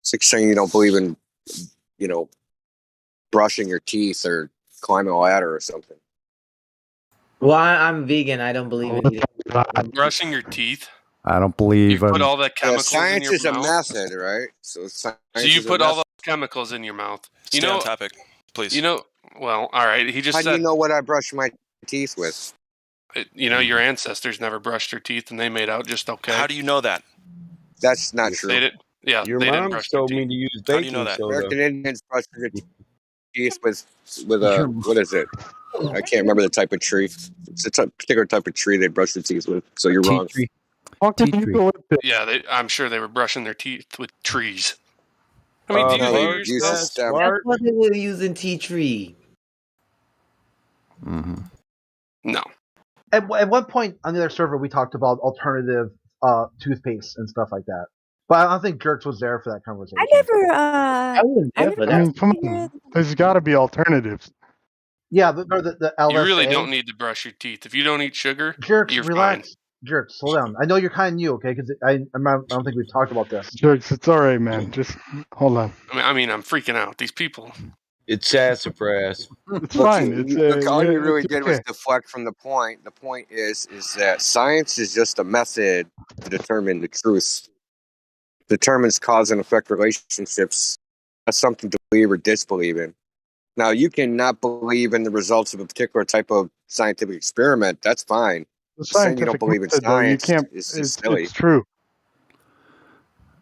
It's like saying you don't believe in, brushing your teeth or climbing a ladder or something. Well, I'm vegan. I don't believe in it. Brushing your teeth. I don't believe. You put all the chemicals in science your is mouth. a method, right? So you put all the chemicals in your mouth. Stay on topic, please. Well, all right. He just How said. do you know what I brush my teeth with? Your ancestors never brushed their teeth, and they made out just okay. How do you know that? That's not true. They did. Yeah, your they mom didn't told me to use baking How do you know that? soda. American Indians brush their teeth with a what is it? I can't remember the type of tree. It's a particular type of tree they brush their teeth with. So you're wrong. Tree. Yeah, I'm sure they were brushing their teeth with trees. I mean, do you hear yourself? That's what they were using tea tree. Mm-hmm. No. At one point on the other server, we talked about alternative toothpaste and stuff like that. But I don't think Jerks was there for that conversation. I was there for that. I mean, come on. There's got to be alternatives. Yeah, the LSA. You really don't need to brush your teeth. If you don't eat sugar, Jerks, you're relax. fine. Jerks, slow down. I know you're kind of new, okay? Because I don't think we've talked about this. Jerks, it's all right, man. Just hold on. I mean, I'm freaking out. These people. It's sassafras. It's fine. All you really did was deflect from the point. The point is that science is just a method to determine the truth. Determines cause and effect relationships. That's something to believe or disbelieve in. Now, you can not believe in the results of a particular type of scientific experiment. That's fine. Saying you don't believe in science is silly. It's true.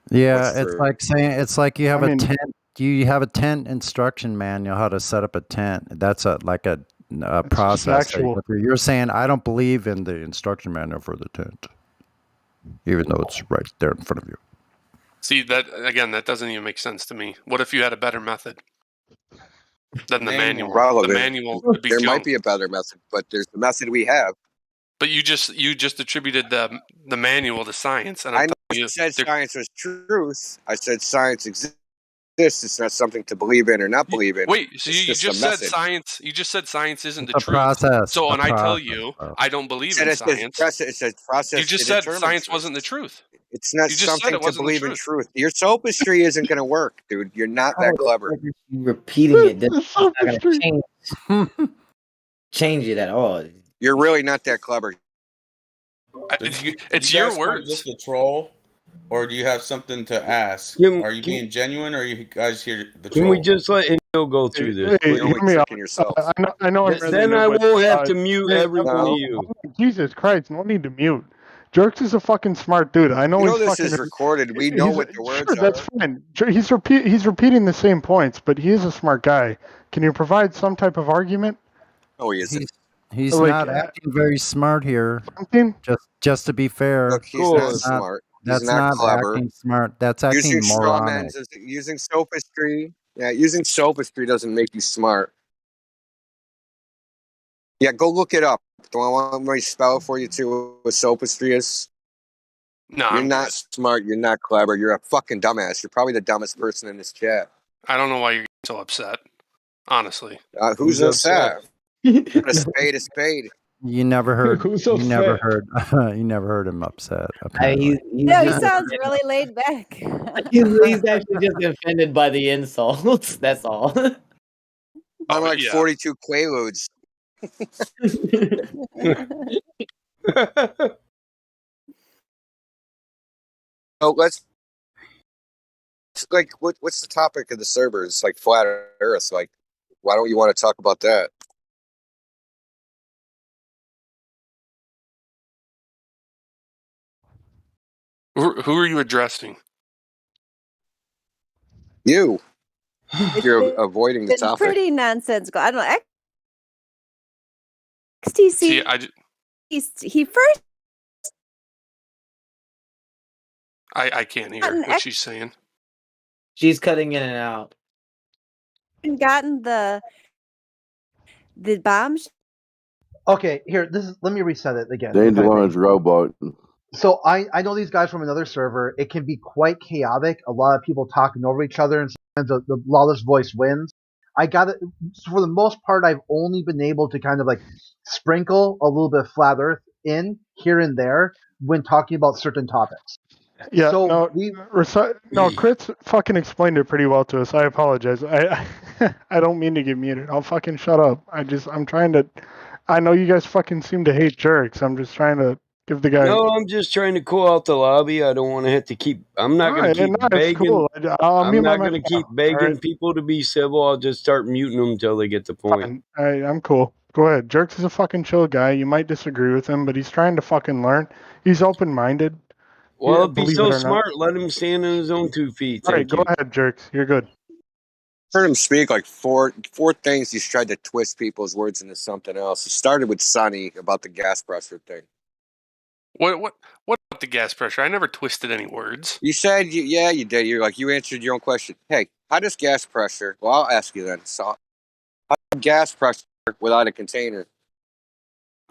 Yeah, it's like you have a tent. You have a tent instruction manual how to set up a tent. That's a process. You're saying I don't believe in the instruction manual for the tent, even though it's right there in front of you. See, that doesn't even make sense to me. What if you had a better method than the manual? Relevant. The manual would be there junk. might be a better method, but there's the method we have. But you just attributed the manual to science, and I said science was truth. I said science exists. It's not something to believe in or not believe in. Wait, so you just said science. You just said science isn't the truth. Process. So when I tell you I don't believe in science, it's a process. You just said science wasn't the truth. It's not something to believe in truth. Your sophistry isn't going to work, dude. You're not that clever. Repeating it doesn't change it at all. You're really not that clever. It's your words. Just a troll, or do you have something to ask? Are you being genuine, or are you guys here? Can we just let Ingo go through this? Hey, hear me out. I know. Then I won't have to mute every one of you. Jesus Christ! No need to mute. Jerks is a fucking smart dude. I know he's this is recorded. We know what the words are. That's fine. He's repeating the same points, but he is a smart guy. Can you provide some type of argument? Oh, he isn't. He's not acting very smart here. Just to be fair. Look, he's not smart. That's he's not clever. Acting smart. That's acting moronic. Using sophistry. Yeah, using sophistry doesn't make you smart. Yeah, go look it up. Do I want me to spell it for you too? What sophistry is? No, you're not smart. You're not clever. You're a fucking dumbass. You're probably the dumbest person in this chat. I don't know why you're so upset. Honestly, who's upset? A spade is spade. You never heard. You never heard him upset. He sounds really laid back. He's actually just offended by the insults. That's all. I'm like 42 Quaaludes. Let's what's the topic of the server? It's like flat Earth. Like, why don't you want to talk about that? Who are you addressing? You. You're avoiding the topic. It's pretty nonsensical. I don't know. XTC. See, he first. I can't hear what she's saying. She's cutting in and out. And gotten the bombs. Okay, here. Let me reset it again. Dandelion's robot. So I know these guys from another server. It can be quite chaotic. A lot of people talking over each other, and sometimes the loudest voice wins. I got it. For the most part, I've only been able to kind of like sprinkle a little bit of flat Earth in here and there when talking about certain topics. Yeah, So no, Chris fucking explained it pretty well to us. I apologize. I don't mean to get muted. I'll fucking shut up. I'm trying to. I know you guys fucking seem to hate jerks. I'm just trying to give the guy. No, I'm just trying to cool out the lobby. I don't want to have to keep. I'm not going to keep begging. Cool. I'm not going to keep begging people to be civil. I'll just start muting them until they get the point. Fine. I'm cool. Go ahead. Jerks is a fucking chill guy. You might disagree with him, but he's trying to fucking learn. He's open-minded. Well, if he's so smart, let him stand on his own 2 feet. All right, go ahead, Jerks. You're good. Heard him speak like four things. He's tried to twist people's words into something else. He started with Sonny about the gas pressure thing. What about the gas pressure? I never twisted any words. You said, yeah, you did. You're like, you answered your own question. Hey, how does gas pressure? Well, I'll ask you then. So, how does gas pressure without a container?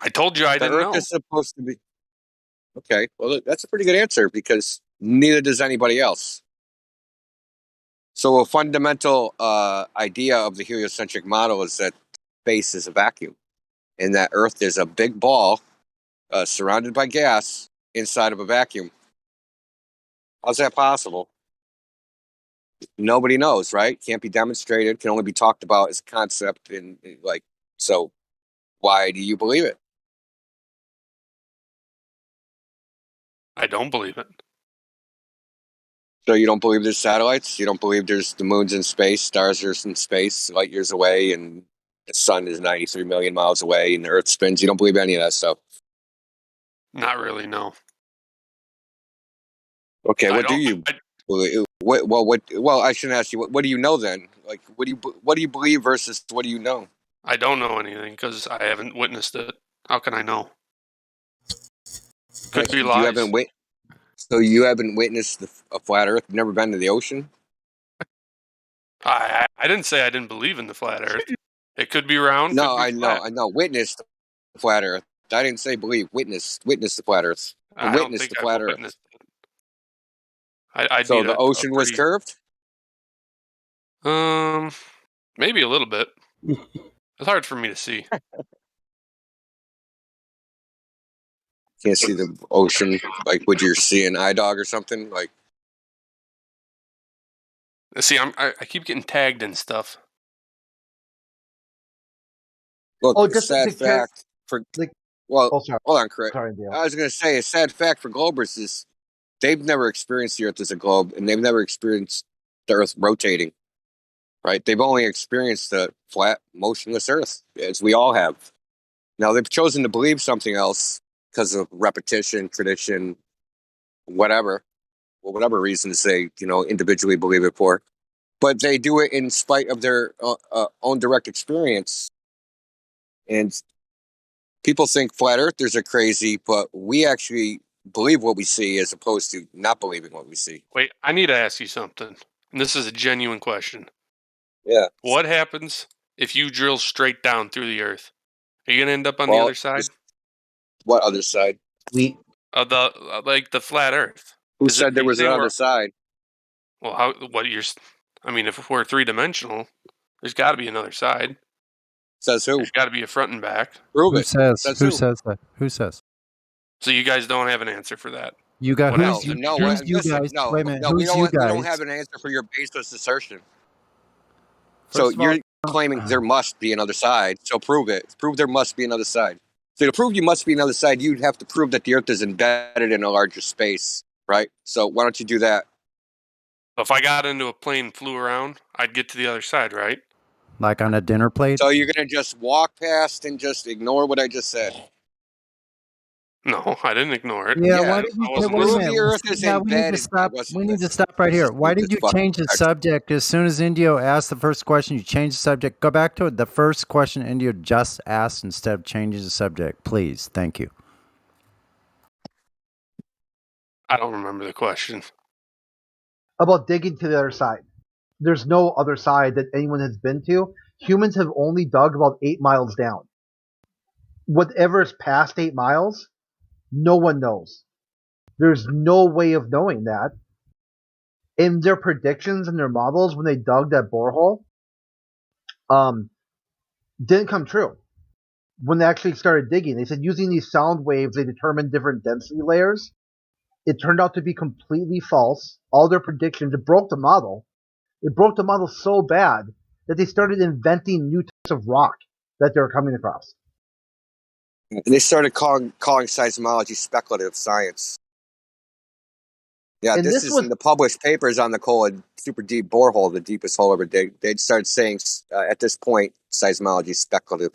I told you I didn't know. The Earth is supposed to be. Okay, well, that's a pretty good answer because neither does anybody else. So, a fundamental idea of the heliocentric model is that space is a vacuum, and that Earth is a big ball surrounded by gas inside of a vacuum. How's that possible? Nobody knows, right? Can't be demonstrated. Can only be talked about as a concept. And like, so why do you believe it? I don't believe it. So you don't believe there's satellites? You don't believe there's the moon's in space, stars are in space, light years away, and the sun is 93 million miles away, and the Earth spins? You don't believe any of that stuff? Not really, no. Okay, what do you believe? Well, I shouldn't ask you. What do you know then? Like, what do you believe versus what do you know? I don't know anything because I haven't witnessed it. How can I know? Could be lies. So you haven't witnessed a flat Earth? You've never been to the ocean? I didn't say I didn't believe in the flat Earth. It could be round. No, could be I know. Witnessed the flat Earth. I didn't say believe. Witness the flat Earth. Witness the flat Earth. So the ocean was curved? Maybe a little bit. It's hard for me to see. Can't see the ocean like would you see an eye dog or something? Like, see, I keep getting tagged and stuff. Look, sad fact for hold on, Chris. Sorry, I was going to say a sad fact for Globers is they've never experienced the Earth as a globe, and they've never experienced the Earth rotating. Right? They've only experienced the flat, motionless Earth, as we all have. Now they've chosen to believe something else because of repetition, tradition, whatever reasons they individually believe it for. But they do it in spite of their own direct experience. And people think flat earthers are crazy, but we actually believe what we see as opposed to not believing what we see. Wait, I need to ask you something. And this is a genuine question. Yeah. What happens if you drill straight down through the Earth? Are you going to end up on the other side? What other side? The flat Earth. Who said there was another side? Well, if we're 3-dimensional, there's got to be another side. Says who? There's got to be a front and back. Prove Who it. says that? Who says? So you guys don't have an answer for that. You got who's you guys? Wait a minute. We Who's you guys? don't have an answer for your baseless assertion. So you're claiming there must be another side. So prove it. Prove there must be another side. So to prove you must be another side, you'd have to prove that the Earth is embedded in a larger space, right? So why don't you do that? If I got into a plane and flew around, I'd get to the other side, right? Like on a dinner plate? So you're going to just walk past and just ignore what I just said? No, I didn't ignore it. Yeah, why did you prove the Earth is embedded? We need to stop right here. Why did you change the subject as soon as Indio asked the first question? You changed the subject. Go back to it. The first question Indio just asked instead of changing the subject, please. Thank you. I don't remember the question. About digging to the other side. There's no other side that anyone has been to. Humans have only dug about 8 miles down. Whatever is past 8 miles, no one knows. There's no way of knowing that. In their predictions and their models, when they dug that borehole, didn't come true. When they actually started digging, they said using these sound waves, they determined different density layers. It turned out to be completely false. All their predictions, it broke the model. It broke the model so bad that they started inventing new types of rock that they were coming across. And they started calling seismology speculative science. Yeah, And this is in the published papers on the Kola super deep borehole, the deepest hole ever dig. They'd start saying at this point, seismology is speculative.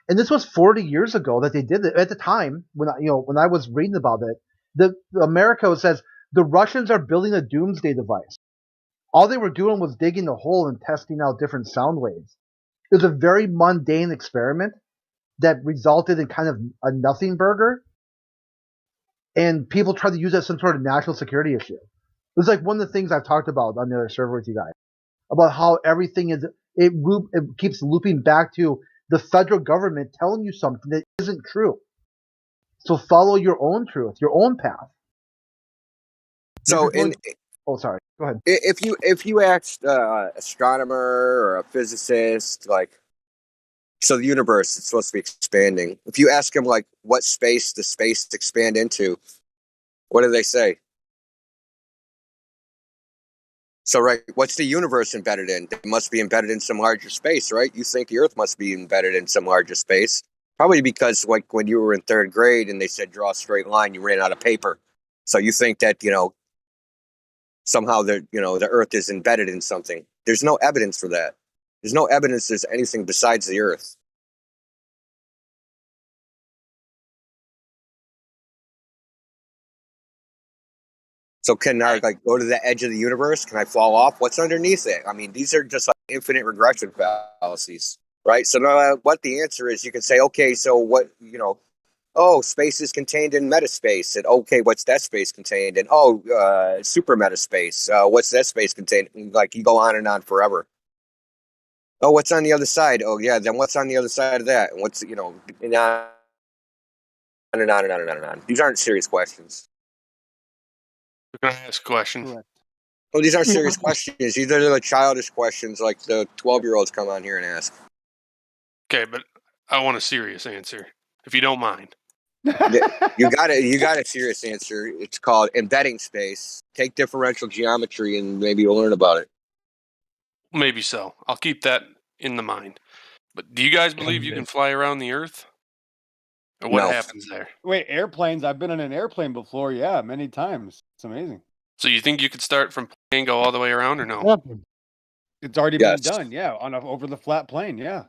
And this was 40 years ago that they did it. At the time, when I was reading about it, the America says the Russians are building a doomsday device. All they were doing was digging a hole and testing out different sound waves. It was a very mundane experiment that resulted in kind of a nothing burger. And people tried to use it as some sort of national security issue. It was like one of the things I've talked about on the other server with you guys, about how everything it keeps looping back to the federal government telling you something that isn't true. So follow your own truth, your own path. So sorry, go ahead. If you asked an astronomer or a physicist, like, so the universe is supposed to be expanding. If you ask them, like, what space does space expand into, what do they say? So, right, what's the universe embedded in? It must be embedded in some larger space, right? You think the Earth must be embedded in some larger space. Probably because, like, when you were in third grade and they said draw a straight line, you ran out of paper. So you think that, somehow the Earth is embedded in something. There's no evidence for that. There's no evidence there's anything besides the Earth. So can I go to the edge of the universe? Can I fall off? What's underneath it? I mean, these are just like infinite regression fallacies, right? So now what the answer is, you can say, okay, so what, space is contained in metaspace. And okay, what's that space contained in? Super metaspace. What's that space contained? Like, you go on and on forever. Oh, what's on the other side? Oh, yeah, then what's on the other side of that? And what's, and on and on and on and on and on. These aren't serious questions. Can I ask a question? Well, these aren't serious questions. These are the childish questions like the 12-year-olds come on here and ask. Okay, but I want a serious answer, if you don't mind. You got a serious answer. It's called embedding space. Take differential geometry and maybe you'll learn about it. Maybe so. I'll keep that in the mind. But do you guys believe you can fly around the Earth? Or what happens there? Wait, airplanes? I've been in an airplane before, yeah, many times. It's amazing. So you think you could start from plane and go all the way around, or no? Yeah. It's already been done, yeah, over the flat plane, yeah.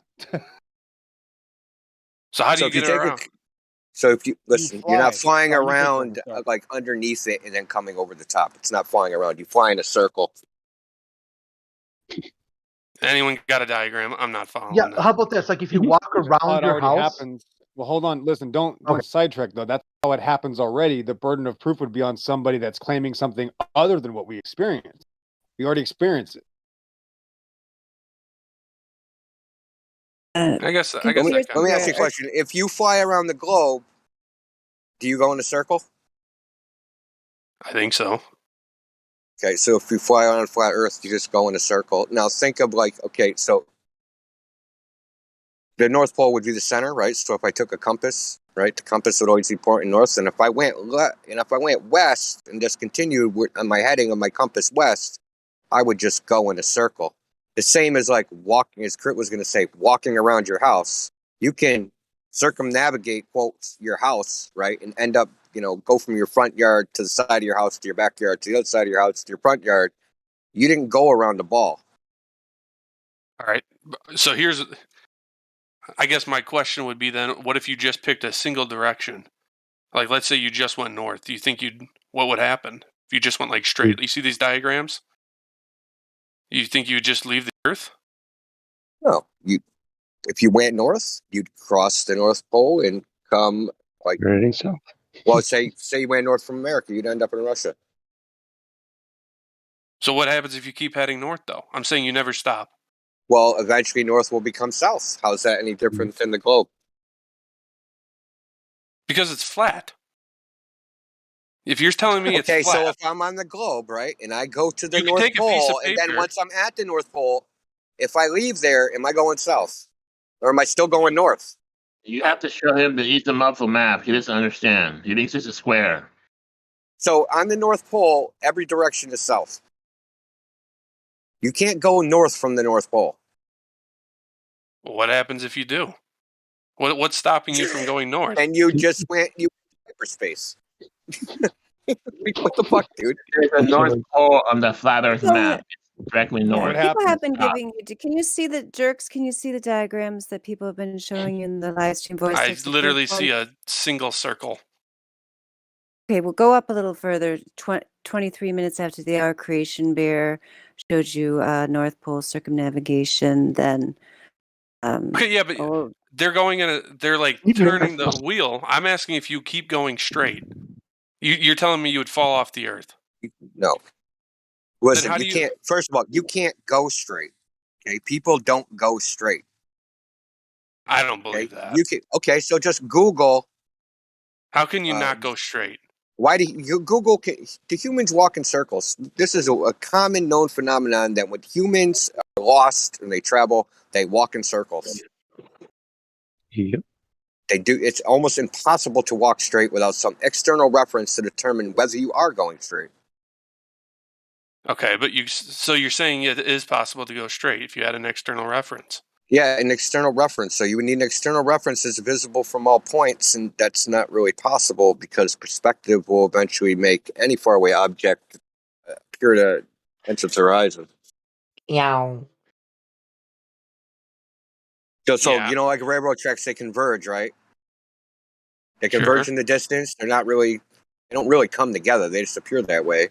So how do you get around? So if you listen, you're not flying around like underneath it and then coming over the top. It's not flying around. You fly in a circle. Anyone got a diagram? I'm not following. Yeah, how about this? Like, if you walk around your house. Well, hold on. Listen, don't sidetrack, though. That's how it happens already. The burden of proof would be on somebody that's claiming something other than what we experienced. We already experienced it. I guess. Let me ask you a question. If you fly around the globe, do you go in a circle? I think so. Okay, so if you fly on flat Earth, you just go in a circle. Now think of so the North Pole would be the center, right? So if I took a compass, right, the compass would always be pointing north. And if I went west and just continued on my heading of my compass west, I would just go in a circle. The same as like walking, as Kurt was going to say, walking around your house. You can circumnavigate, quotes, your house, right, and end up, go from your front yard to the side of your house to your backyard to the other side of your house to your front yard. You didn't go around the ball. All right. So I guess my question would be then, what if you just picked a single direction? Like, let's say you just went north. Do you think what would happen if you just went like straight? You see these diagrams? You think you would just leave the Earth? No. If you went north, you'd cross the North Pole and come like heading south. Well, say you went north from America, you'd end up in Russia. So what happens if you keep heading north, though? I'm saying you never stop. Well, eventually north will become south. How is that any different than the globe? Because it's flat. If you're telling me it's flat. Okay, so if I'm on the globe, right, and I go to the North Pole, and then once I'm at the North Pole, if I leave there, am I going south? Or am I still going north? You have to show him the Eastern Muscle map. He doesn't understand. He thinks it's a square. So on the North Pole, every direction is south. You can't go north from the North Pole. What happens if you do? What's stopping you from going north? And you just went hyperspace. What the fuck, dude? There's a North Pole on the flat Earth map. It's directly north. People have been giving you. Can you see the jerks? Can you see the diagrams that people have been showing you in the live stream voice? I literally see a single circle. Okay, we'll go up a little further. 23 minutes after the hour, Creation Bear showed you North Pole circumnavigation. Then, okay, yeah, but they're going in they're like turning the wheel. I'm asking if you keep going straight. You're telling me you would fall off the Earth? No. Listen, you can't. First of all, you can't go straight. Okay, people don't go straight. I don't believe that. You can. Okay, so just Google. How can you not go straight? Why do you Google? Do humans walk in circles? This is a common known phenomenon that when humans are lost and they travel, they walk in circles. Yep. They do. It's almost impossible to walk straight without some external reference to determine whether you are going straight. Okay, but so you're saying it is possible to go straight if you had an external reference. Yeah, an external reference. So you would need an external reference that's visible from all points, and that's not really possible because perspective will eventually make any faraway object appear to enter the horizon. Yeah. So you know, like railroad tracks, they converge, right? They converge in the distance. They don't really come together. They just appear that way.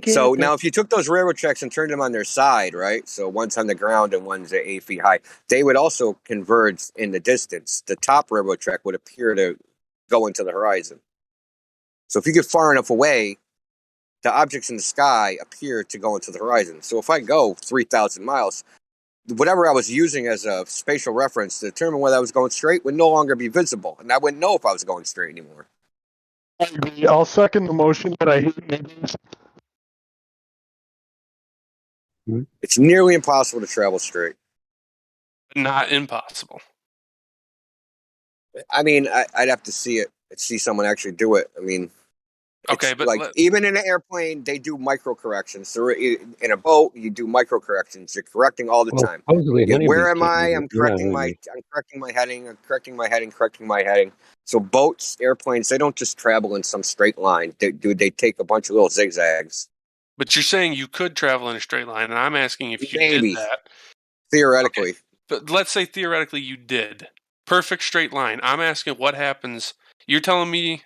So now if you took those railroad tracks and turned them on their side, right? So one's on the ground and one's at 8 feet high, they would also converge in the distance. The top railroad track would appear to go into the horizon. So if you get far enough away, the objects in the sky appear to go into the horizon. So if I go 3,000 miles, whatever I was using as a spatial reference to determine whether I was going straight would no longer be visible. And I wouldn't know if I was going straight anymore. I agree. I'll second the motion, but I hate neighbors. It's nearly impossible to travel straight. Not impossible. I mean, I'd have to see it, see someone actually do it. I mean, okay, but like even in an airplane, they do micro corrections. So in a boat, you do micro corrections. You're correcting all the time. Where am I? I'm correcting my heading. I'm correcting my heading. Correcting my heading. So boats, airplanes, they don't just travel in some straight line. They take a bunch of little zigzags. But you're saying you could travel in a straight line, and I'm asking if you did that. Theoretically. Okay. But let's say theoretically you did. Perfect straight line. I'm asking what happens. You're telling me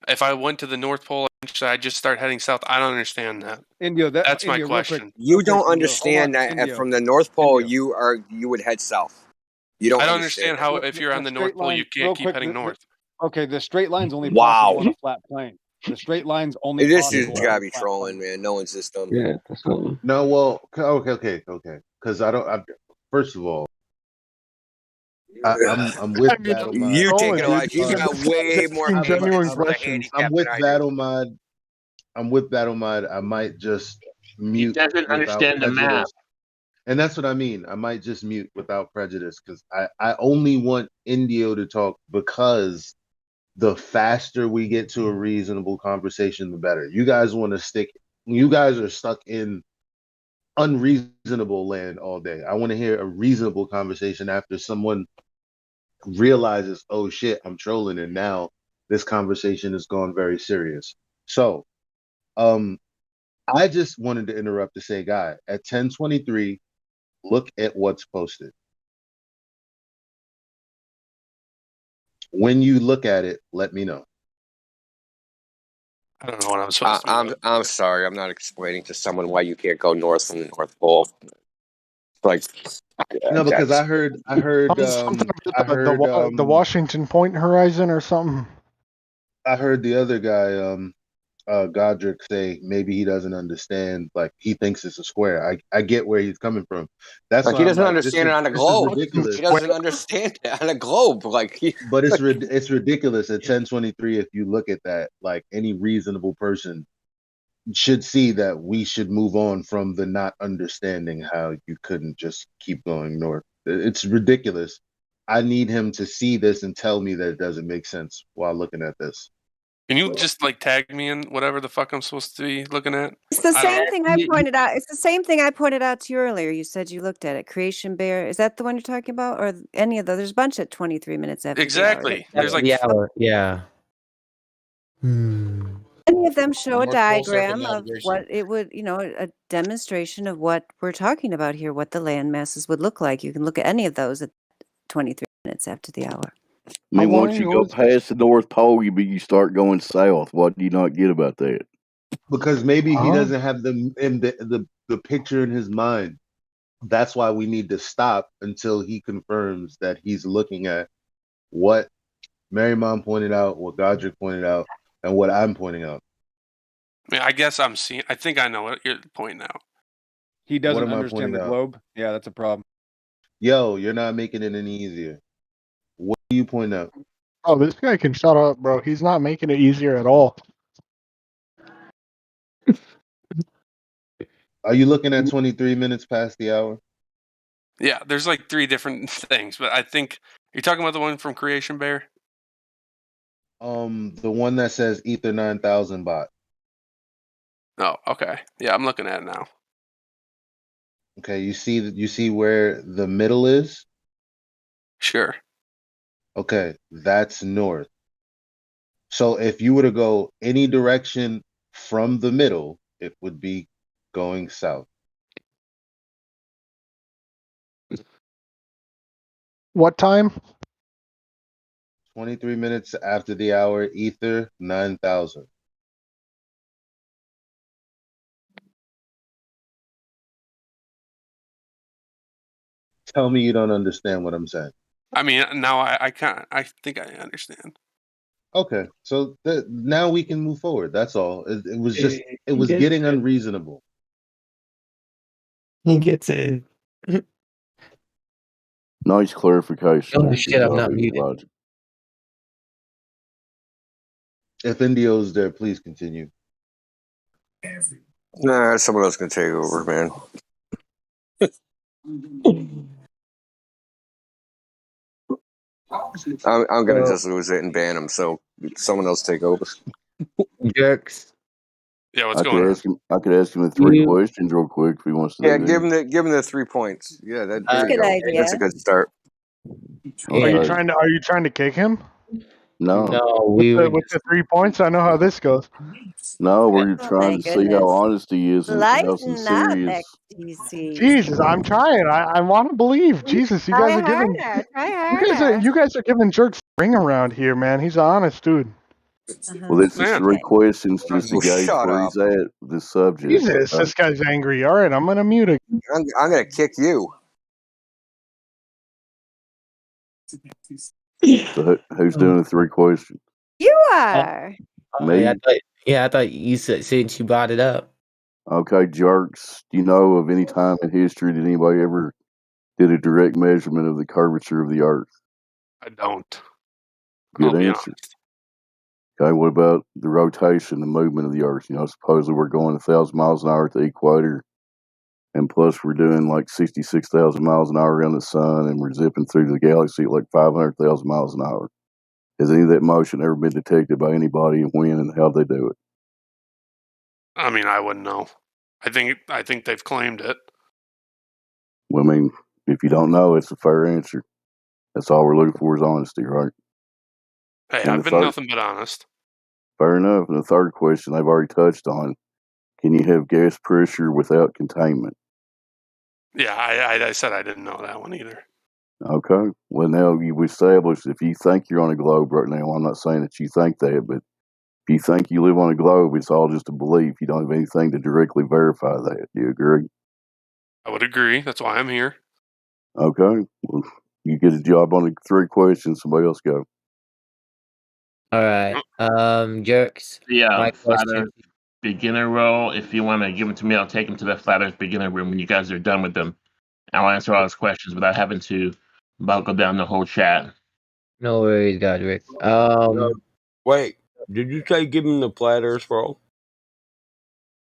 if I went to the North Pole, I just start heading south. I don't understand that. India, that's my question. You don't understand that from the North Pole you would head south. You don't. I don't understand how if you're on the North Pole you can't keep heading north. Okay, the straight line's only possible on a flat plane. The straight line's only. This dude's gotta be trolling, man. No one's just done. Yeah. No, well, okay. Because first of all, I'm with Battle Mod. You take it away. You got way more genuine questions. I'm with Battle Mod. I might just mute. He doesn't understand the map. And that's what I mean. I might just mute without prejudice because I only want Indio to talk because the faster we get to a reasonable conversation, the better. You guys are stuck in unreasonable land all day. I want to hear a reasonable conversation after someone realizes, oh shit, I'm trolling, and now this conversation has gone very serious. So, I just wanted to interrupt to say, guy, at 10:23, look at what's posted. When you look at it, let me know. I don't know what I'm supposed to do. I'm sorry. I'm not explaining to someone why you can't go north from the North Pole. Like, no, because I heard the Washington Point horizon or something. I heard the other guy, Godric, say maybe he doesn't understand. Like he thinks it's a square. I get where he's coming from. That's like he doesn't understand it on a globe. He doesn't understand it on a globe. But it's ridiculous at 10:23. If you look at that, like any reasonable person should see that we should move on from the not understanding how you couldn't just keep going north. It's ridiculous. I need him to see this and tell me that it doesn't make sense while looking at this. Can you just like tag me in whatever the fuck I'm supposed to be looking at? It's the same thing I pointed out. It's the same thing I pointed out to you earlier. You said you looked at it. Creation Bear. Is that the one you're talking about, or any of those? There's a bunch at 23 minutes after Exactly. the hour. There's like the hour. Yeah. Any of them show a North Pole diagram of circumnavigation. what it would, a demonstration of what we're talking about here, what the land masses would look like. You can look at any of those at 23 minutes after the hour. I mean, once you go past the North Pole, you start going south. What do you not get about that? Because maybe he doesn't have the picture in his mind. That's why we need to stop until he confirms that he's looking at what Mary Mom pointed out, what Godric pointed out, and what I'm pointing out. I mean, I guess I think I know what you're pointing out. He doesn't understand the globe. Yeah, that's a problem. Yo, you're not making it any easier. What do you point out? Oh, this guy can shut up, bro. He's not making it easier at all. Are you looking at 23 minutes past the hour? Yeah, there's like 3 different things, but I think you're talking about the one from Creation Bear. The one that says Ether 9000 bot. Oh, okay. Yeah, I'm looking at it now. Okay, you see where the middle is? Sure. Okay, that's north. So if you were to go any direction from the middle, it would be going south. What time? 23 minutes after the hour, Ether 9000. Tell me you don't understand what I'm saying. I mean, now I can't. I think I understand. Okay, so now we can move forward. That's all. It was getting unreasonable. He gets it. Nice clarification. Oh shit! I'm not muted. If Indio's there, please continue. Nah, someone else can take over, man. I'm gonna just lose it and ban him. So someone else take over. Jerks. Yeah, what's going on? I could ask him the 3 questions real quick if he wants to. Yeah, give him the 3 points. Yeah, that's a good idea. That's a good start. Are you trying to kick him? No. With the 3 points, I know how this goes. No, we're trying to see how honest he is and how sincere he is. Jesus, I'm trying. I want to believe. Jesus, you guys are giving jerks ring around here, man. He's an honest dude. Well, this is 3 questions just to gauge where he's at with this subject. Jesus, this guy's angry. All right, I'm gonna mute it. I'm gonna kick you. So who's doing the 3 questions? You are. Me? I thought you said since you brought it up. Okay, jerks. Do you know of any time in history that anybody ever did a direct measurement of the curvature of the Earth? I don't. Good answer. Okay, what about the rotation, the movement of the Earth? Supposedly we're going 1,000 miles an hour at the equator, and plus we're doing like 66,000 miles an hour around the sun, and we're zipping through the galaxy at like 500,000 miles an hour. Has any of that motion ever been detected by anybody, and when and how they do it? I mean, I wouldn't know. I think they've claimed it. Well, I mean, if you don't know, it's a fair answer. That's all we're looking for is honesty, right? Hey, I've been nothing but honest. Fair enough. And the 3rd question they've already touched on: can you have gas pressure without containment? Yeah, I said I didn't know that one either. Okay. Well, now you've established if you think you're on a globe right now, I'm not saying that you think that, but if you think you live on a globe, it's all just a belief. You don't have anything to directly verify that. Do you agree? I would agree. That's why I'm here. Okay. Well, you get a job on the 3 questions. Somebody else go. All right. Jerks. Yeah, Flat Earth beginner role. If you want to give them to me, I'll take them to the Flat Earth beginner room when you guys are done with them. I'll answer all his questions without having to buckle down the whole chat. No worries, Godric. Wait, did you say give him the Flat Earth role?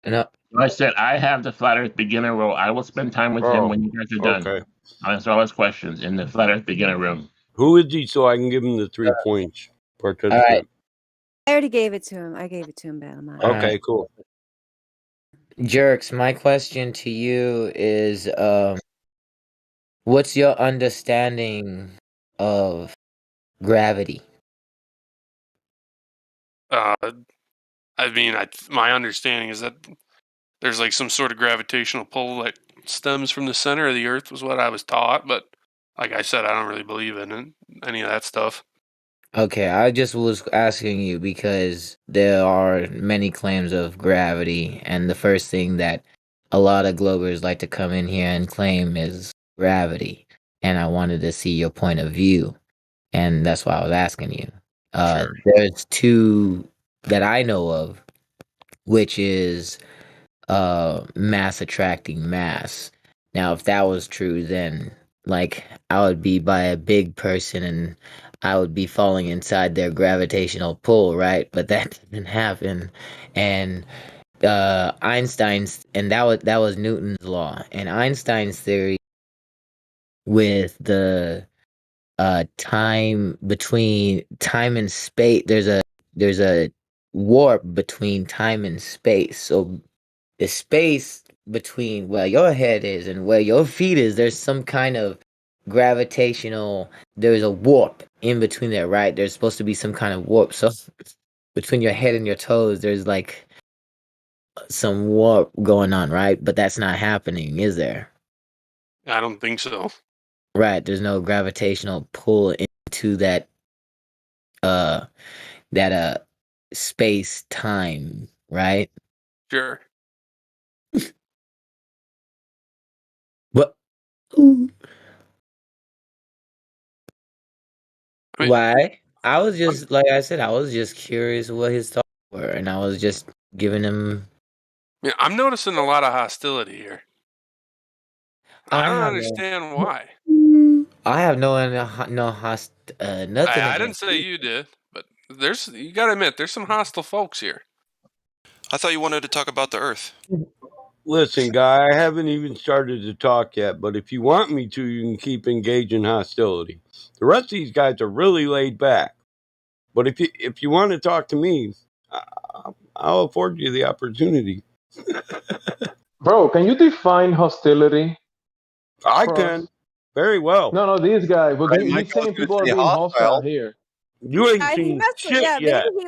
No. I said I have the Flat Earth beginner role. I will spend time with him when you guys are done. Okay. I'll answer all his questions in the Flat Earth beginner room. Who is he so I can give him the 3 points? All right. I already gave it to him. I gave it to him, Battlemon. Okay, cool. Jerks, my question to you is, what's your understanding of gravity? I mean, my understanding is that there's like some sort of gravitational pull that stems from the center of the Earth, was what I was taught. But like I said, I don't really believe in any of that stuff. Okay, I just was asking you because there are many claims of gravity, and the first thing that a lot of Globers like to come in here and claim is gravity. And I wanted to see your point of view, and that's why I was asking you. Sure. There's two that I know of, which is mass attracting mass. Now, if that was true, then like I would be by a big person and I would be falling inside their gravitational pull, right? But that didn't happen. And Einstein's, and that was Newton's law. And Einstein's theory with the time between time and space, there's a warp between time and space. So the space between where your head is and where your feet is, there's some kind of gravitational, there's a warp in between there, right? There's supposed to be some kind of warp. So between your head and your toes, there's like some warp going on, right? But that's not happening, is there? I don't think so. Right, there's no gravitational pull into that space time, right? Sure. What? Why? I was just like I said, I was just curious what his thoughts were, and I was just giving him. Yeah, I'm noticing a lot of hostility here. I don't have understand why. I have nothing. I didn't say you did, but you gotta admit, there's some hostile folks here. I thought you wanted to talk about the Earth. Listen, guy, I haven't even started to talk yet, but if you want me to, you can keep engaging hostility. The rest of these guys are really laid back. But if you want to talk to me, I'll afford you the opportunity. Bro, can you define hostility? I can. Very well. No, these guys. But Right, he's Michael, saying I was people are gonna say being hostile hostile. here. You ain't He seen must, shit yeah, yet. maybe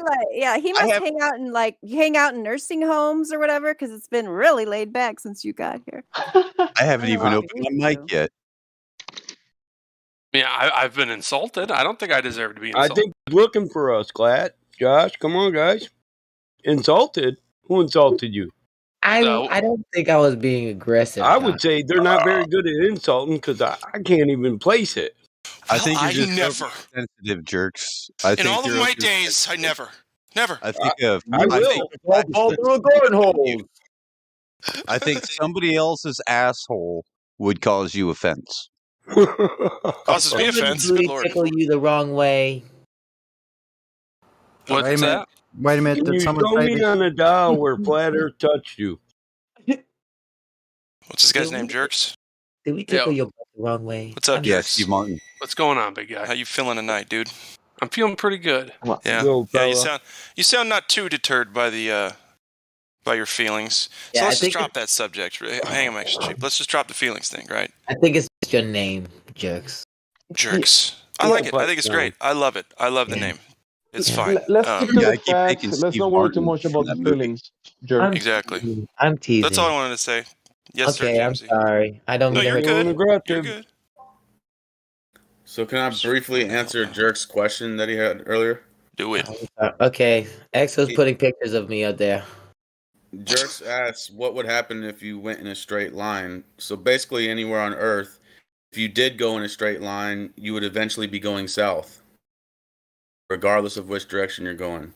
he must hang out in nursing homes or whatever, because it's been really laid back since you got here. I haven't even opened my mic yet. Yeah, I've been insulted. I don't think I deserve to be insulted. I think he's looking for us, Glad. Josh, come on, guys. Insulted? Who insulted you? I don't think I was being aggressive. I would say they're not very good at insulting because I can't even place it. I think you're just never. sensitive jerks. In all of my days, I never. I think I will. Fall through a garden hole. I think somebody else's asshole would cause you offense. Causes me offense. Good Lord. Tickle you the wrong way. What's Wait a minute. that? Wait a minute. Can Did you someone show say me that? on a dial where Flat Earth touched you? What's this guy's name, Jerks? Did we tickle your butt the wrong way? What's up, Yeah, Jerks? Steve Martin. What's going on, big guy? How you feeling tonight, dude? I'm feeling pretty good. Yeah, Yo, yeah. fella. You sound not too deterred by the by your feelings. So Yeah, let's just drop that subject. Hang on, actually, Chief. Let's just drop the feelings thing, right? I think it's just your name, Jerks. Jerks. I like it. I think it's great. I love it. I love the name. It's fine. Let's keep to the facts. Let's not worry too much about the feelings. Jerk. Exactly. I'm teasing. That's all I wanted to say. Yes, okay, sir, I'm Jamesy. sorry. I don't No, mean you're to good. You're good. So can I briefly answer Jerk's question that he had earlier? Do it. Okay, X was putting pictures of me out there. Jerks asked what would happen if you went in a straight line. So basically anywhere on Earth, if you did go in a straight line, you would eventually be going south, regardless of which direction you're going.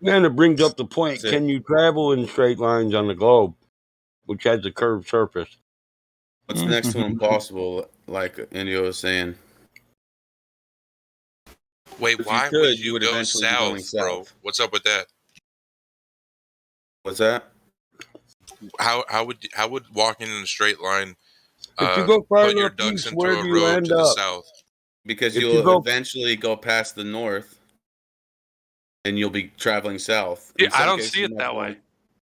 And it brings up the point, can you travel in straight lines on the globe, which has a curved surface? What's next to impossible, like Indio was saying? Wait, why would you go south, bro? What's up with that? What's that? How would walking in a straight line If you go put farther your up ducks east, into where a do you road end to the up? south? Because If you you'll go- eventually go past the north, and you'll be traveling south. Yeah, I don't see it that way.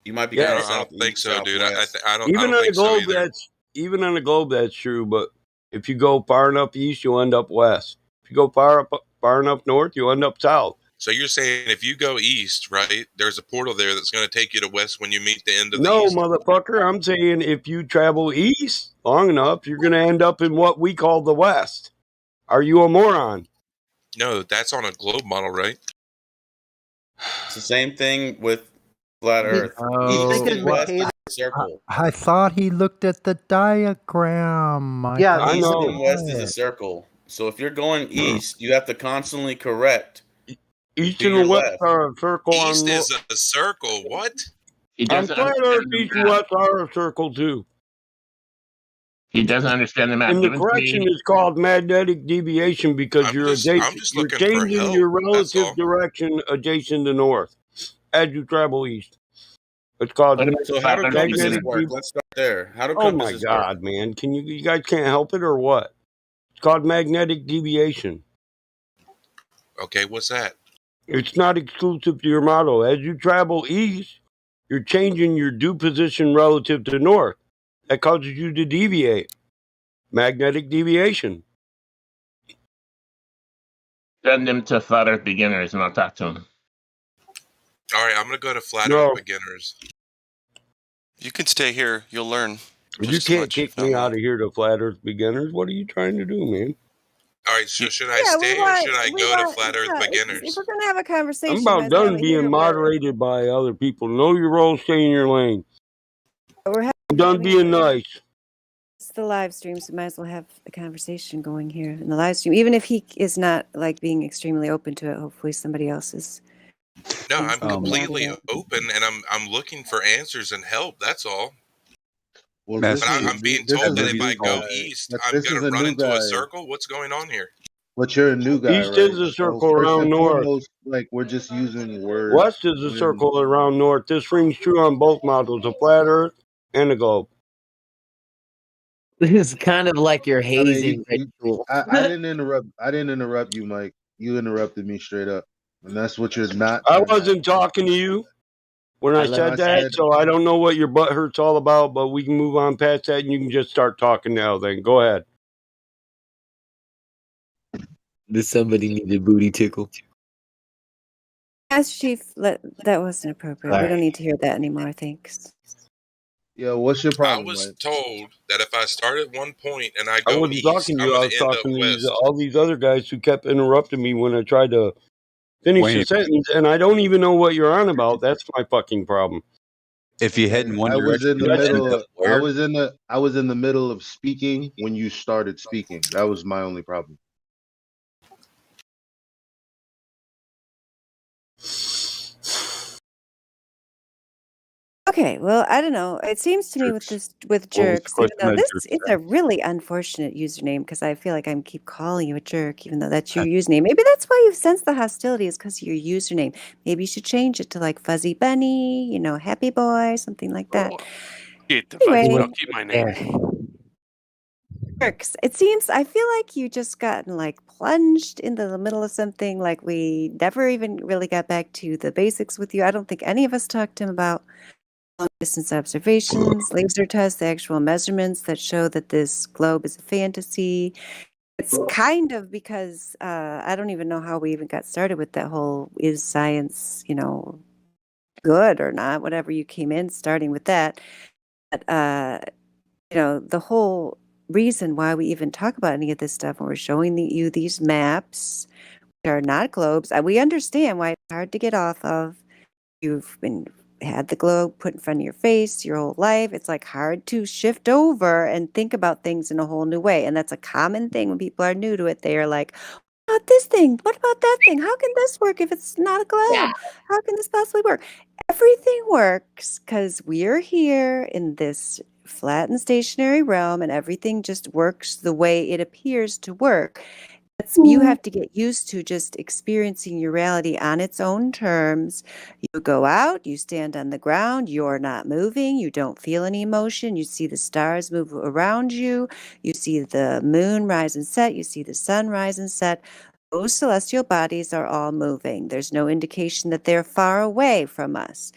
You might be I going don't south, think so, dude. I don't Even on the think so globe, either. even on the globe that's true. But if you go far enough east, you'll end up west. If you go far enough north, you'll end up south. So you're saying if you go east, right, there's a portal there that's going to take you to west when you meet the end of the No, east? motherfucker. I'm saying if you travel east long enough, you're going to end up in what we call the west. Are you a moron? No, that's on a globe model, right? It's the same thing with flat Earth. East and west is a circle. I thought he looked at the diagram. Yeah, east and west is a circle. So if you're going east, you have to constantly correct. East and west are a circle. East is a circle. What? I'm flat Earth, east and west are a circle too. He doesn't understand the map. And the correction is called magnetic deviation because you're changing your relative direction adjacent to north as you travel east. It's called. So how do compasses work? Let's start there. How do Oh my compasses God, work? man! Can you guys can't help it or what? It's called magnetic deviation. Okay, what's that? It's not exclusive to your model. As you travel east, you're changing your due position relative to north. That causes you to deviate. Magnetic deviation. Send him to Flat Earth Beginners and I'll talk to him. All right, I'm going to go to Flat Earth Beginners. You can stay here. You'll learn. You can't kick me out of here to Flat Earth Beginners. What are you trying to do, man? All right, so should I stay or should I go to Flat Earth Beginners? If we're gonna have a conversation, I'm about might as well done being hear moderated by other people. Know your role, stay in your lane. We're I'm done being nice. It's the live stream, so might as well have a conversation going here in the live stream. Even if he is not like being extremely open to it, hopefully somebody else is. No, I'm completely open, and I'm looking for answers and help. That's all. Well, but I'm being told that if I go east, I'm going to run into a circle. What's going on here? But you're a new guy, East right? is a circle around north. Like we're just using words. West is a circle around north. This rings true on both models, a flat Earth and a globe. This is kind of like your hazing ritual. I didn't interrupt. I didn't interrupt you, Mike. You interrupted me straight up, and that's what you're not. I wasn't talking to you when I said that, so I don't know what your butt hurt's all about. But we can move on past that, and you can just start talking now. Then go ahead. Does somebody need a booty tickle? Yes, Chief. That wasn't appropriate. We don't need to hear that anymore. Thanks. Yeah, what's your problem? I was told that if I start at one point and I I go wasn't east, talking to I'm you. I going was to end up talking to west. all these other guys who kept interrupting me when I tried to finish the sentence, and I don't even know what you're on about. That's my fucking problem. If you head in one I was direction, in the middle. I was in the middle of speaking when you started speaking. That was my only problem. Okay, well, I don't know. It seems to me with jerks, even though it's a really unfortunate username because I feel like I keep calling you a jerk, even though that's your username. Maybe that's why you sense the hostility is because of your username. Maybe you should change it to like Fuzzy Bunny, Happy Boy, something like that. Anyway, I'll keep my name. jerks. It seems I feel like you just gotten like plunged into the middle of something. Like we never even really got back to the basics with you. I don't think any of us talked to him about long-distance observations, laser tests, the actual measurements that show that this globe is a fantasy. It's kind of because I don't even know how we even got started with that whole is science, good or not, whatever you came in starting with that. But, the whole reason why we even talk about any of this stuff when we're showing you these maps, which are not globes, we understand why it's hard to get off of. You've had the globe put in front of your face your whole life. It's like hard to shift over and think about things in a whole new way. And that's a common thing when people are new to it. They are like, what about this thing? What about that thing? How can this work if it's not a globe? How can this possibly work? Everything works because we're here in this flat and stationary realm and everything just works the way it appears to work. You have to get used to just experiencing your reality on its own terms. You go out, you stand on the ground, you're not moving, you don't feel any emotion, you see the stars move around you, you see the moon rise and set, you see the sun rise and set. those celestial bodies are all moving. There's no indication that they're far away from us.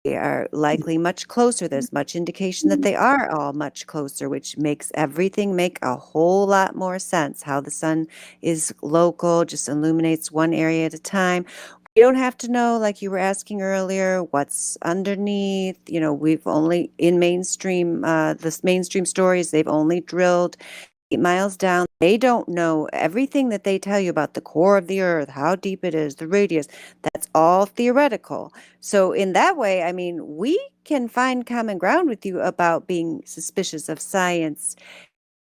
They are likely much closer. There's much indication that they are all much closer, which makes everything make a whole lot more sense. How the sun is local, just illuminates one area at a time. You don't have to know, like you were asking earlier, what's underneath. You know, we've only in mainstream, the mainstream stories, they've only drilled 8 miles down. They don't know everything that they tell you about the core of the earth, how deep it is, the radius. That's all theoretical. So in that way, I mean, we can find common ground with you about being suspicious of science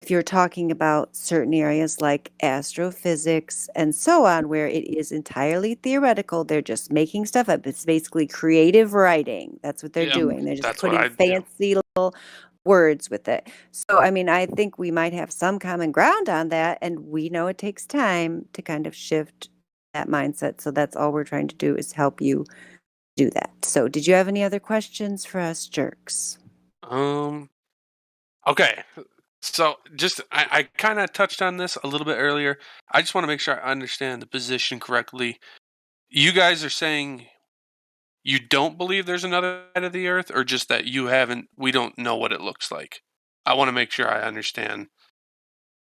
if you're talking about certain areas like astrophysics and so on, where it is entirely theoretical. They're just making stuff up. It's basically creative writing. That's what they're doing. They're just putting fancy little words with it. So, I mean, I think we might have some common ground on that, and we know it takes time to kind of shift that mindset. So that's all we're trying to do is help you do that. So did you have any other questions for us jerks? Okay. So just I kind of touched on this a little bit earlier. I just want to make sure I understand the position correctly. You guys are saying you don't believe there's another side of the earth, or just that we don't know what it looks like? I want to make sure I understand.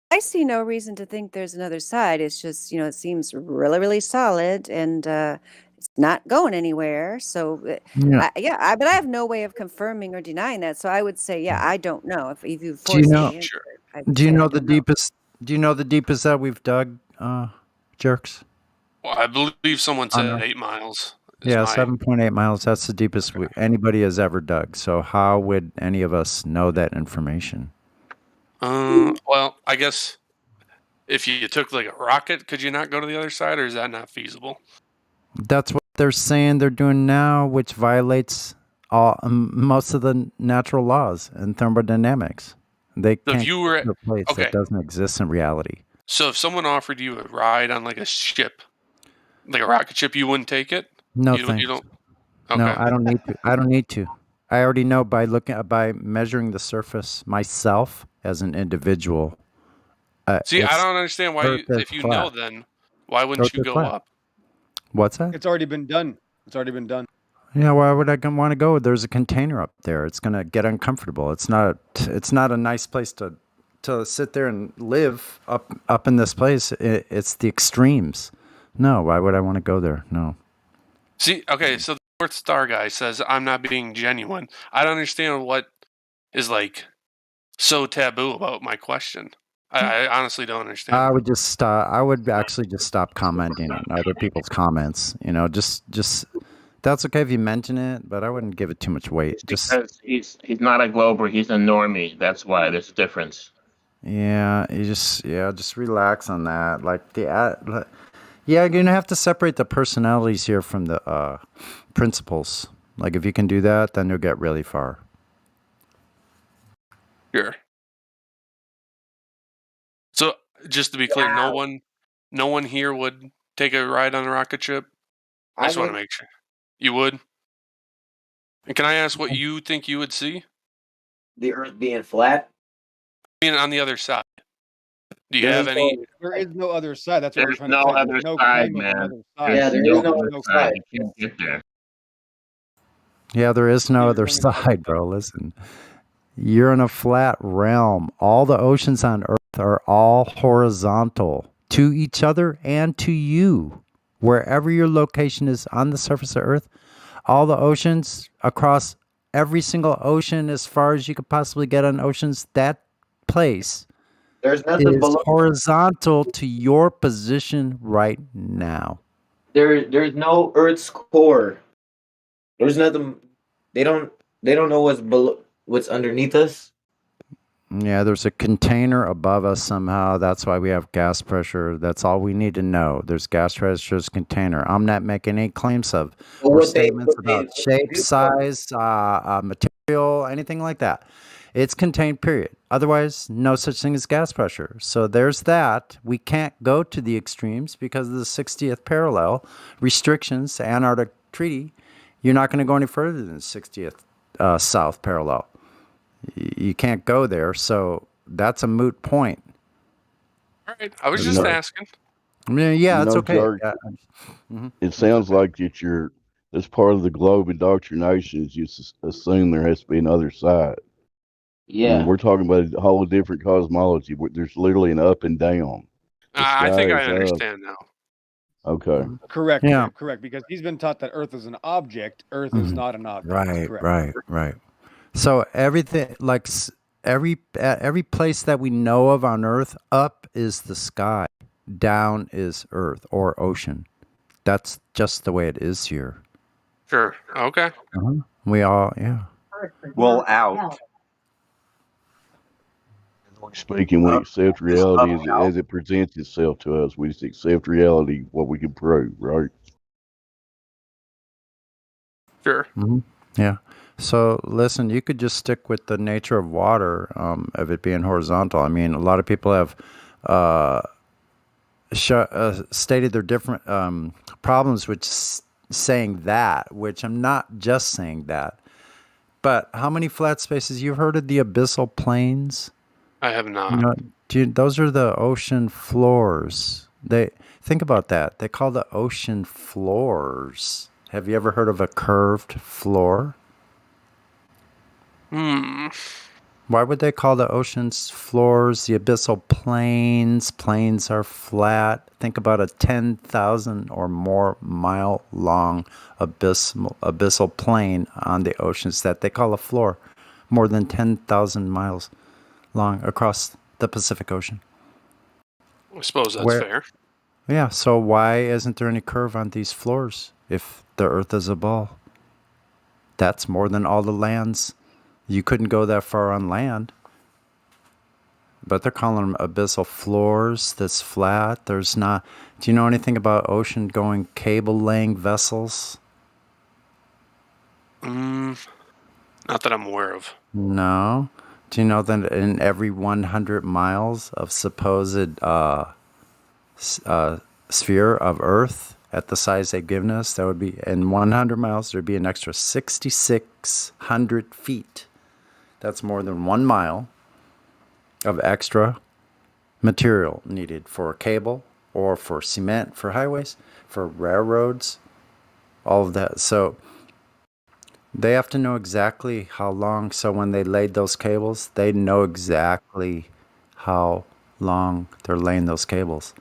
I see no reason to think there's another side. It's just, it seems really, really solid, and it's not going anywhere. So, but I have no way of confirming or denying that. So I would say, I don't know. If you force me into it, do you know the deepest? Do you know the deepest that we've dug, jerks? Well, I believe someone said 8 miles. Yeah, 7.8 miles. That's the deepest anybody has ever dug. So how would any of us know that information? Well, I guess if you took like a rocket, could you not go to the other side, or is that not feasible? That's what they're saying they're doing now, which violates most of the natural laws in thermodynamics. They can't get to a place that doesn't exist in reality. So if someone offered you a ride on like a ship, like a rocket ship, you wouldn't take it? No, you don't. Okay. No, I don't need to. I don't need to. I already know by measuring the surface myself as an individual. See, I don't understand why if you know, then why wouldn't you go up? What's that? It's already been done. It's already been done. Yeah, why would I want to go? There's a container up there. It's gonna get uncomfortable. It's not a nice place to sit there and live up in this place. It's the extremes. No, why would I want to go there? No. See, okay, so the North Star guy says I'm not being genuine. I don't understand what is like so taboo about my question. I honestly don't understand. I would just stop. I would actually just stop commenting on other people's comments. Just that's okay if you mention it, but I wouldn't give it too much weight. Because he's not a glober, he's a normie. That's why there's a difference. Yeah, just relax on that. You're gonna have to separate the personalities here from the principles. Like if you can do that, then you'll get really far. Sure. So just to be clear, no one here would take a ride on a rocket ship? I just want to make sure. You would? And can I ask what you think you would see? The Earth being flat? I mean, on the other side. Do you have any? There is no other side. That's what we're trying to say. There's no other side, man. Yeah, there is no other side. You can't get there. Yeah, there is no other side, bro. Listen, you're in a flat realm. All the oceans on Earth are all horizontal to each other and to you. Wherever your location is on the surface of Earth, all the oceans across every single ocean, as far as you could possibly get on oceans, that place there's nothing below horizontal to your position right now. There's no Earth's core. There's nothing. They don't know what's below, what's underneath us. Yeah, there's a container above us somehow. That's why we have gas pressure. That's all we need to know. There's gas pressure, there's container. I'm not making any claims of or statements about shape, size, material, anything like that. It's contained, period. Otherwise, no such thing as gas pressure. So there's that. We can't go to the extremes because of the 60th parallel restrictions, Antarctic Treaty. You're not going to go any further than the 60th south parallel. You can't go there, so that's a moot point. All right, I was just asking. I mean, yeah, You it's know, okay. Jerk, it sounds like that you're as part of the globe indoctrinations. You assume there has to be another side. When Yeah. we're talking about a whole different cosmology, there's literally an up and down. The I sky think I is up. understand now. Okay. Correct, Yeah. Dave, correct. Because he's been taught that Earth is an object. Earth is not an object. Right, Correct. right. So everything, like every place that we know of on Earth, up is the sky, down is Earth or ocean. That's just the way it is here. Sure. Okay. We all, yeah. Well, out. Speaking, we accept reality as it presents itself to us. We just accept reality, what we can prove, right? Sure. Yeah. So listen, you could just stick with the nature of water, of it being horizontal. I mean, a lot of people have stated their different problems with saying that, which I'm not just saying that. But how many flat spaces? You've heard of the abyssal plains? I have not. Those are the ocean floors. Think about that. They call the ocean floors. Have you ever heard of a curved floor? Why would they call the ocean's floors the abyssal plains? Plains are flat. Think about a 10,000 or more mile long abyssal plain on the oceans that they call a floor, more than 10,000 miles long across the Pacific Ocean. I suppose that's fair. Yeah, so why isn't there any curve on these floors if the Earth is a ball? That's more than all the lands. You couldn't go that far on land. But they're calling them abyssal floors that's flat. There's not... Do you know anything about ocean-going cable-laying vessels? Not that I'm aware of. No. Do you know that in every 100 miles of supposed sphere of Earth at the size they've given us, that would be in 100 miles, there'd be an extra 6,600 feet. That's more than 1 mile of extra material needed for cable or for cement, for highways, for railroads, all of that. So they have to know exactly how long. So when they laid those cables, they know exactly how long they're laying those cables.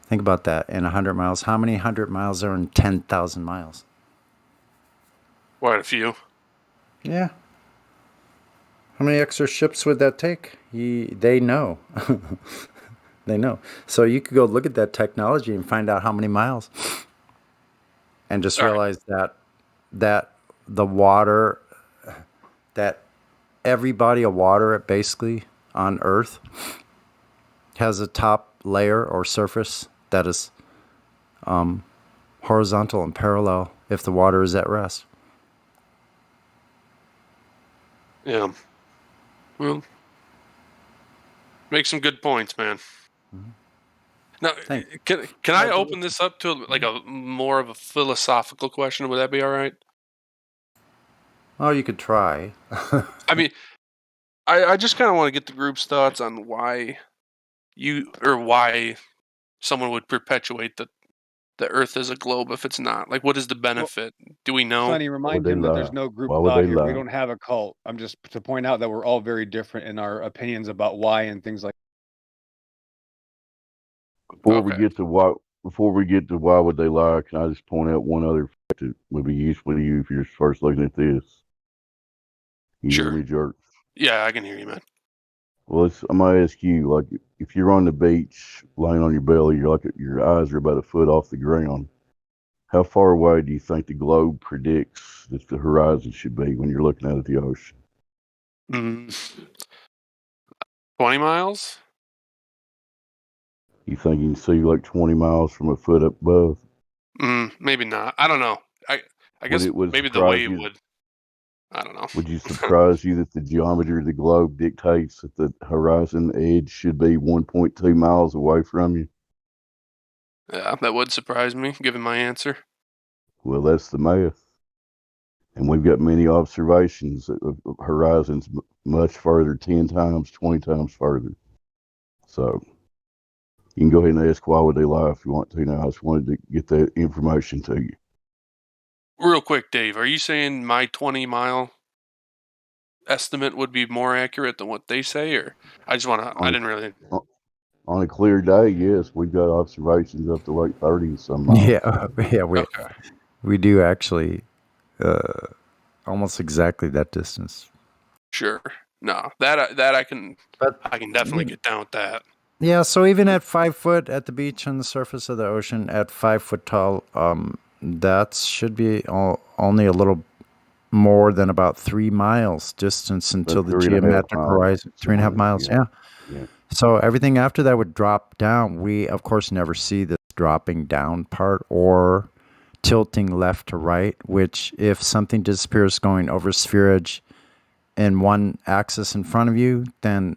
Think about that. In 100 miles, how many 100 miles are in 10,000 miles? Quite a few. Yeah. How many extra ships would that take? They know. They know. So you could go look at that technology and find out how many miles. And just realize that the water, that every body of water basically on Earth has a top layer or surface that is horizontal and parallel if the water is at rest. Yeah. Well, make some good points, man. Now, can I open this up to like a more of a philosophical question? Would that be all right? Oh, you could try. I mean, I just kind of want to get the group's thoughts on why someone would perpetuate the Earth as a globe if it's not. Like, what is the benefit? Do we know? Sonny, remind him that there's no group thought here. We don't have a cult. I'm just to point out that we're all very different in our opinions about why and things like. Before we get to why would they lie, can I just point out one other fact that would be useful to you if you're first looking at this? You hear me, Jerk? Yeah, I can hear you, man. Well, I'm gonna ask you, like, if you're on the beach, laying on your belly, your eyes are about a foot off the ground. How far away do you think the globe predicts that the horizon should be when you're looking out at the ocean? 20 miles? You think you can see like 20 miles from a foot up above? Maybe not. I don't know. I guess maybe the wave would. I don't know. Would you surprise you that the geometry of the globe dictates that the horizon edge should be 1.2 miles away from you? Yeah, that would surprise me, given my answer. Well, that's the math. And we've got many observations of horizons much further, 10 times, 20 times further. So You can go ahead and ask why would they lie if you want to. Now, I just wanted to get that information to you. Real quick, Dave, are you saying my 20-mile estimate would be more accurate than what they say, or I didn't really. On a clear day, yes, we've got observations up to like 30 some miles. Yeah, we do actually almost exactly that distance. Sure. No, that I can definitely get down with that. Yeah, so even at 5 foot at the beach on the surface of the ocean, at 5 foot tall, that should be only a little more than about 3 miles distance until the geometric horizon. 3.5 miles, yeah. So everything after that would drop down. We, of course, never see this dropping down part or tilting left to right, which if something disappears going over sphere edge in one axis in front of you, then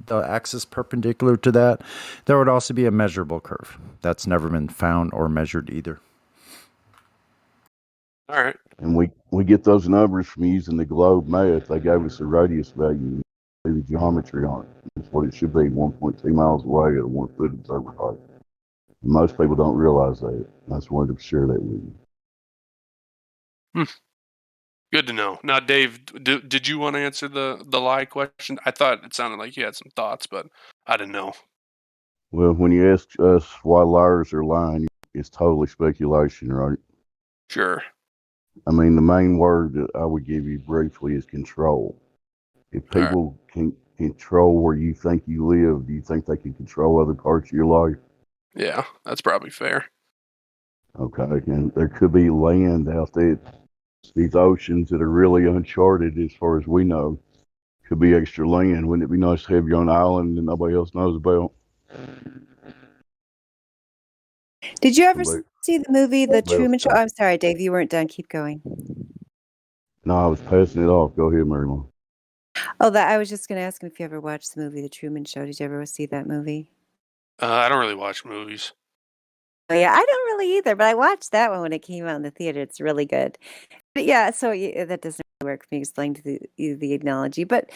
the axis perpendicular to that, there would also be a measurable curve. That's never been found or measured either. All right. And we get those numbers from using the globe math. They gave us a radius value, the geometry on it. That's what it should be, 1.2 miles away at 1 foot observer height. Most people don't realize that. I just wanted to share that with you. Good to know. Now, Dave, did you want to answer the lie question? I thought it sounded like you had some thoughts, but I didn't know. Well, when you ask us why liars are lying, it's totally speculation, right? Sure. I mean, the main word that I would give you briefly is control. If people can control where you think you live, do you think they can control other parts of your life? Yeah, that's probably fair. Okay, and there could be land out there, these oceans that are really uncharted as far as we know. Could be extra land. Wouldn't it be nice to have your own island that nobody else knows about? Did you ever see the movie The Truman Show? I'm sorry, Dave, you weren't done. Keep going. No, I was passing it off. Go ahead, Marilyn. Oh, I was just going to ask him if you ever watched the movie The Truman Show. Did you ever see that movie? I don't really watch movies. Oh, yeah, I don't really either, but I watched that one when it came out in the theater. It's really good. But yeah, so that doesn't really work for me explaining to the analogy. But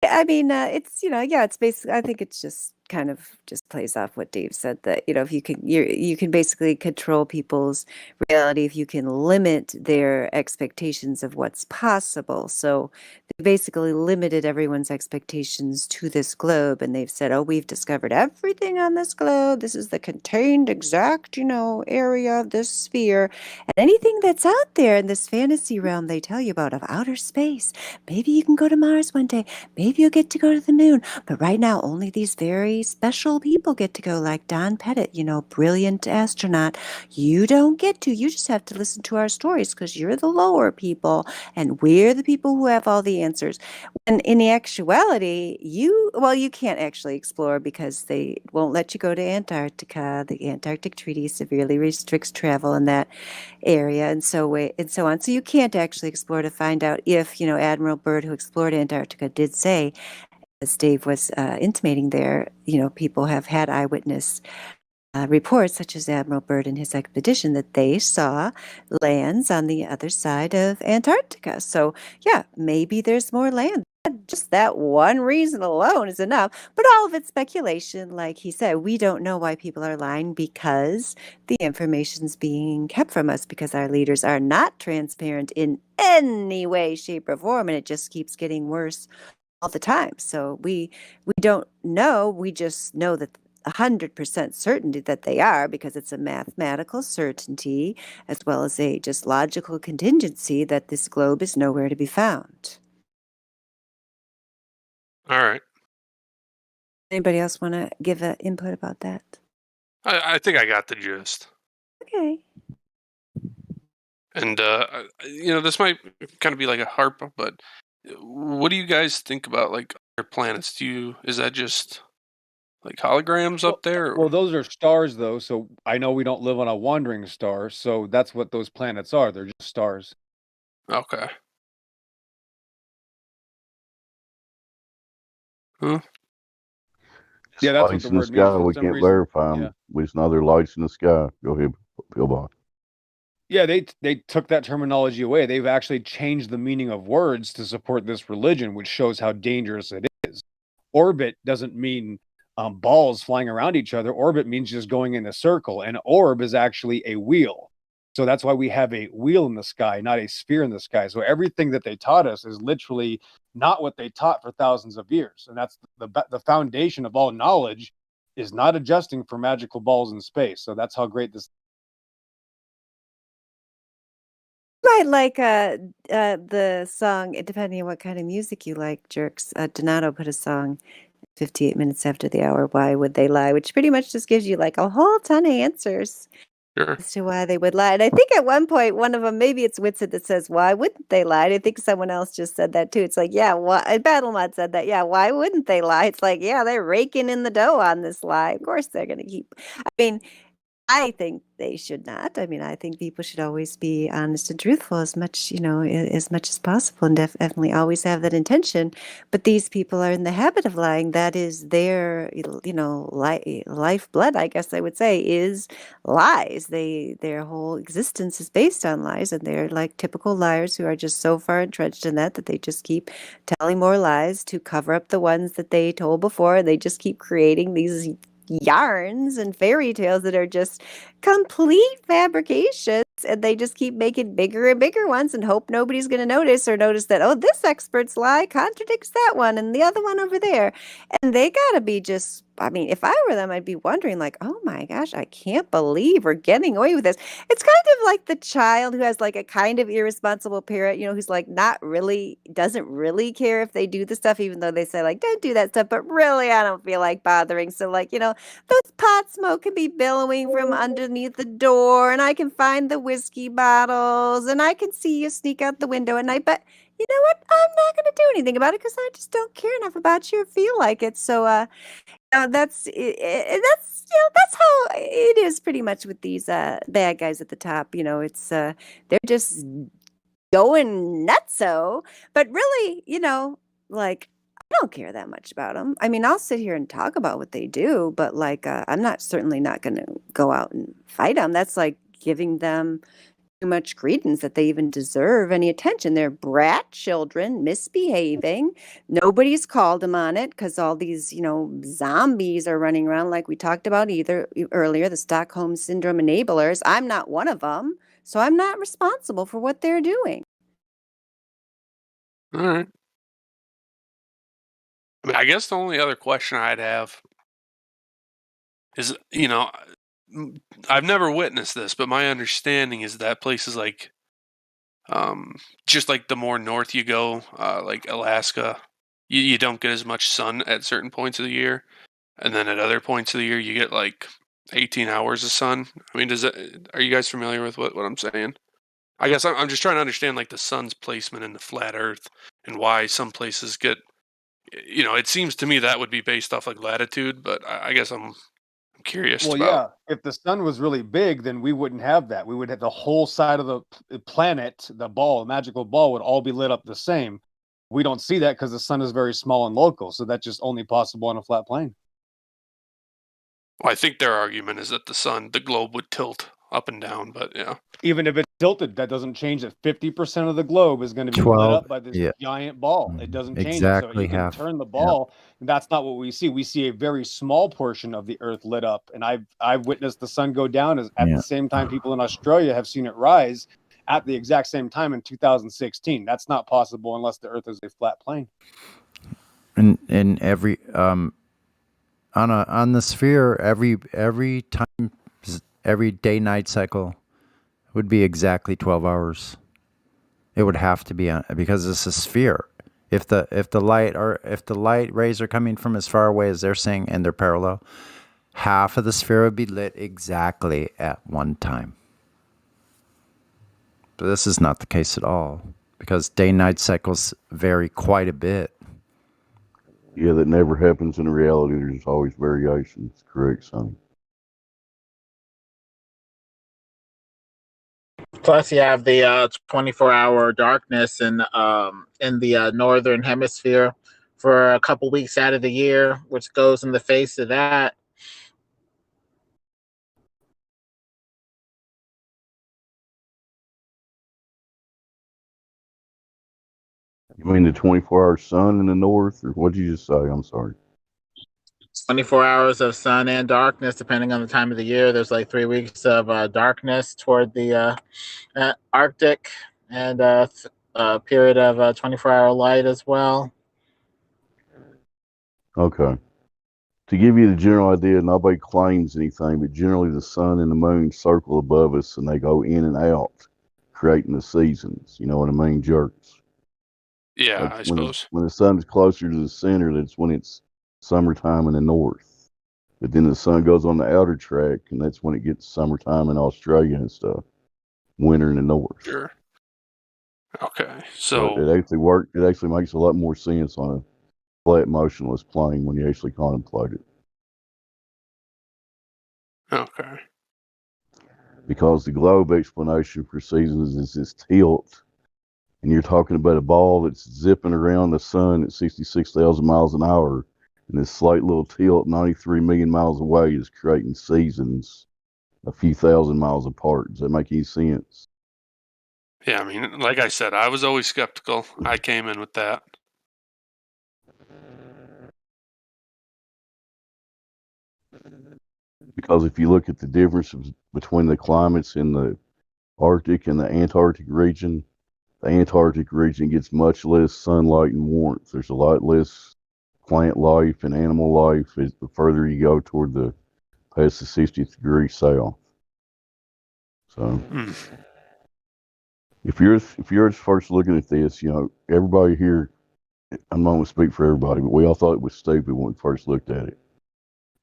I mean, it's it's basically. I think it's just kind of just plays off what Dave said, that if you can basically control people's reality if you can limit their expectations of what's possible. So they basically limited everyone's expectations to this globe, and they've said, oh, we've discovered everything on this globe. This is the contained exact area of this sphere, and anything that's out there in this fantasy realm they tell you about of outer space. Maybe you can go to Mars one day. Maybe you'll get to go to the moon. But right now, only these very special people get to go, like Don Pettit, brilliant astronaut. You don't get to. You just have to listen to our stories because you're the lower people and we're the people who have all the answers. And in the actuality, you can't actually explore because they won't let you go to Antarctica. The Antarctic Treaty severely restricts travel in that area and so on. So you can't actually explore to find out if, Admiral Byrd, who explored Antarctica, did say, as Dave was intimating there, people have had eyewitness reports, such as Admiral Byrd and his expedition, that they saw lands on the other side of Antarctica. So, yeah, maybe there's more land. Just that one reason alone is enough. But all of it's speculation. Like he said, we don't know why people are lying because the information's being kept from us because our leaders are not transparent in any way, shape, or form, and it just keeps getting worse all the time. So we don't know. We just know that 100% certainty that they are, because it's a mathematical certainty as well as a just logical contingency that this globe is nowhere to be found. All right. Anybody else want to give an input about that? I think I got the gist. Okay. And this might kind of be like a harp, but what do you guys think about like other planets? Is that just like holograms up there? Or? Well, those are stars, though. So I know we don't live on a wandering star. So that's what those planets are. They're just stars. Okay. Huh? Yeah, that's lights what the word means. Sky, we can't verify them. Yeah. We just know they're lights in the sky. Go ahead, Pillbot. Yeah, they took that terminology away. They've actually changed the meaning of words to support this religion, which shows how dangerous it is. Orbit doesn't mean balls flying around each other. Orbit means just going in a circle. An orb is actually a wheel. So that's why we have a wheel in the sky, not a sphere in the sky. So everything that they taught us is literally not what they taught for thousands of years. And that's the foundation of all knowledge, is not adjusting for magical balls in space. So that's how great this. Might like the song, depending on what kind of music you like, Jerks. Donato put a song 58 minutes after the hour, Why Would They Lie? Which pretty much just gives you like a whole ton of answers as to why they would lie. And I think at one point, one of them, maybe it's Witsit that says, why wouldn't they lie? And I think someone else just said that too. It's like, yeah, Battlemod said that. Yeah, why wouldn't they lie? It's like, yeah, they're raking in the dough on this lie. Of course they're going to keep. I mean, I think they should not. I mean, I think people should always be honest and truthful as much, as much as possible, and definitely always have that intention. But these people are in the habit of lying. That is their, lifeblood, I guess I would say, is lies. Their whole existence is based on lies, and they're like typical liars who are just so far entrenched in that they just keep telling more lies to cover up the ones that they told before. They just keep creating these yarns and fairy tales that are just complete fabrications, and they just keep making bigger and bigger ones and hope nobody's going to notice that, oh, this expert's lie contradicts that one and the other one over there. And they got to be just, I mean, if I were them, I'd be wondering like, oh my gosh, I can't believe we're getting away with this. It's kind of like the child who has like a kind of irresponsible parent, who's like doesn't really care if they do the stuff, even though they say like, don't do that stuff, but really I don't feel like bothering. So like, those pot smoke can be billowing from underneath the door, and I can find the whiskey bottles, and I can see you sneak out the window at night, but you know what? I'm not going to do anything about it because I just don't care enough about you or feel like it. So, that's that's how it is pretty much with these bad guys at the top. It's they're just going nutso, but really, like I don't care that much about them. I mean, I'll sit here and talk about what they do, but like I'm certainly not going to go out and fight them. That's like giving them too much credence that they even deserve any attention. They're brat children misbehaving. Nobody's called them on it because all these, zombies are running around like we talked about earlier, the Stockholm Syndrome enablers. I'm not one of them, so I'm not responsible for what they're doing. All right. I mean, I guess the only other question I'd have is, I've never witnessed this, but my understanding is that places like, just like the more north you go, like Alaska, you don't get as much sun at certain points of the year, and then at other points of the year you get like 18 hours of sun. I mean, are you guys familiar with what I'm saying? I guess I'm just trying to understand like the sun's placement in the flat Earth and why some places get. It seems to me that would be based off like latitude, but I guess I'm curious Well, about. yeah, if the sun was really big, then we wouldn't have that. We would have the whole side of the planet, the magical ball, would all be lit up the same. We don't see that because the sun is very small and local, so that's just only possible on a flat plane. Well, I think their argument is that the globe would tilt up and down, but yeah. Even if it's tilted, that doesn't change that 50% of the globe is going to be lit up by this giant ball. It doesn't change it. So you can turn the ball, and that's not what we see. We see a very small portion of the Earth lit up, and I've witnessed the sun go down at the same time people in Australia have seen it rise at the exact same time in 2016. That's not possible unless the Earth is a flat plane. And every on the sphere, every time, every day-night cycle would be exactly 12 hours. It would have to be because it's a sphere. If the light rays are coming from as far away as they're saying and they're parallel, half of the sphere would be lit exactly at one time. But this is not the case at all because day-night cycles vary quite a bit. Yeah, that never happens in reality. There's always variations. Correct, Sonny. Plus, you have the 24-hour darkness in the northern hemisphere for a couple weeks out of the year, which goes in the face of that. You mean the 24-hour sun in the north, or what did you just say? I'm sorry. 24 hours of sun and darkness, depending on the time of the year. There's like 3 weeks of darkness toward the Arctic, and a period of 24-hour light as well. Okay. To give you the general idea, nobody claims anything, but generally the sun and the moon circle above us and they go in and out, creating the seasons. You know what I mean, jerks? Yeah, Like I suppose. when the sun's closer to the center, that's when it's summertime in the north. But then the sun goes on the outer track, and that's when it gets summertime in Australia and stuff. Winter in the north. Sure. Okay, So it actually makes a lot more sense on a flat, motionless plane when you actually contemplate it. Okay. Because the globe explanation for seasons is this tilt, and you're talking about a ball that's zipping around the sun at 66,000 miles an hour, and this slight little tilt 93 million miles away is creating seasons a few thousand miles apart. Does that make any sense? Yeah, I mean, like I said, I was always skeptical. I came in with that. Because if you look at the differences between the climates in the Arctic and the Antarctic region, the Antarctic region gets much less sunlight and warmth. There's a lot less plant life and animal life as the further you go toward the past the 60th degree south. So if you're first looking at this, everybody here, I'm not going to speak for everybody, but we all thought it was stupid when we first looked at it.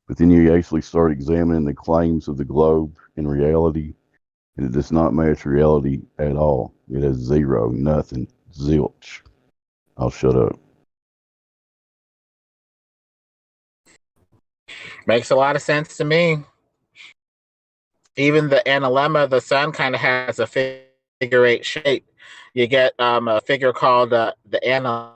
But then you actually start examining the claims of the globe in reality, and it does not match reality at all. It has zero, nothing, zilch. I'll shut up. Makes a lot of sense to me. Even the analemma, the sun kind of has a figure eight shape. You get a figure called the analemma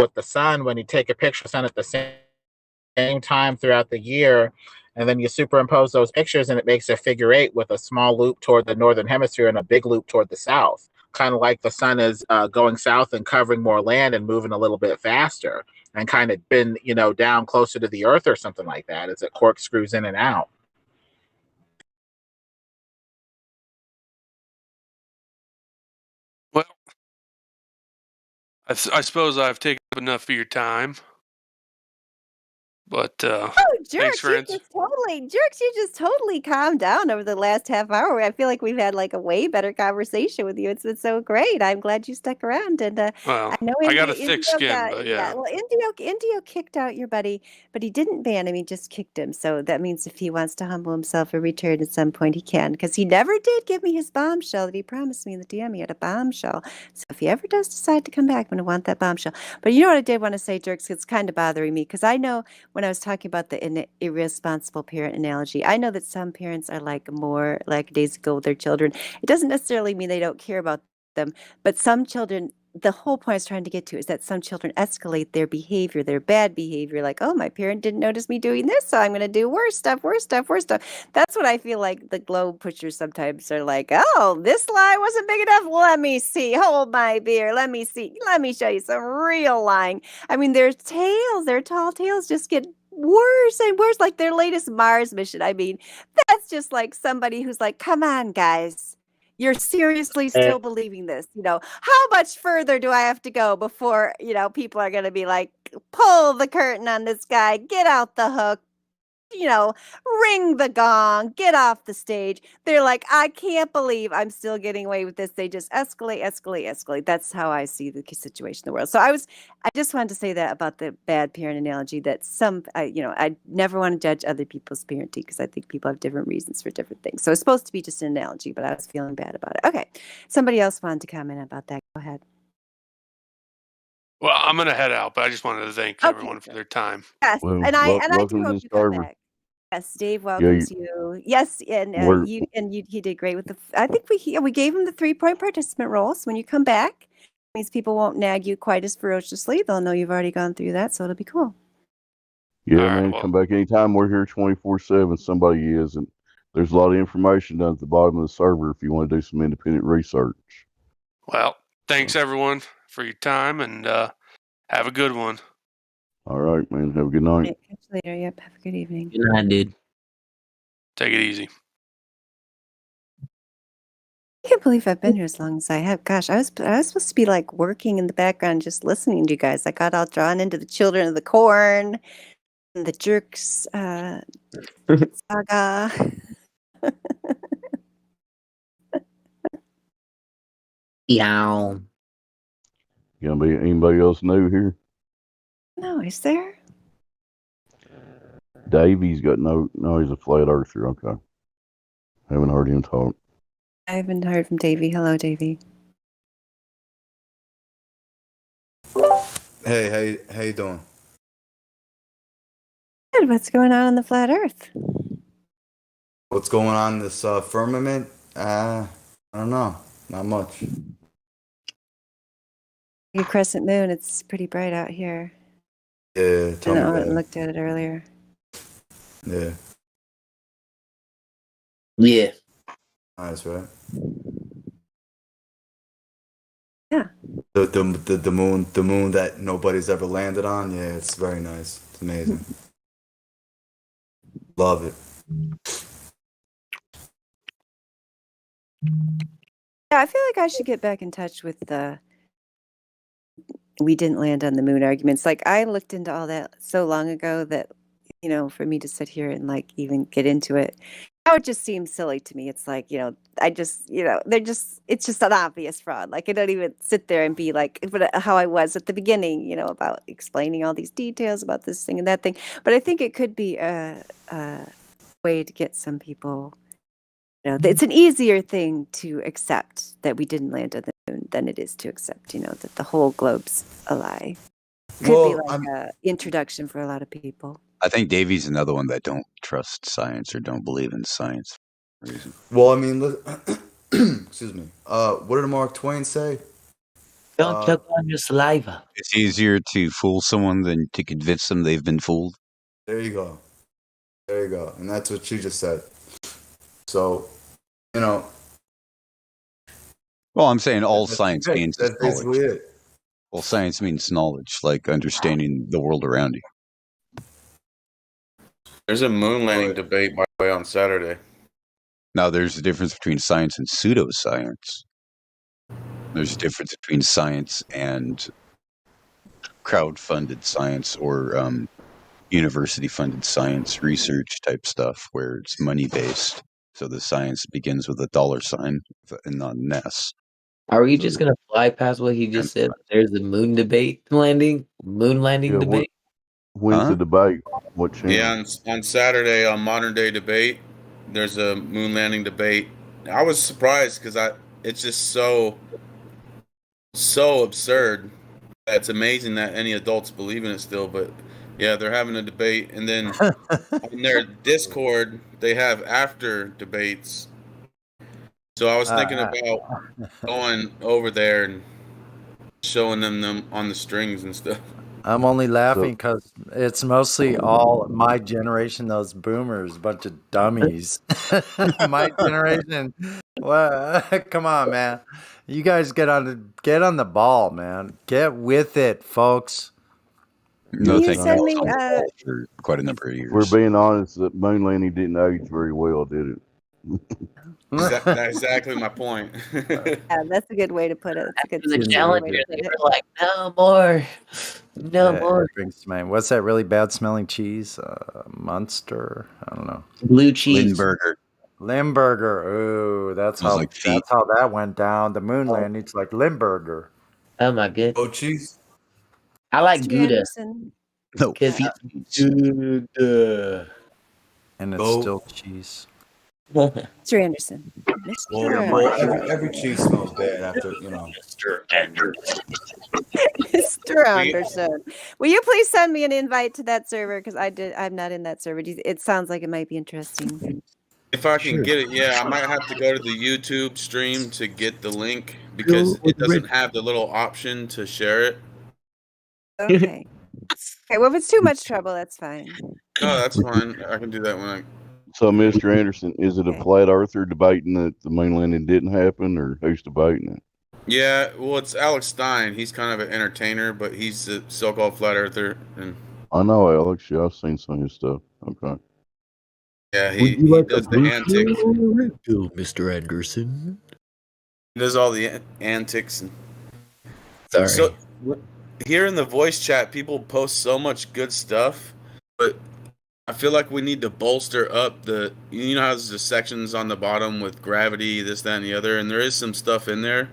with the sun when you take a picture of the sun at the same time throughout the year, and then you superimpose those pictures and it makes a figure eight with a small loop toward the northern hemisphere and a big loop toward the south, kind of like the sun is going south and covering more land and moving a little bit faster and kind of been down closer to the earth or something like that as it corkscrews in and out. Well, I suppose I've taken up enough of your time. But thanks, friends. You just totally calmed down over the last half hour. I feel like we've had like a way better conversation with you. It's been so great. I'm glad you stuck around. And well, I know I got a thick skin, but yeah. Well, Indio kicked out your buddy, but he didn't ban him. He just kicked him. So that means if he wants to humble himself and return at some point, he can. Because he never did give me his bombshell that he promised me in the DM. He had a bombshell. So if he ever does decide to come back, I'm going to want that bombshell. But you know what I did want to say, Jerks? It's kind of bothering me because I know when I was talking about the irresponsible parent analogy, I know that some parents are like more lackadaisical with their children. It doesn't necessarily mean they don't care about them, but some children, the whole point I was trying to get to is that some children escalate their behavior, their bad behavior, like, oh, my parent didn't notice me doing this, so I'm going to do worse stuff. That's what I feel like the globe pushers sometimes are like, oh, this lie wasn't big enough. Let me see. Hold my beer. Let me see. Let me show you some real lying. I mean, their tall tales just get worse and worse, like their latest Mars mission. I mean, that's just like somebody who's like, come on, guys. You're seriously still believing this, how much further do I have to go before, people are going to be like, pull the curtain on this guy, get out the hook, ring the gong, get off the stage. They're like, I can't believe I'm still getting away with this. They just escalate. That's how I see the situation in the world. So I just wanted to say that about the bad parent analogy, that I never want to judge other people's parenting because I think people have different reasons for different things. So it's supposed to be just an analogy, but I was feeling bad about it. Okay. Somebody else wanted to comment about that. Go ahead. Well, I'm going to head out, but I just wanted to thank everyone for their time. Yes, Well, and I do hope you come server. back. Yes, Dave welcomes you. Yes, and he did great with the. I think we gave him the 3-point participant role. So when you come back, it means people won't nag you quite as ferociously. They'll know you've already gone through that, so it'll be cool. Yeah, all man, come back anytime. We're here 24/7. Somebody is, and there's a lot of information down at the bottom of the server if you want to do some independent research. Well, thanks everyone for your time, and have a good one. All right, man. Have a good night. Catch you later. Yep. Have a good evening. Good night, dude. Take it easy. I can't believe I've been here as long as I have. Gosh, I was supposed to be like working in the background, just listening to you guys. I got all drawn into the Children of the Corn and the Jerks saga. Yeah. Gonna be anybody else new here? No, is there? Davey's got no, he's a flat earther. Okay. Haven't heard him talk. I haven't heard from Davey. Hello, Davey. Hey, how you doing? Good. What's going on the flat Earth? What's going on in this firmament? I don't know. Not much. Your crescent moon. It's pretty bright out here. Yeah, tell me I about it. looked at it earlier. Yeah. Yeah. Nice, right? Yeah. The moon that nobody's ever landed on. Yeah, it's very nice. It's amazing. Love it. Yeah, I feel like I should get back in touch with the we didn't land on the moon arguments. Like I looked into all that so long ago that, for me to sit here and like even get into it, that would just seem silly to me. It's like, it's just an obvious fraud. Like I don't even sit there and be like, how I was at the beginning, about explaining all these details about this thing and that thing. But I think it could be a way to get some people, it's an easier thing to accept that we didn't land on the moon than it is to accept, that the whole globe's a lie. Could be like an introduction for a lot of people. I think Davey's another one that don't trust science or don't believe in science. Reason. Well, I mean, excuse me. What did Mark Twain say? Don't choke on your saliva. It's easier to fool someone than to convince them they've been fooled. There you go. And that's what you just said. So, Well, I'm saying all science means that's basically knowledge. it. Well, science means knowledge, like understanding the world around you. There's a moon landing debate, by the way, on Saturday. Now, there's a difference between science and pseudoscience. There's a difference between science and crowd-funded science or university-funded science research type stuff where it's money-based. So the science begins with a dollar sign and not an S. Are we just going to fly past what he just said? There's the moon landing debate? When's the debate? What channel? Yeah, on Saturday on Modern Day Debate, there's a moon landing debate. I was surprised because it's just so absurd. It's amazing that any adults believe in it still. But yeah, they're having a debate, and then on their Discord they have after debates. So I was thinking about going over there and showing them on the strings and stuff. I'm only laughing because it's mostly all my generation, those boomers, bunch of dummies. My generation. Well, come on, man. You guys get on the ball, man. Get with it, folks. No, Can you send me for quite a number of years. We're being honest that moon landing didn't age very well, did it? That's exactly my point. Yeah, that's a good way to put it. That's a good The way challenger, to they put it. were like, no more. No more. It brings to mind. What's that really bad smelling cheese? Munster? I don't know. Blue cheese. Limburger. Ooh, that's how that went down. The moon landing's like Limburger. Oh my goodness. Oh, cheese. I like Mr. Gouda. Anderson. No, Gouda. And it's still cheese. Mr. Anderson. Every cheese smells bad after, Mr. Anderson. Mr. Anderson. Will you please send me an invite to that server? Because I'm not in that server. It sounds like it might be interesting. If I can get it, yeah, I might have to go to the YouTube stream to get the link because it doesn't have the little option to share it. Okay. Okay, well, if it's too much trouble, that's fine. No, that's fine. I can do that when I... So, Mr. Anderson, is it a flat earther debating that the moon landing didn't happen, or who's debating it? Yeah, well, it's Alex Stein. He's kind of an entertainer, but he's a so-called flat earther. And I know, Alex. Yeah, I've seen some of his stuff. Okay. Yeah, Would you he like a does the blue antics. pill or a red pill, Mr. Anderson? He does all the antics. And Sorry. so here in the voice chat, people post so much good stuff, but I feel like we need to bolster up the. You know how there's the sections on the bottom with gravity, this, that, and the other, and there is some stuff in there.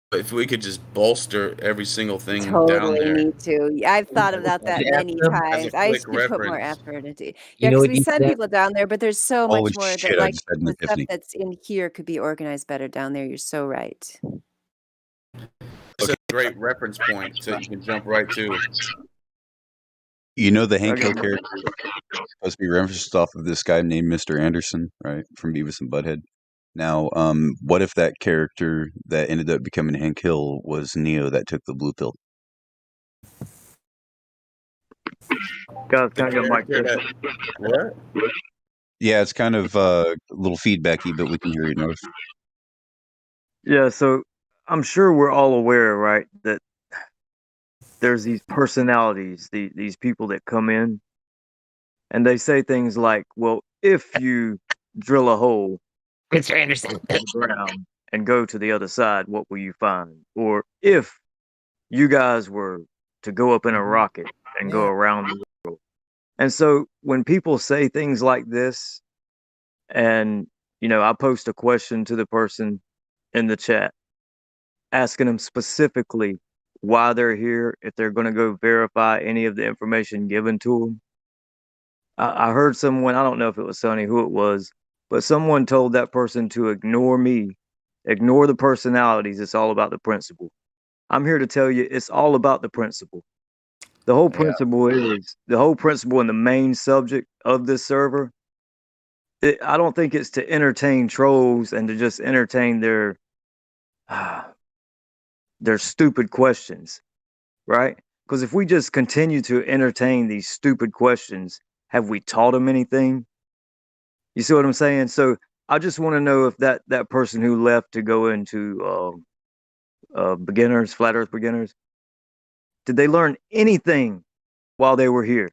But if we could just bolster every single thing down Totally there. need to. I've thought about that many As a times. I quick should put more reference. effort into. You Yeah, know because what we you send said? people down there, but there's so Oh much more shit! that, I like, just had an the stuff epiphany. that's in here could be organized better down there. You're so right. It's a great reference point so you can jump right to. You know the Hank Hill character is supposed to be referenced off of this guy named Mr. Anderson, right? From Beavis and Butthead. Now, what if that character that ended up becoming Hank Hill was Neo that took the blue pill? Guys, can I get mic check? What? Yeah, it's kind of a little feedbacky, but we can hear you, North. Yeah, so I'm sure we're all aware, right, that there's these personalities, these people that come in, and they say things like, "Well, if you drill a hole, Mr. Anderson, into the ground and go to the other side, what will you find?" Or if you guys were to go up in a rocket and go around the world. And so when people say things like this, and I post a question to the person in the chat, asking them specifically why they're here, if they're going to go verify any of the information given to them. I heard someone, I don't know if it was Sonny, who it was, but someone told that person to ignore me, ignore the personalities. It's all about the principle. I'm here to tell you it's all about the principle. The whole principle and the main subject of this server, I don't think it's to entertain trolls and to just entertain their stupid questions, right? Because if we just continue to entertain these stupid questions, have we taught them anything? You see what I'm saying? So I just want to know if that person who left to go into beginners, flat Earth beginners, did they learn anything while they were here?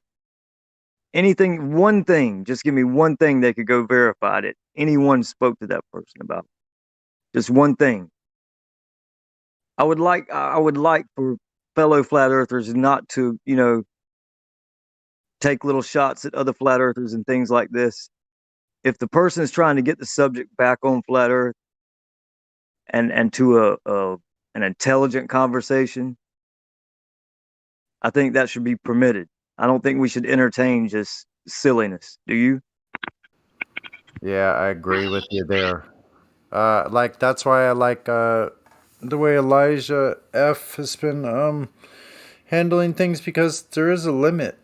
Anything, one thing, just give me one thing they could go verify that anyone spoke to that person about. Just one thing. I would like for fellow flat earthers not to, take little shots at other flat earthers and things like this. If the person is trying to get the subject back on flat earth and to an intelligent conversation, I think that should be permitted. I don't think we should entertain just silliness. Do you? Yeah, I agree with you there. Like that's why I like the way Elijah F has been handling things, because there is a limit.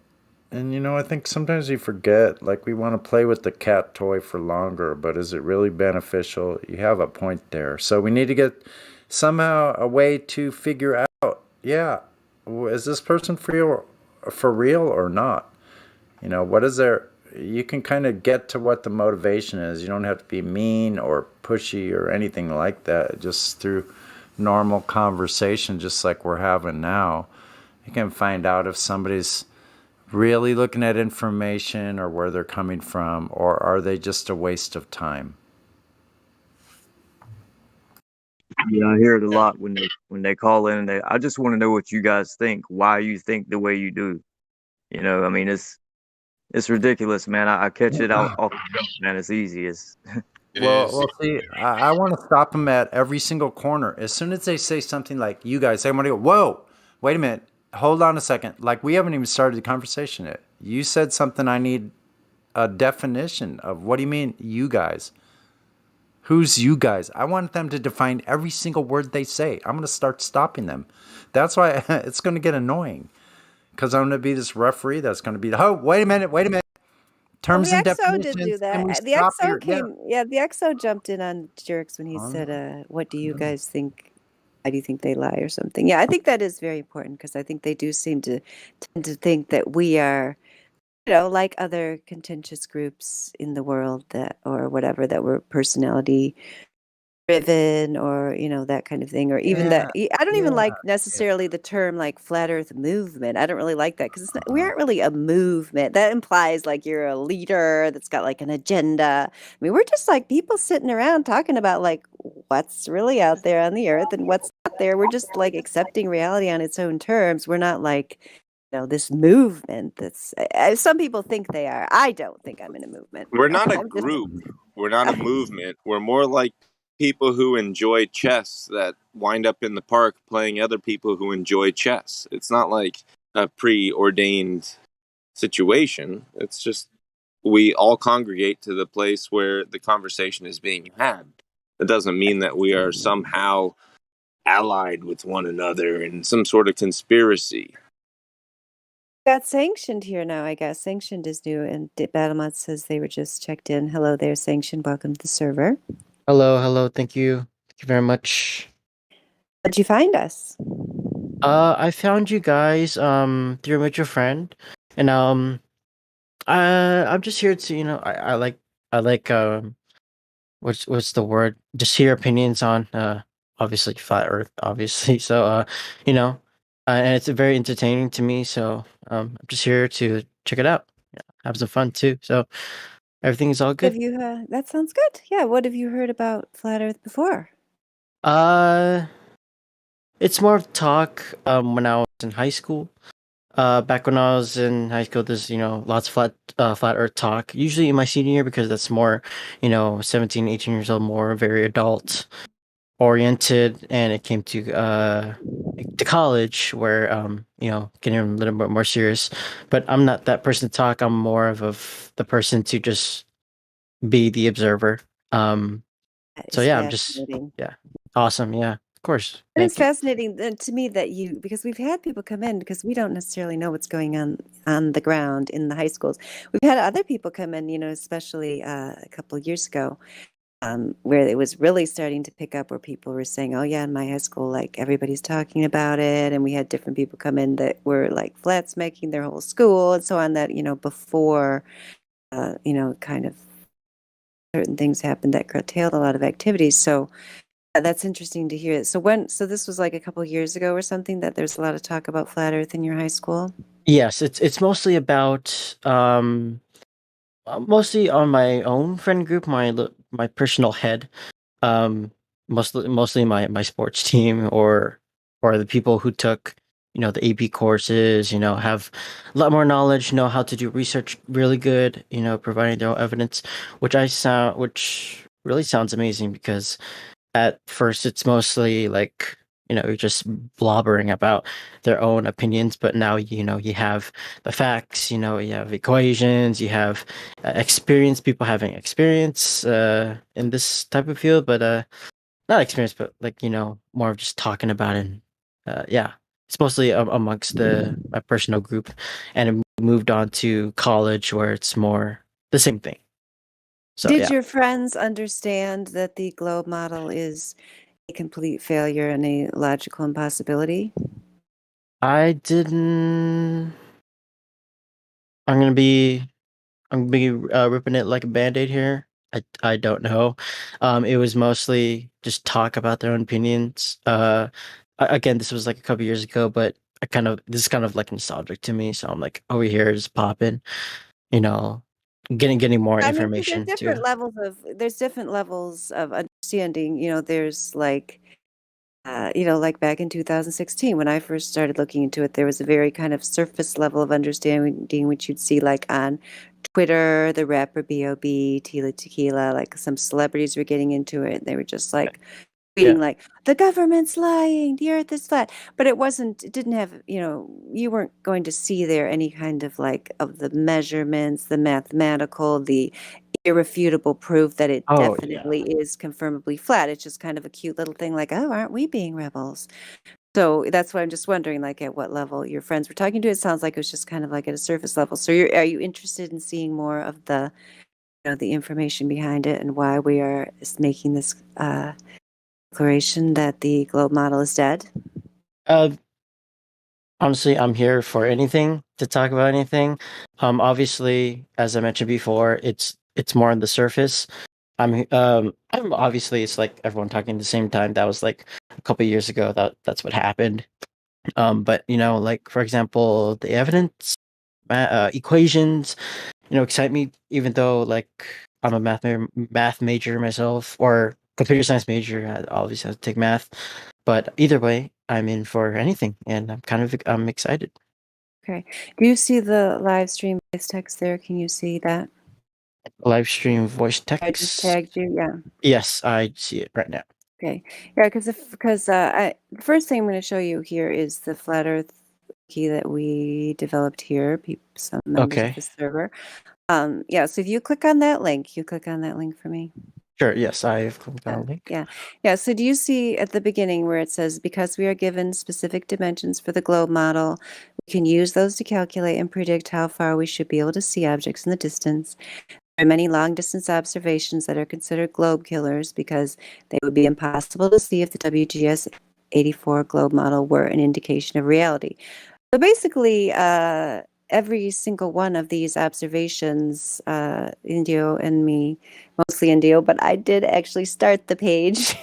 And I think sometimes we forget, like we want to play with the cat toy for longer, but is it really beneficial? You have a point there. So we need to get somehow a way to figure out, yeah, is this person for real or not? What is there? You can kind of get to what the motivation is. You don't have to be mean or pushy or anything like that. Just through normal conversation, just like we're having now, you can find out if somebody's really looking at information or where they're coming from, or are they just a waste of time? Yeah, I hear it a lot when they call in. And I just want to know what you guys think. Why you think the way you do? I mean, it's ridiculous, man. I catch it off the jump, man. It's easy. Well, see, I want to stop them at every single corner. As soon as they say something like, you guys, I want to go, whoa, wait a minute. Hold on a second. Like, we haven't even started the conversation yet. You said something, I need a definition of. What do you mean, you guys? Who's you guys? I want them to define every single word they say. I'm going to start stopping them. That's why it's going to get annoying. Because I'm going to be this referee that's going to be, oh, wait a minute. Terms Well, and the XO definitions. did do that. The XO came, the XO jumped in on Jerks when he said, what do you guys think? Why do you think they lie or something? Yeah, I think that is very important, because I think they do seem to tend to think that we are, like other contentious groups in the world or whatever, that we're personality driven or that kind of thing, or even that I don't even like necessarily the term like flat earth movement. I don't really like that because we aren't really a movement. That implies like you're a leader that's got like an agenda. I mean, we're just like people sitting around talking about like what's really out there on the earth and what's not there. We're just like accepting reality on its own terms. We're not like this movement that's some people think they are. I don't think I'm in a movement. We're not a group. We're not a movement. We're more like people who enjoy chess that wind up in the park playing other people who enjoy chess. It's not like a preordained situation. It's just we all congregate to the place where the conversation is being had. It doesn't mean that we are somehow allied with one another in some sort of conspiracy. Got sanctioned here now, I guess. Sanctioned is new, and Battlemont says they were just checked in. Hello there, sanctioned. Welcome to the server. Hello. Thank you very much. How'd you find us? I found you guys through a mutual friend, and I'm just here to I like what's the word? Just hear opinions on obviously flat Earth, obviously. So and it's very entertaining to me. So I'm just here to check it out, have some fun too. So everything is all good. Have you? That sounds good. Yeah. What have you heard about flat Earth before? It's more of talk when I was in high school. Back when I was in high school, there's lots of flat Earth talk. Usually in my senior year because that's more 17, 18 years old, more very adult oriented, and it came to college where getting a little bit more serious. But I'm not that person to talk. I'm more of the person to just be the observer. So yeah, I'm just awesome. Yeah, of course. It's fascinating to me that because we've had people come in because we don't necessarily know what's going on the ground in the high schools. We've had other people come in, especially a couple of years ago, where it was really starting to pick up, where people were saying, "Oh yeah, in my high school, like everybody's talking about it," and we had different people come in that were like flat smacking their whole school and so on. That before, kind of certain things happened that curtailed a lot of activities. So. That's interesting to hear. So this was like a couple of years ago or something that there's a lot of talk about flat Earth in your high school? Yes, it's mostly about mostly on my own friend group, my personal head, mostly my sports team or the people who took the AP courses, have a lot more knowledge, know how to do research really good, providing their own evidence, which really sounds amazing because at first it's mostly like you're just blobbering about their own opinions, but now you have the facts, you have equations, you have people having experience in this type of field, but not experience, but like more of just talking about it. Yeah, it's mostly amongst my personal group, and it moved on to college where it's more the same thing. So, Did your friends understand that the globe model is a complete failure and a logical impossibility? I didn't. I'm gonna be ripping it like a band-aid here. I don't know. It was mostly just talk about their own opinions. Again, this was like a couple years ago, but this is kind of like nostalgic to me. So I'm like over here just popping, getting more information. I mean, there's different levels of understanding. There's like, like back in 2016 when I first started looking into it, there was a very kind of surface level of understanding which you'd see like on Twitter, the rapper B.O.B., Tila Tequila, like some celebrities were getting into it. They were just like tweeting like, the government's lying, the earth is flat. But it didn't have, you weren't going to see there any kind of like of the measurements, the mathematical, the irrefutable proof that it definitely is confirmably flat. It's just kind of a cute little thing like, oh, aren't we being rebels? So that's why I'm just wondering, like, at what level your friends were talking to. It sounds like it was just kind of like at a surface level. So are you interested in seeing more of the, the information behind it and why we are making this declaration that the globe model is dead? Honestly, I'm here for anything to talk about anything. Obviously, as I mentioned before, it's more on the surface. I'm obviously it's like everyone talking at the same time. That was like a couple years ago. That's what happened. But like for example, the evidence, equations, excite me. Even though like I'm a math major myself, or computer science major, I obviously have to take math. But either way, I'm in for anything, and I'm excited. Okay. Do you see the live stream voice text there? Can you see that? Live stream voice text. I just tagged you. Yeah. Yes, I see it right now. Okay. Yeah, because the first thing I'm going to show you here is the flat Earth key that we developed here. Some members of the server. Yeah. So if you click on that link, for me. Sure. Yes, I've clicked on a link. Yeah. So do you see at the beginning where it says, because we are given specific dimensions for the globe model, we can use those to calculate and predict how far we should be able to see objects in the distance. There are many long-distance observations that are considered globe killers because they would be impossible to see if the WGS 84 globe model were an indication of reality. So basically, every single one of these observations, Indio and me, mostly Indio, but I did actually start the page.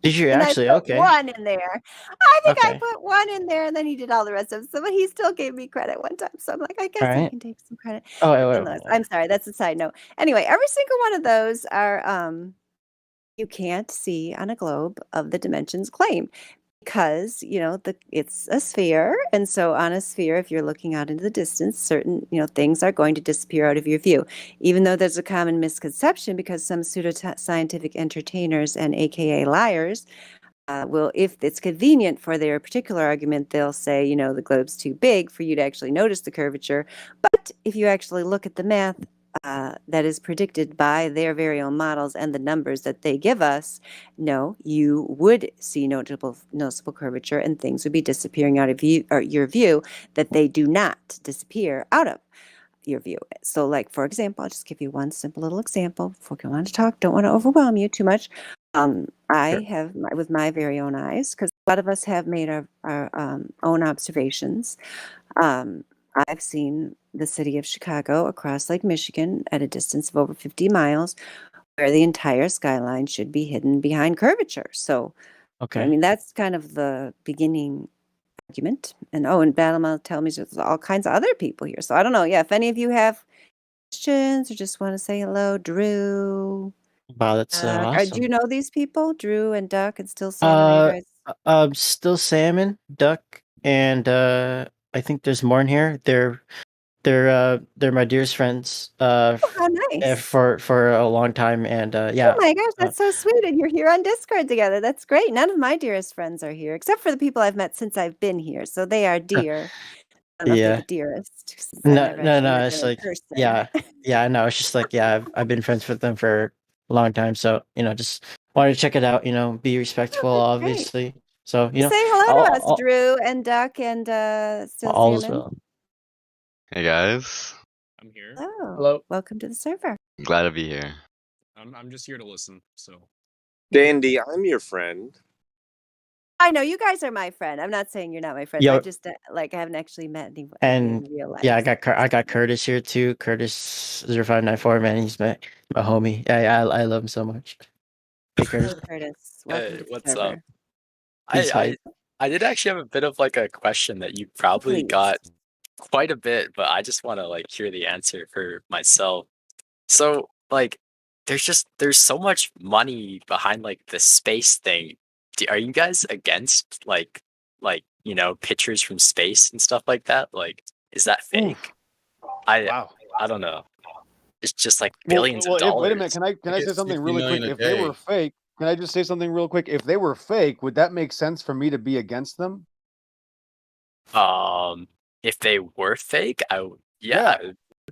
Did you and actually? I put Okay. one in there. I think I Okay. put one in there, and then he did all the rest of them. So, but he still gave me credit one time. So I'm like, I guess he Alright. can take some credit. Oh, Nonetheless, I'm sorry. That's a side note. Anyway, every single one of those are you can't see on a globe of the dimensions claimed because it's a sphere, and so on a sphere, if you're looking out into the distance, certain things are going to disappear out of your view. Even though there's a common misconception, because some pseudoscientific entertainers and AKA liars will, if it's convenient for their particular argument, they'll say the globe's too big for you to actually notice the curvature. But if you actually look at the math that is predicted by their very own models and the numbers that they give us, no, you would see noticeable curvature, and things would be disappearing out of your view that they do not disappear out of your view. So, like, for example, I'll just give you one simple little example before we go on to talk. Don't want to overwhelm you too much. I have, with my very own eyes, because a lot of us have made our own observations. I've seen the city of Chicago across Lake Michigan at a distance of over 50 miles, where the entire skyline should be hidden behind curvature. So, I mean, that's kind of the beginning argument. And Battlema tell me there's all kinds of other people here. So I don't know. Yeah, if any of you have questions or just want to say hello, Drew. Wow, that's awesome. Do you know these people, Drew and Duck and Still Salmon? Still Salmon, Duck, and I think there's more in here. They're my dearest friends. How nice. For a long time, and yeah. Oh my gosh, that's so sweet. And you're here on Discord together. That's great. None of my dearest friends are here, except for the people I've met since I've been here. So they are dear. I don't know if they're the dearest. No. It's like yeah. I know. It's just like I've been friends with them for a long time. So just wanted to check it out. Be respectful, obviously. Great. So say hello to us, Drew and Duck and Still Salmon. Hey guys. I'm here. Hello. Welcome to the server. I'm glad to be here. I'm just here to listen. So, Dandy, I'm your friend. I know you guys are my friend. I'm not saying you're not my friend. I just I haven't actually met anyone in real life. Yeah, I got Curtis here too. Curtis 0594, man. He's my homie. I love him so much. Hey, Curtis. Curtis. What's up? I did actually have a bit of like a question that you probably got quite a bit, but I just want to hear the answer for myself. So there's so much money behind the space thing. Are you guys against pictures from space and stuff like that? Is that fake? I don't know. It's just billions of dollars. Wait a minute. Can I say something really quick? If they were fake, can I just say something real quick? If they were fake, would that make sense for me to be against them? If they were fake, it would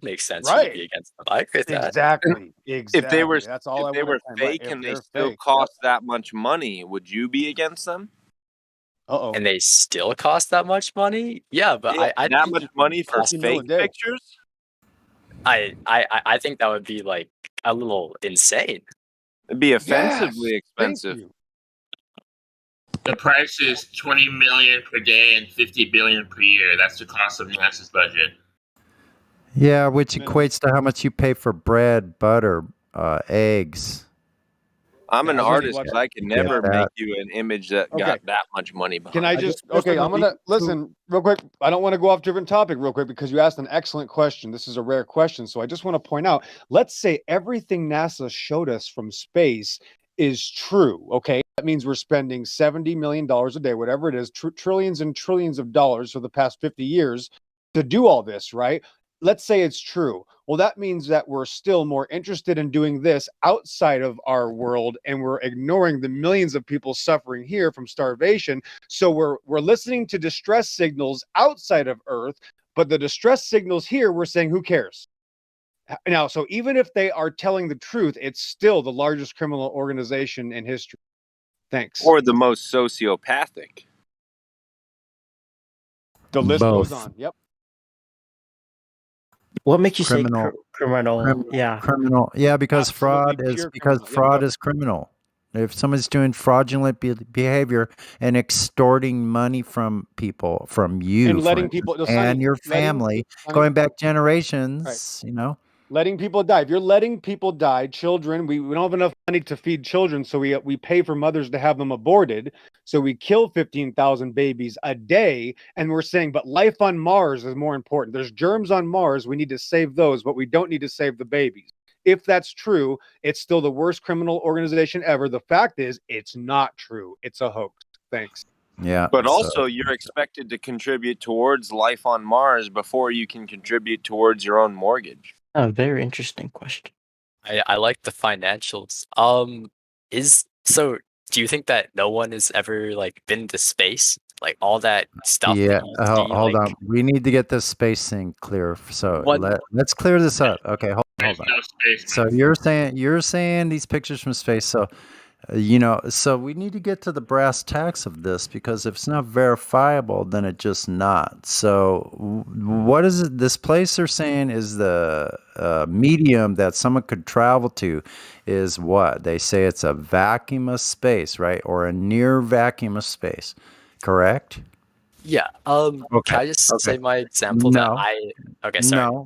make sense to be against them. I agree with that. Exactly. If they were, that's all if they were fake and they still cost that much money, would you be against them? And they still cost that much money? Yeah, but I that much money for fake pictures? I think that would be a little insane. It'd be offensively expensive. The price is $20 million per day and $50 billion per year. That's the cost of NASA's budget. Yeah, which equates to how much you pay for bread, butter, eggs. I'm an I was only artist, watching- but I can Get never that. make you an image that Okay. got that much money behind Can I it. just okay? I'm gonna listen real quick. I don't want to go off different topic real quick because you asked an excellent question. This is a rare question, so I just want to point out. Let's say everything NASA showed us from space is true. Okay, that means we're spending $70 million a day, whatever it is, trillions and trillions of dollars for the past 50 years to do all this, right? Let's say it's true. Well, that means that we're still more interested in doing this outside of our world, and we're ignoring the millions of people suffering here from starvation. So we're listening to distress signals outside of Earth, but the distress signals here, we're saying, who cares? Now, so even if they are telling the truth, it's still the largest criminal organization in history. Thanks. Or the most sociopathic. The list Both. goes on. Yep. What makes you Criminal. say criminal? Yeah. Criminal. Yeah, because Absolutely fraud is pure because criminal. Yep, fraud go. is criminal. If someone's doing fraudulent behavior and extorting money from people, from you, And for letting instance, people, and Sonny, your family, going back generations, you know. letting people die. If you're letting people die, children, we don't have enough money to feed children, so we pay for mothers to have them aborted. So we kill 15,000 babies a day, and we're saying, but life on Mars is more important. There's germs on Mars. We need to save those, but we don't need to save the babies. If that's true, it's still the worst criminal organization ever. The fact is, it's not true. It's a hoax. Thanks. Yeah. But also, you're expected to contribute towards life on Mars before you can contribute towards your own mortgage. A very interesting question. I like the financials. Do you think that no one has ever like been to space? Like all that stuff Yeah, that you see, hold like on. We need to get this space thing clear. So What- let's clear this up. Okay, hold on. No space. So you're saying these pictures from space. So so we need to get to the brass tacks of this, because if it's not verifiable, then it's just not. So what is it? This place they're saying is the medium that someone could travel to is what? They say it's a vacuum of space, right? Or a near vacuum of space, correct? yeah. Okay. Can I just say Okay. my example No. Okay, sorry.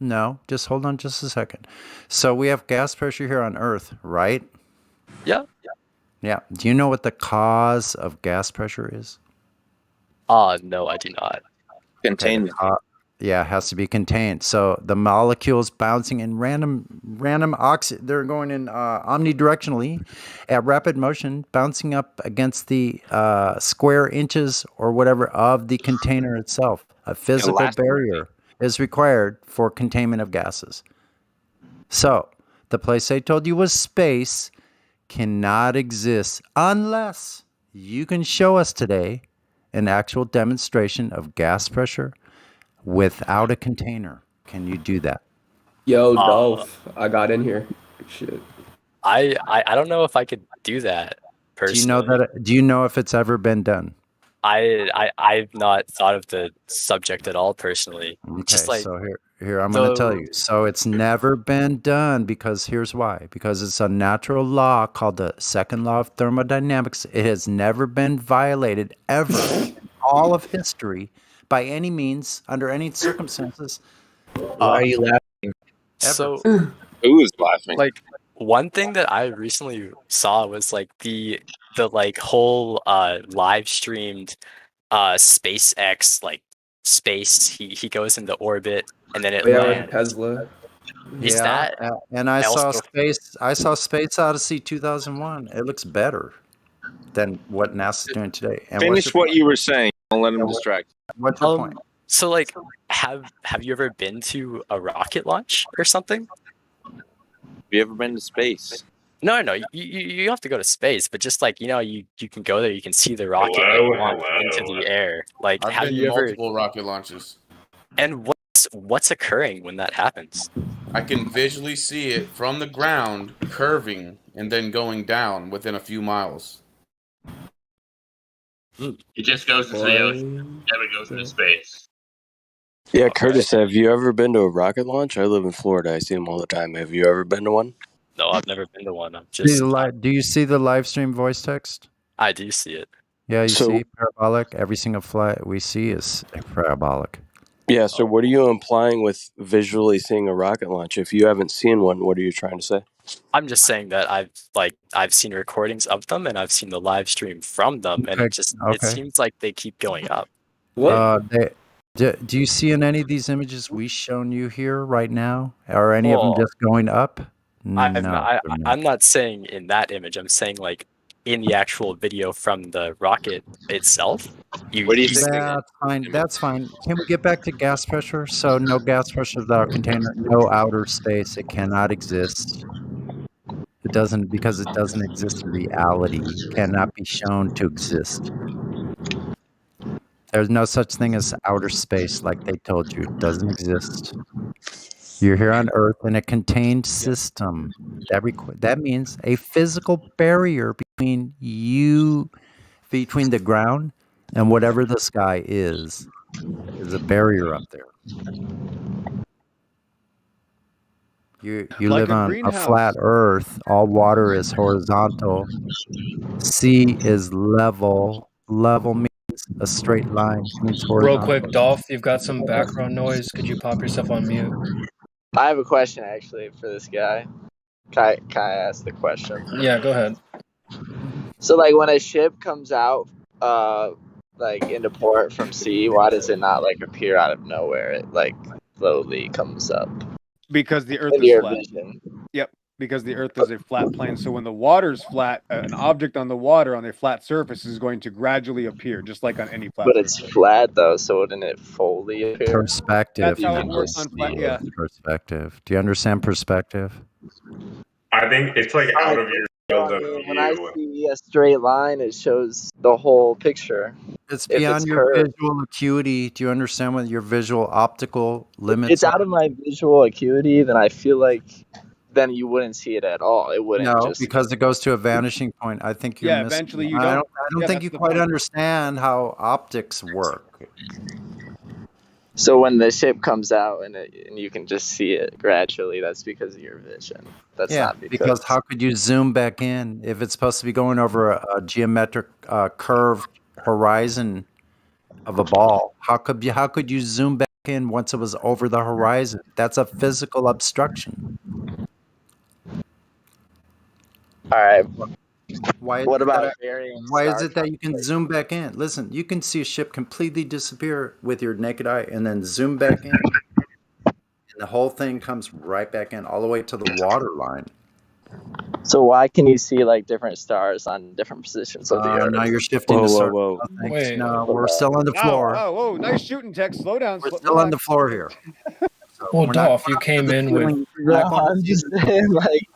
No, just hold on just a second. So we have gas pressure here on Earth, right? Yeah. Yeah. Do you know what the cause of gas pressure is? No, I do not. Containment. Yeah, it has to be contained. So the molecules bouncing in random they're going in omnidirectionally at rapid motion, bouncing up against the square inches or whatever of the container itself. A physical barrier is required for containment of gases. So the place I told you was space cannot exist unless you can show us today an actual demonstration of gas pressure without a container. Can you do that? Yo, Dolph, I got in here. Shit. I don't know if I could do that personally. Do you know if it's ever been done? I've not thought of the subject at all personally. Okay, Just like so here I'm going to tell you. So it's never been done because here's why. Because it's a natural law called the second law of thermodynamics. It has never been violated ever in all of history by any means, under any circumstances. Why are you laughing? So who is laughing? Like one thing that I recently saw was like the like whole live streamed SpaceX like space. He goes into orbit and then it lands. Tesla. Is that and I saw Space Odyssey 2001. It looks better than what NASA's doing today. And Finish what you were saying. Don't let him distract you. What's your point? So like have you ever been to a rocket launch or something? Have you ever been to space? No, you have to go to space, but just like you can go there, you can see the rocket launch into the air. Like, I've have been you to ever? multiple rocket launches. And what's occurring when that happens? I can visually see it from the ground curving and then going down within a few miles. It just goes into the ocean, never goes into space. Yeah, Curtis, have you ever been to a rocket launch? I live in Florida. I see them all the time. Have you ever been to one? No, I've never been to one. I'm Do just. you see the live stream voice text? I do see it. Yeah, you see parabolic. Every single flight we see is parabolic. Yeah, so what are you implying with visually seeing a rocket launch? If you haven't seen one, what are you trying to say? I'm just saying that I've seen recordings of them and I've seen the live stream from them, and it seems like they keep going up. Do you see in any of these images we shown you here right now? Are any of them just going up? I'm not saying in that image. I'm saying like in the actual video from the rocket itself. What do you think? That's fine. That's fine. Can we get back to gas pressure? So no gas pressure without container, no outer space. It cannot exist. It doesn't, because it doesn't exist in reality. Cannot be shown to exist. There's no such thing as outer space, like they told you. It doesn't exist. You're here on Earth in a contained system. That means a physical barrier between you, between the ground and whatever the sky is. There's a barrier up there. You Like live a on a greenhouse. flat Earth. All water is horizontal. Sea is level. Level means a straight line. Means horizontal. Real quick, Dolph, you've got some background noise. Could you pop yourself on mute? I have a question actually for this guy. Can I ask the question? Yeah, go ahead. So like when a ship comes out like into port from sea, why does it not like appear out of nowhere? It like slowly comes up. Because the Earth Into is your flat. vision. Yep. Because the Earth is a flat plane. So when the water's flat, an object on the water on a flat surface is going to gradually appear, just like on any flat But surface. it's flat though, so wouldn't it fully appear? Perspective. That's how it works on flat. Yeah. Perspective. Do you understand perspective? I think it's like out of your field of view. When I see a straight line, it shows the whole picture. It's If beyond it's your curved. visual acuity. Do you understand what your visual optical limits It's out of my visual acuity, then I feel like then you wouldn't see it at all. It wouldn't No, just because it goes to a vanishing point. I think you're missing. Eventually you I don't. don't think you quite understand how optics work. So when the ship comes out and you can just see it gradually, that's because of your vision. That's not because how could you zoom back in if it's supposed to be going over a geometric curved horizon of a ball? How could you zoom back in once it was over the horizon? That's a physical obstruction. All right. Why What about is it that you can zoom back in? Listen, you can see a ship completely disappear with your naked eye and then zoom back in. And the whole thing comes right back in all the way to the water line. So why can you see like different stars on different positions of the Earth? Now you're shifting to stars. whoa. Wait, no, we're still on the floor. Oh, whoa, nice shooting, Tech. Slow down. We're still on the floor here. So well, Dolph, you came in with. I'm just saying, like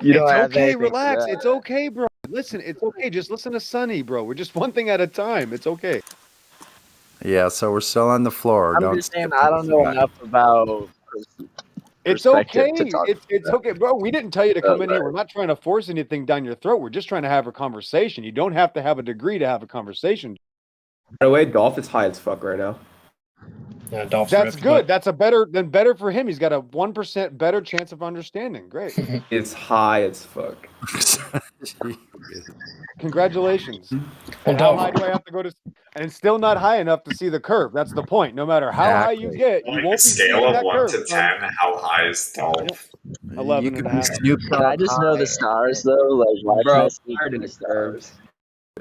you don't have okay. anything for Relax. that. It's okay, bro. Listen, it's okay. Just listen to Sonny, bro. We're just one thing at a time. It's okay. Yeah, so we're still on the floor. I'm just saying I don't know enough about. It's okay. To talk It's okay, bro. We didn't tell you to come in here. We're not trying to force anything down your throat. We're just trying to have a conversation. You don't have to have a degree to have a conversation. By the way, Dolph is high as fuck right now. Yeah, Dolph's That's ripped, good. That's better for him. He's got a 1% better chance of understanding. Great. It's high as fuck. Congratulations. Well, And how Dolph, high do I have to go to? And still not high enough to see the curve. That's the point. No matter how high you get, you Like won't a be scale seeing of that 1 curve. to 10, how high is Dolph? 11 and a half. Can I just know the stars though? Like why can I see the stars?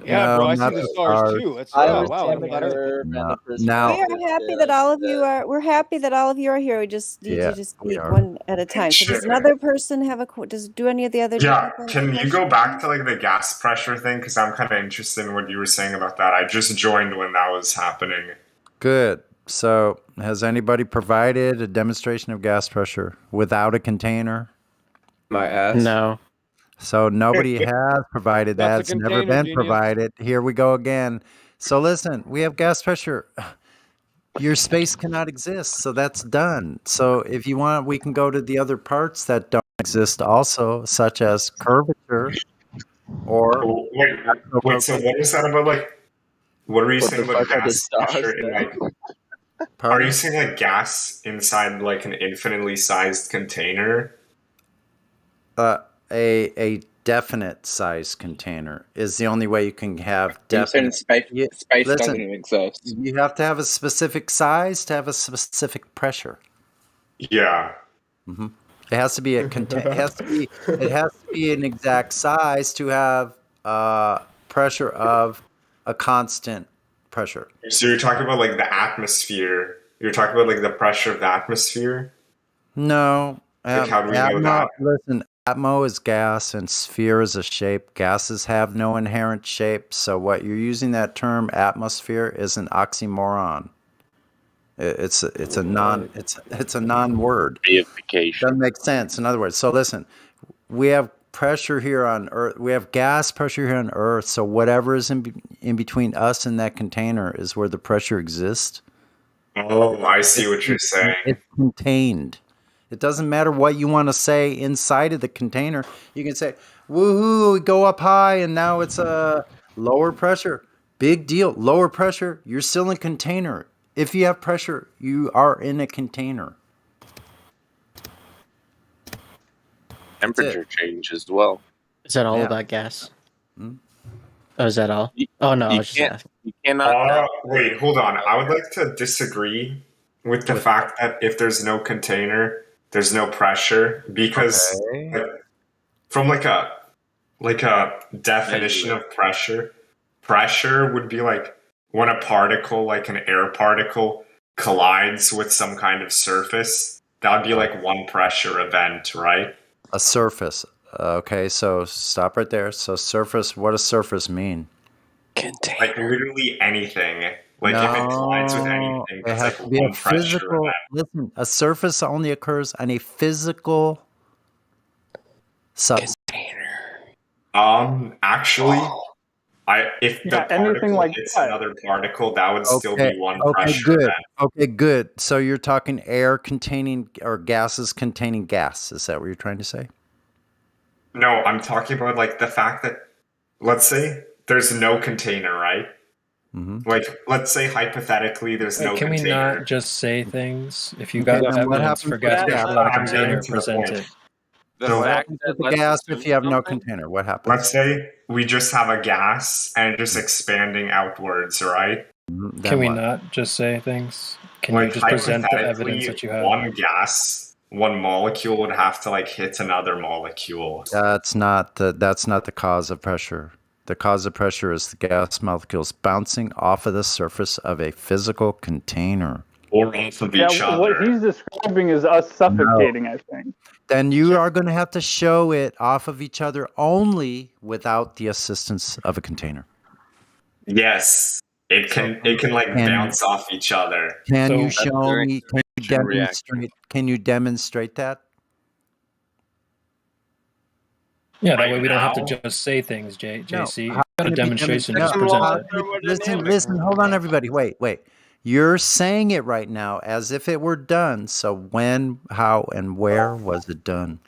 Yeah, bro. I not see the the stars stars. too. It's I wow. understand the Wow. curve and the Now, We are happy that all of you are. We're happy that all of you are here. We just need Yeah, you to we speak are. one at a time. So does Sure. another person have a? Do any of the other? Yeah, people have a can you question? go back to like the gas pressure thing? Because I'm kind of interested in what you were saying about that. I just joined when that was happening. Good. So, has anybody provided a demonstration of gas pressure without a container? My ass. No. So nobody has provided that. That's a It's never container, been genius. provided. Here we go again. So listen, we have gas pressure. Your space cannot exist, so that's done. So if you want, we can go to the other parts that don't exist also, such as curvature or... Oh, wait, so what is that about, like, what are you saying about gas pressure in, like... Are you saying, like, gas inside, like, an infinitely sized container? A definite size container is the only way you can have definite. Space listen, doesn't exist. You have to have a specific size to have a specific pressure. Yeah. Mm-hmm. It has to be it has to be an exact size to have pressure of a constant pressure. So you're talking about like the atmosphere. You're talking about like the pressure of the atmosphere. No, Like how do we know that? Listen, atmo is gas and sphere is a shape. Gases have no inherent shape. So what you're using that term atmosphere is an oxymoron. It's a non-word. Deification. Doesn't make sense. In other words, so listen, we have pressure here on Earth. We have gas pressure here on Earth. So whatever is in between us and that container is where the pressure exists. Oh, I see what you're saying. It's contained. It doesn't matter what you want to say inside of the container. You can say, woohoo, we go up high and now it's a lower pressure. Big deal. Lower pressure, you're still in a container. If you have pressure, you are in a container. Temperature change as well. Is that all about gas? Oh, is that all? Oh no, I was just asking. You cannot. Wait, hold on. I would like to disagree with the fact that if there's no container, there's no pressure, because from like a definition of pressure would be like when a particle, like an air particle, collides with some kind of surface. That would be like one pressure event, right? A surface. Okay, so stop right there. So surface, what does surface mean? Container. Like literally anything. Like if it collides with anything, it it's has like to be one a pressure physical. event. Listen, a surface only occurs on a physical substance. Actually, if the particle hits another particle, that would still be one pressure event. Okay, good. So you're talking air containing or gases containing gas. Is that what you're trying to say? No, I'm talking about like the fact that, let's say there's no container, right? Mm-hmm. Like, let's say hypothetically there's no Can container. we not just say things? If you got then what evidence happens for with gas that? pressure without a I'm getting container, to the present point. it. So what happens with the gas if you have no container? What happens? Let's say we just have a gas and just expanding outwards, right? Can we not just say things? Can Like you just present the hypothetically, evidence that you have? one gas, one molecule would have to like hit another molecule. That's not the cause of pressure. The cause of pressure is the gas molecules bouncing off of the surface of a physical container. Or off of each other. What he's describing is us suffocating, I think. Then you are going to have to show it off of each other only without the assistance of a container. Yes. It can bounce off each other. Can you show me? Can you demonstrate that? Yeah, that way we don't have to just say things, JC. How A can it be demonstration, just demonstrated? present it. Listen, hold on, everybody. Wait. You're saying it right now as if it were done. So when, how, and where was it done?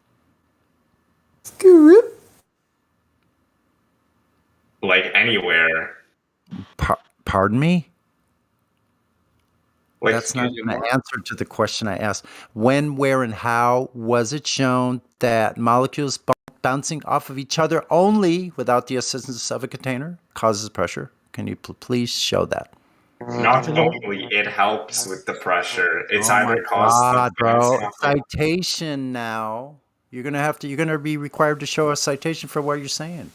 Like anywhere. Pardon me? Like, that's not an answer to the question I asked. When, where, and how was it shown that molecules bouncing off of each other only without the assistance of a container causes pressure? Can you please show that? Not only, it helps with the pressure. It's either caused bro. Citation now. You're gonna be required to show a citation for what you're saying.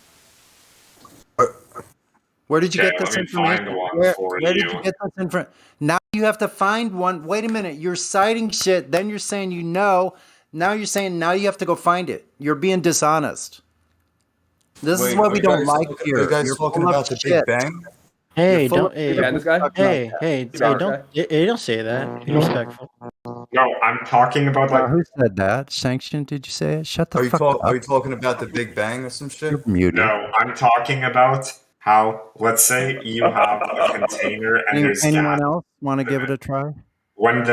Where did you get this information? Where did you get this information? Now you have to find one. Wait a minute. You're citing shit. Then you're saying you know. Now you're saying now you have to go find it. You're being dishonest. This is what we don't like here. Are you guys talking about the Big Bang? Hey, don't don't say that. Be respectful. No, I'm talking about like. Who said that? Sanction? Did you say it? Shut the fuck up. Are you talking about the Big Bang or some shit? You're muted. No, I'm talking about how. Let's say you have a container and there's anyone gas. else want to give it a try? When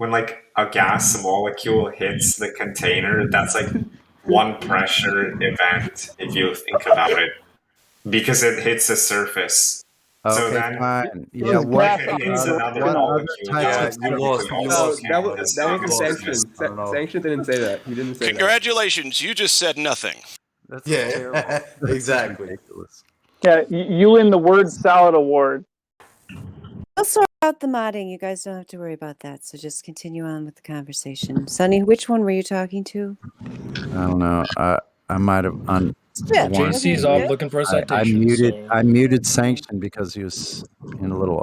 like a gas molecule hits the container, that's like one pressure event if you think about it, because it hits the surface. Okay, so then, fine. Yeah, what if it hits another molecule? That was a sanction. Sanction didn't say that. He didn't say Congratulations, you just said nothing. That's exactly. Yeah, you win the word salad award. Also, About the modding, you guys don't have to worry about that. So just continue on with the conversation. Sonny, which one were you talking to? I don't know. I might have JC's off looking for a citation. I muted Sanction because he was in a little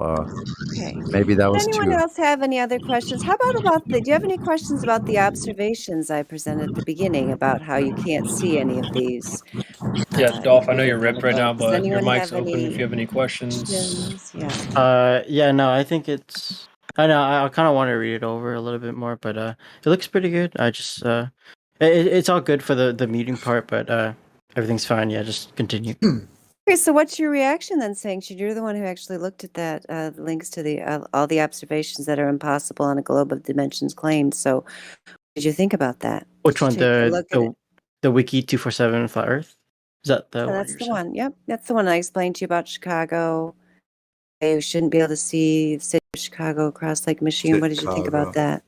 Okay. maybe that was Anyone too. else have any other questions? How about do you have any questions about the observations I presented at the beginning about how you can't see any of these? Yeah, Dolph, I know you're ripped right now, Does but your anyone mic's have open if you have any questions. Yes. Yeah, no, I think it's. I know. I kind of want to read it over a little bit more, but it looks pretty good. I just it's all good for the meeting part, but everything's fine. Yeah, just continue. Okay, so what's your reaction then, Sanction? You're the one who actually looked at that links to the all the observations that are impossible on a globe of dimensions claimed. So, what did you think about that? Which one? Take a look at it. The Wiki 247 Flat Earth. Is that the Yeah, one that's you're the saying? one. Yep, that's the one I explained to you about Chicago. You shouldn't be able to see the city of Chicago across Lake Michigan. What did you think about that?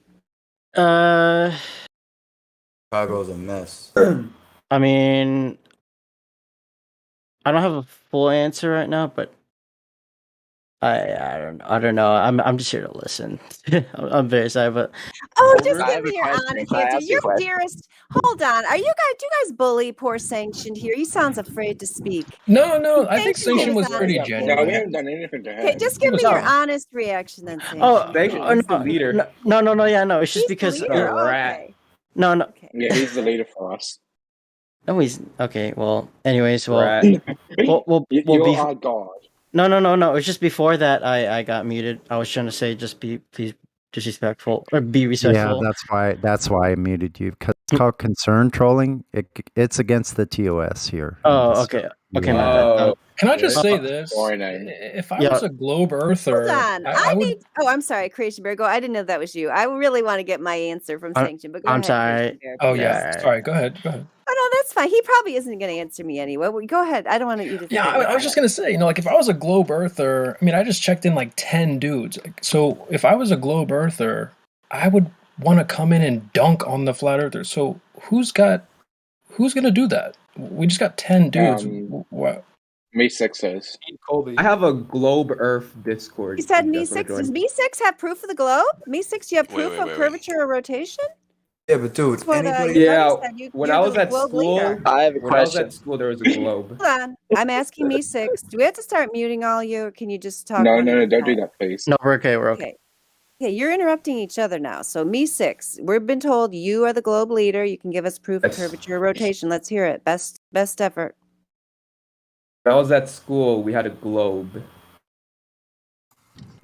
Chicago's a mess. I mean, I don't have a full answer right now, but I don't know. I'm just here to listen. I'm very sorry, but Oh, just give me your honest answer. Your dearest. Hold on. Do you guys bully poor Sanctioned here? He sounds afraid to speak. No, I think Sanction was pretty No, we genuine. haven't done anything to him. Okay, just give me your honest reaction then, Sanction. He's the leader. No, yeah, no. It's just He's the because leader? Oh, okay. No. Yeah, he's the leader for us. No, he's okay. Well, anyways, we'll You be. are God. No. It's just before that I got muted. I was trying to say please disrespectful or be respectful. Yeah, that's why I muted you because it's called concern trolling. It's against the TOS here. Oh, okay. Okay, my bad. Can I just say this? If I was a globe earther, Hold on. I would. Oh, I'm sorry, Creation Bear. Go. I didn't know that was you. I really want to get my answer from Sanction, but go I'm ahead. sorry. Creation Bear. Oh yeah, sorry. Go ahead. Oh no, that's fine. He probably isn't going to answer me anyway. Well, go ahead. I don't want you to. Yeah, I was just gonna say, like if I was a globe earther, I mean, I just checked in like 10 dudes. So if I was a globe earther, I would want to come in and dunk on the flat earthers. So who's gonna do that? We just got 10 dudes. What? Me 6 says. I have a Globe Earth Discord. He said Me 6. Does Me 6 have proof of the globe? Me 6, you have proof of curvature or rotation? Yeah, but dude, That's what, anybody. When I was at school, I have a when I was question. at school, there was a globe. Hold on. I'm asking Me 6. Do we have to start muting all you, or can you just talk? No, don't do that, please. No, we're okay. Okay, you're interrupting each other now. So Me 6, we've been told you are the globe leader. You can give us proof of curvature or rotation. Let's hear it. Best effort. When I was at school, we had a globe.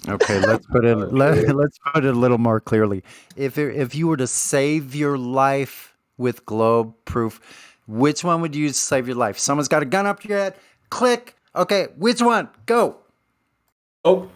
Okay, let's put it let's put it a little more clearly. If you were to save your life with globe proof, which one would you use to save your life? Someone's got a gun up to your head. Click. Okay, which one? Go. Oh.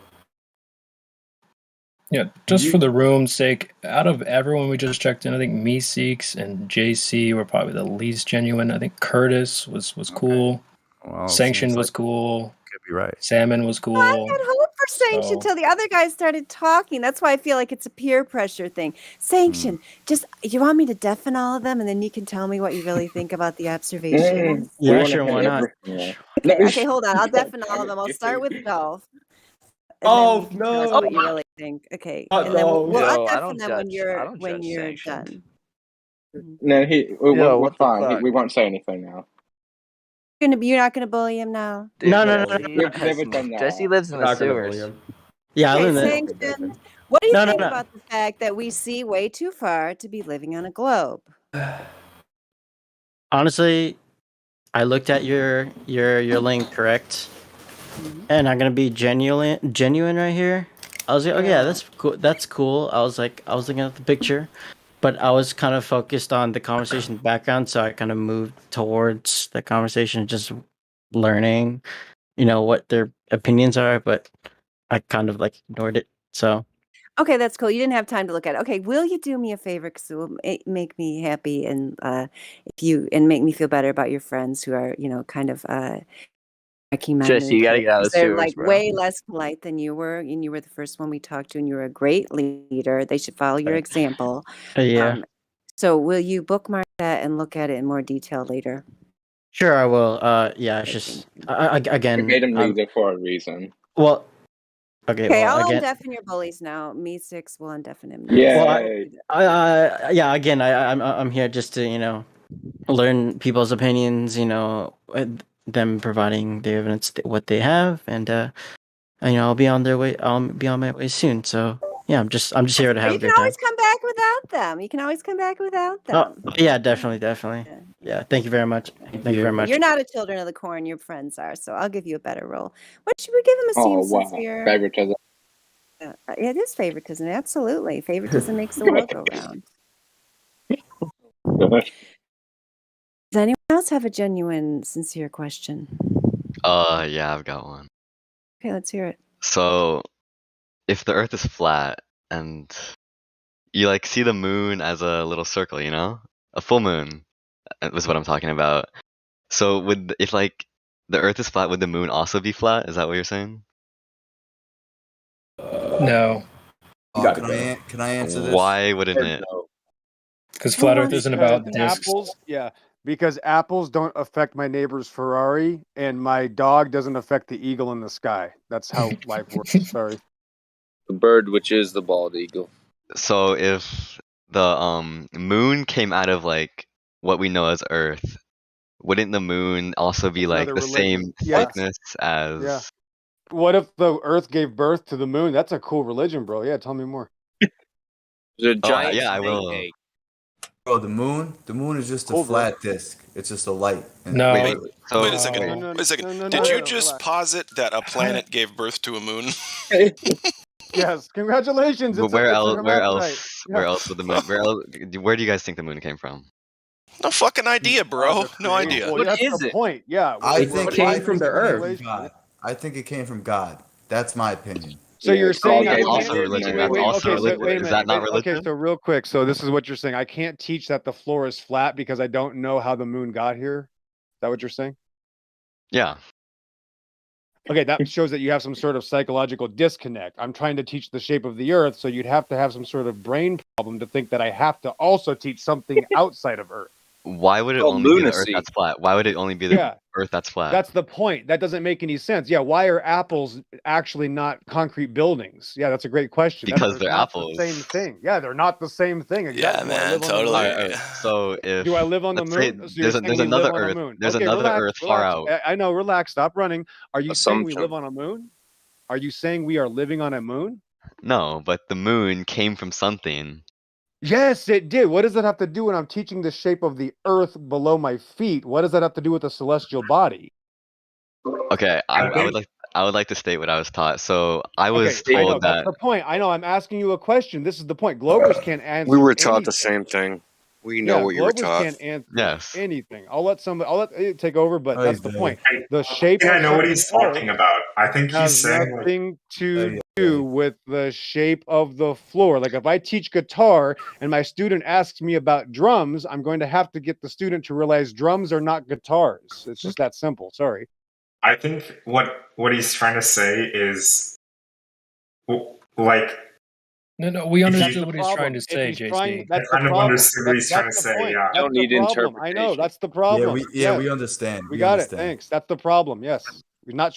Yeah, just for the room's sake, out of everyone we just checked in, I think Me Seeks and JC were probably the least genuine. I think Curtis was cool. Well, Sanctioned was cool. Could be right. Salmon was cool. I had hope for Sanction until the other guys started talking. That's why I feel like it's a peer pressure thing. Sanction, just you want me to deafen all of them, and then you can tell me what you really think about the observations. Yeah, sure, why not? Okay, hold on. I'll deafen all of them. I'll start with Dolph. Oh no! Tell us what you really think. Okay, and then I'll deafen them when you're done. No, we're fine. We won't say anything now. You're not gonna bully him now. No. We've never done that. Jesse lives in the sewers. Yeah, okay, Sanction. What do you think about the fact that we see way too far to be living on a globe? Honestly, I looked at your link, correct? And I'm gonna be genuine right here. I was like, oh yeah, that's cool. I was looking at the picture, but I was kind of focused on the conversation background, so I kind of moved towards the conversation, just learning, what their opinions are. But I kind of ignored it. So. Okay, that's cool. You didn't have time to look at it. Okay, will you do me a favor? Because it will make me happy, and make me feel better about your friends who are, kind of. Jesse, you gotta get out of the They're sewers, bro. way less polite than you were, and you were the first one we talked to, and you were a great leader. They should follow your example. Yeah. So will you bookmark that and look at it in more detail later? Sure, I will. Yeah, it's just again. We made him leader for a reason. Well, Okay, Okay, well, I'll again, undeafen your bullies now. Me 6 will undeafen him. Yay. well, yeah, again, I'm here just to learn people's opinions. Them providing the evidence what they have, and I'll be on their way. I'll be on my way soon. So yeah, I'm just here to have You a can good time. always come back without them. You can always come back without them. Oh, yeah, definitely. Yeah, thank you very much. Thank you very much. You're not a children of the corn. Your friends are. So I'll give you a better roll. What should we give him a Oh, seam wow. since we're... Favoritism. It is favoritism. Absolutely. Favoritism makes the world go round. Does anyone else have a genuine, sincere question? Yeah, I've got one. Okay, let's hear it. So, if the Earth is flat and you see the moon as a little circle, a full moon was what I'm talking about. So, if the Earth is flat, would the moon also be flat? Is that what you're saying? No. Can I answer this? Why wouldn't it? Because flat Earth isn't about discs. Apples. Yeah, because apples don't affect my neighbor's Ferrari, and my dog doesn't affect the eagle in the sky. That's how life works. Sorry. The bird, which is the bald eagle. So if the moon came out of what we know as Earth, wouldn't the moon also be the same thickness as? Yeah. What if the Earth gave birth to the moon? That's a cool religion, bro. Yeah, tell me more. The giant I will. egg. Bro, the moon is just a flat disc. It's just a light. No. Wait a second. Wait a second. Did you just posit that a planet gave birth to a moon? Yes, congratulations. But It's where a else? hermaphrodite. Where else would the moon? Where do you guys think the moon came from? No fucking idea, bro. No idea. Well, that's the point. Yeah. I think it came from the Earth. God. I think it came from God. That's my opinion. So you're saying Okay, I also can't religion. wait, That's also so religion. Is that not religion? Okay, so real quick. So this is what you're saying. I can't teach that the floor is flat because I don't know how the moon got here. Is that what you're saying? Yeah. Okay, that shows that you have some sort of psychological disconnect. I'm trying to teach the shape of the Earth, so you'd have to have some sort of brain problem to think that I have to also teach something outside of Earth. Why would it only be the Earth that's flat? Why would it only be the Earth that's flat? That's the point. That doesn't make any sense. Yeah, why are apples actually not concrete buildings? Yeah, that's a great question. Because they're not apples. The same thing. Yeah, they're not the same thing. Exactly. Yeah, man, totally. All right, so if do I live on the moon? So there's another Earth. There's another Earth far out. I know. Relax. Stop running. Are you saying we live on a moon? Are you saying we are living on a moon? No, but the moon came from something. Yes, it did. What does that have to do when I'm teaching the shape of the Earth below my feet? What does that have to do with a celestial body? Okay, I would like to state what I was taught. So I was told I know, that. That's the point. I know. I'm asking you a question. This is the point. Globers can't answer. We were taught anything. the same thing. We know what you were Globers taught. can't answer anything. I'll let it take over, but that's the point. The shape. I know what he's talking about. I think he's has saying nothing to do with the shape of the floor. Like if I teach guitar and my student asks me about drums, I'm going to have to get the student to realize drums are not guitars. It's just that simple. Sorry. I think what he's trying to say is like. No, we understood what he's trying to say, JC. That's I the kind of problem. understood what he's trying to say. Yeah. That's the problem. I know. That's the problem. We understand. We got it. Thanks. That's the problem. Yes.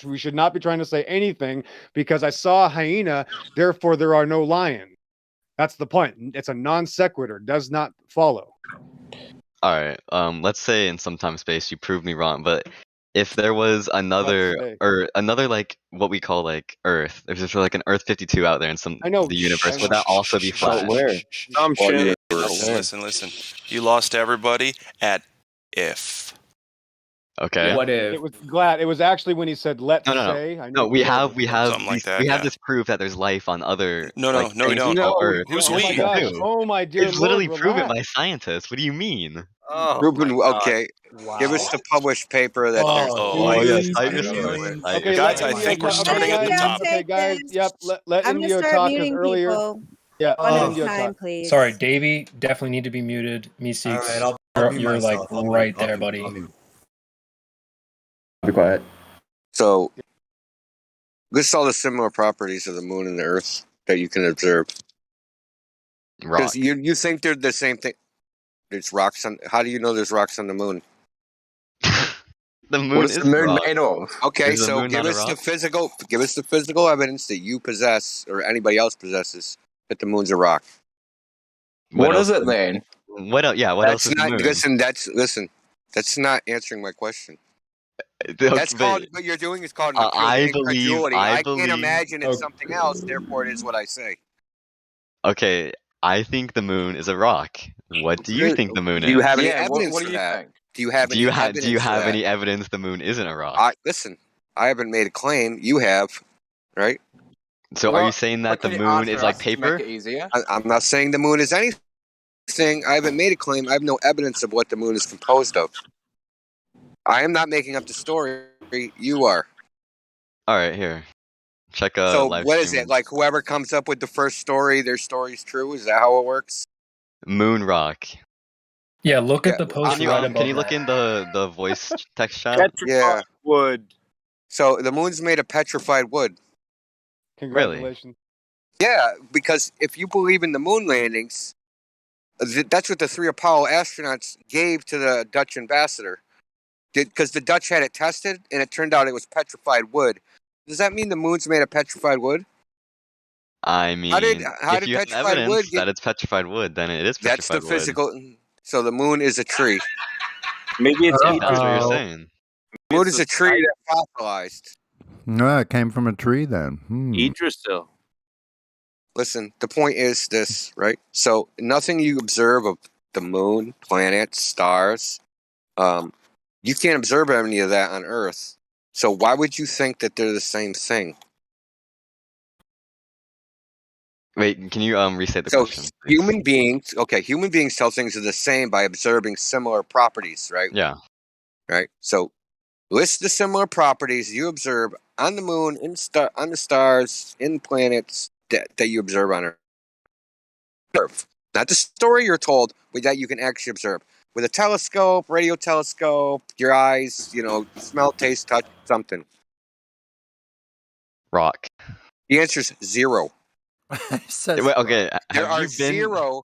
We should not be trying to say anything because I saw a hyena, therefore there are no lions. That's the point. It's a non sequitur. Does not follow. All right. Let's say in some time space you proved me wrong, but if there was another what we call Earth, if there's an Earth 52 out there in the universe, would that also be flat? Listen. You lost everybody at if. Okay. What if? It was actually when he said let's say. No, we have that, proof that there's life on other. No, we don't. Earth. Who's oh we? My gosh. Oh my dear It's literally Lord, proven relax. by scientists. What do you mean? Oh, Ruben, okay. Wow. Give us the published paper that Okay, guys, I think we're starting at the top. Okay, guys. Yep. Let I'm Indio gonna start talk muting earlier. people. Yeah. One at Indio a time, talk. please. Sorry, Davey, definitely need to be muted. Me Seeks, All right, you're right there, buddy. Be quiet. So, list all the similar properties of the moon and the Earth that you can observe. Rock. You think they're the same thing. There's rocks on. How do you know there's rocks on the moon? The moon What is is the moon rock. made of? Okay, Is the so moon not a rock? give us the physical evidence that you possess or anybody else possesses that the moon's a rock. What else is it is- then? What else? Yeah, what else is the moon? Listen. That's not answering my question. Okay, That's called what you're doing is called an appeal to incredulity. I can't imagine it's something else, therefore it is what I say. Okay, I think the moon is a rock. What do you think the moon is? Do you have any evidence for that? Do you have Do any you evidence do you for have that? any evidence the moon isn't a rock? Listen, I haven't made a claim. You have, right? So are you saying that the moon is like paper? I'm not saying the moon is anything. I haven't made a claim. I have no evidence of what the moon is composed of. I am not making up the story. You are. All right, here. Check a So live what is stream. it? Like whoever comes up with the first story, their story's true? Is that how it works? Moon rock. Yeah, look at the post Can you right above can you look that. in the voice text chat? Yeah. Wood. So the moon's made of petrified wood. Congratulations. Yeah, because if you believe in the moon landings, that's what the 3 Apollo astronauts gave to the Dutch ambassador. Because the Dutch had it tested, and it turned out it was petrified wood. Does that mean the moon's made of petrified wood? I mean, How did if you have petrified evidence wood get? that it's petrified wood, then it is That's petrified the wood. physical. So the moon is a tree. Maybe it's If that's what you're saying. The moon is a tree that's fossilized. No, it came from a tree then. Idrisil. Listen, the point is this, right? So nothing you observe of the moon, planets, stars, you can't observe any of that on Earth. So why would you think that they're the same thing? Wait, can you restate the So question? human beings tell things are the same by observing similar properties, right? Yeah. Right. So list the similar properties you observe on the moon, on the stars, in planets that you observe on Earth. Not the story you're told, but that you can actually observe. With a telescope, radio telescope, your eyes, smell, taste, touch, something. Rock. The answer is 0. Wait, okay, There have are you been? 0.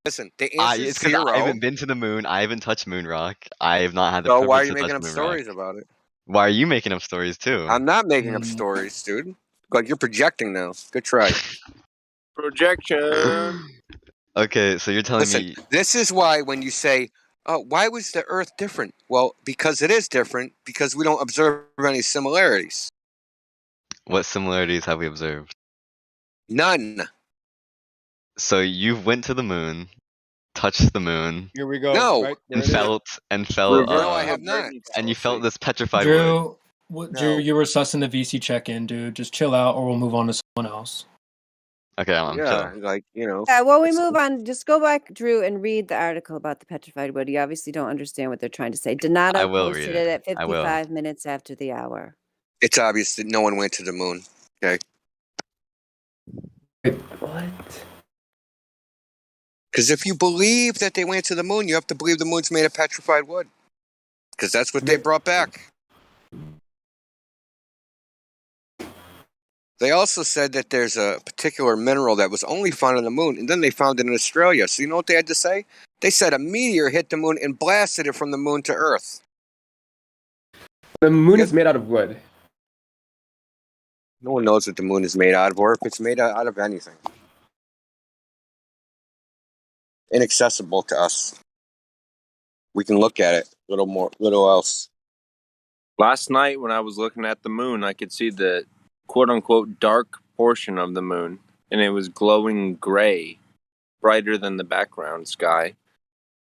Listen, the answer is It's because 0. I haven't been to the moon. I haven't touched moon rock. I have not had the So why are privilege you to making touch up moon stories rock. about it? Why are you making up stories too? I'm not making up stories, dude. Like you're projecting now. Good try. Projection. Okay, so you're telling Listen, me this is why when you say, why was the Earth different? Well, because it is different, because we don't observe any similarities. what similarities have we observed? None. So you went to the moon, touched the moon. Here we go. No. Right, and felt No, I have not. and you felt this petrified wood. Drew, you were sussing the VC check-in, dude. Just chill out, or we'll move on to someone else. Okay, I'm chill. Yeah, while we move on, just go back, Drew, and read the article about the petrified wood. You obviously don't understand what they're trying to say. Donato I will posted read it it. at I will. 55 minutes after the hour. It's obvious that no one went to the moon. Okay. What? Because if you believe that they went to the moon, you have to believe the moon's made of petrified wood. Because that's what they brought back. They also said that there's a particular mineral that was only found on the moon, and then they found it in Australia. So you know what they had to say? They said a meteor hit the moon and blasted it from the moon to Earth. The moon is made out of wood. No one knows what the moon is made out of, or if it's made out of anything. Inaccessible to us. We can look at it little else. Last night when I was looking at the moon, I could see the quote-unquote dark portion of the moon, and it was glowing gray, brighter than the background sky.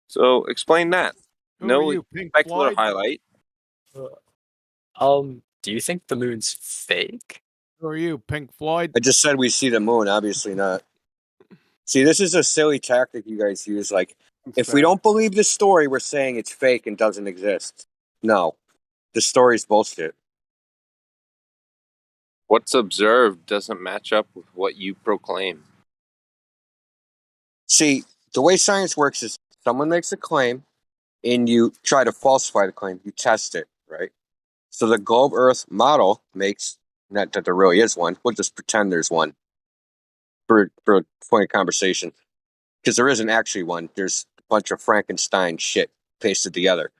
So explain that. No spectacular highlight. Do you think the moon's fake? Who are you, Pink Floyd? I just said we see the moon, obviously not. See, this is a silly tactic you guys use. Like, if we don't believe the story, we're saying it's fake and doesn't exist. No, the story's bullshit. What's observed doesn't match up with what you proclaim. See, the way science works is someone makes a claim and you try to falsify the claim. You test it, right? So the globe Earth model makes, not that there really is one, we'll just pretend there's one for a point of conversation. Because there isn't actually one. There's a bunch of Frankenstein shit pasted together.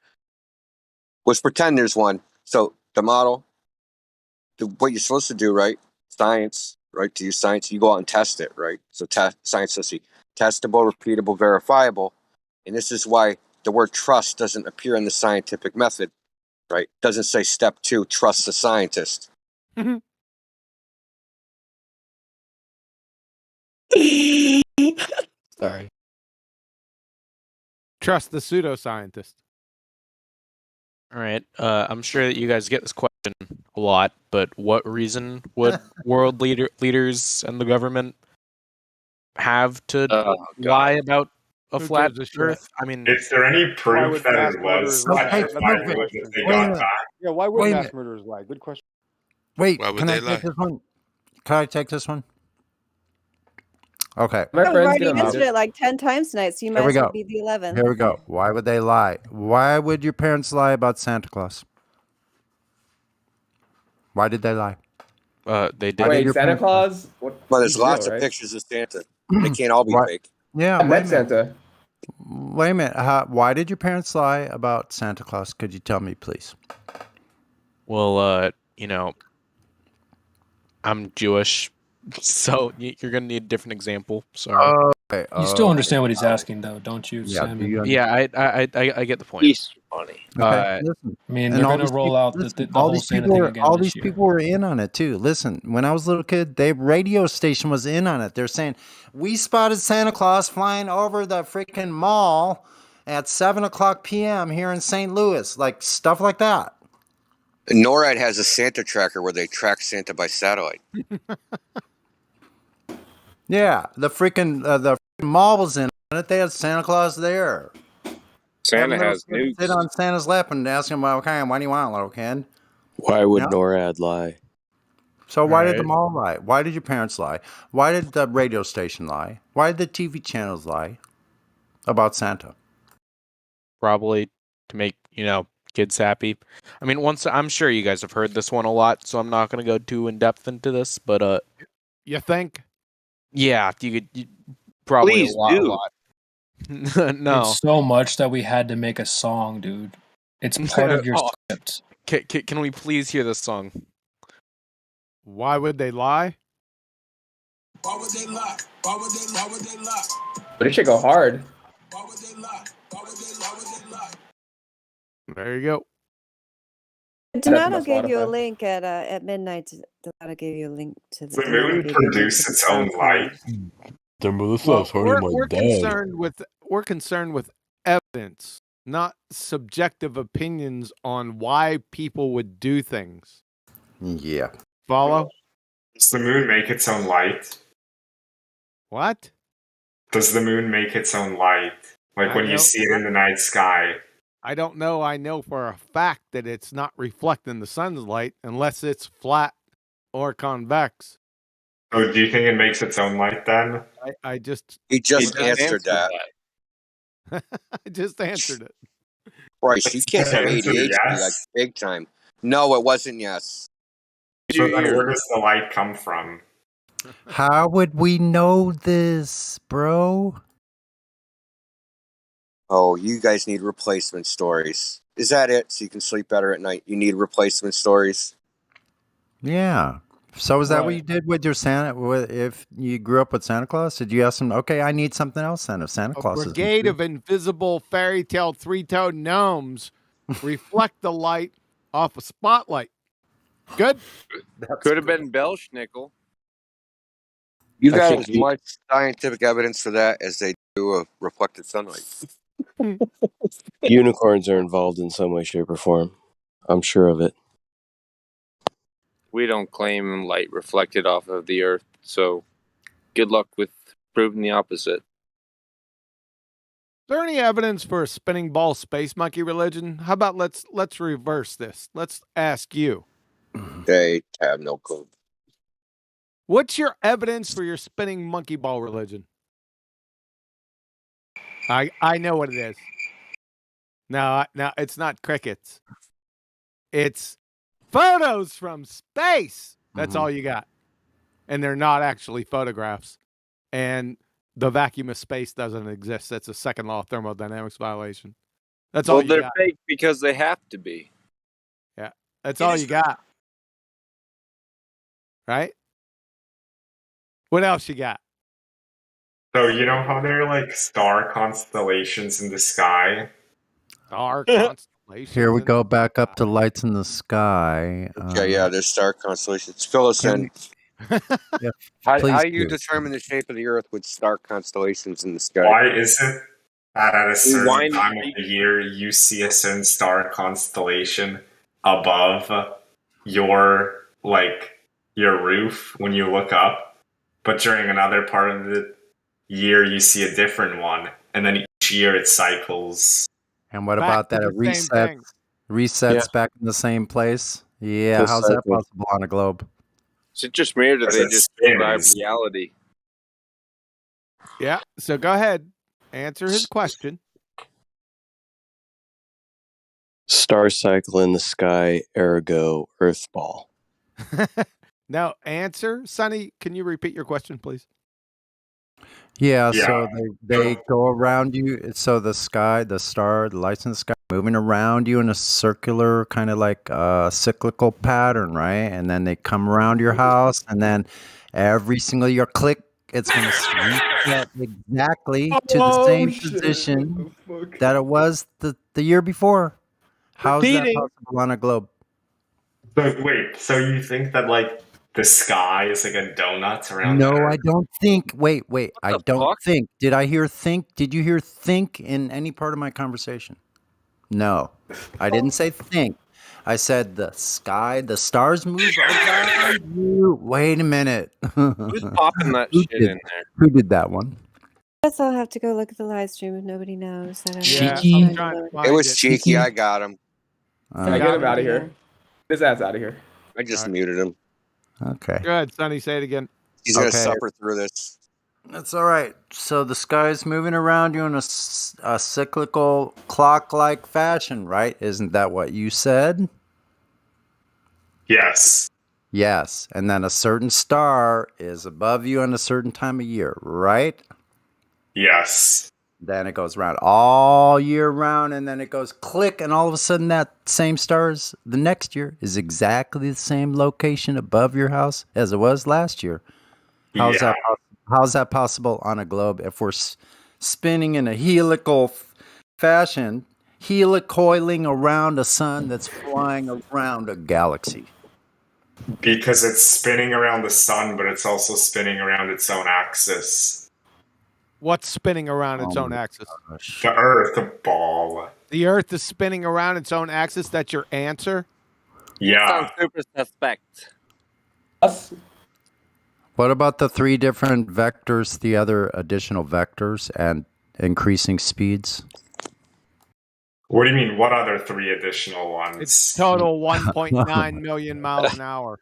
Let's pretend there's one. So the model, what you're supposed to do, right? Science, right? To use science, you go out and test it, right? So science, let's see, testable, repeatable, verifiable. And this is why the word trust doesn't appear in the scientific method, right? It doesn't say step 2, trust the scientist. Sorry. Trust the pseudoscientist. All right. I'm sure that you guys get this question a lot, but what reason would world leaders and the government have to lie about a flat Earth? I mean, is there any proof that it was lie? if they got back? Yeah, why would mass murderers lie? Good question. Wait, Why would can I they take lie? this one? Can I take this one? Okay. I've already answered it like 10 times tonight, so you might Here we as well go. be the 11th. Here we go. Why would they lie? Why would your parents lie about Santa Claus? Why did they lie? They did. Wait, Santa Claus? What? Well, there's He's lots real, of right? pictures of Santa. They can't all be What? fake. Yeah, I met Santa. Wait a minute. Why did your parents lie about Santa Claus? Could you tell me, please? Well, I'm Jewish, so you're gonna need a different example. Sorry. Okay. You still understand what he's asking, though, don't you, Yeah, Sam? do you Yeah, I get the point. He's funny. Okay, listen. I mean, And they're all gonna these roll people- out listen, the all whole these Santa people thing were, again all this these year. people were in on it too. Listen, when I was a little kid, the radio station was in on it. They're saying we spotted Santa Claus flying over the freaking mall at 7:00 p.m. here in St. Louis, like stuff like that. NORAD has a Santa tracker where they track Santa by satellite. Yeah, the freaking mall was in on it. They had Santa Claus there. Santa Having has little kids sit nukes. on Santa's lap and ask him, "Well, okay, what do you want, little kid?" Why would Yeah. NORAD lie? So why did the Right. mall lie? Why did your parents lie? Why did the radio station lie? Why did the TV channels lie about Santa? Probably to make kids happy. I mean, I'm sure you guys have heard this one a lot, so I'm not gonna go too in depth into this. But you think? Yeah, you probably Please a lot. do. A lot. No, It's so much that we had to make a song, dude. It's part of your Oh. script. Can we please hear this song? Why would they lie? But it should go hard. There you go. Donato gave you a link at midnight. Donato gave you a link to the. The moon produces its own light. We're concerned with evidence, not subjective opinions on why people would do things. Yeah. Follow? Does the moon make its own light? What? Does the moon make its own light? Like I when you know- see it in the night sky. I don't know. I know for a fact that it's not reflecting the sun's light unless it's flat or convex. So do you think it makes its own light then? I just He just answered that. I just answered it. Christ, you can't have Answer ADHD yes. like big time. No, it wasn't yes. So then where does the light come from? How would we know this, bro? Oh, you guys need replacement stories. Is that it? So you can sleep better at night? You need replacement stories? Yeah. So is that what Right. you did with your Santa? If you grew up with Santa Claus, did you ask him, okay, I need something else then if Santa A Claus is brigade of invisible fairy tale three-toed gnomes reflect the light off a spotlight. Good? Could have been Belschnickel. You I got think as you- much scientific evidence for that as they do of reflected sunlight. Unicorns are involved in some way, shape, or form. I'm sure of it. We don't claim light reflected off of the Earth, so good luck with proving the opposite. Is there any evidence for a spinning ball space monkey religion? How about let's reverse this. Let's ask you. They have no clue. What's your evidence for your spinning monkey ball religion? I know what it is. No, it's not crickets. It's photos from space. That's all you got. And they're not actually photographs. And the vacuum of space doesn't exist. That's a second law of thermodynamics violation. That's all Well, you they're got. fake because they have to be. That's all you got. Right? What else you got? So you know how there are like star constellations in the sky? Star constellations. Here we go back up to lights in the sky. Yeah, there's star constellations. Fill us in. Yeah, How please do you do. determine the shape of the Earth with star constellations in the sky? Why is it that at a certain Rewind- time of the year you see a certain star constellation above your roof when you look up, but during another part of the year you see a different one, and then each year it cycles? And what Back about to that? It the same thing. resets back in the same place? Yeah, Full how's that cycle. possible on a globe? Is it just me or do Because they it just spins. describe reality? Yeah. So go ahead. Answer his question. Star cycle in the sky, ergo Earth ball. Now, answer. Sonny, can you repeat your question, please? Yeah, Yeah. so they go around you. So the sky, the star, the lights in the sky moving around you in a circular kind of like cyclical pattern, right? And then they come around your house, and then every single year, click, it's going to reset exactly to the same position that it was the year before. How's that Repeating. possible on a globe? So wait, so you think that like the sky is like a donut around the No, I Earth? don't think. Wait. I the don't fuck? think. Did I hear think? Did you hear think in any part of my conversation? No, I didn't say think. I said the sky, the stars move around you. Wait a minute. Who's popping that Who shit did- in there? Who did that one? Guess I'll have to go look at the live stream if nobody knows. I don't Yeah, know. I'm Time to trying to load. find It was cheeky. I got him. I get him out of here. His ass out of here. I just muted him. Okay. Go ahead, Sonny. Say it again. He's gonna Okay. suffer through this. That's all right. So the sky's moving around you in a cyclical clock-like fashion, right? Isn't that what you said? Yes. Yes. And then a certain star is above you on a certain time of year, right? Yes. Then it goes around all year round, and then it goes click, and all of a sudden that same stars the next year is exactly the same location above your house as it was last year. How's Yeah. that possible on a globe if we're spinning in a helical fashion, helicoiling around a sun that's flying around a galaxy? Because it's spinning around the sun, but it's also spinning around its own axis. What's spinning around its own axis? The Earth ball. The Earth is spinning around its own axis. That's your answer? Yeah. Sounds super suspect. What about the three different vectors, the other additional vectors, and increasing speeds? What do you mean? What other three additional ones? It's total 1.9 million miles an hour.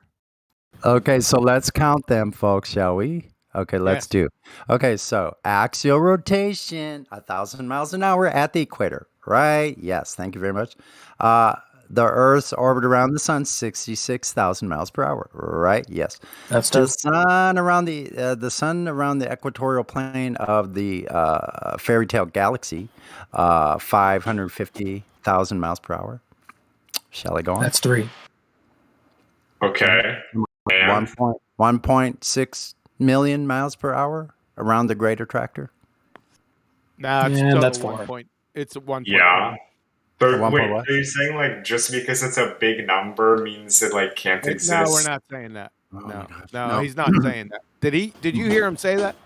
Okay, so let's count them, folks, shall we? Okay, let's do. Okay, so axial rotation, 1,000 miles an hour at the equator, right? Yes, thank you very much. The Earth's orbit around the sun, 66,000 miles per hour, right? Yes. That's the true. sun around the equatorial plane of the fairy tale galaxy, 550,000 miles per hour. Shall I go on? That's 3. Okay. 1.6 million miles per hour around the greater tractor. No, it's Yeah, total that's 1 far. point. It's 1. Yeah. So One wait, point what? are you saying like just because it's a big number means it like can't exist? No, we're not saying that. Oh my No, gosh, no, no. he's not saying that. Did you hear him say that?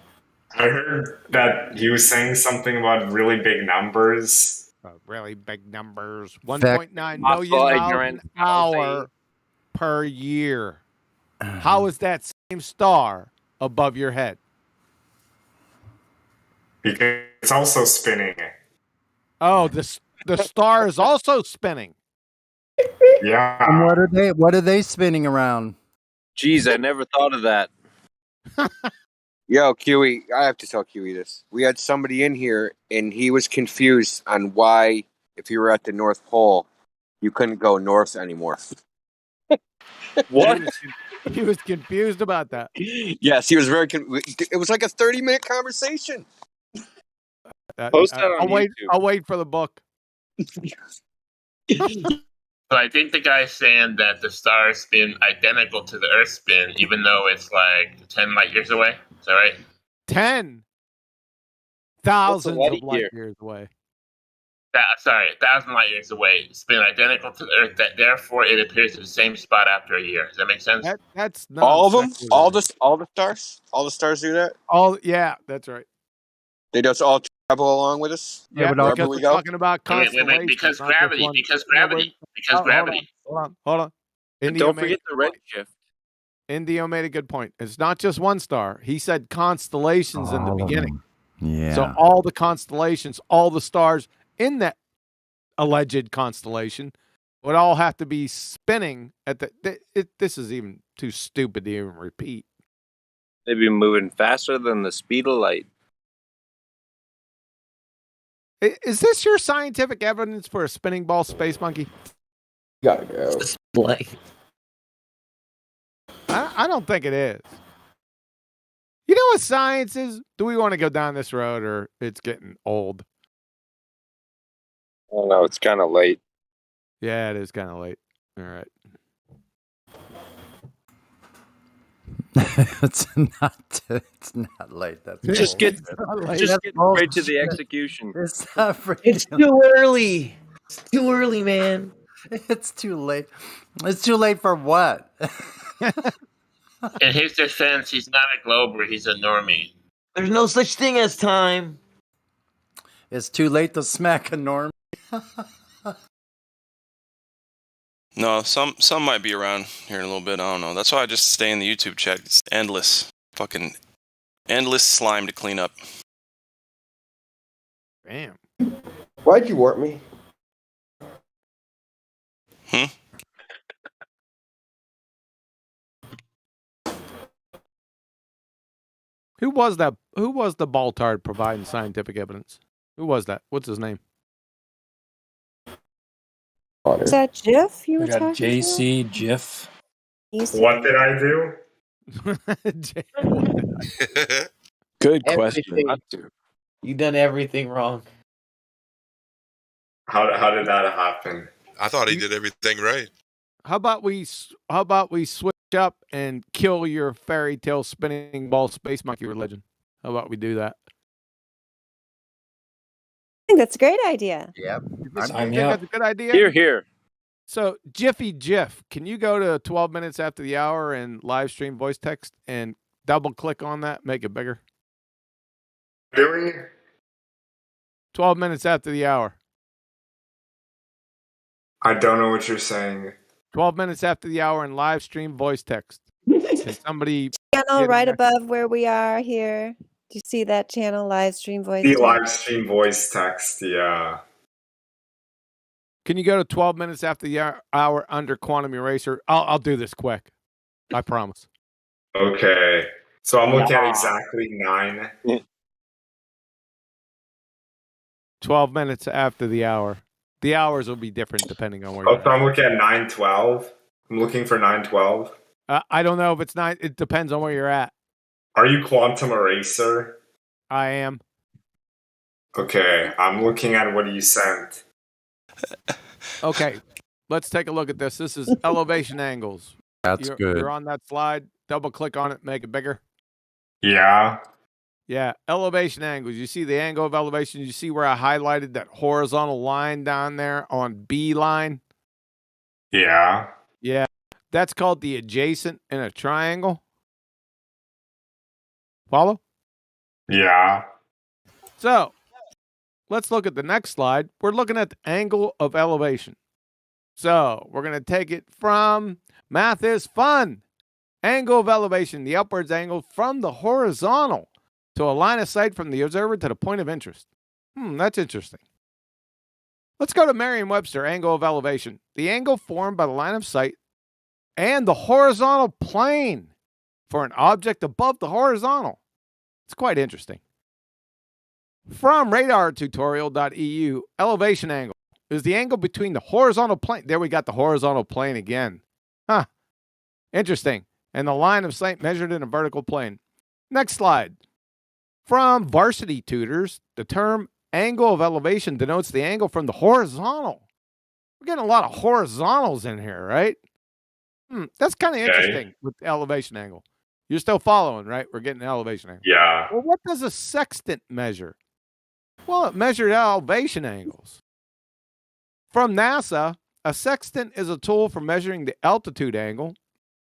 I heard that he was saying something about really big numbers. Really big numbers. 1.9 million Possible miles ignorance, an hour per year. How is that same star above your head? Because it's also spinning. Oh, the star is also spinning. Yeah. And what are they spinning around? Jeez, I never thought of that. Yo, Kiwi, I have to tell Kiwi this. We had somebody in here, and he was confused on why, if you were at the North Pole, you couldn't go north anymore. What? He was confused about that. Yes, he was very. It was like a 30-minute conversation. Post that on I'll wait. YouTube. I'll wait for the book. So I think the guy's saying that the stars spin identical to the Earth's spin, even though it's like 10 light years away. Is that right? 10 thousands of light years away. Sorry, 1,000 light years away, spin identical to the Earth. That therefore it appears at the same spot after a year. Does that make sense? That's not all of them. All the stars. All the stars do that. Yeah, that's right. They just all travel along with us. Yeah, wherever we go. Talking about constellations. Because gravity. Hold on. Don't forget the redshift. Indio made a good point. It's not just one star. He said constellations in the beginning. Yeah. So all the constellations, all the stars in that alleged constellation would all have to be spinning at this is even too stupid to even repeat. They'd be moving faster than the speed of light. Is this your scientific evidence for a spinning ball space monkey? Gotta go. I don't think it is. You know what science is? Do we want to go down this road, or it's getting old? I don't know. It's kind of late. Yeah, it is kind of late. All right. It's not late. That's just get straight to the execution. It's too early. It's too early, man. It's too late. It's too late for what? In his defense, he's not a glober, he's a normie. There's no such thing as time. It's too late to smack a normie. No, some might be around here in a little bit. I don't know. That's why I just stay in the YouTube chat. It's endless. Fucking endless slime to clean up. Damn. Why'd you warp me? Who was that? Who was the Baltard providing scientific evidence? Who was that? What's his name? Is that Jiff you were talking JC, Jiff. What did I do? Good question. You've done everything wrong. How did that happen? I thought he did everything right. How about we switch up and kill your fairy tale spinning ball space monkey religion? How about we do that? I think that's a great idea. Yep. I think that's a good idea. Here. So Jiffy Jiff, can you go to 12 minutes after the hour and live stream voice text and double click on that, make it bigger? Doing 12 minutes after the hour. I don't know what you're saying. 12 minutes after the hour and live stream voice text. Can somebody channel right above where we are here? Do you see that channel, live stream voice? The text? live stream voice text, yeah. Can you go to 12 minutes after the hour under Quantum Eraser? I'll do this quick. I promise. Okay. So I'm looking at exactly 9. 12 minutes after the hour. The hours will be different depending on where Oh, you're so I'm looking at 9:12. I'm looking for 9:12. I don't know if it's 9. It depends on where you're at. Are you Quantum Eraser? I am. Okay, I'm looking at what you sent. Okay, let's take a look at this. This is elevation angles. That's good. You're on that slide. Double click on it, make it bigger. Yeah. Yeah, elevation angles. You see the angle of elevation. You see where I highlighted that horizontal line down there on B line? Yeah. Yeah, that's called the adjacent in a triangle. Follow? Yeah. So, let's look at the next slide. We're looking at the angle of elevation. So, we're going to take it from math is fun. Angle of elevation, the upwards angle from the horizontal to a line of sight from the observer to the point of interest. That's interesting. Let's go to Merriam-Webster, angle of elevation. The angle formed by the line of sight and the horizontal plane for an object above the horizontal. It's quite interesting. From radartutorial.eu, elevation angle is the angle between the horizontal plane. There we got the horizontal plane again. Interesting. And the line of sight measured in a vertical plane. Next slide. From Varsity Tutors, the term angle of elevation denotes the angle from the horizontal We're getting a lot of horizontals in here, right? That's kind of interesting with the elevation angle. You're still following, right? We're getting the elevation angle. Yeah. Well, what does a sextant measure? Well, it measured elevation angles. From NASA, a sextant is a tool for measuring the altitude angle,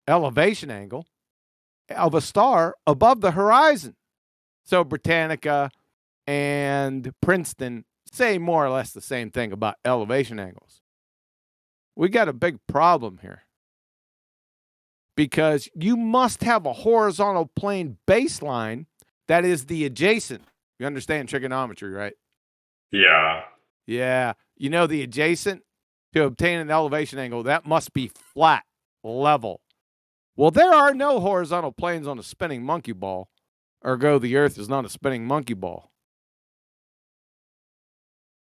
elevation angle, of a star above the horizon. So Britannica and Princeton say more or less the same thing about elevation angles. We got a big problem here because you must have a horizontal plane baseline that is the adjacent. You understand trigonometry, right? Yeah. Yeah. You know the adjacent to obtain an elevation angle, that must be flat, level. Well, there are no horizontal planes on a spinning monkey ball. Ergo, the Earth is not a spinning monkey ball.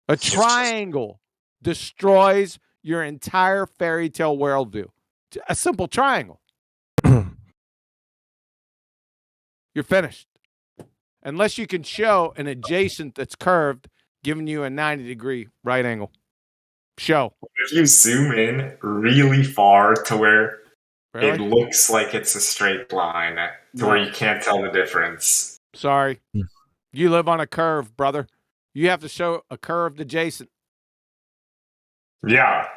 A triangle destroys your entire fairy tale worldview. A simple triangle. You're finished. Unless you can show an adjacent that's curved, giving you a 90-degree right angle. Show. If you zoom in really far to where Really? it looks like it's a straight line, to where you can't tell the difference. Sorry. You live on a curve, brother. You have to show a curved adjacent. Yeah.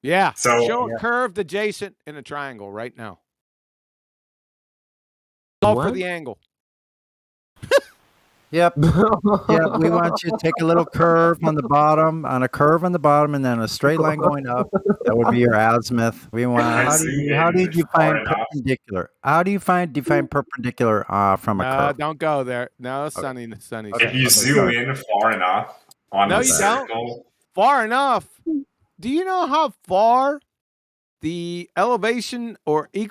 Yeah. So show a curved adjacent in a triangle right now. All for the angle. Yep. Yeah, we want you to take a little curve on the bottom, and then a straight line going up. That would be your azimuth. We want. How do you define perpendicular? How do you define perpendicular from a curve? Don't go there. No, Sonny. If you zoom in far enough on no, a you circle, don't. Far enough. Do you know how far the elevation or a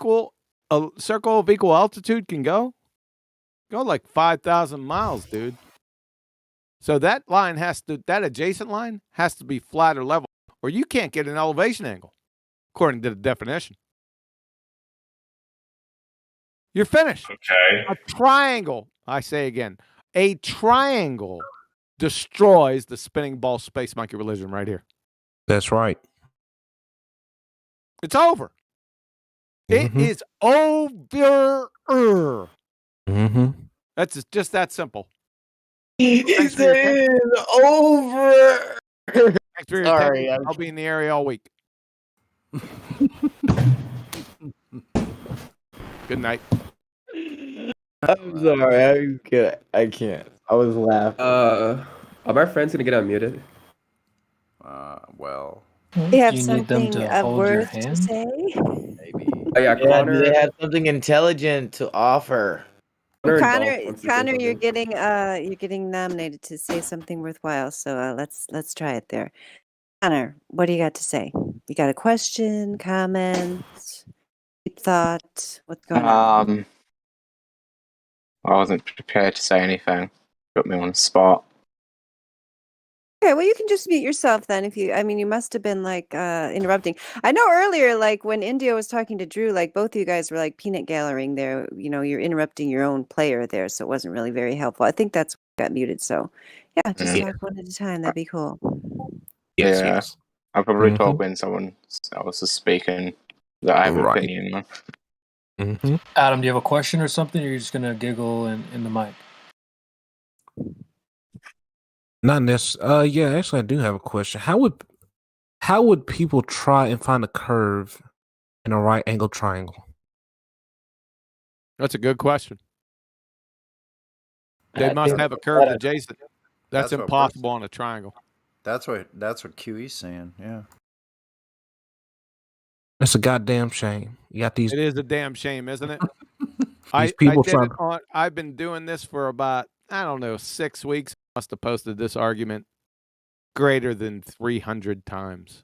circle of equal altitude can go? Go like 5,000 miles, dude. So that adjacent line has to be flat or level, or you can't get an elevation angle, according to the definition. You're finished. Okay. A triangle, I say again, a triangle destroys the spinning ball space monkey religion right here. That's right. It's over. It is over. That's just that simple. It's over. Thanks for your Sorry, attention. I'll be in the area all week. Good night. I'm sorry. I can't. I was laughing. Are my friends gonna get unmuted? Well. You have something of worth to say? Maybe. Oh, yeah, Connor. They have something intelligent to offer. Connor, you're getting nominated to say something worthwhile. So let's try it there. Connor, what do you got to say? You got a question, comment, thought? What's going on? I wasn't prepared to say anything. Put me on the spot. Okay, well, you can just mute yourself then. You must have been like interrupting. I know earlier, like when India was talking to Drew, like both of you guys were like peanut gallerying there. You know, you're interrupting your own player there, so it wasn't really very helpful. I think that's what got muted. So, yeah, just talk one at a time. That'd be cool. Yes. I probably talk when someone else is speaking that I have an opinion on. Adam, do you have a question or something, or you're just gonna giggle in the mic? Not necessarily. Yeah, actually, I do have a question. How would people try and find a curve in a right angle triangle? That's a good question. They must have a curved adjacent. That's impossible on a triangle. That's what QE's saying. Yeah. That's a goddamn shame. You got these. It is a damn shame, isn't it? I've been doing this for about 6 weeks. Must have posted this argument greater than 300 times.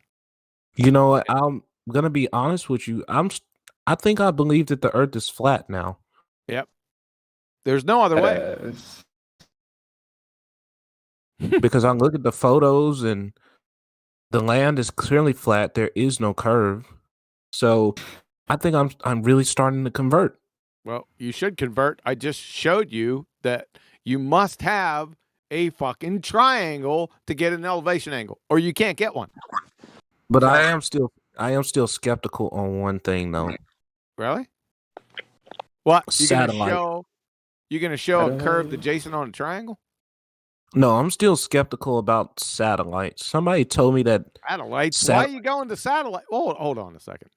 You know what? I'm gonna be honest with you. I think I believe that the Earth is flat now. Yep. There's no other way. Because I look at the photos and the land is clearly flat. There is no curve. So I think I'm really starting to convert. Well, you should convert. I just showed you that you must have a fucking triangle to get an elevation angle, or you can't get one. But I am still skeptical on one thing though. Really? What? Satellite. You're gonna show a curve adjacent on a triangle? No, I'm still skeptical about satellites. Somebody told me that Satellites? Why are you going to satellite? Hold on a second.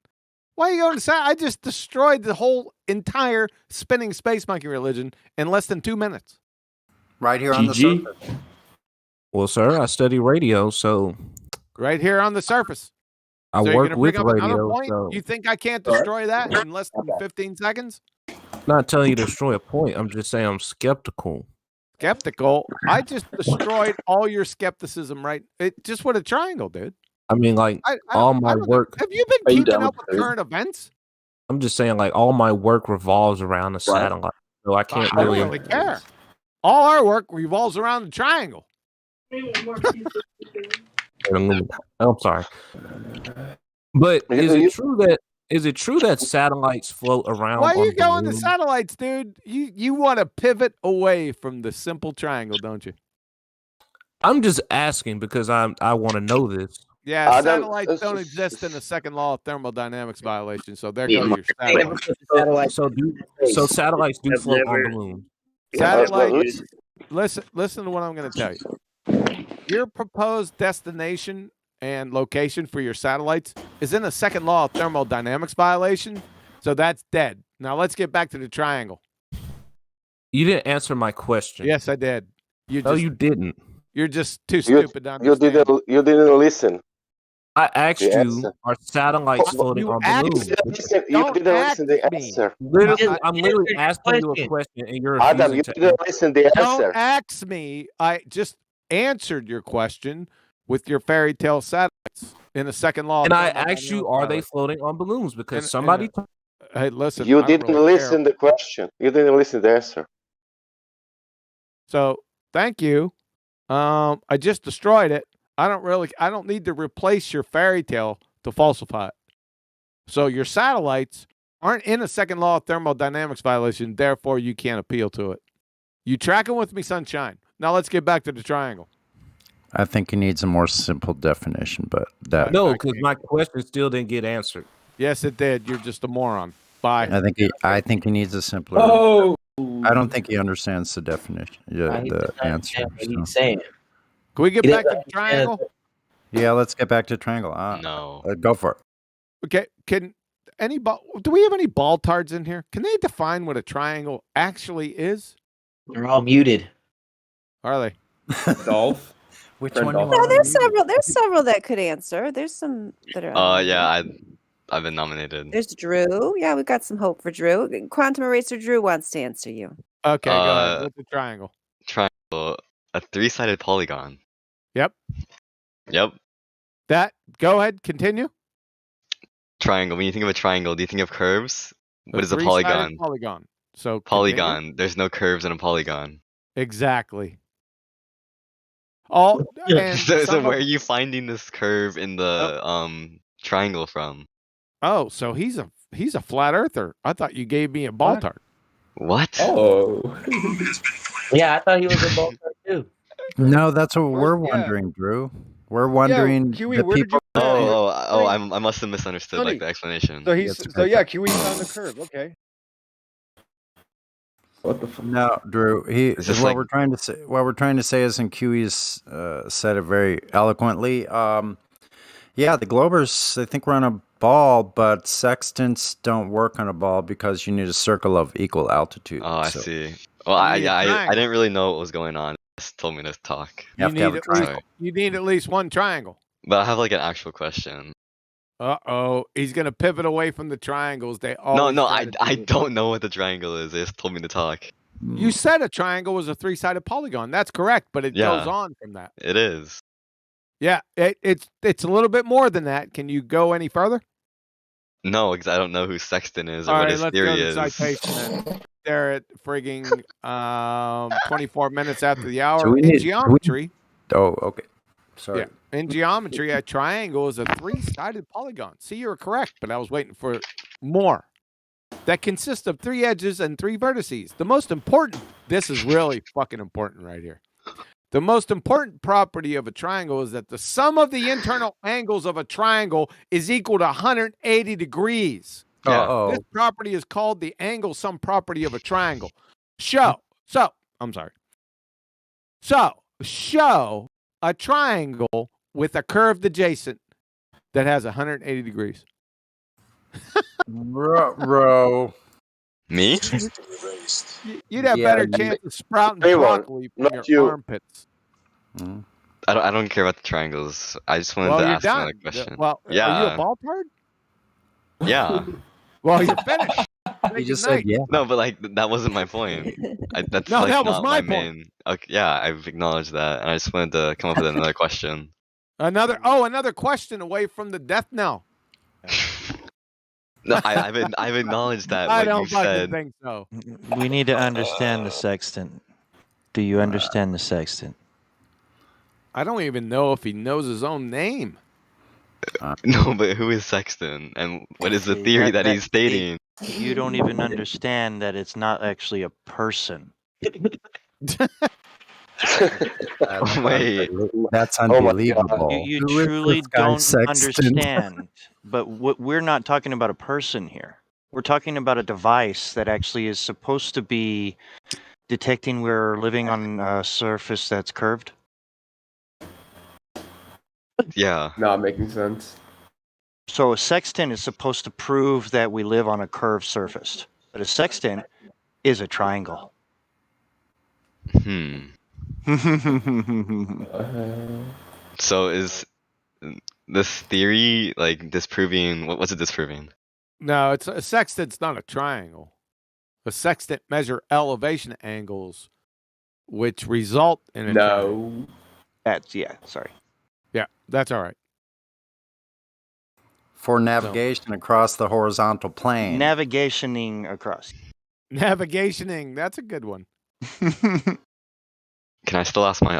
Why are you going to satellite? I just destroyed the whole entire spinning space monkey religion in less than 2 minutes. Right here on the surface. Well, sir, I study radio, so right here on the surface. I so work with radio. Point? So you think I can't destroy that in less than 15 seconds? I'm not telling you to destroy a point. I'm just saying I'm skeptical. Skeptical? I just destroyed all your skepticism, right? Just with a triangle, dude. I mean, like all my work. Have you been keeping up with current events? I'm just saying, like all my work revolves around the satellite, so I can't I don't really care. All our work revolves around the triangle. I'm sorry, but is it true that satellites float around? Why are you going to satellites, dude? You want to pivot away from the simple triangle, don't you? I'm just asking because I want to know this. Yeah, satellites don't exist in the second law of thermodynamics violation. So there goes your satellites. So satellites do float on the moon. Satellites. Listen to what I'm going to tell you. Your proposed destination and location for your satellites is in the second law of thermodynamics violation. So that's dead. Now let's get back to the triangle. You didn't answer my question. Yes, I did. You didn't. You're just too stupid to understand. You didn't listen. I asked you, are satellites floating on the moon? You didn't listen to the answer. I'm literally asking you a question, and you're Adam, refusing you to didn't listen to the answer. Don't ask me. I just answered your question with your fairy tale satellites in the second law. And I asked you, are they floating on balloons? Because somebody. Hey, listen. You didn't listen to the question. You didn't listen to the answer. So thank you. I just destroyed it. I don't need to replace your fairy tale to falsify it. So your satellites aren't in a second law of thermodynamics violation, therefore you can't appeal to it. You tracking with me, sunshine? Now let's get back to the triangle. I think he needs a more simple definition, but that no, because my question still didn't get answered. Yes, it did. You're just a moron. Bye. I think he needs a simpler. Oh, I don't think he understands the definition. Yeah, the answer. What he's saying. Can we get back to the triangle? Yeah, let's get back to triangle. No. Go for it. Okay. Do we have any ball tards in here? Can they define what a triangle actually is? They're all muted. Are they? Dolph. Which one? No, there's several. There's several that could answer. There's some that are. Yeah, I've been nominated. There's Drew. Yeah, we got some hope for Drew. Quantum Eraser Drew wants to answer you. Okay, go ahead. What's a triangle? Triangle, a three-sided polygon. Yep. Yep. Go ahead. Continue. Triangle. When you think of a triangle, do you think of curves? What is a three-sided polygon? Polygon. So polygon. Continue. There's no curves in a polygon. Exactly. So where are you finding this curve in the triangle from? Oh, so he's a flat earther. I thought you gave me a ball tart. What? Oh. Yeah, I thought he was a ball tart too. No, that's what we're wondering, Drew. We're wondering Kiwi, the where did people. I must have misunderstood Tony. the explanation. So Kiwi found the curve. Okay. What the fuck? No, Drew. We're trying to say. What we're trying to say is, and QE's said it very eloquently. Yeah, the globers, they think we're on a ball, but sextants don't work on a ball because you need a circle of equal altitude. Oh, I see. Well, I didn't really know what was going on. Just told me to talk. You need at least one triangle. But I have like an actual question. He's gonna pivot away from the triangles. I don't know what the triangle is. They just told me to talk. You said a triangle was a three-sided polygon. That's correct, but it goes on from that. It is. Yeah, it's a little bit more than that. Can you go any further? No, because I don't know who Sexton is or what his theory is. Citation then. They're at frigging 24 minutes after the hour. In geometry. Oh, okay. Sorry. Yeah. In geometry, a triangle is a three-sided polygon. See, you were correct, but I was waiting for more. That consists of three edges and three vertices. The most important, this is really fucking important right here. The most important property of a triangle is that the sum of the internal angles of a triangle is equal to 180 degrees. Uh-oh. This property is called the angle sum property of a triangle. I'm sorry. So, show a triangle with a curved adjacent that has 180 degrees. Bro. Me? You'd have better chance of sprouting broccoli from your armpits. I don't care about the triangles. I just wanted to ask another question. Well, yeah. Are you a ball card? Yeah. Well, you're finished. You just said yeah. No, but like that wasn't my point. That's No, like that was not my main. point. Okay, yeah, I've acknowledged that, and I just wanted to come up with another question. Another question away from the death knell. No, I've acknowledged that. I what don't you fucking said. think so. We need to understand the sextant. Do you understand the sextant? I don't even know if he knows his own name. No, but who is Sexton, and what is the theory that he's stating? You don't even understand that it's not actually a person. Wait, that's unbelievable. You Who is truly this guy, don't Sexton? understand. But we're not talking about a person here. We're talking about a device that actually is supposed to be detecting we're living on a surface that's curved. Yeah. Not making sense. So a sextant is supposed to prove that we live on a curved surface. But a sextant is a triangle. So is this theory like disproving? What's it disproving? No, it's a sextant's not a triangle. A sextant measure elevation angles, which result in a triangle. Sorry. Yeah, that's all right. For navigation across the horizontal plane. Navigationing across. Navigationing, that's a good one. Can I still ask my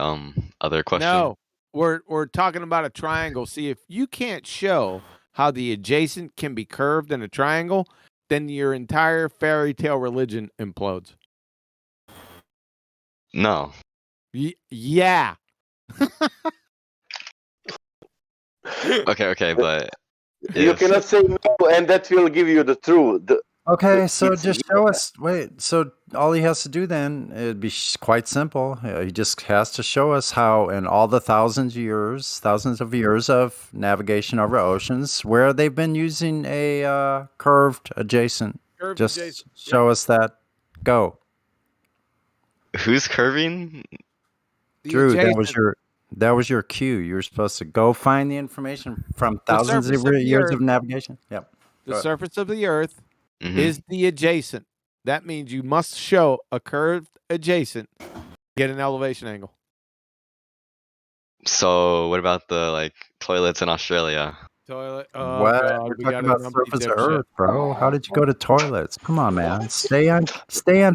other question? No, we're talking about a triangle. See, if you can't show how the adjacent can be curved in a triangle, then your entire fairy tale religion implodes. No. Yeah. Okay, but you cannot say no, and that will give you the truth. Okay, so just show us. Wait, so all he has to do then, it'd be quite simple. He just has to show us how, in all the thousands of years of navigation over oceans, where they've been using a curved adjacent. Just show us that. Go. Who's curving? Drew, that was your cue. You were supposed to go find the information from thousands of years of navigation. Yep. The surface of the Earth is the adjacent. That means you must show a curved adjacent, get an elevation angle. So what about the toilets in Australia? Toilet. What? God, We're we talking got about surface of Earth, bro. How did you go to toilets? Come on, man. Stay on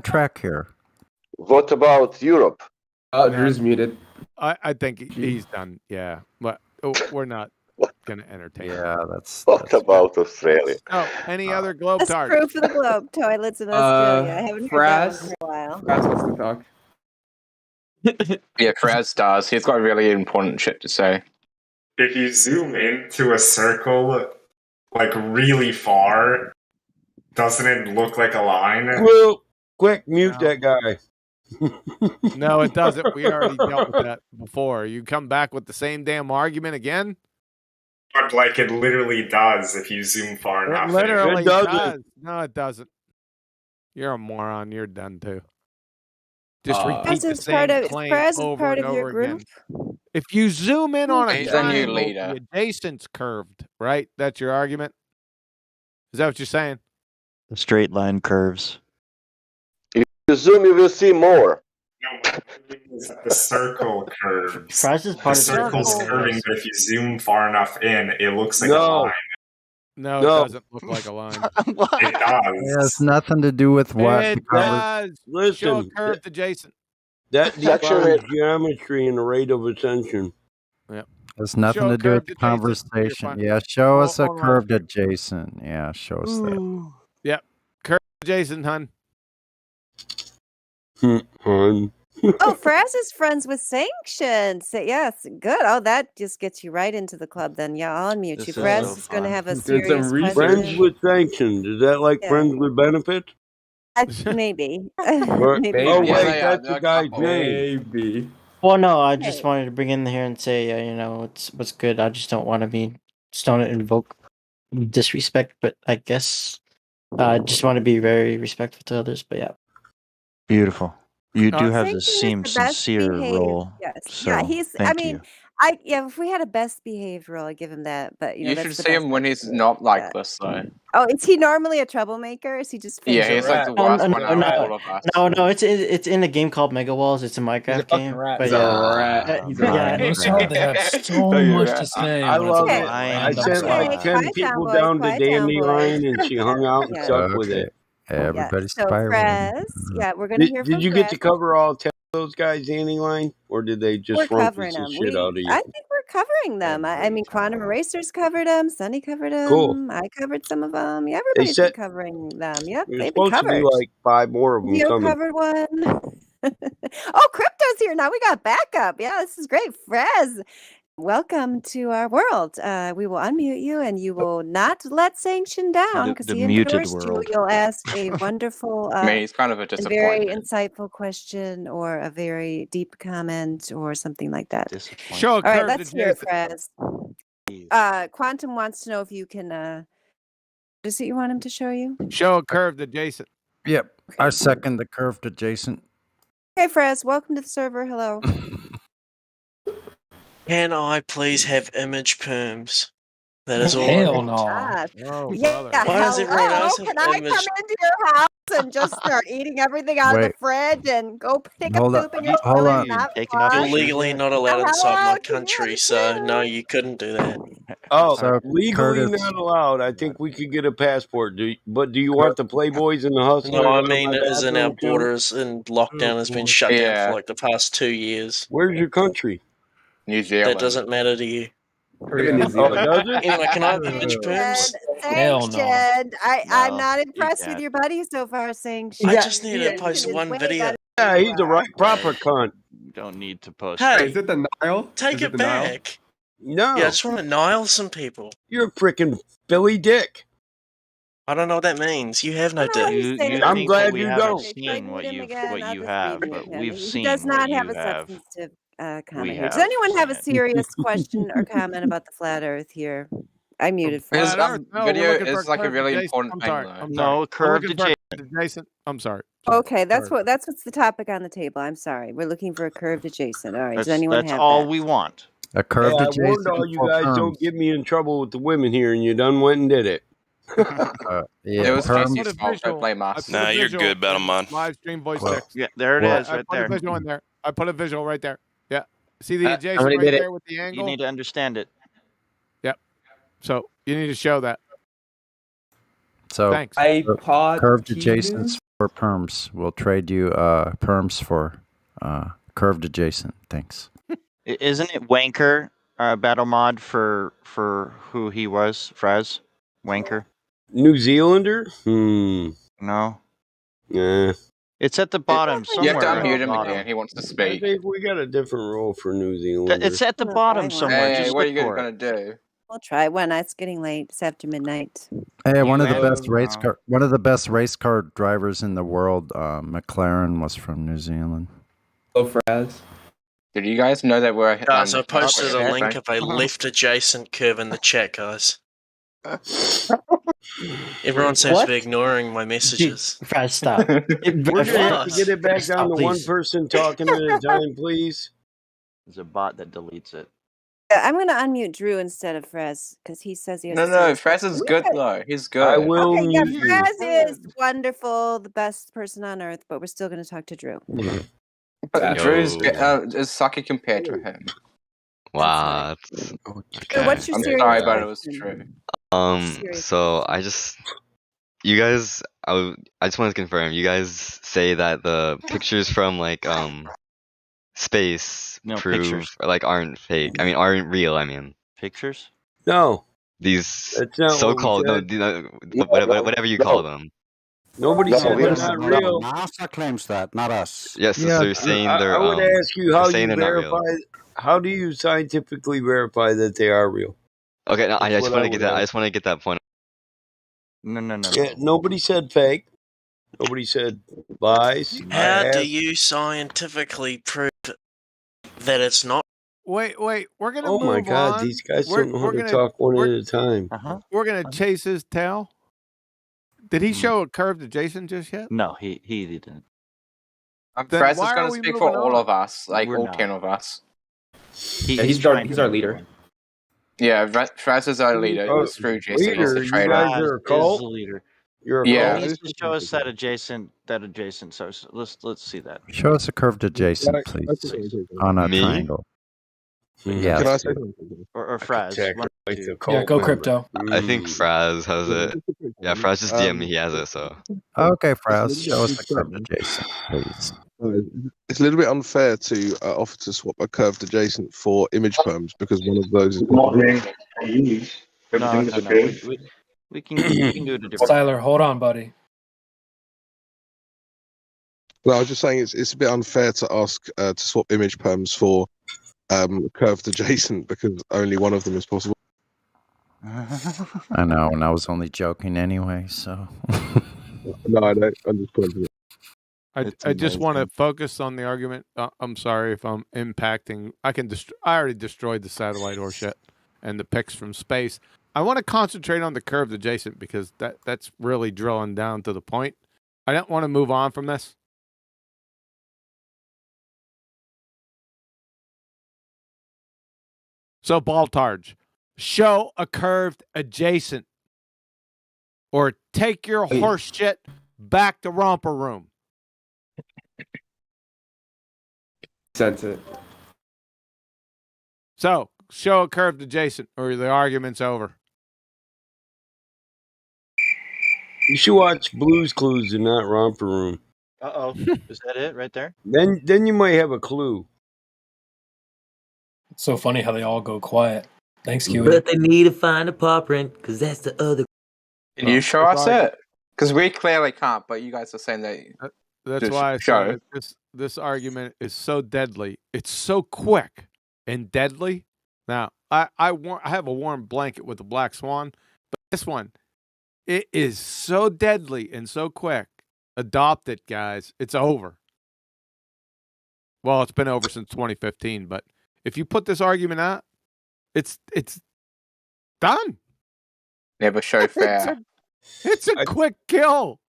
track here. What about Europe? Drew's muted. I think he's done. Yeah, but we're not going to entertain. Yeah, What about Australia? Oh, any other globe That's tarts? proof of the globe. Toilets in Australia. I haven't heard that one for a while. Kraz wants to talk. Yeah, Kraz does. He's got really important shit to say. If you zoom into a circle, really far, doesn't it look like a line? Well, quick, mute that guy. No, it doesn't. We already dealt with that before. You come back with the same damn argument again? But it literally does if you zoom far enough. It literally It doesn't. does. No, it doesn't. You're a moron. You're done too. Just repeat the same claim over and over again. If you zoom in on a He's a new triangle, leader. the adjacent's curved, right? That's your argument? Is that what you're saying? The straight line curves. If you zoom, you will see more. The circle curves. Kraz is part The of circle's the curving, but if you zoom far enough in, it looks like a No. line. No, No. it doesn't look like a line. It does. It has nothing to do with what. It the conver- does. Show a Listen, curved adjacent. that Section defines geometry and the rate of ascension. Yep. Has nothing Show a to do with curved the adjacent. You're conversation. fine. Yeah, show us a Hold on. curved adjacent. Yeah, show us that. Yep. Curved adjacent, hun. Hun. Oh, Fraz is friends with Sanctions. Yes, good. Oh, that just gets you right into the club then. Yeah, I'll unmute you. This is Fraz so is going to fun. have a Did some serious research. Friends question. with sanctions. Is that like Yeah. friends with benefits? Maybe. Or, Maybe. oh Maybe. wait, they are. that's They're the a guy's couple. name. Maybe. Well, no, I just Hey. wanted to bring in here and say, you know, it's what's good. I just don't want to be, just don't invoke disrespect, but I guess I just want to be very respectful to others. But yeah, Beautiful. You do have the Sanction is same the best sincere behaved. role. Yes. So Yeah, he's. I thank mean, you. if we had a best behaved role, I'd give him that. But You that's should the see best him when I he's can do. not like Yeah. this, though. Oh, is he normally a troublemaker? Is he just fake? Yeah, he's like the no, worst one out of all of us. no, it's in a game called Mega Walls. It's a Minecraft game. rat. But He's a yeah, rat. He's a rat. Those all they have so much to say. I when it's love about it. I random sent stuff. like 10 quiet down, people boys. down to Quiet down, boys. Dandelion and she hung out and Yeah. stuck with it. Everybody's So spiraling. Fraz, yeah, we're gonna hear Did from you get Fraz. to cover all 10 of those guys, Dandelion? Or did they just We're run covering piece of them. shit out of you? I think we're covering them. I mean, Quantum Erasers covered them. Sunny covered them. Cool. I covered some of them. Yeah, They everybody's said been covering them. Yep, there's they've been supposed to be covered. like 5 more of them Leo coming. covered one. Oh, Crypto's here now. We got backup. Yeah, this is great. Fraz, welcome to our world. We will unmute you, and you will not let Sanction down because The he muted endorsed you. world. You'll ask a wonderful, I mean, he's kind of a and very disappointment. insightful question or a very deep comment or something like that. Show a All right, curve to let's hear it, Jason. Fraz. Quantum wants to know if you can. What is it you want him to show you? Show a curve to Jason. Yep. I second the curve to Jason. Hey, Fraz, welcome to the server. Hello. Can I please have image perms? That is all I Hell want. no. Oh, Yeah, Why does everyone hello. else have Can I image- come into your house and just start eating everything out of the Wait. fridge and go take a Hold on. poop in your Hold toilet on. and not You're flush? legally not allowed Oh, inside hello, my country, so no, you couldn't do that. Oh, So, legally Curtis- not allowed. I think we could get a passport. But do you want the Playboys and the Hustlers? No, I on mean, my as in our bathroom, too? borders and lockdown has been shut down for like the past 2 years. Where's your country? New Zealand. That doesn't matter to you. Oh, does it? Anyway, can I have image perms? Hell no. Sanctioned. I'm No, not you impressed with can't. your buddy so far, Sanctioned. I just need to Sanctioned post is one way video. better Yeah, than he's you the are. right proper cunt. You don't need to post. Hey, Is it the Nile? take Is it the Nile? back. No, Yeah, I just want to nile some people. you're a freaking Billy Dick. I don't know what that means. You have no I don't know what dick. he's saying. I'm think glad that we you haven't don't. seen what Mute him you've again. what I'll you just have, remute but him. we've He seen does what not have you a have. substantive We comment here. have Does anyone have a seen it. serious question or comment about the flat Earth here? I muted His Fraz. Flat Earth? No, video we're looking for is like a curve to really Jason. important I'm thing, sorry. though. I'm sorry. No, We're curve looking to for Jason. a curve to Jason. I'm sorry. Okay, that's Sorry. what's the topic on the table. I'm sorry. We're looking for a curved adjacent. All right. Does anyone That's have all that? we want. A Hey, curve to I warned Jason all you for guys, don't perms. get me in trouble with the women here, and you done went and did it. It Yeah, was perms. Casey's fault. Don't blame us. Nah, you're good, Battlemon. Live stream voice Well, text. Yeah, there it Well, is, I right put there. a visual in there. I put a visual right there. Yeah. See the I adjacent already right did it. there with the You angle? need to understand it. Yep. So you need to show that. So Thanks. iPod curved Keaton? adjacents for perms. We'll trade you perms for curved adjacent. Thanks. Isn't it Wanker battle mod for who he was? Fraz? Wanker? New Zealander? No. Yeah. It's at the bottom You have somewhere. to at the unmute him bottom. again. He wants to I speak. think we got a different role for New Zealander. It's at the bottom somewhere. Hey, Just what are look you for gonna it. do? We'll try one. It's getting late. It's after midnight. Hey, one of the You best have- race car, one of the best race car drivers in the world, McLaren, was from New Zealand. Hello, Fraz. Did you guys know that we're Guys, I posted a okay. link of a left adjacent curve in the chat, guys. Everyone seems to be ignoring my messages. Fraz, stop. We're gonna have to Fraz. get it back down Stop, to one please. person talking at a time, please. There's a bot that deletes it. I'm going to unmute Drew instead of Fraz because he says he has No, a no, serious Fraz is question. good though. He's good. I will Okay, yeah, mute you. Fraz is wonderful, the best person on earth, but we're still going to talk to Drew. But Drew's Yo. is sucky compared to him. What? So Okay. what's your I'm serious sorry, but it was question? true. Serious So I just, you guys, I just want to confirm. You guys say that the pictures from like space No, prove pictures. like aren't fake. I mean, aren't real. I mean, Pictures? No, these that's not what we so-called no, said. whatever you call them. Nobody No, said we they're are not not. real. NASA claims that, not us. Yes, so you're saying I would ask you they're how saying you they're not real. verify. How do you scientifically verify that they are real? Okay, no, I That's just what want to get would that. I ask. just want to get that point. No. Yeah, nobody said fake. Nobody said lies. I How do asked. you scientifically prove that it's not? Wait. We're gonna Oh my move God, on. these guys We're don't know how we're to gonna talk one we're, at a time. we're gonna chase his tail. Did he show a curve to Jason just yet? No, he didn't. Then Fraz is why going are to we speak for moving all on? of us, like We're all not. 10 of us. He's our leader. Yeah, Fraz is our leader. It Oh, was through Jason. He's the leader, you traitor. guys Raz are a is cult. the leader. You're a Yeah. He cult. needs to show us that adjacent. So let's see that. Show us a curved adjacent, please, on a Me? triangle. Mhm. Yeah. Can I say something? Or Fraz. Sacrifice one of the the two. cult Yeah, go member. crypto. I think Fraz has it. Yeah, Fraz just DM me. He has it. So Okay, It's a Fraz, little show us bit a curved unfair. adjacent, please. It's a little bit unfair to offer to swap a curved adjacent for image perms because one of those is possible. No. We can do it a different. Tyler, hold on, buddy. No, I was just saying it's a bit unfair to ask to swap image perms for curved adjacent because only one of them is possible. I know, and I was only joking anyway, so. No, I don't. I'm just pointing it. I just want to focus on the argument. I'm sorry if I'm impacting. I already destroyed the satellite horseshit and the pics from space. I want to concentrate on the curved adjacent because that's really drilling down to the point. I don't want to move on from this. So, Baltarge, show a curved adjacent, or take your horse shit back to romper room. Sent it. So, show a curved adjacent, or the argument's over. You should watch Blue's Clues and not Romper Room. Uh-oh. Is that it right there? Then you might have a clue. It's so funny how they all go quiet. Thanks, Kiwi. But they need to find a paw print because that's the other. Can you show us it? Because we clearly can't, but you guys are saying that. That's why I said that this argument is so deadly. It's so quick and deadly. Now, I have a warm blanket with a black swan, but this one, it is so deadly and so quick. Adopt it, guys. It's over. Well, it's been over since 2015, but if you put this argument out, it's done. Never show fair. It's a quick kill.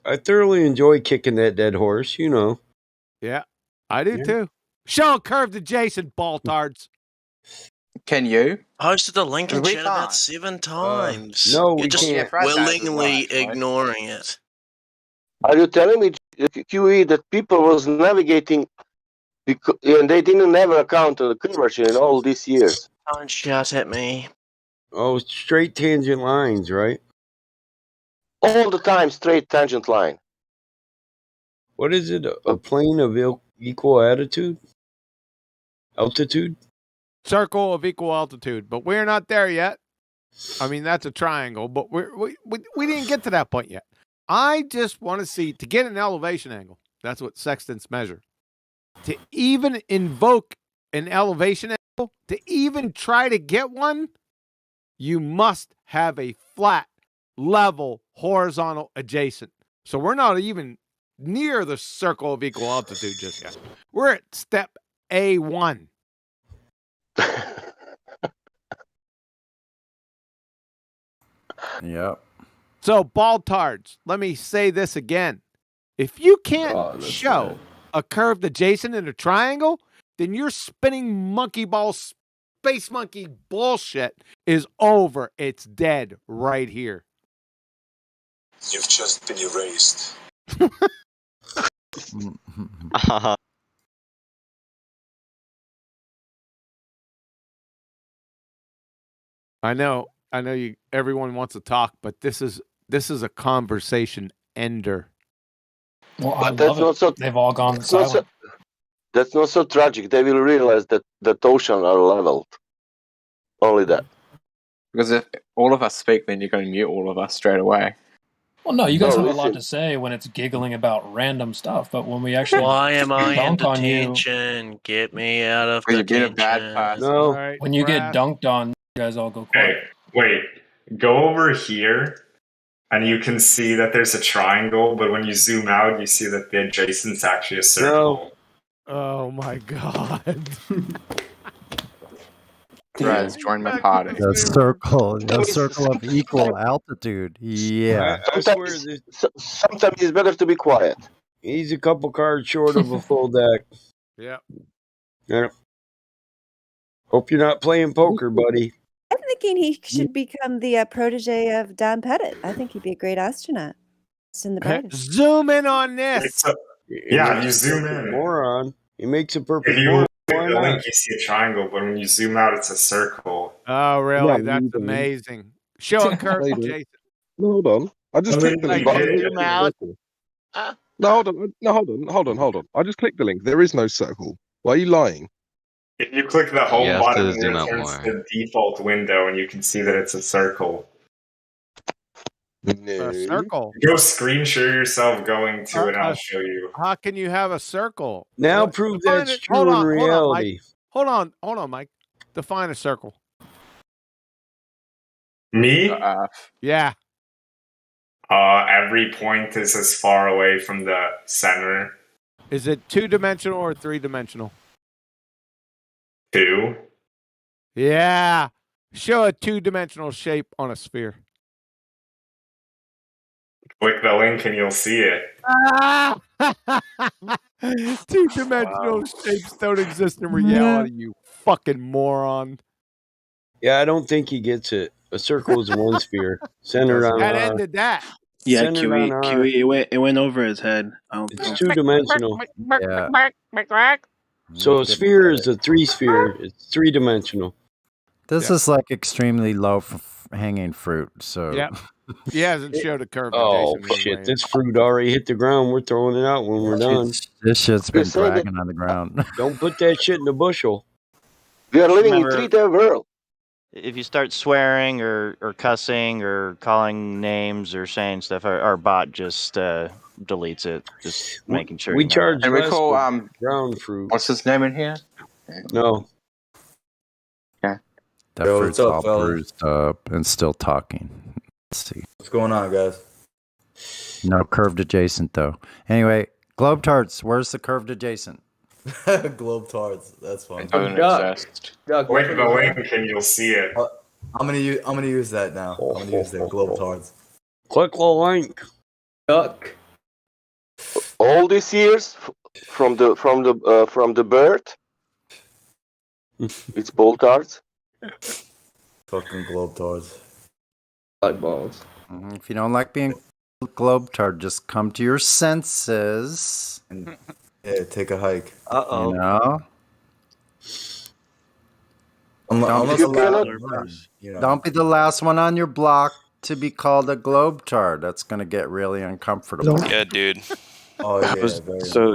I thoroughly enjoy kicking that dead horse, you know. Yeah, I do too. Show a curved adjacent, Baltards. Can you? Posted the link in We chat about can't. 7 times. No, You're we just can't. willingly ignoring it. Are you telling me, QE, that people was navigating and they didn't have an account on the curvature in all these years? Don't shout at me. Oh, straight tangent lines, right? All the time, straight tangent line. What is it? A plane of equal altitude? Circle of equal altitude, but we're not there yet. I mean, that's a triangle, but we didn't get to that point yet. I just want to see, to get an elevation angle, that's what sextants measure. To even invoke an elevation angle, to even try to get one, you must have a flat, level, horizontal adjacent. So we're not even near the circle of equal altitude just yet. We're at step A1. Yep. So, Baltards, let me say this again. If you can't show a curved adjacent in a triangle, then your spinning monkey ball, space monkey bullshit is over. It's dead right here. You've just been erased. I know you everyone wants to talk, but this is a conversation ender. Well, I But love it. They've all gone silent. That's not so tragic. They will realize that the ocean are leveled. Only that. Because if all of us speak, then you're going to mute all of us straight away. Well, no, you guys have a lot to say when it's giggling about random stuff, but when we actually Why am I in dunk on you, detention? Get me out of You're being a detention. bad person. All right, when you get Brass. dunked on, you guys all go quiet. Hey, wait. Go over here, and you can see that there's a triangle, but when you zoom out, you see that the adjacent's actually a circle. Oh my god. Guys, join my party. The circle of equal altitude. Yeah. I swear this. Sometimes it's better to be quiet. He's a couple cards short of a full deck. Yep. Yep. Hope you're not playing poker, buddy. I'm thinking he should become the protege of Don Pettit. I think he'd be a great astronaut. It's in the brightest. Zoom in on this. Yeah, you zoom in. Moron. He makes a perfect If you moron. click the link, you see a triangle, but when you zoom out, it's a circle. Oh, really? Yeah, That's you do. amazing. Show it, Kurt They and do. Jason. No, hold on. I just clicked the link. Zoom out. No, hold on. No, hold on. I just clicked the link. There is no circle. Why are you lying? If you click the home You have button, to it zoom out returns more. to the default window, and you can see that it's a circle. No. A circle. Go screen share yourself going to it, and I'll show you. How can you have a circle? Now What- prove define that's it- true hold in on, reality. Hold on, Mike. Define a circle. Me? Yeah. Every point is as far away from the center. Is it 2-dimensional or 3-dimensional? 2. Yeah. Show a 2-dimensional shape on a sphere. Click the link and you'll see it. Ah! 2-dimensional shapes don't exist in reality, you fucking moron. Yeah, I don't think he gets it. A circle is one sphere centered on That R. ended that. Yeah, Centered on R. QE, it went over his head. It's 2-dimensional. Yeah. So a sphere is a 3-sphere. It's 3-dimensional. This is like extremely low hanging fruit. So Yep. He hasn't showed a curve. Oh to Jason shit! anyway. This fruit already hit the ground. We're throwing it out when we're done. this shit's been dragging on the ground. Don't put that shit in the bushel. We are living Remember- in 3D world. If you start swearing or cussing or calling names or saying stuff, our bot just deletes it. Just making sure. We you know charge that. less for ground fruit. What's his name in here? No. That Yo, fruit's what's up, all fellas? bruised up and still talking. Let's see. What's going on, guys? No curved adjacent though. Anyway, globe tarts. Where's the curved adjacent? Globe tarts. That's fun. It doesn't exist. Click the link and you'll see it. I'm gonna use that now. I'm gonna use the globe tarts. Click the link. Duck. All these years from the birth, it's ball tarts. Fucking globe tarts. Like balls. If you don't like being globe tart, just come to your senses. Yeah, take a hike. You know. Don't be the last one on your block to be called a globe tart. That's gonna get really uncomfortable. Yeah, dude. Oh yeah.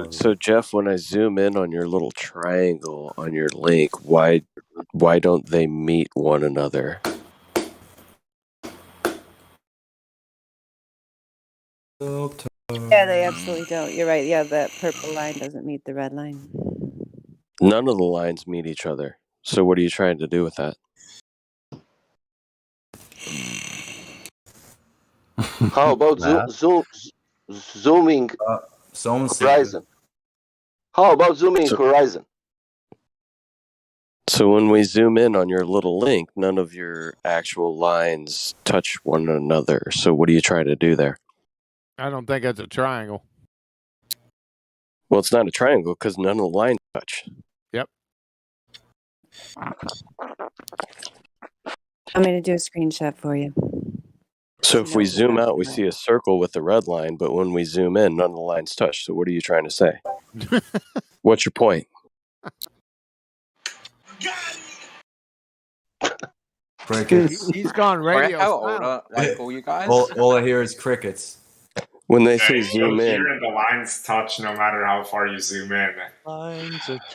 So Jeff, when I zoom in on your little triangle on your link, why don't they meet one another? Yeah, they absolutely don't. You're right. Yeah, that purple line doesn't meet the red line. None of the lines meet each other. So what are you trying to do with that? How about zooming horizon? How about zooming horizon? So when we zoom in on your little link, none of your actual lines touch one another. So what are you trying to do there? I don't think it's a triangle. Well, it's not a triangle because none of the lines touch. Yep. I'm going to do a screenshot for you. So if we zoom out, we see a circle with a red line, but when we zoom in, none of the lines touch. So what are you trying to say? What's your point? Crickets. He's gone radio. How old are all you guys? All I hear is crickets. When they Yeah, say you'll zoom hear in. the lines touch no matter how far you zoom in.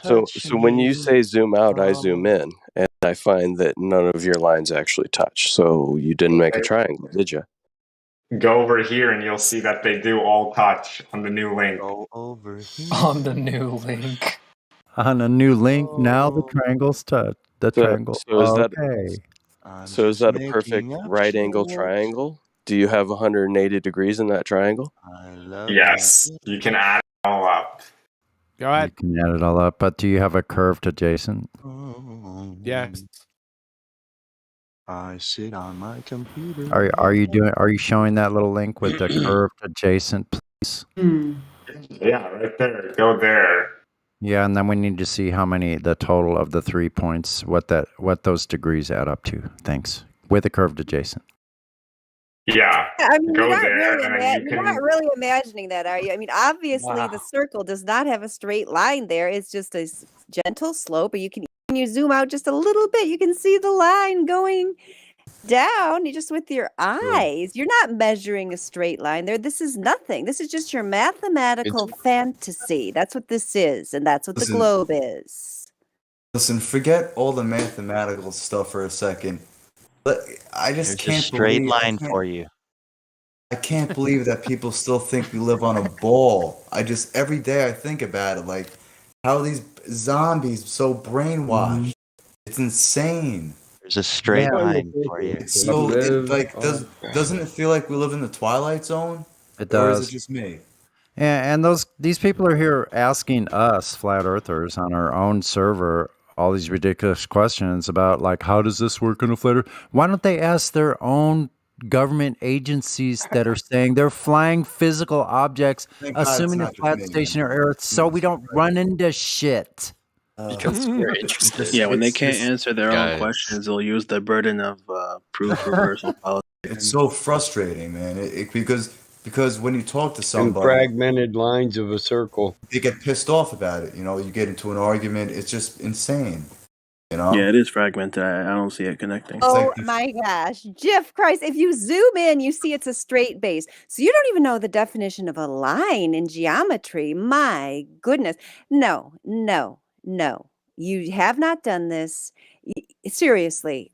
So when you say zoom out, I zoom in, and I find that none of your lines actually touch. So you didn't make a triangle, did you? go over here and you'll see that they do all touch on the new link. Go over here. On the new link. On a new link, now the triangles touch. The triangle. So is that Okay. so is that a perfect right angle triangle? Do you have 180 degrees in that triangle? I love Yes, you can add it all up. Go ahead. You can add it all up, but do you have a curved adjacent? Yes. I sit on my computer. Are you showing that little link with the curved adjacent, please? Yeah, right there. Go there. Yeah, and then we need to see how many the total of the 3 points, what those degrees add up to. Thanks. With a curved adjacent. Yeah. I mean, Go you're not there, really and then you you're can. not really imagining that, are you? I mean, obviously the circle does not have a straight line there. It's just a gentle slope, but when you zoom out just a little bit, you can see the line going down. You just with your eyes. You're not measuring a straight line there. This is nothing. This is just your mathematical fantasy. That's what this is, and that's what the globe is. Listen, forget all the mathematical stuff for a second. But I just There's can't a straight believe line for you. I can't believe that people still think we live on a ball. Every day I think about it, like how these zombies so brainwashed. It's insane. There's a straight line for you. It's so doesn't it feel like we live in the Twilight Zone? It Or does. is it just me? And these people are here asking us, flat earthers, on our own server, all these ridiculous questions about, like, how does this work on a flat earth? Why don't they ask their own government agencies that are saying they're flying physical objects, Thank God it's assuming not it's flat just me, stationary Earth, so we don't run into shit? Because we're interested. Yeah, when they can't answer their own questions, they'll use the burden of proof reversal policy. It's so frustrating, man. Because when you talk to And somebody, fragmented lines of a circle. they get pissed off about it. You get into an argument. It's just insane. Yeah, it is fragmented. I don't see it connecting. Oh my gosh, Jeff Christ, if you zoom in, you see it's a straight base. So you don't even know the definition of a line in geometry. My goodness. No. You have not done this. Seriously,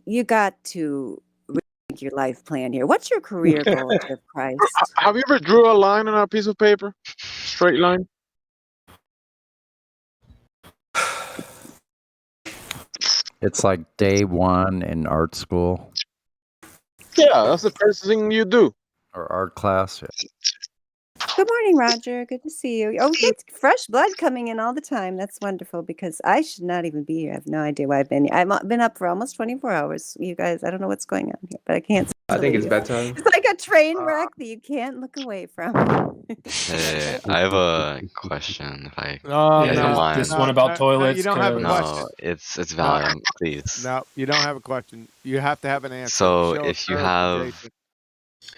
you got to rethink your life plan here. What's your career goal, Jeff Christ? Have you ever drew a line on a piece of paper? Straight line? It's like day one in art school Yeah, that's the first thing you do. or art class. Yeah. Good morning, Roger. Good to see you. Oh, it's fresh blood coming in all the time. That's wonderful because I should not even be here. I have no idea why I've been here. I've been up for almost 24 hours. You guys, I don't know what's going on here, but I can't. I think it's believe bedtime. It's like a train wreck that you can't look away from. Hey, I have a question. If I Oh, you guys don't mind. This one about toilets. you don't have a No, question. it's valid. Please. No, you don't have a question. You have to have an answer. So Show a if you curved have, adjacent.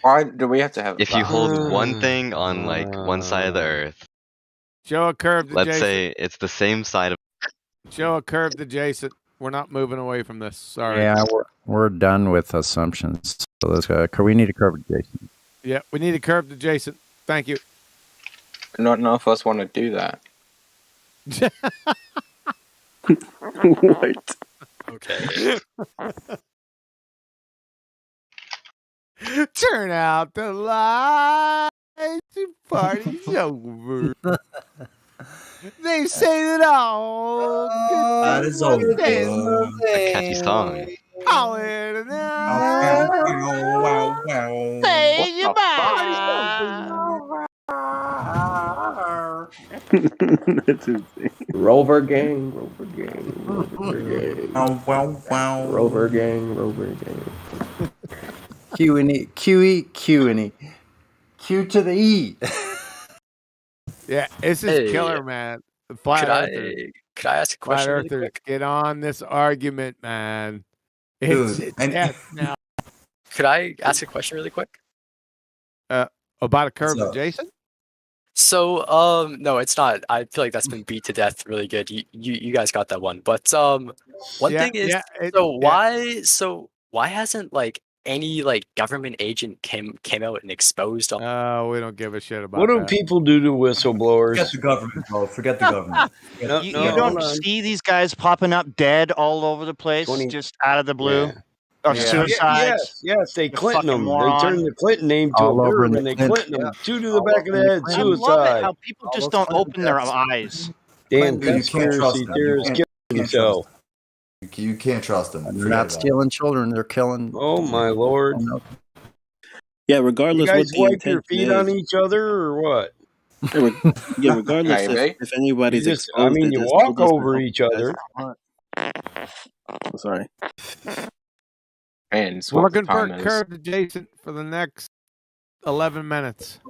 Why do we have to have? if you hold one thing on like one side of the Earth, Show a curved let's adjacent. say it's the same side of. Show a curved adjacent. We're not moving away from this. Sorry. Yeah, we're done with assumptions. So let's go. We need a curved adjacent. Yeah, we need a curved adjacent. Thank you. Not enough of us want to do that. What? Okay. Turn out the lights. The party's over. They say that all that is over. A catchy song. All in Say That's insane. Rover gang, Rover gang, Rover gang. Rover gang, Rover gang. Q and E, Q E, Q and E, Q to the E. Yeah, this is Hey, killer, man. The flat Could earthers. I ask a Flat question really earthers, quick? get on this argument, man. It's Dude, and- death now. Could I ask a question really quick? About a curved up? adjacent? So, no, it's not. I feel like that's been beat to death really good. You guys got that one. But one Yeah, thing is, yeah, why hasn't like any like government agent came out and exposed all? Oh, we don't give a shit about What do that. people do to whistleblowers? Forget the government, bro. Forget the government. No, You no, don't hold on. see these guys popping up dead all over the place 20 just out of the blue? Yeah. Of suicides. Yes, they You Clinton fucking them. moron. They turned the Clinton name to All a over verb in the and they Clinton, Clinton them. yeah. 2 to the All back of over in the the head, I Clinton. love it suicide. how people All just those don't Clinton open their deaths. eyes. Damn Dude, you can't trust conspiracy them. theorists You kill can't trust themselves. them. You can't trust them. And they're Forget not about it. stealing children; they're killing. Oh my lord. Yeah, You regardless what guys the wipe your intention feet on is. each other or what? Yeah, regardless Maybe. if anybody's I exposed, mean, it you still walk doesn't over help each you guys. other. Oh, sorry. And We're what the looking for time is. curved adjacent for the next 11 minutes.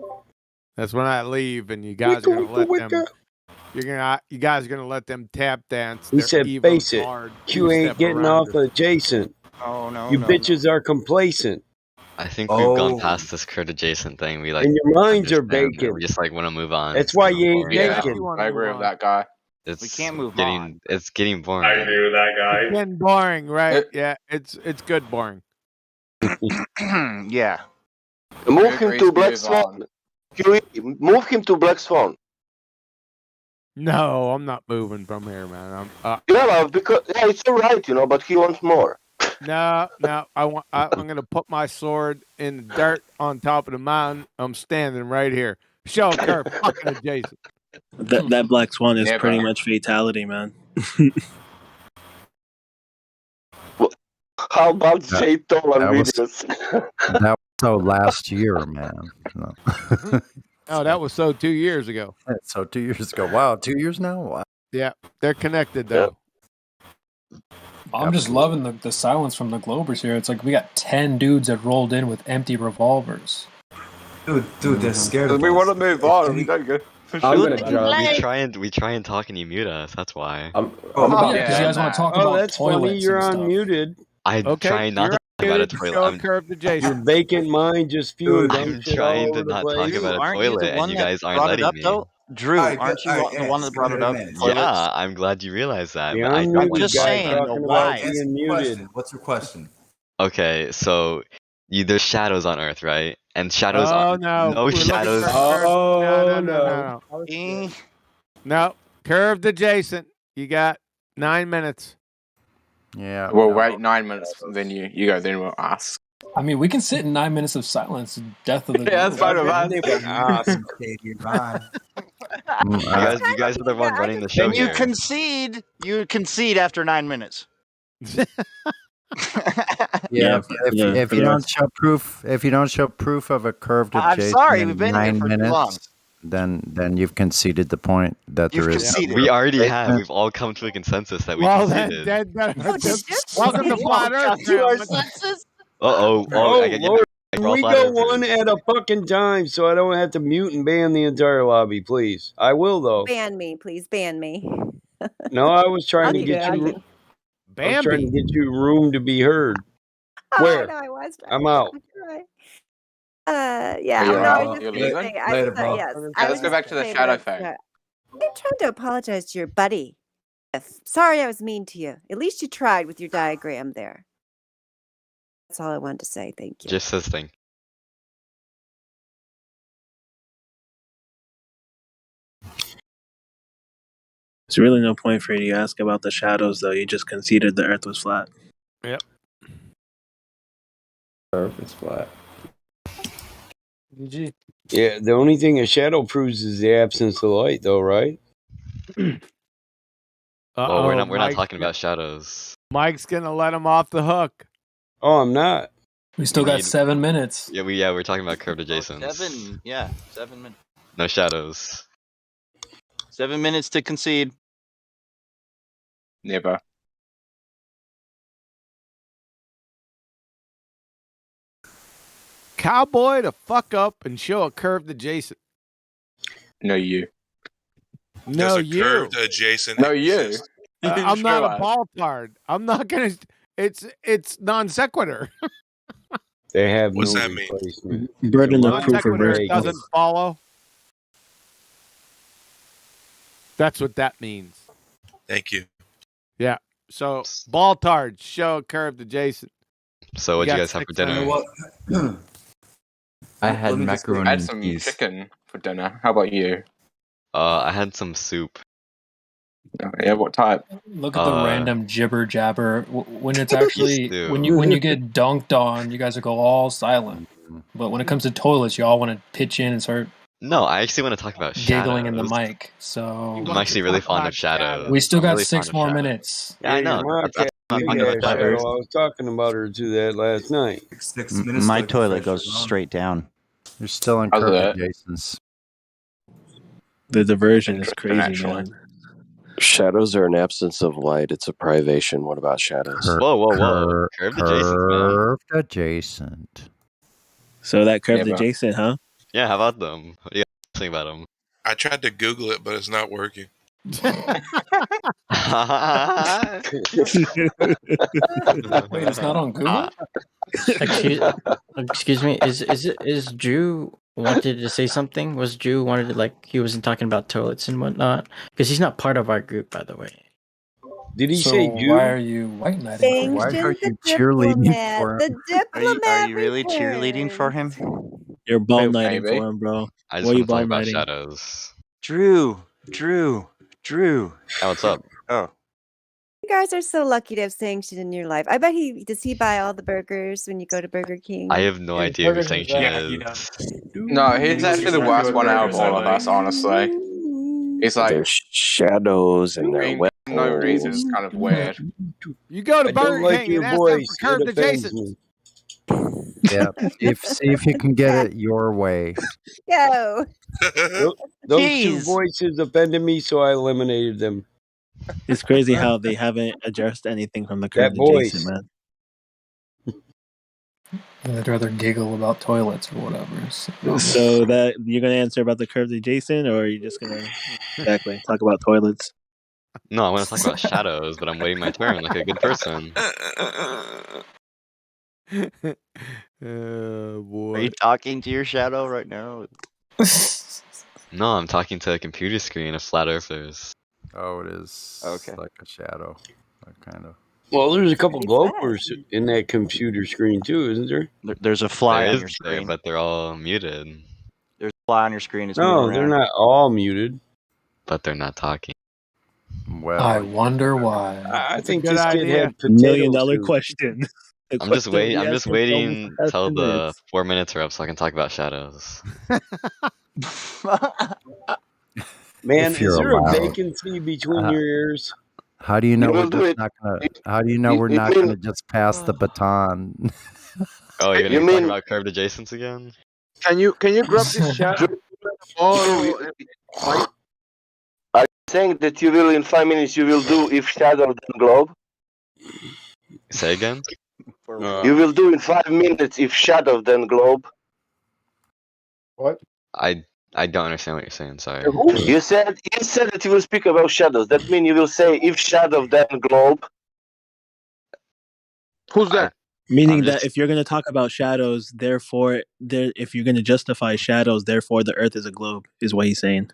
That's when I leave, and you guys are gonna let them. You guys are gonna let them tap dance. He Their said, Evo's face it, hard Q ain't two-step getting around off us. adjacent. Oh no, You no, bitches are complacent. I think we've gone Oh, past this Kurt adjacent thing. We like And your minds are understand that vacant. we just like want to move on. That's It's why kind of you ain't boring Yeah, now. taking. I agree with that guy. It's we can't move getting on. it's getting boring. I agree with that guy. Getting boring, right? Yeah, it's good boring. Yeah. Move him agrees to to Black move Swan. Move him to Black Swan. No, I'm not moving from here, man. Yeah, because it's all right, but he wants more. No, I'm gonna put my sword in the dirt on top of the mountain. I'm standing right here. Show a curve, fucking adjacent. That Black Swan is Never. pretty much fatality, man. How about Jay Tolan that was- videos? That was so last year, man. No. Oh, that was so 2 years ago. So 2 years ago. Wow, 2 years now. Wow. Yeah, they're connected though. I'm just loving the silence from the Globers here. It's like we got 10 dudes that rolled in with empty revolvers. dude, they're scared of We us. want to move on. We don't go. For I'm sure. gonna drop. We try and talk and you mute us. That's why. I'm Oh, about yeah, because you guys want to talk about that's funny. toilets You're and stuff. unmuted. I'm Okay, trying not you're to talk about a unmuted. Show toilet. a curved Your adjacent. vacant mind just spewing Dude, dumb I'm shit trying all to over the not place. talk about a Aren't you toilet, the and one you that guys aren't brought it letting up me. though? Drew, All right, aren't you all right, the one that brought it up? Ants, Toilets? Yeah, I'm glad you realized that. The But I unmuted just guy saying, talking why? about being muted. What's your question? okay, so there's shadows on Earth, right? And shadows Oh are no, no we're looking shadows. for curved. Oh No. Eh, No, curved adjacent. You got 9 minutes. Yeah. We'll no. wait 9 minutes. Then you go. Then we'll ask. I mean, we can sit in 9 minutes of silence. Death of the Yeah, that's fine with Globers. us. You guys are the one running the show then you here. concede. You concede after 9 minutes. Yeah, if for you the don't rest. show proof, of a curved I'm adjacent sorry, in we've been here 9 for too long. minutes, then you've conceded the point that You've there is. conceded. We already have. We've all come to a consensus that we Well, then, conceded. welcome to Flat Earth. Oh, Oh, I get Lord. we're Can all we flat go earthers. one at a fucking time so I don't have to mute and ban the entire lobby, please? I will, though. Ban me, please. Ban me. No, I was trying I'll to do get that. you. I was trying to get you room to be heard. Where? No, I was. I'm out. Yeah. Are you no, out? I was You're just gonna leaving? say, Later, bro. yes. Okay, let's go back to the shadow thing. I'm trying to apologize to your buddy. Sorry, I was mean to you. At least you tried with your diagram there. That's all I wanted to say. Thank you. Just this thing. There's really no point for you to ask about the shadows, though. You just conceded the Earth was flat. Yep. Earth is flat. GG. Yeah, the only thing a shadow proves is the absence of light, though, right? Well, we're not talking about shadows. Mike's gonna let him off the hook. Oh, I'm not. We still got 7 minutes. Yeah, we're talking about curved adjacents. 7 minutes. No shadows. 7 minutes to concede. Never. Cowboy to fuck up and show a curved adjacent. No, you. No, Does a you. curved adjacent No, you. exist? I'm not a ball card. I'm not gonna. It's non sequitur. They have What's no that mean? replacement. Burden of Non proof of sequitur risk. doesn't follow. That's what that means. Thank you. Yeah. So ball tard, show a curved adjacent. So what You you got guys have for 6 dinner? minutes. I had macaroni I had and some cheese. chicken for dinner. How about you? I had some soup. Yeah, what type? Look at the random jibber jabber. When it's actually do. when you get dunked on, you guys go all silent. But when it comes to toilets, you all want to pitch in and start No, I actually want to talk about giggling in the shadows. mic. So I'm actually really fond of shadows. we still I'm got really 6 fond of more shadows. minutes. Yeah, I know. That's why I'm Big talking about ass shadow. I shadows. was talking about her to that last night. 6 minutes. My like toilet fresh goes around. straight down. You're still in How's curve that? adjacence. The diversion is Interesting, crazy, actually. man. Shadows are an absence of light. It's a privation. What about shadows? Whoa. Curved adjacent, man. Curved adjacent. So that curved Yeah, but- adjacent, huh? Yeah, how about them? What do you guys think about them? I tried to Google it, but it's not working. Wait, it's not on Google? Excuse me. Is Drew wanted to say something? Was Drew wanted to, like, he wasn't talking about toilets and whatnot? Because he's not part of our group, by the way. Did he So say Jew? why are you white knighting? Why Sanction are the you cheerleading diplomat. for The him? diplomat. Are you really cheerleading for him? You're ball Maybe. knighting for him, bro. I Why just are you want to talk ball about knighting? shadows. Drew. Yeah, what's up? Oh, You guys are so lucky to have Sanction in your life. I bet does he buy all the burgers when you go to Burger King? I have no idea who Sanction Yeah, is. No, he's actually the worst one out of all of us, honestly. It's like There's shadows and they're being wet. no reason is kind of weird. You go to I don't Burger like King your and ask them voice. for curved It offends adjacent. me. Yeah. See if you can get it your way. Go. Those two voices offended me, so I eliminated them. It's crazy how they haven't addressed anything from the curved That voice. adjacent, man. I'd rather giggle about toilets or whatever. So that you're gonna answer about the curved adjacent, or are you just gonna exactly talk about toilets? No, I want to talk about shadows, but I'm waiting my turn like a good person. Oh boy. are you talking to your shadow right now? No, I'm talking to a computer screen of flat earthers. Oh, it is Okay. like a shadow. Kind of. Well, there's a couple glopers in that computer screen too, isn't there? There's a fly There on is your there, screen. but they're all muted. There's a fly on your screen. It's No, moving they're around. not all muted. But they're not talking. Well, I wonder why. I think a good this kid idea. had potato $1,000,000 soup. question. The I'm just question waiting. we I'm just asked him for waiting almost the past till 2 the minutes. 4 minutes are up so I can talk about shadows. Man, If you're is there allowed. a vacancy between your ears? How do you know You we're will do just it. not gonna? How do you know we're You not mean- gonna just pass the baton? Oh, you're You gonna talk mean- about curved adjacents again? Can you grab this shadow? Are you saying that you will in 5 minutes you will do if shadow then globe? Say again? You will do in 5 minutes if shadow then globe. What? I don't understand what you're saying. Sorry. You said that you will speak about shadows. That means you will say if shadow then globe. Who's that? Meaning I'm that just- if you're gonna talk about shadows, therefore, if you're gonna justify shadows, therefore the Earth is a globe, is what he's saying.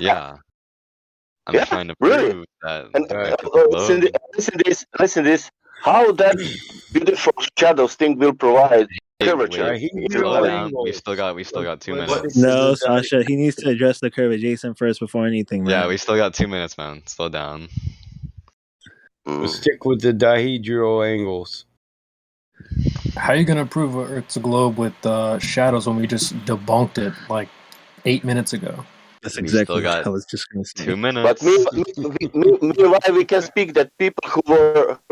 Yeah. I'm Yeah, trying to really. prove that And the Earth is a globe. listen this. How that beautiful shadows thing will provide Hey, curvature? wait, He slow drew down. angles. We still got 2 Let's minutes. stick No, with the di- Sasha, he needs to address the curve adjacent first before anything, man. Yeah, we still got 2 minutes, man. Slow down. Let's stick with the dihedral angles. How are you gonna prove Earth's a globe with shadows when we just debunked it like 8 minutes ago? That's We exactly still what got I was just gonna say. 2 minutes. But meanwhile, we can speak that people who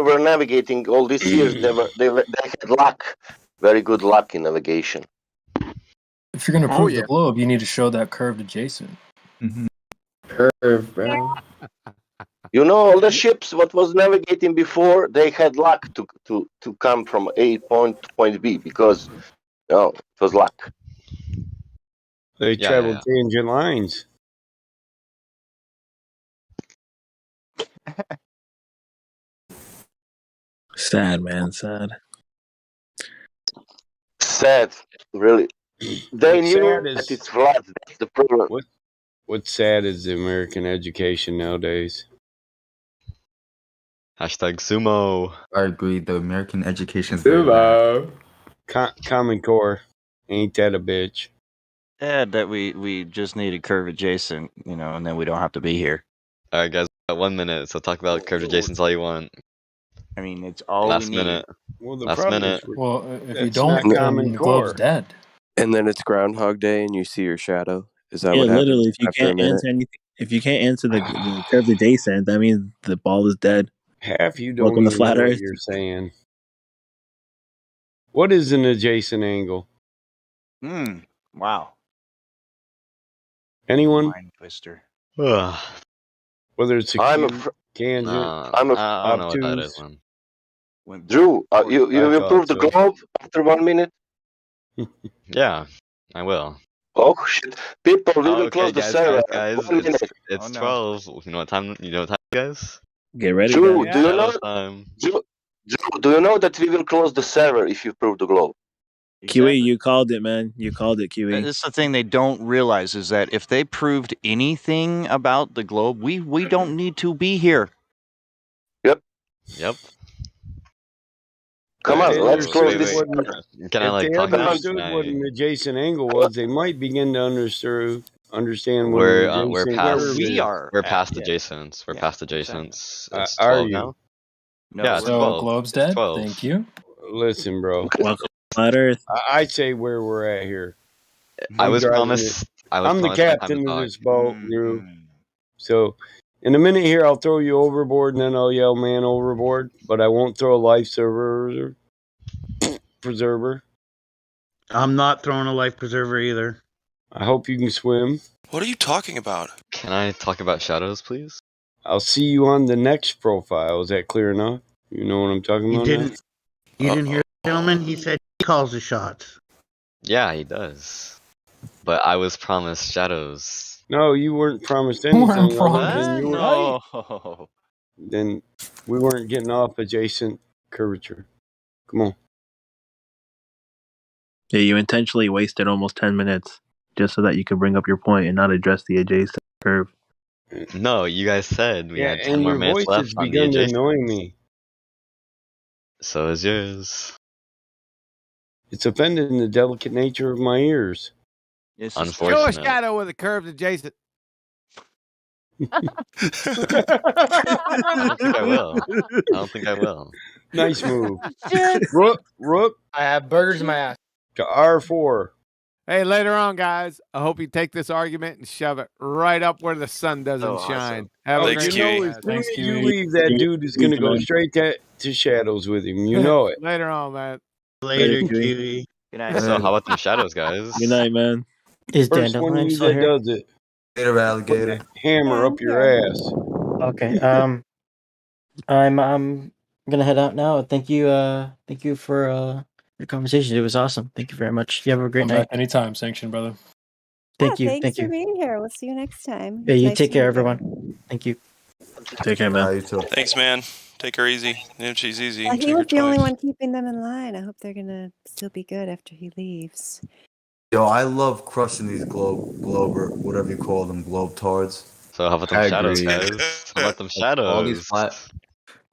were navigating all these years, they had luck, very good luck in navigation. If you're gonna prove the globe, you need to show that curved adjacent. Curve, bro. You know, all the ships what was navigating before, they had luck to come from A point to point B because it was luck. They Yeah, traveled yeah. tangent lines. Sad, man, sad. Sad, really. They What's knew sad that is- it's flat. That's the problem. What's sad is the American education nowadays. Hashtag sumo. I agree. The American education is very bad. Sumo. Common Core. Ain't that a bitch? Yeah, that we just needed curve adjacent, and then we don't have to be here. All right, guys. Got 1 minute, so talk about curved adjacents all you want. I mean, it's all Last we need. minute. Well, the Last problem minute. is Well, if you that's don't, not Common then the globe's Core. dead. And then it's Groundhog Day, and you see your shadow. Is that Yeah, what happens literally, if you after a can't minute? answer anything, if you can't answer the curved adjacent, that means the ball is dead. Half you don't Welcome to even know flat what Earth. you're saying. What is an adjacent angle? Wow. Anyone? Mind twister. Whether it's acute, tangent, No, I don't know what that is, obtuse. man. Drew, you I improve thought the so. globe after 1 minute? Yeah, I will. Oh shit! People, we will Okay, close the guys, server. guys, 1 minute. it's 12. You know what time? You know what time, guys? Get ready, Drew, guys. do you know? Shadow time. Drew, do you know that we will close the server if you prove the globe? QE, you called it, man. You called it, QE. This is the thing they don't realize is that if they proved anything about the globe, we don't need to be here. Yep. Yep. Come on, let's close this. Can I If like they talk now? understood Can what I- an adjacent angle was, they might begin to understand what We're an we're adjacent past curve is. We're past adjacents. We're past adjacents. It's Are 12 you? now. No, Yeah, it's So 12. globe's It's dead. 12. Thank you. Listen, bro. Welcome to flat Earth. I say where we're at here. I I'm was driving promised. it. I was I'm the promised my time to captain of talk. this boat, Drew. So, in a minute here, I'll throw you overboard, and then I'll yell "man overboard." But I won't throw a life preserver. I'm not throwing a life preserver either. I hope you can swim. What are you talking about? Can I talk about shadows, please? I'll see you on the next profile. Is that clear enough? You know what I'm talking You about? didn't. You didn't hear the gentleman? He said he calls the shots. Yeah, he does. But I was promised shadows. No, you weren't promised Weren't anything. promised. Then you were. No. Then we weren't getting off adjacent curvature. Come on. Yeah, you intentionally wasted almost 10 minutes just so that you could bring up your point and not address the adjacent curve. No, you guys said we Yeah, had 10 and more your minutes voice has left on the begun to adjacent. annoy me. So is yours. It's offending the delicate nature of my ears. Yes, Show a Unfortunate. shadow with a curved adjacent. I don't think I will. I don't think I will. Nice move. Shit. Rook I have burgers in my ass. to R4. Hey, later on, guys. I hope you take this argument and shove it right up where the sun doesn't Oh, awesome. shine. Have a Thanks, great You know, Kiwi. as soon Thanks, as you Kiwi. leave, that dude is going to go straight to shadows with him. You know it. Later on, man. Later, Kiwi. Kiwi. Good night. So how about them shadows, guys? Good night, man. Is First one of Dandelion you still that here? does it. Later, alligator. Hammer up your ass. Okay. I'm gonna head out now. Thank you for the conversation. It was awesome. Thank you very much. You have a great Come night. back anytime, Sanction brother. Thank you. Thanks Thank for you. being here. We'll see you next time. Yeah, you Nice take to care, meet you. everyone. Thank you. Take care, man. You too. Thanks, man. Take her easy. If she's easy, He take her was the only twice. one keeping them in line. I hope they're gonna still be good after he leaves. Yo, I love crushing these glober, whatever you call them, globe tards. So how about them shadows, guys? How about them All these shadows?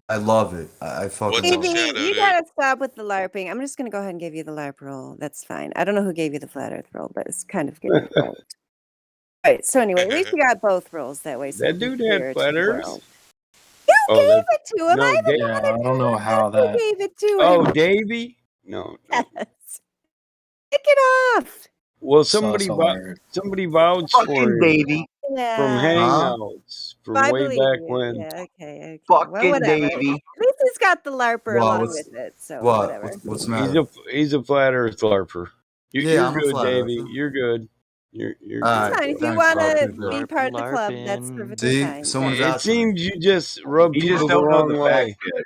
I love it. I fucking What's a love it. shadow, You dude? gotta stop with the LARPing. I'm just gonna go ahead and give you the LARP roll. That's fine. I don't know who gave you the flat earth roll, but it's kind of getting old. All right, so anyway, at least you got both rolls that way. So That it can dude be had clearer to flat the earth? world. Oh, Who gave that- it to him? no, I haven't Da- Yeah, I don't know how who that. gave it to Oh, him. Davey? No. Yes. Pick it off. Well, So somebody hilarious. somebody vouched for Fucking him Davey. Yeah. from Hangouts from I way believe back you. when. Yeah, okay. Well, Fucking whatever. Davey. At least he's got the LARPer Wow, along what's- with it, so What? whatever. What's the matter? He's a flat earth LARPer. Yeah, You're I'm a good, flat Davey. earther. You're good. You're All good. right. Fine. If you Thanks, want Rob. to Appreciate be it. part of the club, that's perfectly See, fine. someone It vouched for me. seems you just rub You people just the don't know wrong the way. facts yet.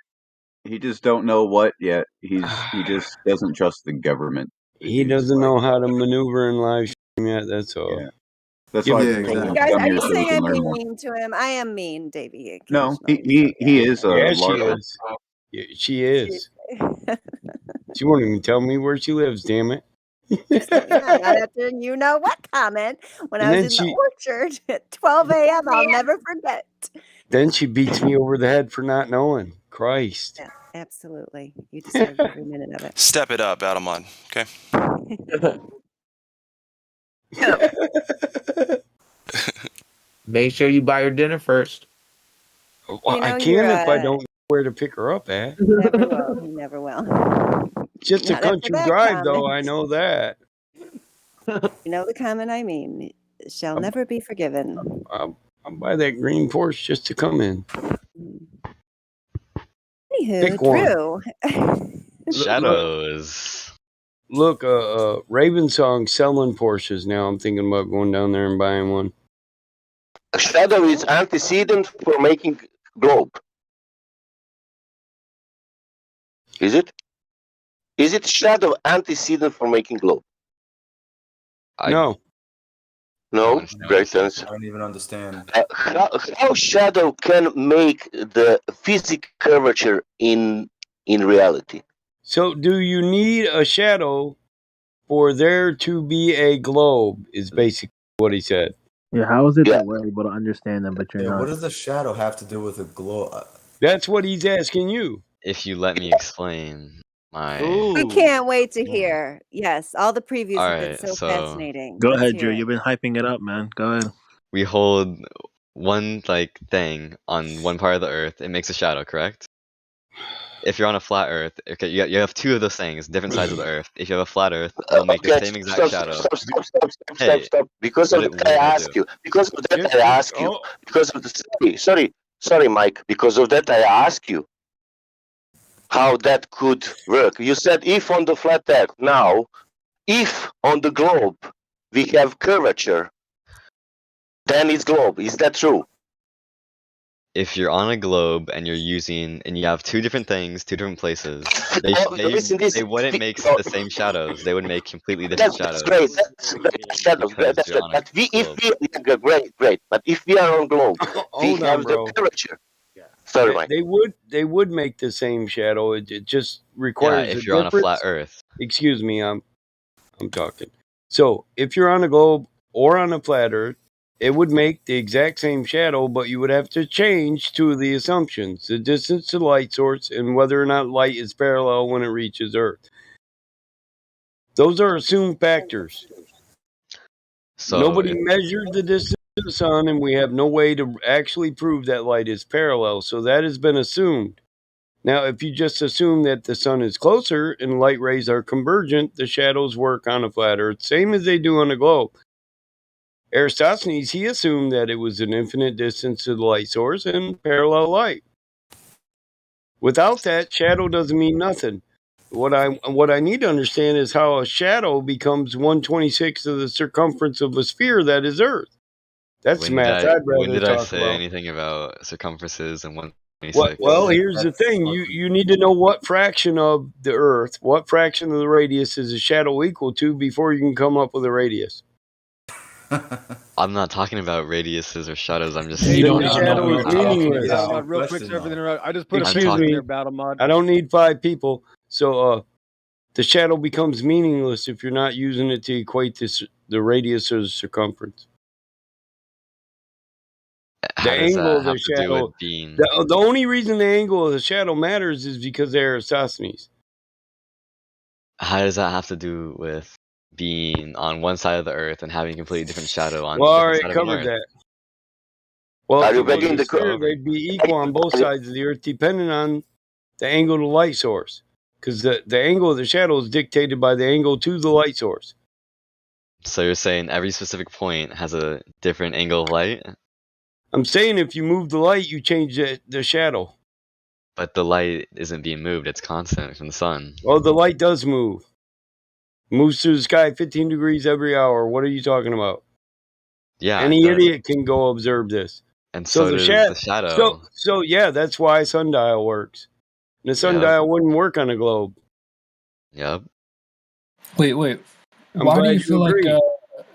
He just don't know what yet. He just doesn't trust the government. He doesn't know how to maneuver in live stream yet. That's all. Yeah. That's Give why him I a told him chance. Guys, to come are here you so he saying can I'm learn being more. mean to him? I am mean, Davey. No, he is a Yeah, she LARPer. is. Yeah, she is. She won't even tell me where she lives. Damn it. Not after you know what comment when And I was then in the she- orchard at 12 a.m. I'll never forget. Then she beats me over the head for not knowing. Christ. Yeah, absolutely. You deserved every minute of it. Step it up, Adamon. Okay. Make sure you buy your dinner first. You know, I can if I don't know where to pick her up at. Never will. He never will. Just a Not after country that drive, though. comment. I know that. You know the comment I mean. Shall never be forgiven. I'll buy that green Porsche just to come in. Anywho, Pick one. Drew. Shadows. Look, Raven Song selling Porsches now. I'm thinking about going down there and buying one. A shadow is antecedent for making globe. Is it? Is it shadow antecedent for making globe? No. No? Great answer. I don't even understand. How shadow can make the physical curvature in reality? So, do you need a shadow for there to be a globe? Is basically what he said. Yeah, how is it that we're able to understand them, but you're Yeah, not? what does the shadow have to do with a glow? That's what he's asking you. If you let me explain my. We can't wait to hear. Yes, all the previews have been Alright, so so fascinating. Go Let's ahead, hear Drew. it. You've been hyping it up, man. Go ahead. we hold one thing on one part of the Earth. It makes a shadow, correct? If you're on a flat Earth, okay, you have two of those things, different sides of the Earth. If you have a flat Earth, it'll make the same exact shadow. Stop. Because of that, I ask you. Because of that, I ask you. Because of the sorry, Mike. Because of that, I ask you how that could work. You said if on the flat Earth. Now, if on the globe we have curvature, then it's globe. Is that true? If you're on a globe and you have two different things, two different places, they wouldn't make the same shadows. They would make completely different shadows. That's great. That's shadows. That's good. But great. But if we are on globe, we Hold have on, bro. the curvature. Sorry, Mike. They would make the same shadow. It just requires if a you're on a difference. flat Earth. Excuse me, I'm talking. So if you're on a globe or on a flat Earth, it would make the exact same shadow, but you would have to change two of the assumptions: the distance to the light source and whether or not light is parallel when it reaches Earth. Those are assumed factors. So nobody measured the distance to the sun, and we have no way to actually prove that light is parallel. So that has been assumed. Now, if you just assume that the sun is closer and light rays are convergent, the shadows work on a flat Earth, same as they do on a globe. Eratosthenes, he assumed that it was an infinite distance to the light source and parallel light. Without that, shadow doesn't mean nothing. What I need to understand is how a shadow becomes 1/26 of the circumference of a sphere that is Earth. That's math I'd when rather did I talk say about. anything about circumferences and 126? Well, here's the thing. You need to know what fraction of the Earth, what fraction of the radius is a shadow equal to before you can come up with a radius. I'm not talking about radiuses or shadows. I'm just Hey, saying the shadow is meaningless. Battle mod, real quick, sorry for the interrupt. I just put a Excuse picture in me. there, battle mod. I don't need 5 people. So the shadow becomes meaningless if you're not using it to equate the radius or the circumference. How The does angle that of the have to do shadow. with being? The only reason the angle of the shadow matters is because they're Eratosthenes. How does that have to do with being on one side of the Earth and having a completely different shadow on Well, the I different already side of an covered Earth? that. Well, Are if you it was begging a the sphere, they'd be equal on both sides of the Earth, depending on the angle to the light source. Because the angle of the shadow is dictated by the angle to the light source. So you're saying every specific point has a different angle of light? I'm saying if you move the light, you change the shadow. But the light isn't being moved, it's constant from the sun. Well, the light does move. Moves through the sky 15 degrees every hour. What are you talking about? Yeah, Any it does. idiot can go observe this. And so the does the shadow. So yeah, that's why a sundial works. And a sundial wouldn't work on a globe. Yep. Wait. I'm Why do glad you you feel like, agree.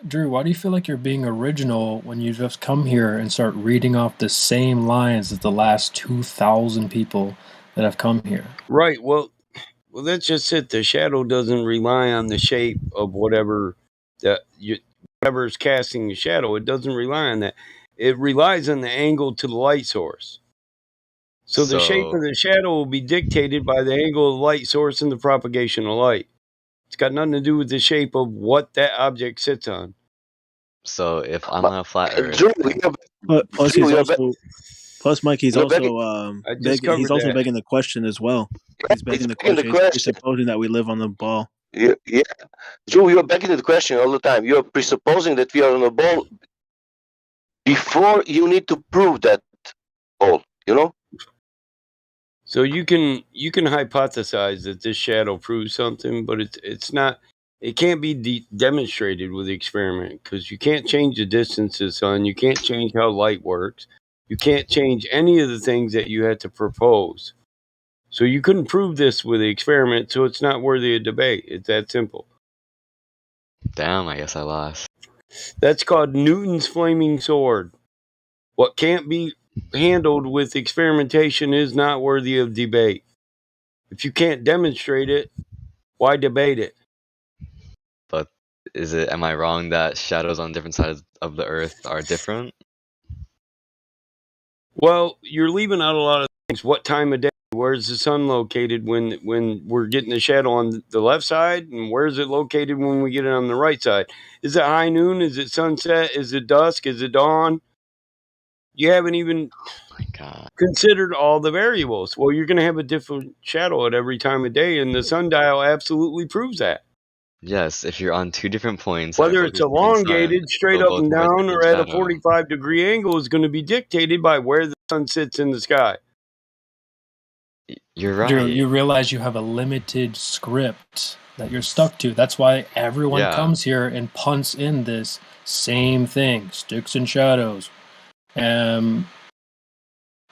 Drew? Why do you feel like you're being original when you just come here and start reading off the same lines as the last 2,000 people that have come here? Right. Well, that's just it. The shadow doesn't rely on the shape of whatever's casting the shadow. It doesn't rely on that. It relies on the angle to the light source. So the shape of the shadow will be dictated by the angle of the light source and the propagation of light. It's got nothing to do with the shape of what that object sits on. So if I'm on a flat Earth, Plus, he's also Plus, Mike, he's also he's also begging the question as well. He's begging the question. He's presupposing that we live on the ball. Yeah, Joe, you're begging the question all the time. You're presupposing that we are on a ball before you need to prove that ball. You know. So you can hypothesize that this shadow proves something, but it's not. It can't be demonstrated with the experiment because you can't change the distance of the sun. You can't change how light works. You can't change any of the things that you had to propose. So you couldn't prove this with the experiment, so it's not worthy of debate. It's that simple. Damn, I guess I lost. That's called Newton's flaming sword. What can't be handled with experimentation is not worthy of debate. If you can't demonstrate it, why debate it? But am I wrong that shadows on different sides of the earth are different? Well, you're leaving out a lot of things. What time of day? Where's the sun located when we're getting the shadow on the left side? And where's it located when we get it on the right side? Is it high noon? Is it sunset? Is it dusk? Is it dawn? You haven't even considered all the variables. Well, you're going to have a different shadow at every time of day, and the sundial absolutely proves that. Yes, if you're on two different points. Whether it's elongated, straight up and down, or at a 45-degree angle is going to be dictated by where the sun sits in the sky. You're right. You realize you have a limited script that you're stuck to. That's why everyone comes here and punts in this same thing, sticks and shadows. Bro,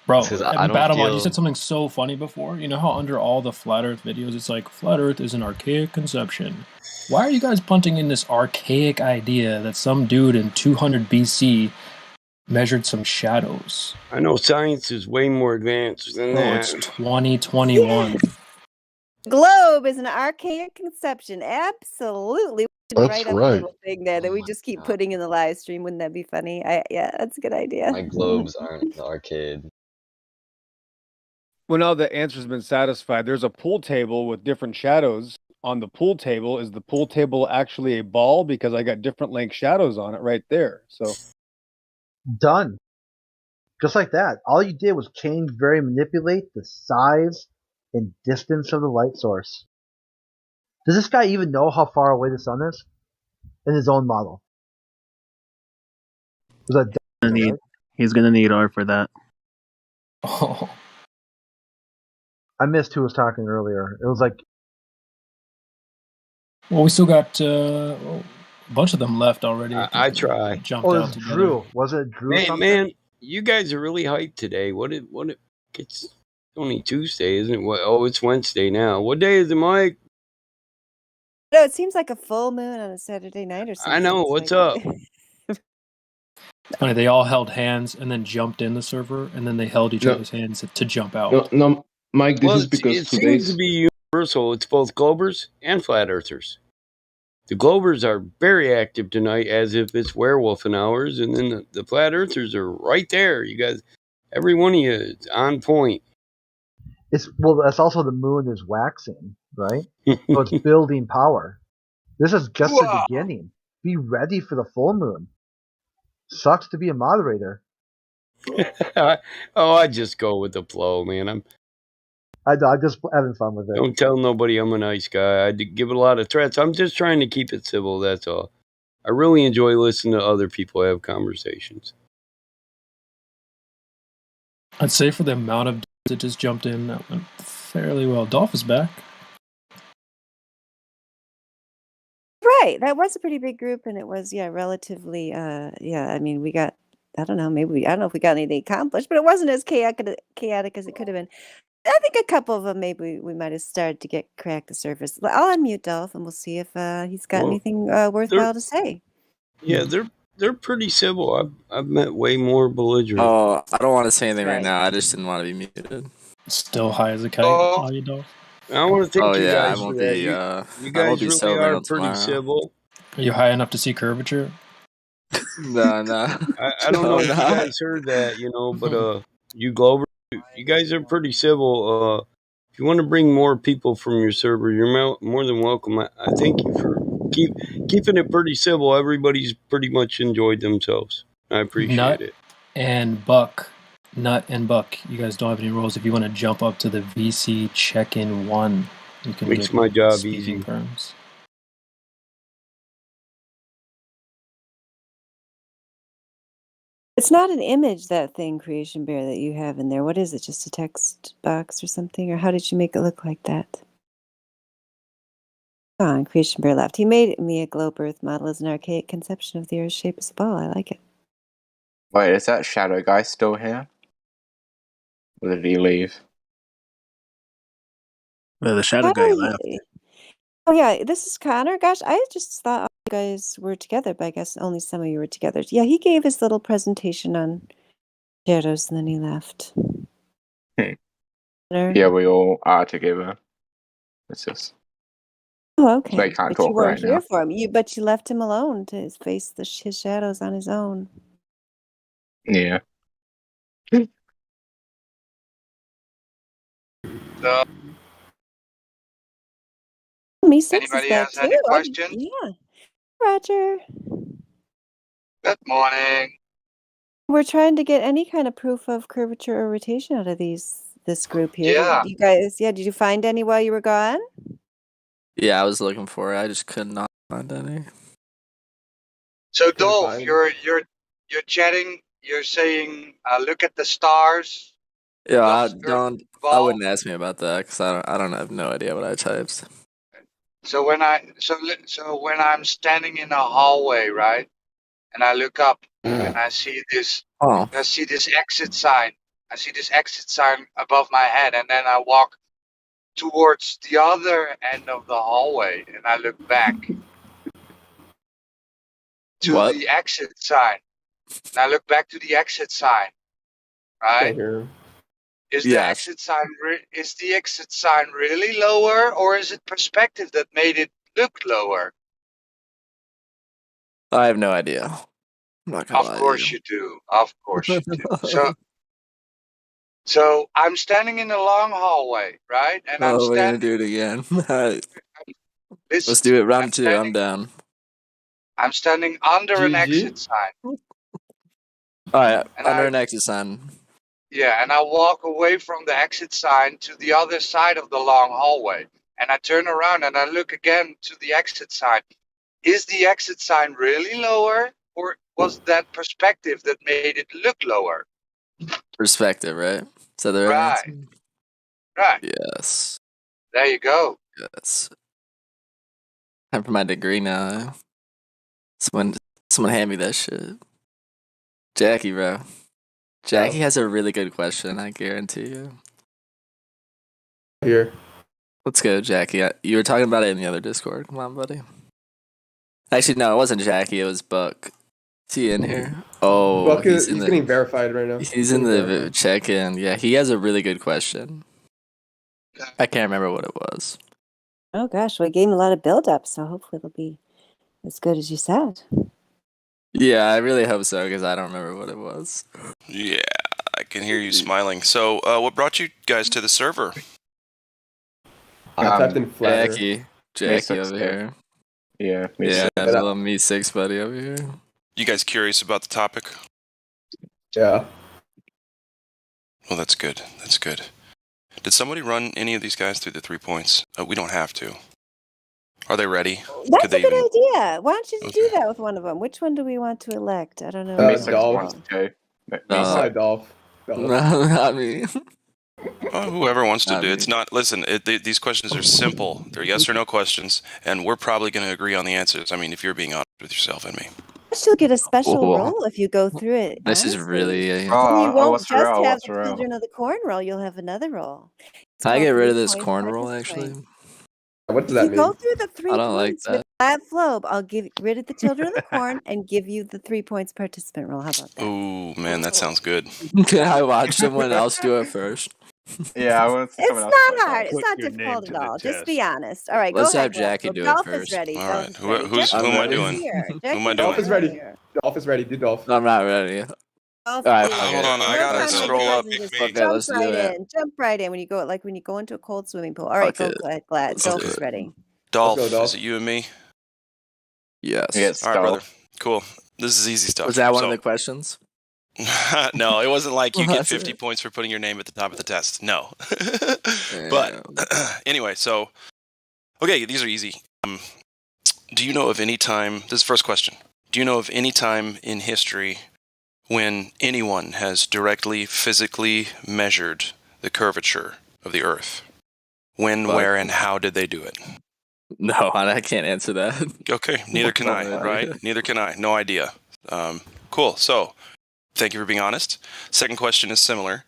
Battlemon, you said something so funny before. You know how under all the Flat Earth videos, it's like, Flat Earth is an archaic conception. Why are you guys punting in this archaic idea that some dude in 200 BC measured some shadows? I know science is way more advanced than that. It's 2021. Globe is an archaic conception. Absolutely. That's Up a right. little thing there that we just keep putting in the live stream. Wouldn't that be funny? Yeah, that's a good idea. My globes aren't in the arcade. Well, now the answer's been satisfied. There's a pool table with different shadows on the pool table. Is the pool table actually a ball? Because I got different length shadows on it right there. So done. Just like that. All you did was manipulate the size and distance of the light source. Does this guy even know how far away the sun is in his own model? He's gonna need R for that. Oh. I missed who was talking earlier. It was like, well, we still got a bunch of them left already. I try. Jumped out together. Drew. Was it Drew? Man, you guys are really hyped today. It's only Tuesday, isn't it? It's Wednesday now. What day is it, Mike? No, it seems like a full moon on a Saturday night or something. I know. What's up? Funny, they all held hands and then jumped in the server, and then they held each other's hands to jump out. No, Mike, this is because it seems to be universal. It's both Globers and Flat Earthers. The Globers are very active tonight, as if it's werewolfing hours, and then the Flat Earthers are right there. You guys, every one of you is on point. That's also the moon is waxing, right? So it's building power. This is just the beginning. Be ready for the full moon. Sucks to be a moderator. I just go with the flow, man. I'm just having fun with it. Don't tell nobody I'm a nice guy. I give it a lot of threats. I'm just trying to keep it civil, that's all. I really enjoy listening to other people have conversations. I'd say for the amount of dudes that just jumped in, that went fairly well. Dolph is back. Right. That was a pretty big group, and it was, relatively, I mean, we got, I don't know if we got anything accomplished, but it wasn't as chaotic as it could have been. I think a couple of them maybe we might have started to crack the surface. I'll unmute Dolph, and we'll see if he's got anything worthwhile to say. Yeah, they're pretty civil. I've met way more belligerent. Oh, I don't want to say anything right now. I just didn't want to be muted. Still high as a kite. Are you, Dolph? I want to thank you guys I won't for that. be. You guys really are pretty civil. Are you high enough to see curvature? No. I don't know if you guys heard that, but you Glover, you guys are pretty civil. If you want to bring more people from your server, you're more than welcome. I thank you for keeping it pretty civil. Everybody's pretty much enjoyed themselves. I appreciate it. And Buck Nut and Buck, you guys don't have any roles. If you want to jump up to the VC check-in 1, you can Makes get my job speaking easy. perms. It's not an image, that thing, Creation Bear, that you have in there. What is it? Just a text box or something? Or how did you make it look like that? On Creation Bear left. He made me a globe earth model as an archaic conception of the Earth's shape as a ball. I like it. Wait, is that shadow guy still here? Or did he leave? The shadow guy left. Oh yeah, this is Connor. Gosh, I just thought all you guys were together, but I guess only some of you were together. Yeah, he gave his little presentation on shadows and then he left. Yeah, we all are together. It's just Oh, okay. they can't But you talk weren't right here now. for him. But you left him alone to face his shadows on his own. Yeah. Me six Anybody is back has any too. questions? Yeah, Roger. Good morning. We're trying to get any kind of proof of curvature or rotation out of this group here. Yeah. You guys, did you find any while you were gone? Yeah, I was looking for it. I just could not find any. So Dolph, you're chatting. You're saying, look at the stars. Yeah, I Cluster, I ball. wouldn't ask me about that because I don't have no idea what I typed. So when I'm standing in a hallway, right, and I look up and I see this exit sign. I see this exit sign above my head, and then I walk towards the other end of the hallway, and I look back to the exit sign. And I look back to the exit sign, right? Is the exit sign really lower, or is it perspective that made it look lower? I have no idea. I'm not gonna Of lie course you do. Of course you do. So I'm standing in a long hallway, right? And I'm Oh, we're gonna standing. do it again. Alright. Listen Let's do it to me. round 2. I'm down. I'm standing under an exit sign. Alright, And under I- an exit sign. Yeah, and I walk away from the exit sign to the other side of the long hallway. And I turn around and I look again to the exit sign. Is the exit sign really lower, or was that perspective that made it look lower? Perspective, right? Is that the right Right. answer? Right. Yes. There you go. Yes. Time for my degree now. Someone hand me that shit. Jackie, bro. Jackie has a really good question, I guarantee you. Here. Let's go, Jackie. You were talking about it in the other Discord. Come on, buddy. Actually, no, it wasn't Jackie. It was Buck. Is he in here? Oh, Buck he's getting verified right now. He's in the check-in. Yeah, he has a really good question. I can't remember what it was. Oh gosh, well, I gave him a lot of build-up, so hopefully it'll be as good as you said. Yeah, I really hope so because I don't remember what it was. Yeah, I can hear you smiling. So, what brought you guys to the server? I typed in flat Earth. Jackie over here. Yeah, yeah, a little me 6 buddy over here. You guys curious about the topic? Yeah. Well, that's good. That's good. Did somebody run any of these guys through the 3 points? We don't have to. Are they ready? That's a good idea. Why don't you do that with one of them? Which one do we want to elect? I don't know. Dolph. Dolph. No, not me. Whoever wants to do it. It's not. Listen, these questions are simple. They're yes or no questions, and we're probably going to agree on the answers. I mean, if you're being honest with yourself and me. You'll get a special role if you go through it. This is really. You won't just have the Children of the Corn role. You'll have another role. Can I get rid of this corn roll, actually? What does that mean? Go through the 3 I don't like points with that flobe. I'll get rid of the Children of the Corn and give you the 3 points participant role. How about that? Ooh, man, that sounds good. Can I watch someone else do it first? Yeah, I want to see It's someone not else. hard. It's not difficult at all. Just be honest. All right, Let's go have ahead. Jackie Dolph. do it Dolph first. is ready. All Dolph right. is Who ready. am I Jackie doing? here. Who am I Dolph doing? is ready. Dolph is ready. Do Dolph. I'm not ready. Dolph, Alright, please. Hold on, I gotta No time to scroll up. hesitate. Just Okay, jump let's do right it. in. Jump right in when you go into a cold swimming pool. All right, Okay, go glad. let's Dolph do is it. ready. Dolph, Let's go, Dolph. is it you and me? Yes. Yes, All right, brother. Dolph. Cool. This is easy stuff. Was that one So, of the questions? No, it wasn't like you get 50 points for putting your name at the top of the test. No. But anyway, so okay, these are easy. Do you know of any time? This is the first question. Do you know of any time in history when anyone has directly physically measured the curvature of the Earth? When, where, and how did they do it? No, I can't answer that. Okay, neither can I, right? Neither can I. No idea. Cool. So, thank you for being honest. Second question is similar.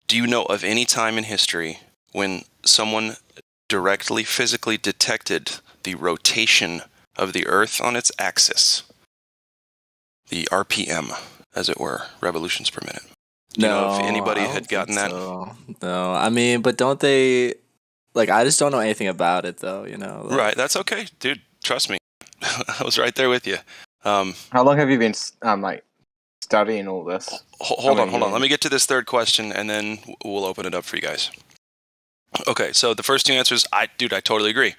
Do you know of any time in history when someone directly physically detected the rotation of the Earth on its axis? The RPM, as it were, revolutions per minute. Do you know if anybody had gotten that? No, I mean, but don't they? Like, I just don't know anything about it, though. You know. Like, Right. That's okay, dude. Trust me. I was right there with you. How long have you been studying all this? Hold on. Let me get to this third question, and then we'll open it up for you guys. Okay. So the first two answers, I totally agree.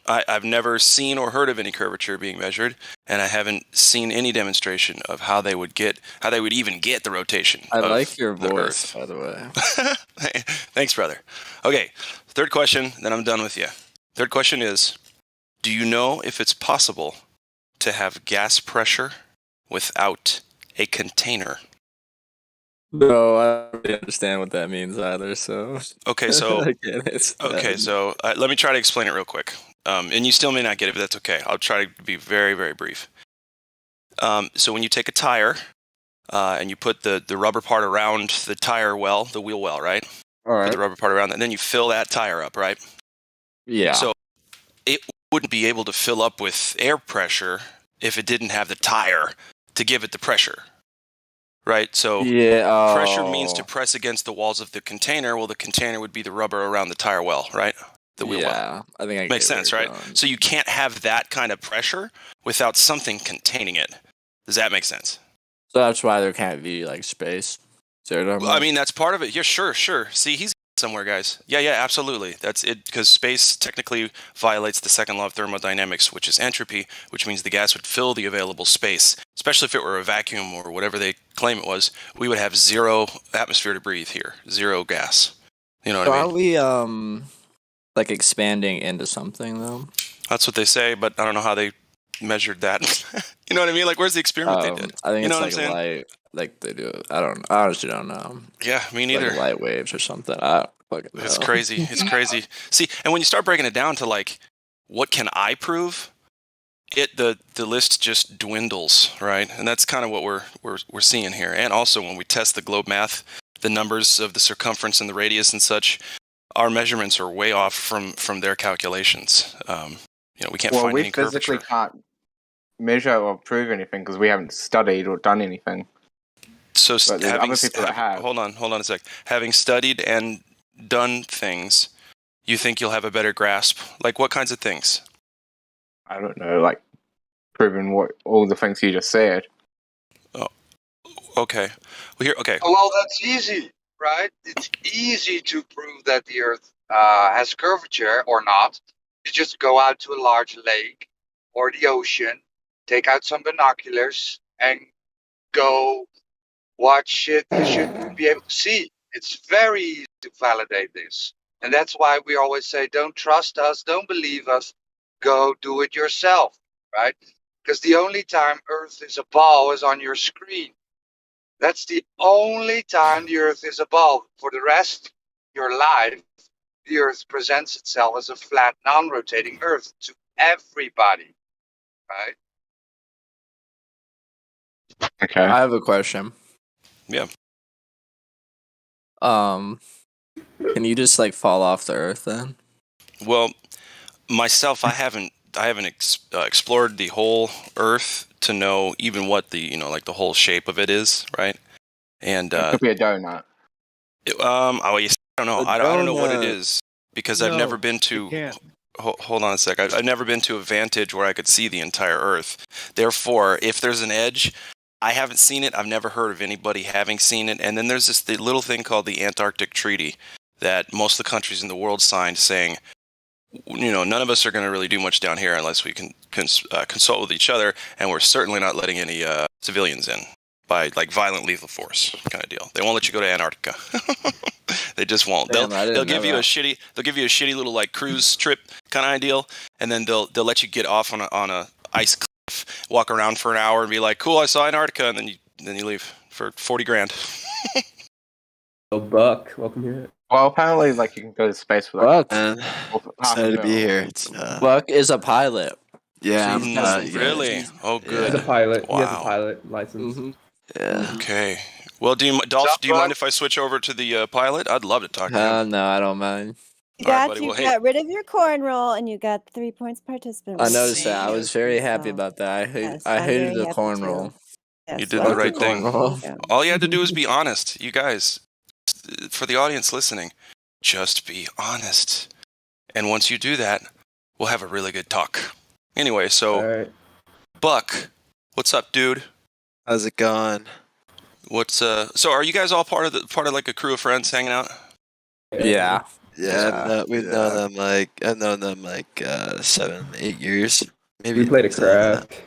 I've never seen or heard of any curvature being measured, and I haven't seen any demonstration of how they would even get the rotation. I of like your the voice, Earth. by the way. Thanks, brother. Okay, third question, then I'm done with you. Third question is, do you know if it's possible to have gas pressure without a container? No, I don't really understand what that means either. So Okay, so I can't answer that. let me try to explain it real quick. And you still may not get it, but that's okay. I'll try to be very, very brief. So when you take a tire and you put the rubber part around the tire well, the wheel well, right? All right. Put the rubber part around that, and then you fill that tire up, right? Yeah. So it wouldn't be able to fill up with air pressure if it didn't have the tire to give it the pressure. Right, so pressure means to press against the walls of the container. Well, the container would be the rubber around the tire well, right? The wheel well. Yeah, I think I Makes get where sense, you're right? going. So you can't have that kind of pressure without something containing it. Does that make sense? So that's why there can't be like space. Well, I mean, that's part of it. Yeah, sure. See, he's somewhere, guys. Yeah, absolutely. That's it, because space technically violates the second law of thermodynamics, which is entropy, which means the gas would fill the available space. Especially if it were a vacuum or whatever they claim it was, we would have zero atmosphere to breathe here, zero gas. You know what I mean? Aren't we like expanding into something though? That's what they say, but I don't know how they measured that. You know what I mean? Like, where's the experiment they did? I think you know it's what I'm like saying? light, like they do. I honestly don't know. Yeah, me neither. Like light waves or something. I don't fucking know. It's crazy. It's crazy. See, and when you start breaking it down to like, what can I prove? The list just dwindles, right? And that's kind of what we're seeing here. And also when we test the globe math, the numbers of the circumference and the radius and such, our measurements are way off from their calculations. We can't find any curvature. Well, we physically can't measure or prove anything because we haven't studied or done anything. So have. Hold on a sec. Having studied and done things, you think you'll have a better grasp? Like what kinds of things? I don't know, like proving what all the things you just said. Oh, okay. Well, okay. Well, that's easy, right? It's easy to prove that the Earth has curvature or not. You just go out to a large lake or the ocean, take out some binoculars, and go watch it. You should be able to see. It's very easy to validate this. And that's why we always say, don't trust us, don't believe us, go do it yourself, right? Because the only time Earth is a ball is on your screen. That's the only time the Earth is a ball. For the rest of your life, the Earth presents itself as a flat, non-rotating Earth to everybody, right? Okay. I have a question. Yeah. Can you just like fall off the Earth then? Well, myself, I haven't explored the whole Earth to know even what the like the whole shape of it is, right? And it could be a donut. I don't know. I don't know what it is because I've never been to. Hold on a sec. I've never been to a vantage where I could see the entire Earth. Therefore, if there's an edge, I haven't seen it. I've never heard of anybody having seen it. And then there's the little thing called the Antarctic Treaty that most of the countries in the world signed, saying, none of us are going to really do much down here unless we can consult with each other, and we're certainly not letting any civilians in. by like violent lethal force kind of deal. They won't let you go to Antarctica. They just won't. Damn, I didn't They'll give know you that. they'll give you a shitty little like cruise trip kind of deal, and then they'll let you get off on a ice cliff, walk around for an hour, and be like, "Cool, I saw Antarctica," and then you leave for $40,000. Oh, Buck, welcome here. Well, apparently, like you can go to space for like. Excited to be here. It's Buck is a pilot. Yeah, So I'm Really? Oh, good. He's a pilot. Wow. He has a pilot license. Yeah. Okay. Well, Dolph, do you mind if I switch over to the pilot? I'd love to talk to him. No, I don't mind. You All right, got, buddy. you Well, hey. got rid of your corn roll and you got 3 points participant. I noticed that. I was very happy about that. I hated the corn roll. You did the right thing. All you had to do was be honest. You guys, for the audience listening, just be honest. And once you do that, we'll have a really good talk. Anyway, so Buck, what's up, dude? How's it going? So are you guys all part of like a crew of friends hanging out? Yeah. We've known them like I've known them like 7-8 years. Maybe We played a craft.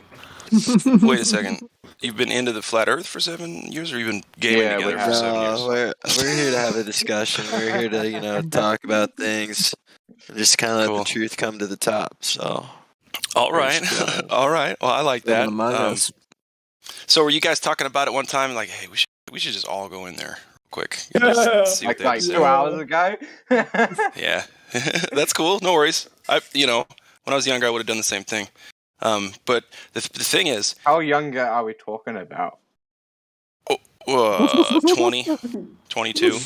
Wait a second. You've been into the flat Earth for 7 years, or you've been gaming together for 7 years? We're here to have a discussion. We're here to talk about things and just kind of let the truth come to the top. So. All right. All right. Well, I like that. So were you guys talking about it one time, like, hey, we should just all go in there real quick? See what like 2 hours ago. Yeah, that's cool. No worries. When I was younger, I would have done the same thing. But the thing is, how younger are we talking about? 20, 22.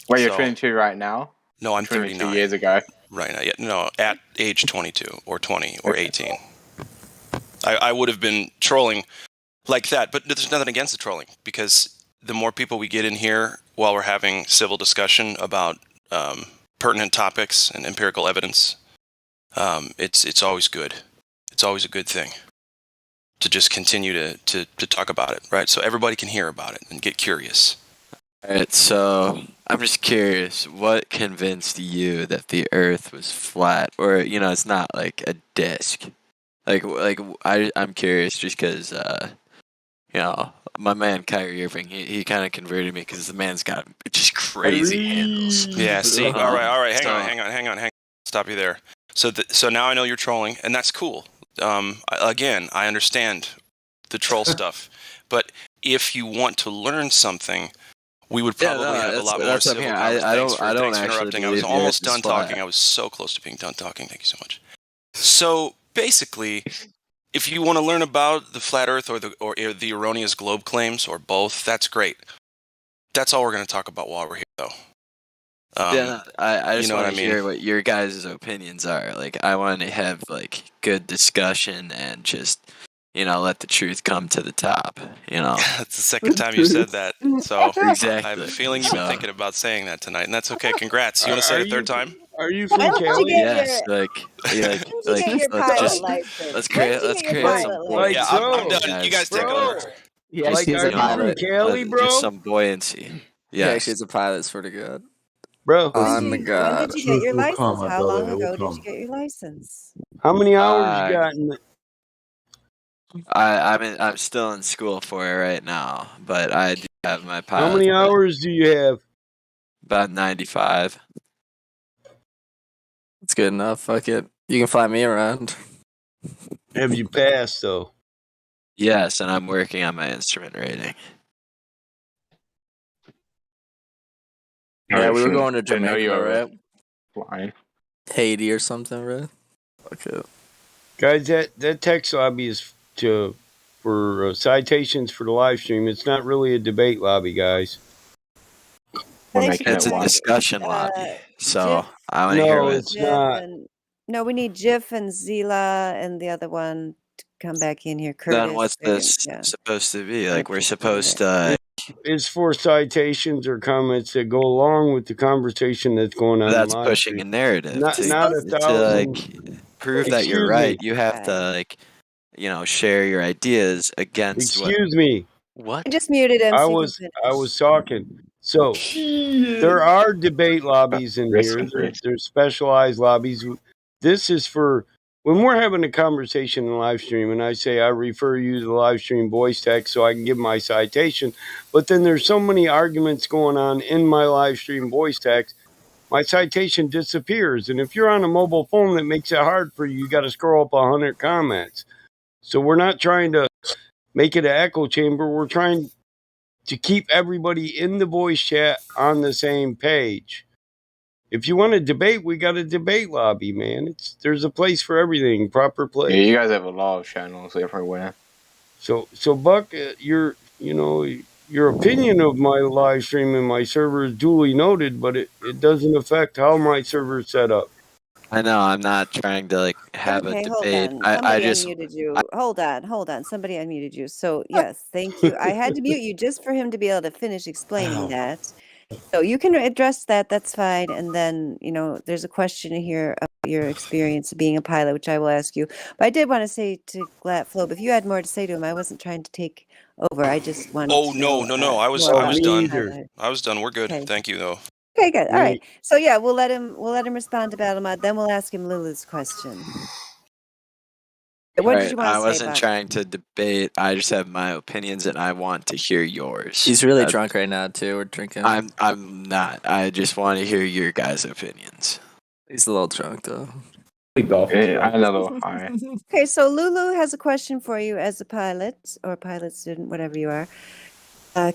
Wait, you're 22 right now? No, I'm 22 39. years ago. Right now, yeah, no, at age 22 or 20 or 18. I would have been trolling like that, but there's nothing against the trolling, because the more people we get in here while we're having civil discussion about pertinent topics and empirical evidence, it's always good. It's always a good thing to just continue to talk about it, right? So everybody can hear about it and get curious. All right, so I'm just curious, what convinced you that the Earth was flat, or it's not like a disc? I'm curious just because my man Kyrie Irving, he kind of converted me because the man's got just crazy handles. Yeah. See. All right. Hang on. Stop you there. So now I know you're trolling, and that's cool. Again, I understand the troll stuff, but if you want to learn something, we would probably have a lot more civil conversations. I don't Thanks for actually interrupting. I was believe almost the Earth done is flat. talking. I was so close to being done talking. Thank you so much. So basically, if you want to learn about the flat Earth or the erroneous globe claims, or both, that's great. That's all we're going to talk about while we're here, though. I just know want what I to mean? hear what your guys' opinions are. Like, I want to have like good discussion and just let the truth come to the top. That's the second time you said that, so Exactly. I have a feeling you've been thinking about saying that tonight, and that's okay. Congrats. You want to say it a third time? Are you from Cali? Yes, let's create some buoyancy. Yeah, I'm done. You guys take over. Yeah, Like, she's are a you pilot. from Cali, bro? Just some buoyancy. Yeah, Yes. she's a pilot, swear to God. Bro. On the When God. did you get your Will license? come, my How brother, long it will ago did come. you get your license? How many hours you got in the... I'm still in school for it right now, but I do have my pilot. How many hours do you have? About 95. It's good enough. Fuck it. You can fly me around. Have you passed, though? Yes, and I'm working on my instrument rating. Yeah, we were going to Didn't know you Jamaica, were right? flying. Haiti or something, right? Fuck it. Guys, that text lobby is for citations for the live stream. It's not really a debate lobby, guys. It's a discussion lobby. So I want to hear what it's not. No, we need Jiff and Zila and the other one to come back in here. Curtis. Then what's this supposed to be? Like, we're supposed to... It's for citations or comments that go along with the conversation that's going on. That's in live pushing stream. a narrative. Not a to thousand. prove that you're Excuse right, me. you have to share your ideas against Excuse me. What? I just muted him. I so you can was finish. talking. So there are debate lobbies in here. There's specialized lobbies. This is for when we're having a conversation in live stream and I say I refer you to the live stream voice text so I can give my citation, but then there's so many arguments going on in my live stream voice text, my citation disappears. And if you're on a mobile phone, that makes it hard for you. You got to scroll up 100 comments. So we're not trying to make it an echo chamber. We're trying to keep everybody in the voice chat on the same page. If you want to debate, we got a debate lobby, man. There's a place for everything, proper place. Yeah, you guys have a lot of channels everywhere. So Buck, your opinion of my live stream and my server is duly noted, but it doesn't affect how my server is set up. I know. I'm not trying to like have Okay, a hold debate. on. I Somebody just unmuted you. Hold on. Somebody unmuted you. So yes, thank you. I had to mute you just for him to be able to finish explaining that. So you can address that. That's fine. And then, there's a question here about your experience of being a pilot, which I will ask you. But I did want to say to Glatflobe, if you had more to say to him, I wasn't trying to take over. I just wanted Oh to know no! I was more about done. pilot. I was done. We're good. Okay. Thank you though. Okay, good. All right. So yeah, we'll let him respond to Battle Mod. Then we'll ask him Lulu's question. What did you want to I say, wasn't Buck? trying to debate. I just have my opinions, and I want to hear yours. He's really drunk right now too. We're drinking. I'm not. I just want to hear your guys' opinions. He's a little drunk though. I'm a little high. Okay, so Lulu has a question for you as a pilot or pilot student, whatever you are.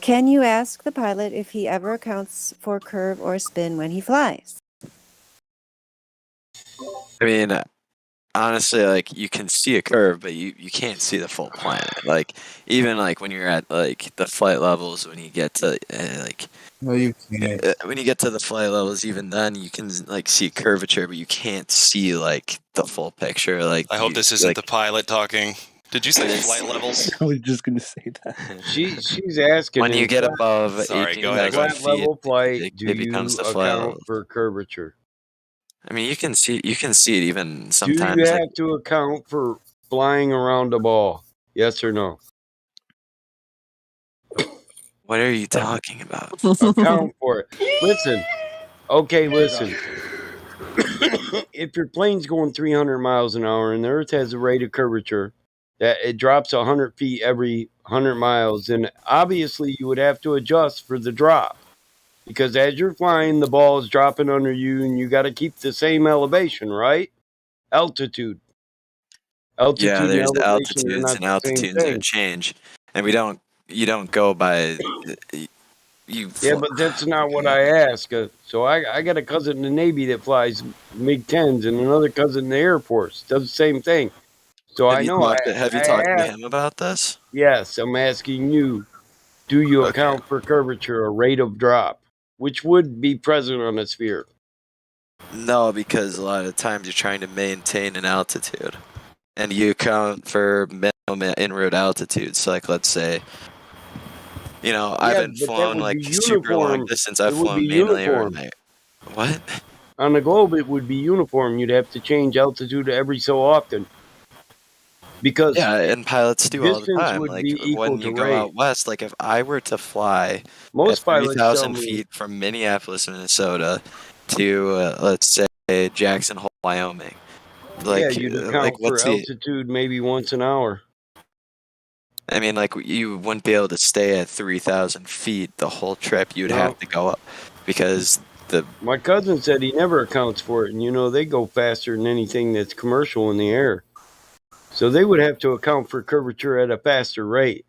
Can you ask the pilot if he ever accounts for curve or spin when he flies? I mean, honestly, like you can see a curve, but you can't see the full planet. Like even like when you're at like the flight levels, when you get to No, you can't. when you get to the flight levels, even then you can like see curvature, but you can't see like the full picture. Like I hope this isn't the pilot talking. Did you say flight levels? I was just gonna say that. She's asking when you get above Sorry, go ahead. 18,000 feet, level flight, do it you becomes the flight account level. for curvature? I mean, you can see it even Do sometimes. you Like, have to account for flying around a ball? Yes or no? what are you talking about? Account for it. Listen. Okay, listen. If your plane's going 300 miles an hour and the Earth has a rate of curvature that it drops 100 feet every 100 miles, then obviously you would have to adjust for the drop. Because as you're flying, the ball is dropping under you and you got to keep the same elevation, right? Altitude. Yeah, And there's elevation are altitudes not and the same altitudes thing. that change, and you don't go by you. Yeah, but that's not what I ask. So I got a cousin in the Navy that flies MiG-10s and another cousin in the Air Force. Does the same thing. So Have I you know. talked have you talked to asked, him about this? Yes, I'm asking you. Do you Okay. account for curvature or rate of drop, which would be present on a sphere? No, because a lot of times you're trying to maintain an altitude, and you account for minimum en route altitude. So, like, let's say, I've been but that flown would like be super long uniform. distance. It I've would flown be mainly uniform. overnight. What? On the globe, it would be uniform. You'd have to change altitude every so often. Because Yeah, and pilots do all the distance time. would Like be equal when to you go rate. out west, like if I were to fly Most at pilots tell 3,000 me, feet from Minneapolis, Minnesota, to let's say Jackson Hole, Wyoming, yeah, you'd account for what's the? altitude maybe once an hour. I mean, like you wouldn't be able to stay at 3,000 feet the whole trip. You'd have to go up because My cousin said he never accounts for it, and they go faster than anything that's commercial in the air. So they would have to account for curvature at a faster rate.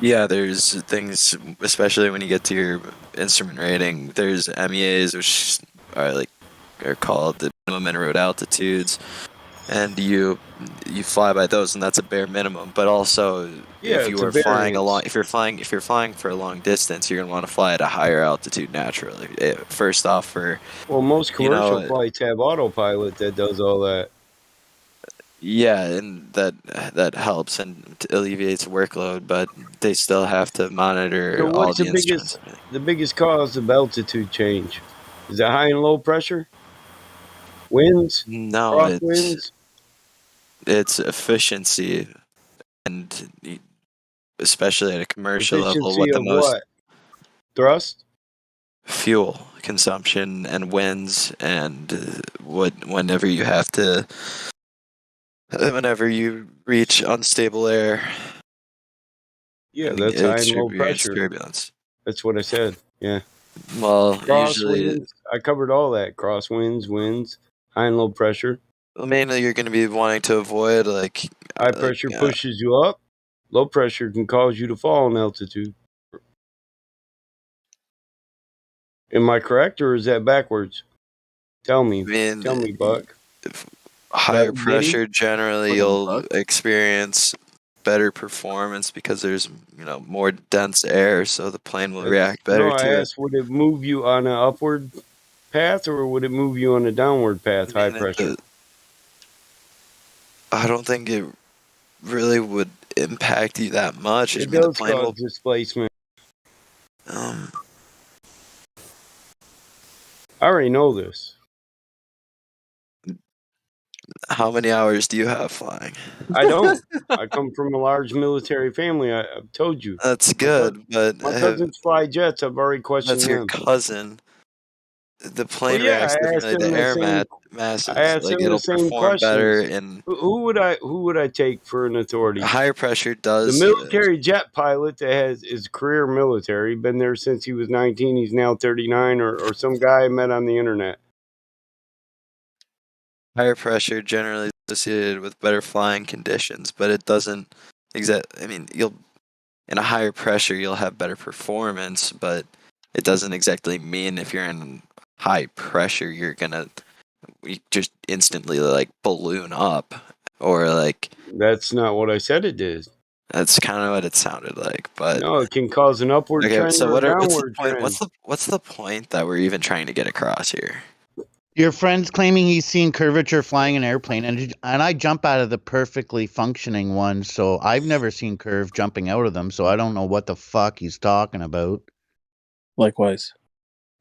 Yeah, there's things, especially when you get to your instrument rating. There's MEAs, which are called the minimum en route altitudes, and you fly by those, and that's a bare minimum. But also, if you are flying if you're flying for a long distance, you're gonna want to fly at a higher altitude naturally. First off, most commercial flights have autopilot that does all that. Yeah, and that helps and alleviates workload, but they still have to monitor So all what's the instruments. the biggest cause of altitude change? Is it high and low pressure? Winds? No, Crosswinds? it's efficiency, and especially at a commercial level, Efficiency of what? Thrust? fuel consumption and winds and whenever you reach unstable air. Yeah, that's high and low experience pressure. turbulence. That's what I said. Yeah. Well, usually, Crosswinds. I covered all that. Crosswinds, winds, high and low pressure. mainly you're going to be wanting to avoid high pressure pushes you up. Low pressure can cause you to fall in altitude. Am I correct, or is that backwards? Tell me. Tell me, Buck. Higher pressure, generally you'll experience better performance because there's more dense air, so the plane will react better No, I to it. asked, would it move you on an upward path, or would it move you on a downward path? High pressure. I don't think it really would impact you that much. It I mean, the does plane cause will. displacement. I already know this. How many hours do you have flying? I don't. I come from a large military family. I've told you. That's good, but my cousins fly jets. I've already questioned that's your them. cousin. The plane Well, yeah, reacts I asked differently. them The the air same. masses, I asked them the it'll same perform better questions. in Who would I take for an authority? higher pressure. The Does military jet pilot that is career military, been there since he was 19. He's now 39, or some guy I met on the internet. higher pressure generally associated with better flying conditions, but it doesn't I mean, in a higher pressure you'll have better performance, but it doesn't exactly mean if you're in high pressure you're gonna just instantly balloon up or That's not what I said it did. That's kind of what it sounded like, but no, it can cause an upward trend so or a what's the downward point? trend. What's the point that we're even trying to get across here? Your friend's claiming he's seen curvature flying an airplane, and I jump out of the perfectly functioning one, so I've never seen curve jumping out of them, so I don't know what the fuck he's talking about. Likewise.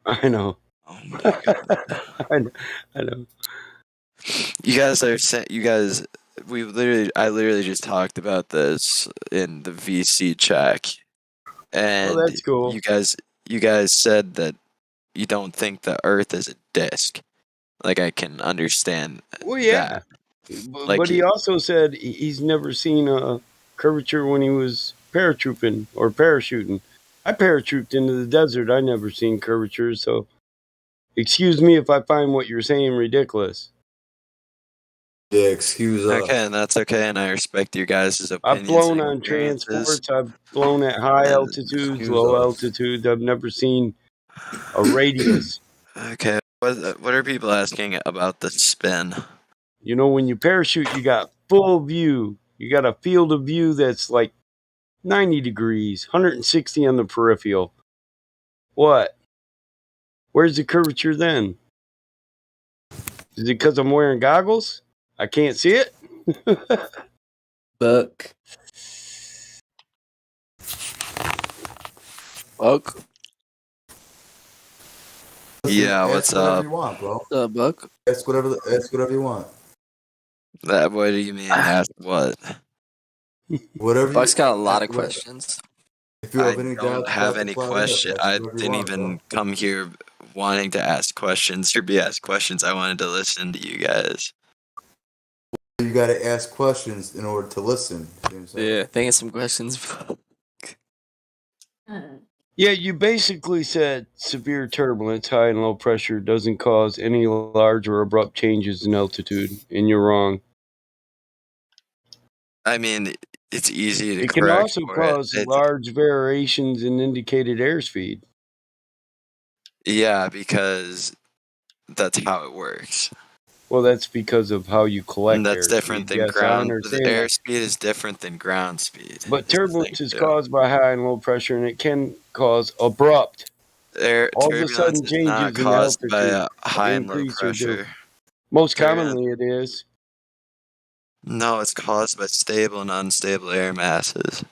I know. Oh my God. I know. You guys I literally just talked about this in the VC check, and that's cool. You guys said that you don't think the Earth is a disc. I can understand. Well, yeah, but he also said he's never seen a curvature when he was paratrooping or parachuting. I paratrooped into the desert. I never seen curvatures, so excuse me if I find what you're saying ridiculous. Yeah, excuse us. Okay, and that's okay, and I respect your guys' opinions. I've flown and on transports. I've flown at high altitudes, low altitudes. I've never seen a radius. Okay, what are people asking about the spin? You know, when you parachute, you got full view. You got a field of view that's like 90 degrees, 160 on the peripheral. What? Where's the curvature then? Is it because I'm wearing goggles? I can't see it? Buck. Yeah, what's whatever up? you want, bro. What's up, Buck? Ask whatever you want. What do you mean? Ask what? Whatever. Buck's got a lot of whatever. questions. If you have I any don't doubts have about the any flat Earth, question. ask I whatever you didn't want, even bro. come here wanting to ask questions or be asked questions. I wanted to listen to you guys. You got to ask questions in order to listen. You know what I'm saying? Yeah, think of some questions. Yeah, you basically said severe turbulence, high and low pressure, doesn't cause any large or abrupt changes in altitude, and you're wrong. I mean, it's easy to It can correct also for cause it. large variations in indicated airspeed. Yeah, because that's how it works. Well, that's because of how you collect And that's different airspeed. than Yes, I ground. The understand that. airspeed is different than ground speed. But turbulence is too. caused by high and low pressure, and it can cause abrupt, all of a Turbulence sudden is not changes in caused by altitude, a high and low increase or pressure. Most Turbulence- commonly, it is. No, it's caused by stable and unstable air masses.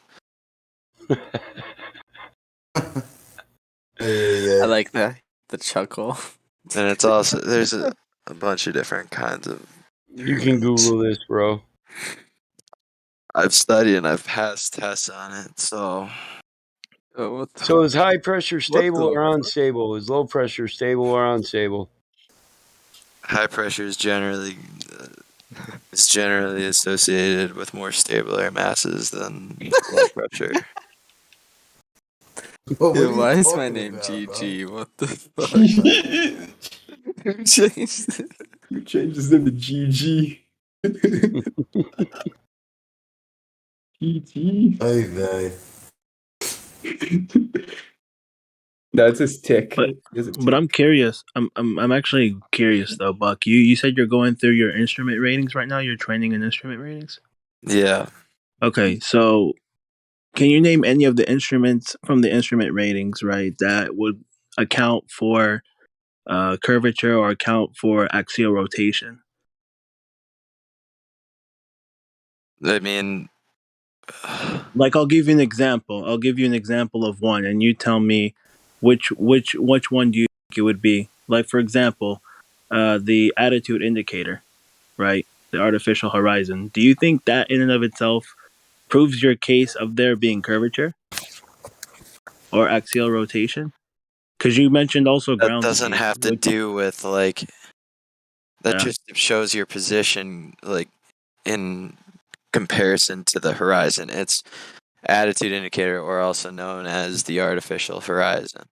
I like that. The chuckle. And it's also there's a bunch of different kinds of. You can Google this, bro. I've studied and I've passed tests on it, so Oh, So is high pressure stable or unstable? Is low pressure stable or unstable? High pressure is generally associated with more stable air masses than low pressure. What Dude, are you why is my talking name about, GG? bro? What the fuck? Who changed it? You changed his name to GG. GG. Hey, vey. That's his tick. But I'm curious. I'm actually curious though, Buck. You said you're going through your instrument ratings right now. You're training in instrument ratings. Yeah. Okay, so can you name any of the instruments from the instrument ratings, right, that would account for curvature or account for axial rotation? I mean, Like, I'll give you an example. I'll give you an example of one, and you tell me which one do you think it would be. Like, for example, the attitude indicator, right? The artificial horizon. Do you think that in and of itself proves your case of there being curvature or axial rotation? Because you mentioned also that ground doesn't speed. have to do with like that. Yeah. Just shows your position like in comparison to the horizon. It's attitude indicator, or also known as the artificial horizon.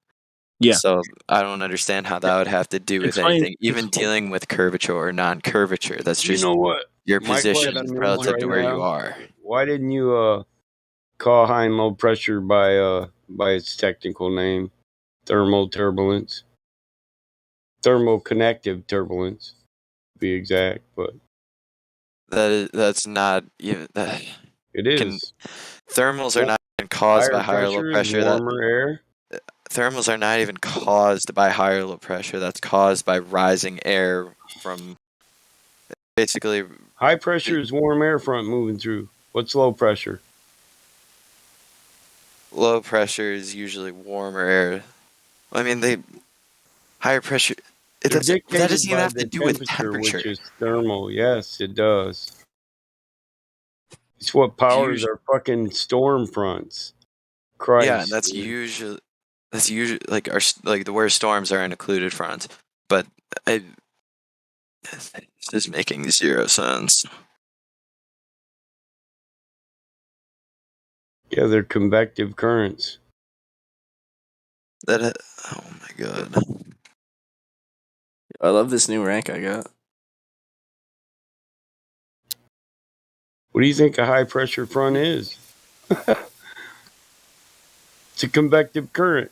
Yeah. So I don't understand how that would have to do with anything, even dealing with curvature or non-curvature. That's You just know what? your My position question is relative right to where you now, are. why didn't you call high and low pressure by its technical name? Thermal turbulence. Thermoconnective turbulence, to be exact, but That's not even that. it is. Thermals are not even caused by Higher higher or low pressure is pressure. warmer air. Thermals are not even caused by higher or low pressure. That's caused by rising air from basically. High pressure is warm air front moving through. What's low pressure? Low pressure is usually warmer air. I mean, higher pressure. They're That dictated doesn't even by have to the do with temperature, temperature. which is thermal. Yes, it does. It's what powers our fucking storm fronts. Christ. Yeah, and that's usually like the worst storms are in occluded fronts, but it's just making zero sense. Yeah, they're convective currents. Oh my god. I love this new rank I got. What do you think a high pressure front is? It's a convective current.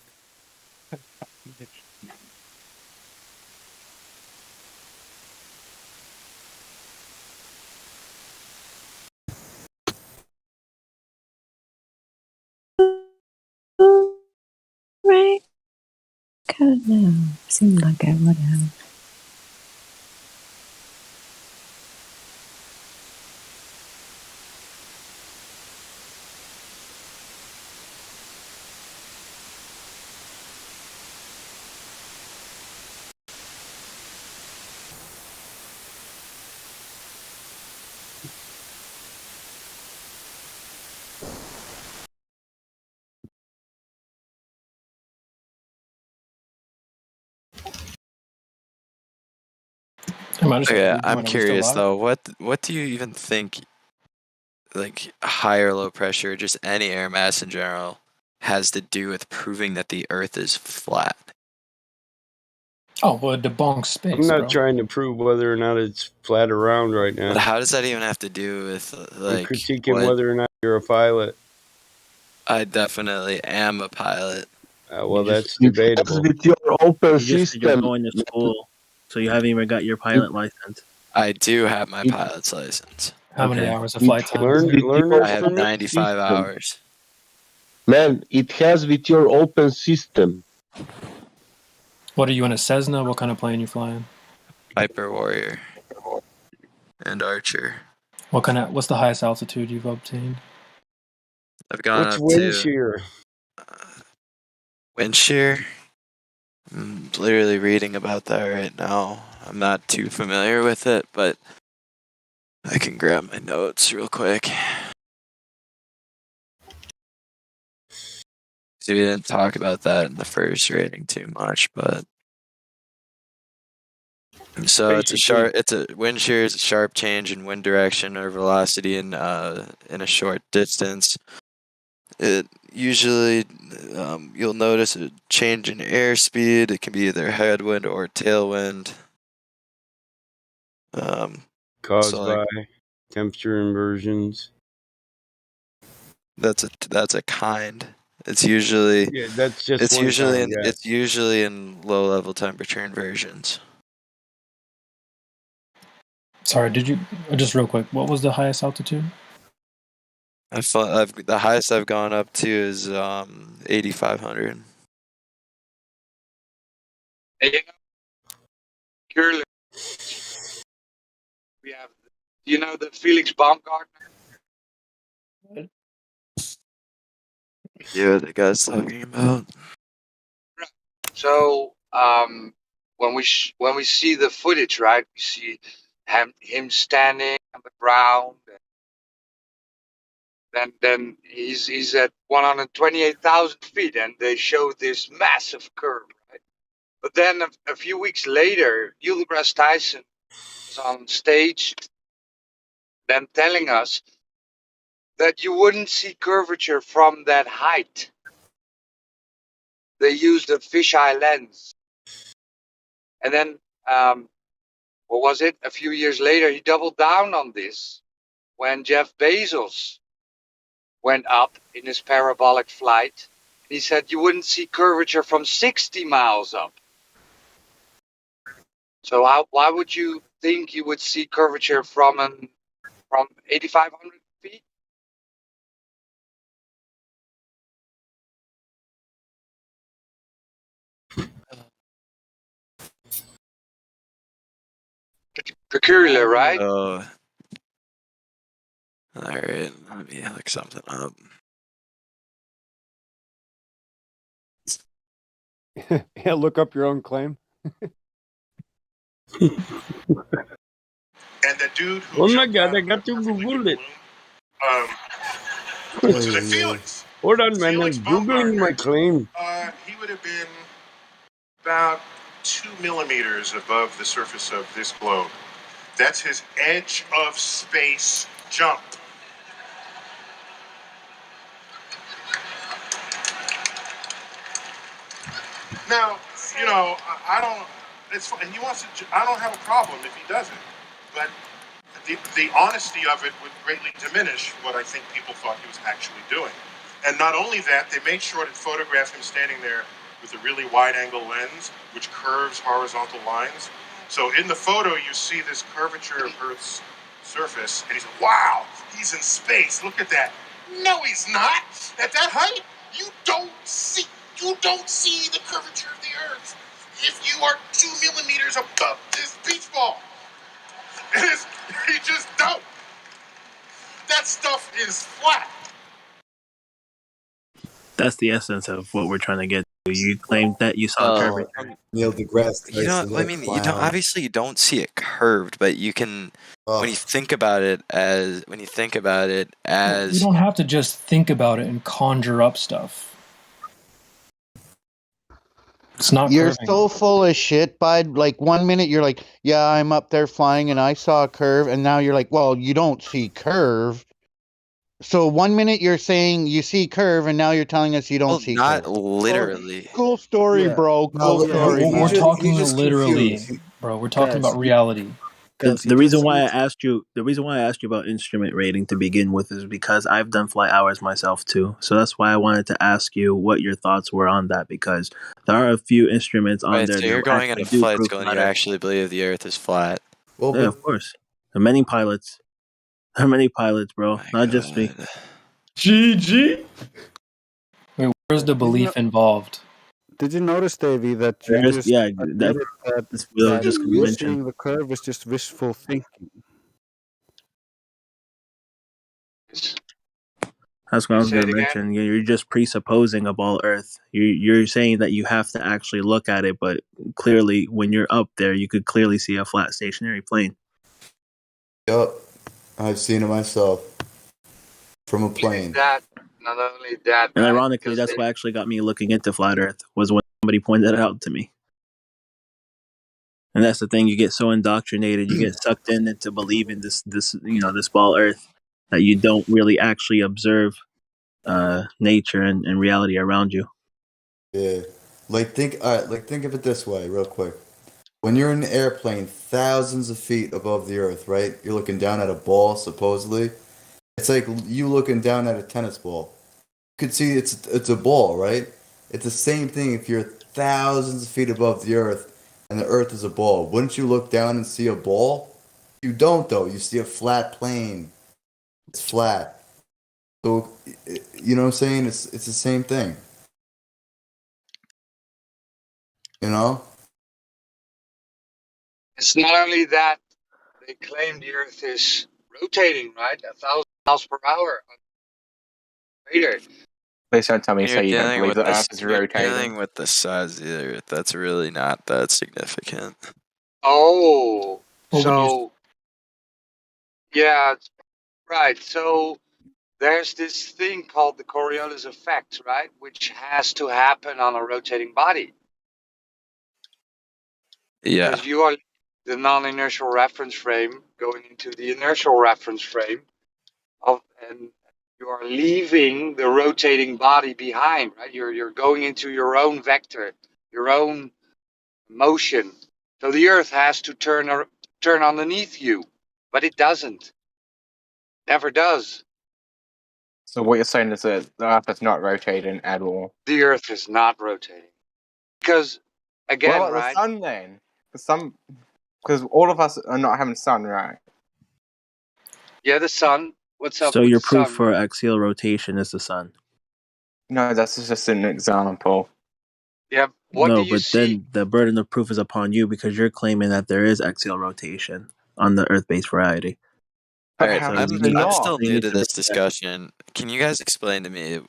Right. Kind of know. Seemed like I would have. Okay, I'm curious though. What do you even think? Like higher low pressure, just any air mass in general, has to do with proving that the Earth is flat. Oh, well, it debunks space, I'm not bro. trying to prove whether or not it's flat around right now. But how does that even have to do with I'm critiquing whether or not you're a pilot. I definitely am a pilot. Well, that's debatable. With your open You just said you're system. going to school, so you haven't even got your pilot license. I do have my pilot's license. How many hours of flight time? I have 95 hours. Man, it has with your open system. What are you in a Cessna? What kind of plane you flying? Viper Warrior and Archer. What's the highest altitude you've obtained? I've gone What's up wind to shear? Wind shear. I'm literally reading about that right now. I'm not too familiar with it, but I can grab my notes real quick. So we didn't talk about that in the first rating too much, but so it's a wind shear is a sharp change in wind direction or velocity in a short distance. It usually you'll notice a change in airspeed. It can be either headwind or tailwind. Caused by temperature inversions. That's a kind. It's usually that's just one kind, yeah. it's usually in low level temperature inversions. Sorry, did you just real quick? What was the highest altitude? The highest I've gone up to is 8,500. Curly. We have, the Felix Baumgartner. Yeah, what the guy's talking about. So when we see the footage, right, we see him standing on the ground. Then he's at 128,000 feet, and they show this massive curve, right? But then a few weeks later, Neil deGrasse Tyson was on stage, then telling us that you wouldn't see curvature from that height. They used a fisheye lens. And then, what was it? A few years later, he doubled down on this when Jeff Bezos went up in his parabolic flight. He said you wouldn't see curvature from 60 miles up. So why would you think you would see curvature from 8,500 feet? Peculiar, right? All right, let me look something up. Yeah, look up your own claim. And the dude who oh my god, I got to Google it. What's his name? Felix. Hold on, man. I'm Googling my claim. He would have been about 2 millimeters above the surface of this globe. That's his edge of space jump. Now, I don't. It's fine. He wants to. I don't have a problem if he does it, but the honesty of it would greatly diminish what I think people thought he was actually doing. And not only that, they made sure to photograph him standing there with a really wide-angle lens, which curves horizontal lines. So in the photo, you see this curvature of Earth's surface, and he's like, wow, he's in space. Look at that. No, he's not. At that height, you don't see the curvature of the Earth if you are 2 millimeters above this beach ball. You just don't. That stuff is flat. That's the essence of what we're trying to get to. You claimed that you saw curvature. Neil deGrasse Tyson. You know, I mean, obviously you don't see it curved, but you can when you think about it as you don't have to just think about it and conjure up stuff. It's not. You're curving. so full of shit, bud. Like 1 minute you're like, yeah, I'm up there flying and I saw a curve, and now you're like, well, you don't see curve. So 1 minute you're saying you see curve, and now you're telling us you don't see not curve. literally. Cool story, bro. Cool story. We're talking literally, bro. We're talking about reality. The reason why I asked you about instrument rating to begin with is because I've done flight hours myself too. So that's why I wanted to ask you what your thoughts were on that, because there are a few instruments on there. So you're going into flights going, you actually believe the Earth is flat? Well, yeah, of course. There are many pilots. Bro. Not just me. GG. Wait, where's the belief involved? Did you notice, Davey, that you just admitted that you seeing the curve is just wishful thinking? That's what I was going to mention. You're just presupposing a ball Earth. You're saying that you have to actually look at it, but clearly, when you're up there, you could clearly see a flat stationary plane. Yup, I've seen it myself from a plane. That not only that, And right? ironically, Because that's they, what actually got me looking into flat Earth was when somebody pointed it out to me. And that's the thing, you get so indoctrinated, you get sucked in into believing this this ball Earth that you don't really actually observe nature and reality around you. Yeah. Think of it this way, real quick. When you're in an airplane thousands of feet above the earth, right? You're looking down at a ball, supposedly. It's like you looking down at a tennis ball. You could see it's a ball, right? It's the same thing if you're thousands of feet above the earth and the earth is a ball. Wouldn't you look down and see a ball? You don't though. You see a flat plane. It's flat. So you know what I'm saying? It's the same thing. You know? it's not only that they claim the Earth is rotating, right? 1,000 miles per hour. Later. Please don't tell me You're you don't dealing believe with the this. Earth is You're rotating. dealing with the size of the Earth. That's really not that significant. Oh, Well, when you so yeah, right. So there's this thing called the Coriolis effect, right? Which has to happen on a rotating body. Yeah. Because you are the non-inertial reference frame going into the inertial reference frame and you are leaving the rotating body behind, right? You're going into your own vector, your own motion. So the Earth has to turn underneath you, but it doesn't. Never does. So what you're saying is that the Earth is not rotating at all. The Earth is not rotating because, again, what about right? the sun then? Because all of us are not having sun, right? Yeah, the sun. What's up So with your the proof sun? for axial rotation is the sun. No, that's just an example. Yeah. What do No, you but see? then the burden of proof is upon you because you're claiming that there is axial rotation on the Earth-based variety. All right, So I'm still you new need to to this bring that. discussion. Can you guys explain to me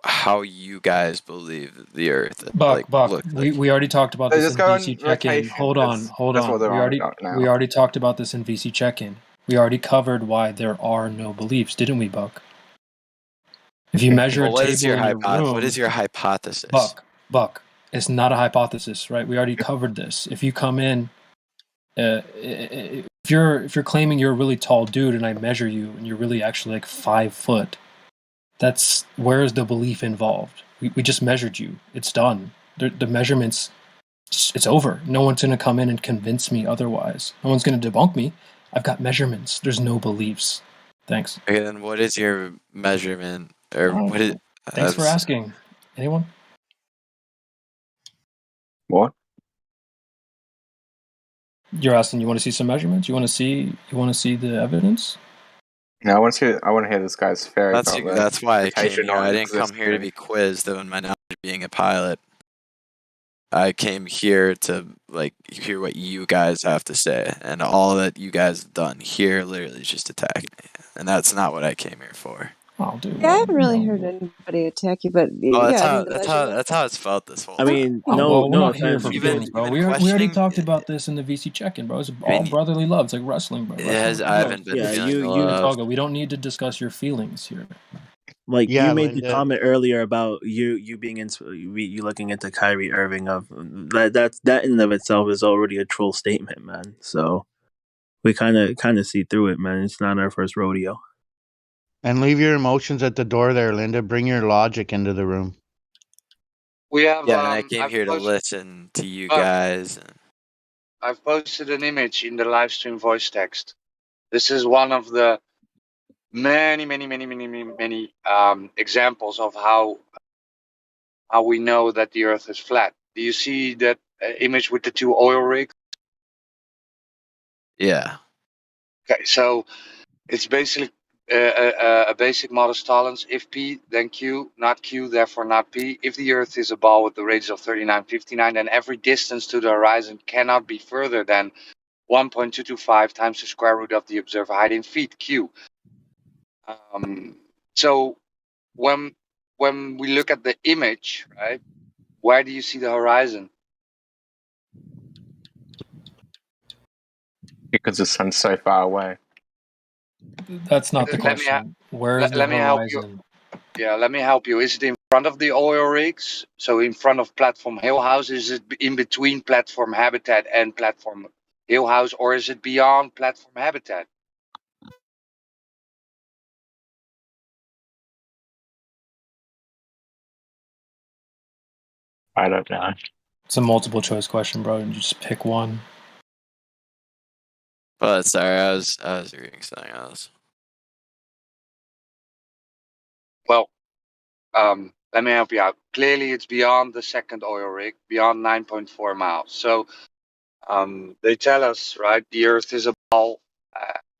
how you guys believe the Earth Buck, looks we, like? we already talked about this Just in go VC on check-in. rotation. Hold on. That's what they're We on already now. we already talked about this in VC check-in. We already covered why there are no beliefs, didn't we, Buck? If you measure Well, a table in your room, what is your hypothesis? Buck, it's not a hypothesis, right? We already covered this. If you come in, if you're claiming you're a really tall dude and I measure you and you're really actually like 5 foot, that's where is the belief involved? We just measured you. It's done. The measurements, it's over. No one's going to come in and convince me otherwise. No one's going to debunk me. I've got measurements. There's no beliefs. Thanks. Okay, then what is your measurement, or what is? Thanks for asking. Anyone? What? You're asking. You want to see some measurements? You want to see the evidence? No, I want to hear this guy's theory That's about that's why I came rotation here. not I didn't come here to existing. be quizzed, though. In my knowledge of being a pilot, I came here to hear what you guys have to say, and all that you guys have done here literally is just attack me, and that's not what I came here for. Oh, dude. Yeah, I haven't really heard anybody attack you, but Oh, yeah, I mean the measurement. that's how it's felt this whole I time. mean, Oh, no, well, we're no not here offense. for Even feelings, bro. even We already questioning talked about this in the VC check-in, bro. It's all mean, brotherly love. It's like wrestling, bro. it Wrestling has. with I the haven't bros. been Yeah, feeling It's love. all good. We don't need to discuss your feelings here. Like Yeah, you made the Linda. comment earlier about you being you looking into Kyrie Irving of that in and of itself is already a troll statement, man. So we kind of see through it, man. It's not our first rodeo. And leave your emotions at the door there, Linda. Bring your logic into the room. We have. Yeah, and I came I've here to posted, listen to you guys. I've posted an image in the live stream voice text. This is one of the many examples of how we know that the Earth is flat. Do you see that image with the 2 oil rigs? Yeah. Okay, so it's basically a basic modus tollens. If P, then Q, not Q, therefore not P. If the Earth is a ball with the radius of 3959, then every distance to the horizon cannot be further than 1.225 times the square root of the observer height in feet, Q. So when we look at the image, right, where do you see the horizon? Because the sun's so far away. That's not the question. Where is the Let me help you. horizon? Yeah, let me help you. Is it in front of the oil rigs? So in front of Platform Hill House? Is it in between Platform Habitat and Platform Hill House? Or is it beyond Platform Habitat? I don't know. It's a multiple choice question, bro. You just pick one. But sorry, I was reading something else. Well, let me help you out. Clearly, it's beyond the second oil rig, beyond 9.4 miles. So they tell us, right, the Earth is a ball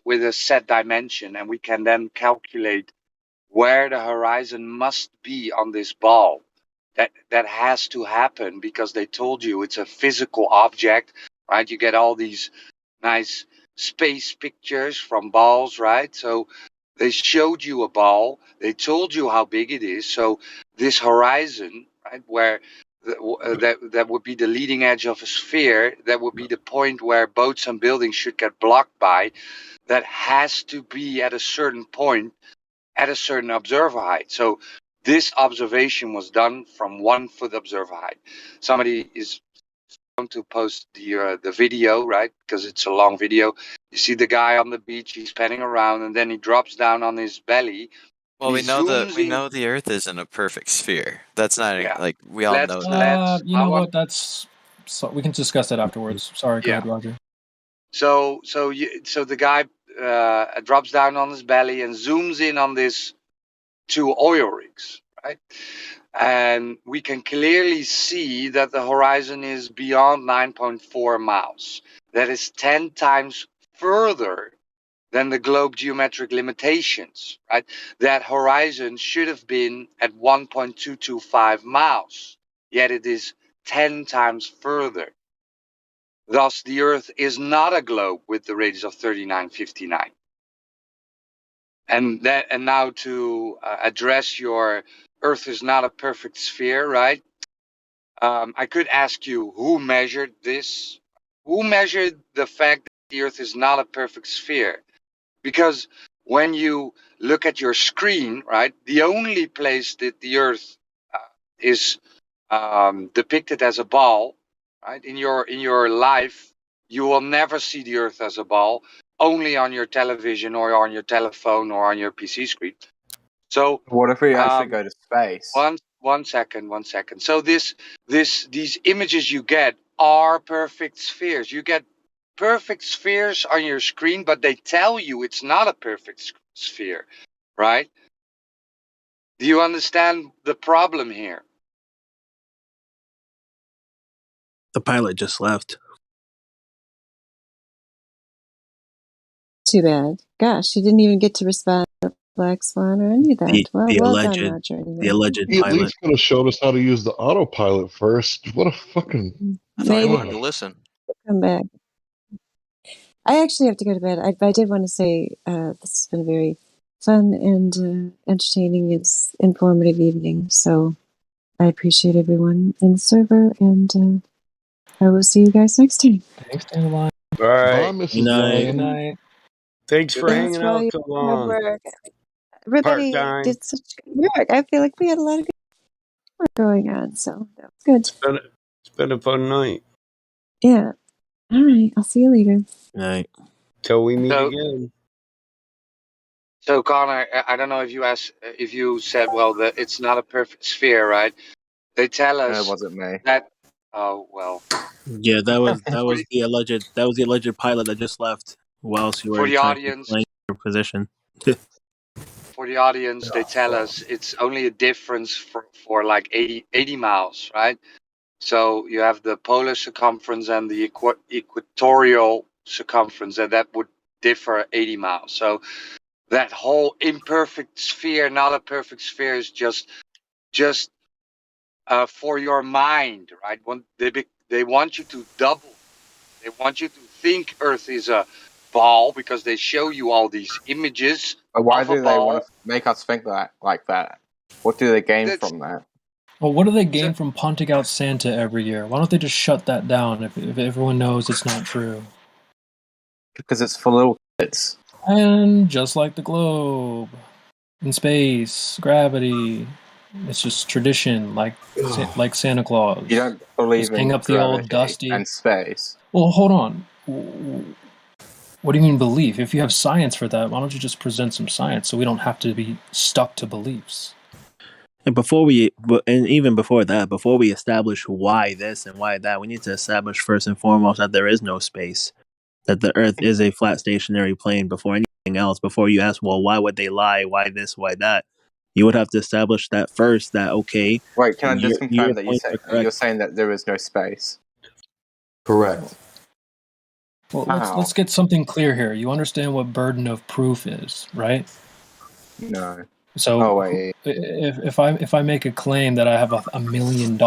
with a set dimension, and we can then calculate where the horizon must be on this ball. That has to happen because they told you it's a physical object, right? You get all these nice space pictures from balls, right? So they showed you a ball. They told you how big it is. So this horizon, right, where that would be the leading edge of a sphere, that would be the point where boats and buildings should get blocked by, that has to be at a certain point at a certain observer height. So this observation was done from 1 foot observer height. Somebody is going to post the video, right? Because it's a long video. You see the guy on the beach, he's panning around, and then he drops down on his belly. Well, we know the Earth isn't a perfect sphere. That's not like we all know that. You know what? That's so we can discuss that afterwards. Sorry, go ahead, Roger. So the guy drops down on his belly and zooms in on these 2 oil rigs, right? And we can clearly see that the horizon is beyond 9.4 miles. That is 10 times further than the globe geometric limitations, right? That horizon should have been at 1.225 miles, yet it is 10 times further. Thus, the Earth is not a globe with the radius of 3959. And now to address your Earth is not a perfect sphere, right? I could ask you, who measured this? Who measured the fact that the Earth is not a perfect sphere? Because when you look at your screen, right, the only place that the Earth is depicted as a ball, right, in your life, you will never see the Earth as a ball, only on your television or on your telephone or on your PC screen. So what if we actually go to space? One second. So these images you get are perfect spheres. You get perfect spheres on your screen, but they tell you it's not a perfect sphere, right? Do you understand the problem here? The pilot just left. Too bad. Gosh, she didn't even get to respond to Black Swan or any of that. Well done, Roger. Anyway. The alleged He at pilot. least could have showed us how to use the autopilot first. What a fucking... I thought he wanted to listen. Come back. I actually have to go to bed. I did want to say this has been a very fun and entertaining and informative evening. So I appreciate everyone in the server, and I will see you guys next time. Thanks, Dandelion. All right. Bye, Mrs. Good Lion. night. Thanks for Thanks hanging for all out your so hard long. work. Everybody Part-time. did such good work. I feel like we had a lot of good work going on, so that was good. It's been a fun night. Yeah. All right. I'll see you later. Night. Till we meet again. So Connor, I don't know if you said, well, that it's not a perfect sphere, right? They tell us It wasn't me. that. Oh well. Yeah, that was the alleged pilot that just left whilst you For were the trying to audience, explain your position. for the audience, they tell us it's only a difference for like 80 miles, right? So you have the polar circumference and the equatorial circumference, and that would differ 80 miles. So that whole imperfect sphere, not a perfect sphere, is just for your mind, right? When they want you to double. They want you to think Earth is a ball because they show you all these images Why of a do they want ball. to make us think that like that? What do they gain from that? Well, what do they gain from punting out Santa every year? Why don't they just shut that down if everyone knows it's not true? Because it's for little kids. And just like the globe. In space, gravity. It's just tradition, like Santa Claus. You don't believe Just hang in up the old gravity dusty. and space. Well, hold on. What do you mean belief? If you have science for that, why don't you just present some science so we don't have to be stuck to beliefs? And even before that, before we establish why this and why that, we need to establish first and foremost that there is no space, that the Earth is a flat stationary plane before anything else. Before you ask, well, why would they lie? Why this? Why that? You would have to establish that first. That okay? Wait, can I just confirm that you're saying that there is no space? Correct. Well, let's get something clear here. You understand what burden of proof is, right? No. So if I make a claim that I have $1 million,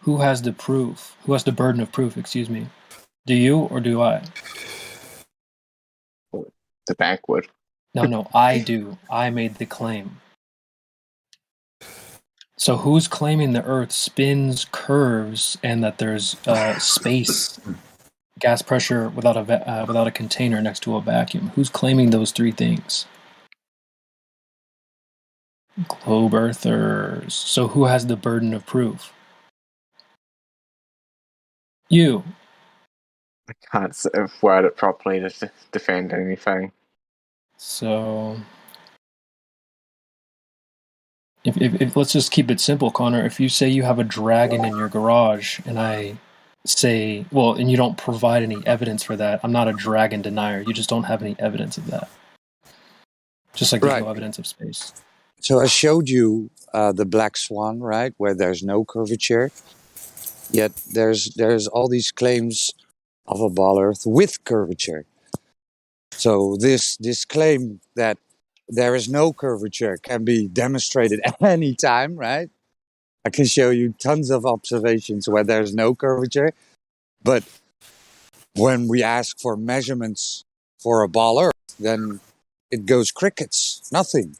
who has the proof? Who has the burden of proof? Excuse me. Do you or do I? The bank would. No, I do. I made the claim. So who's claiming the Earth spins, curves, and that there's space, gas pressure without a container next to a vacuum? Who's claiming those three things? Globe Earthers. So who has the burden of proof? You. I can't word it properly to defend anything. So, if let's just keep it simple, Connor. If you say you have a dragon in your garage, and I say, well, and you don't provide any evidence for that, I'm not a dragon denier. You just don't have any evidence of that. Just like there's no evidence of space. So I showed you the black swan, right, where there's no curvature. Yet there's all these claims of a ball Earth with curvature. So this claim that there is no curvature can be demonstrated at any time, right? I can show you tons of observations where there's no curvature, but when we ask for measurements for a ball Earth, then it goes crickets, nothing.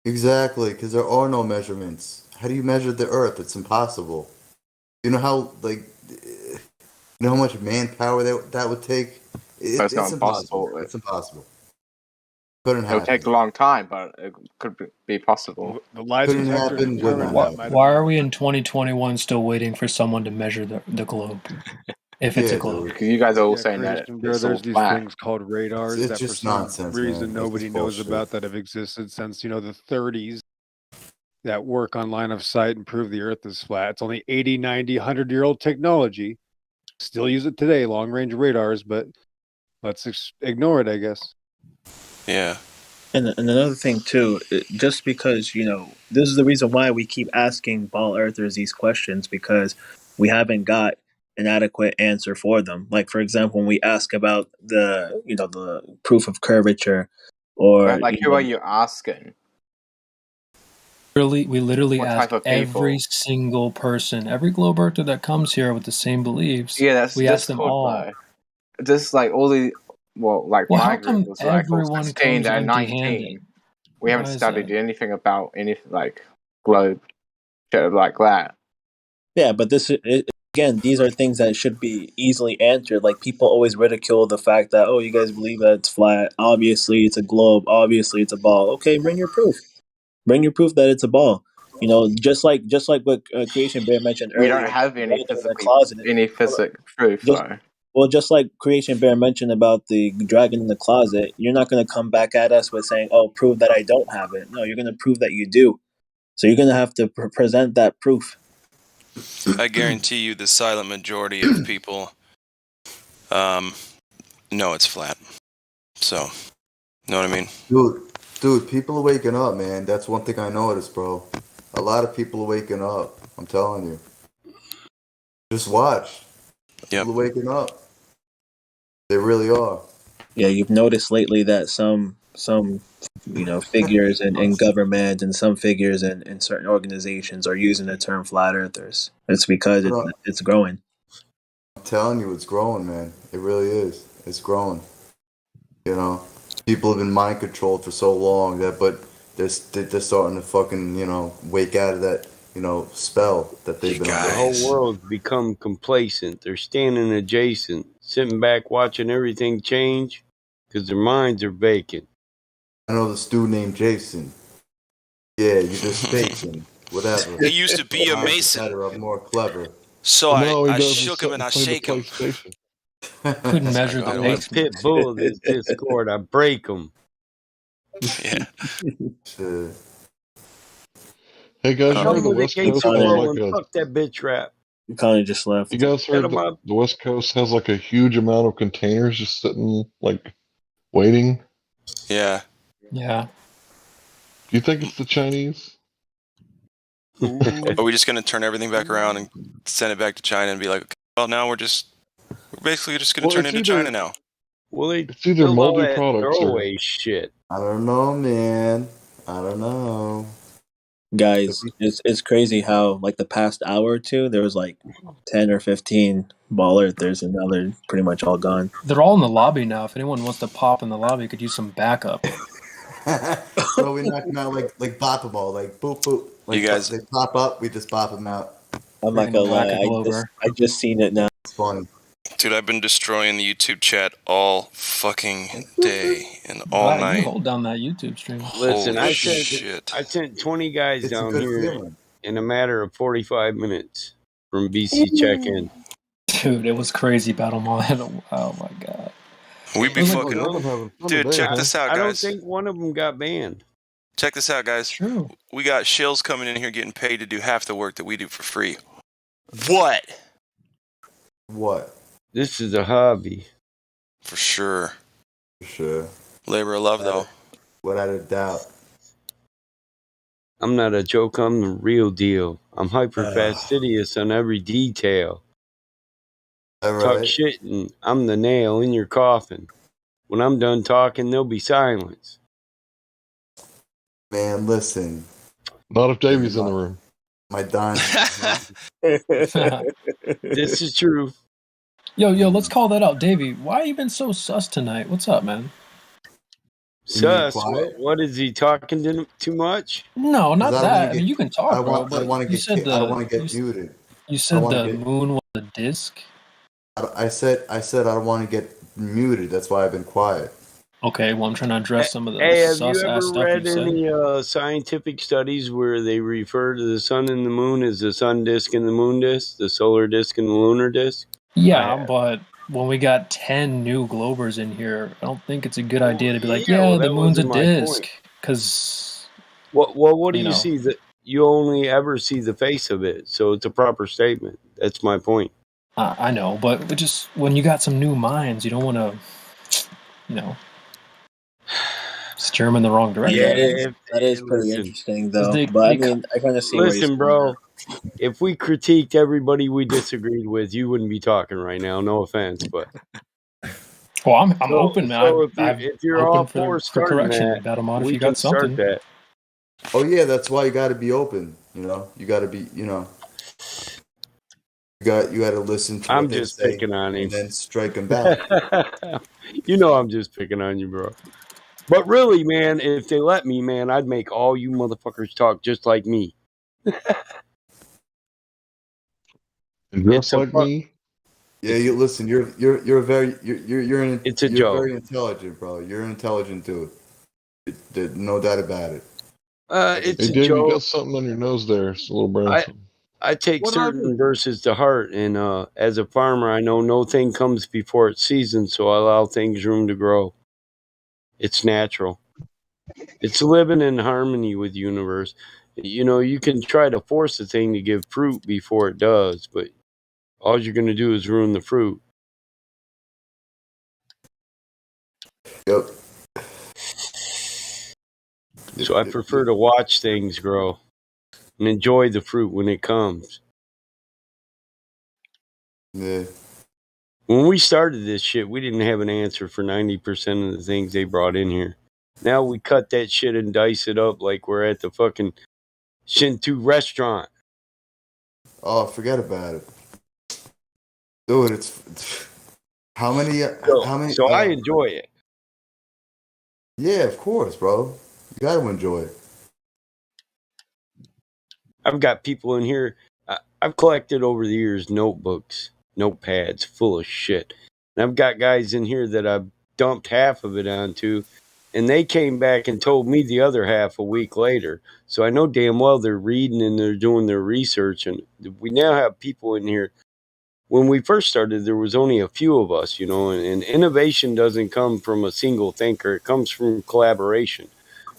Exactly, because there are no measurements. How do you measure the Earth? It's impossible. You know how much manpower that would take? It's not impossible. It's impossible. Couldn't happen. It'll take a long time, but it could be possible. The lie Couldn't detector happen, determined wouldn't that. Why are we in 2021 still waiting for someone to measure the globe? If it's a globe. Because you guys are all saying that Christian, it's there's all these flat. things called radars It's that for just some nonsense, reason man. nobody It's knows bullshit. about that have existed since, the 30s that work on line of sight and prove the Earth is flat. It's only 80, 90, 100-year-old technology. Still use it today, long-range radars, but let's ignore it, I guess. Yeah. And another thing too, just because this is the reason why we keep asking ball earthers these questions, because we haven't got an adequate answer for them. Like for example, when we ask about the proof of curvature, or who are you asking? We literally What ask type of every people? single person, every globe earther that comes here with the same beliefs. Yeah, that's we ask them Discord, all. though. Just like all the my how group come was like all everyone 16 comes and empty-handed? 19. We haven't Why is studied that? anything about any globe shit like that. Yeah, but again, these are things that should be easily answered. Like people always ridicule the fact that, oh, you guys believe that it's flat. Obviously, it's a globe. Obviously, it's a ball. Okay, bring your proof. Bring your proof that it's a ball. Just like what Creation Bear mentioned We earlier. don't have any in the closet. physical proof, though. Well, just like Creation Bear mentioned about the dragon in the closet, you're not going to come back at us with saying, "Oh, prove that I don't have it." No, you're going to prove that you do. So you're going to have to present that proof. I guarantee you the silent majority of people know it's flat. So, know what I mean? Dude, people are waking up, man. That's one thing I noticed, bro. A lot of people are waking up. I'm telling you. Just watch. People are waking up. They really are. Yeah, you've noticed lately that some figures in government and some figures in certain organizations are using the term flat earthers. It's because it's growing. I'm telling you, it's growing, man. It really is. It's growing. People have been mind controlled for so long but they're starting to fucking wake out of that spell that they've been under. The whole world's become complacent. They're standing adjacent, sitting back watching everything change because their minds are vacant. I know this dude named Jason. Yeah, you're just faking. Whatever. He used to be a I'm mason. better, I'm more clever. So No, he I doesn't shook sit him and and I play the shake him. PlayStation. Couldn't Sorry, measure go the ahead, I'm Mike. pit bull of this Discord. I break them. Yeah. Shit. Hey guys, you Come heard the with a West case Coast of has flow like and a. fuck that bitch rap. Connie just left. You guys Set heard 'em that up. the West Coast has like a huge amount of containers just sitting like waiting? Yeah. Yeah. Do you think it's the Chinese? Are we just gonna turn everything back around and send it back to China and be like, okay, well, now we're basically just gonna Well, turn it's into either China now? well they It's either build all moldy that products or throwaway shit. I don't know, man. I don't know. Guys, it's crazy how like the past hour or two there was like 10 or 15 ball earthers and now they're pretty much all gone. They're all in the lobby now. If anyone wants to pop in the lobby, could use some backup. So we knock them out like bop a ball, like boop boop. Like You guys- they pop up, we just pop them out. I'm not gonna lie, I just seen it now. It's funny. Dude, I've been destroying the YouTube chat all fucking day and all Wow, night. you hold down that YouTube stream. Listen, Holy I shit. sent 20 guys It's a down good here feeling. in a matter of 45 minutes from BC check-in. Dude, it was crazy battle mod. Oh my god. We be It was like- fucking. Dude, check this out, I don't guys. think one of them got banned. Check this out, guys. True. We got shills coming in here getting paid to do half the work that we do for free. What? What? This is a hobby. For sure. For sure. Labor of love, though. Without a doubt. I'm not a joke, I'm the real deal. I'm hyper fastidious on every detail. All Talk right. shit and I'm the nail in your coffin. When I'm done talking, there'll be silence. Man, listen. Not if Davey's in the room. My dying. This is true. Yo, let's call that out. Davey, why you been so sus tonight? What's up, man? Sus, what is he talking too much? No, not I don't that. wanna I mean, get- you can talk, I don't bro. want- I But don't wanna you get said ki- I don't wanna get you, muted. You I said wanna the get- moon was a disc. I said I don't want to get muted. That's why I've been quiet. Okay, well, I'm trying to address some of the Hey, have you sus ever ass stuff read you said. any scientific studies where they refer to the sun and the moon as the sun disk and the moon disk, the solar disk and the lunar disk? Yeah, but when we got 10 new globers in here, I don't think it's a good idea to be like, yeah, well, the that moon's a wasn't my disc. point. Because, What do you you know. see? That you only ever see the face of it, so it's a proper statement. That's my point. I know, but we just when you got some new minds, you don't want to, steer them in the wrong direction. That is pretty interesting though. They- But I they mean, I kind of see where he's Listen, bro. If we critiqued everybody we disagreed with, you wouldn't be talking right now. No offense, but Well, I'm open, man. So I'm if you're open all for starting correction, that, Battle Mod, if we you can got something. start that. Oh yeah, that's why you got to be open. You got to be. You got to listen to. I'm what they just say picking on him. and then strike them back. You know I'm just picking on you, bro. But really, man, if they let me, man, I'd make all you motherfuckers talk just like me. Just like me. Yeah, you listen. You're very It's a you're joke. very intelligent, bro. You're an intelligent dude. There's no doubt about it. It's Hey a Dave, you got joke. something on your nose there. It's a little brown. I take What certain verses to heart, and as a farmer, I know no thing comes before its season, so I allow things room to grow. It's natural. It's living in harmony with the universe. You can try to force a thing to give fruit before it does, but all you're going to do is ruin the fruit. Yep. So I prefer to watch things grow and enjoy the fruit when it comes. Yeah. When we started this shit, we didn't have an answer for 90% of the things they brought in here. Now we cut that shit and dice it up like we're at the fucking Shinto restaurant. Oh, forget about it, dude. It's how many? So I enjoy it. Yeah, of course, bro. You got to enjoy it. I've got people in here. I've collected over the years notebooks, notepads full of shit. And I've got guys in here that I've dumped half of it onto. And they came back and told me the other half a week later. So I know damn well they're reading and they're doing their research. And we now have people in here. When we first started, there was only a few of us, and innovation doesn't come from a single thinker. It comes from collaboration.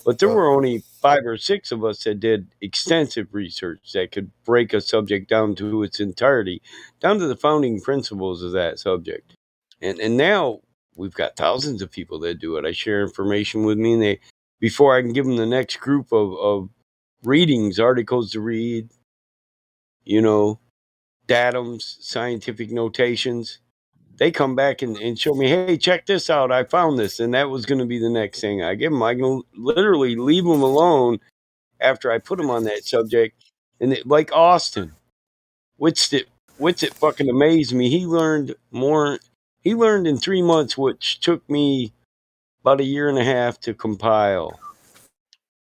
But there were only 5 or 6 of us that did extensive research that could break a subject down to its entirety, down to the founding principles of that subject. And now we've got thousands of people that do it. I share information with me, and before I can give them the next group of readings, articles to read, datums, scientific notations, they come back and show me, hey, check this out. I found this. And that was going to be the next thing I give them. I can literally leave them alone after I put them on that subject. And like Austin, Whitsitt fucking amazed me. He learned in 3 months, which took me about a year and a half to compile.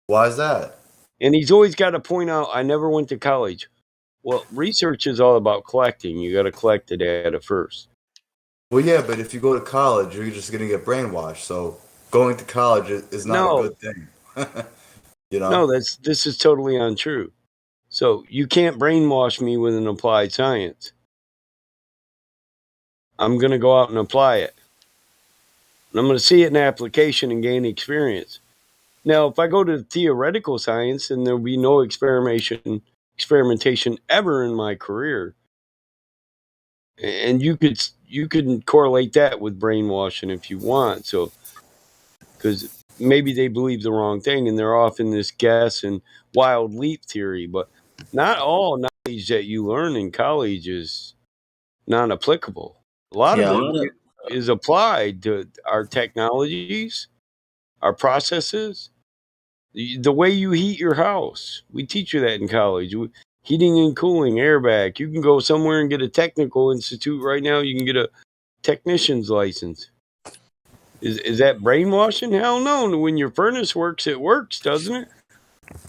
Why is that? And he's always got to point out, I never went to college. Well, research is all about collecting. You got to collect the data first. Well, yeah, but if you go to college, you're just going to get brainwashed. So going to college is not a good thing. No, this is totally untrue. So you can't brainwash me with an applied science. I'm going to go out and apply it. And I'm going to see it in application and gain experience. Now, if I go to theoretical science, then there'll be no experimentation ever in my career. And you could correlate that with brainwashing if you want. So, because maybe they believe the wrong thing and they're off in this guess and wild leap theory. But not all knowledge that you learn in college is non-applicable. A lot of it is applied to our technologies, our processes, the way you heat your house. We teach you that in college. Heating and cooling, airbag. You can go somewhere and get a technical institute right now. You can get a technician's license. Is that brainwashing? Hell no. When your furnace works, it works, doesn't it?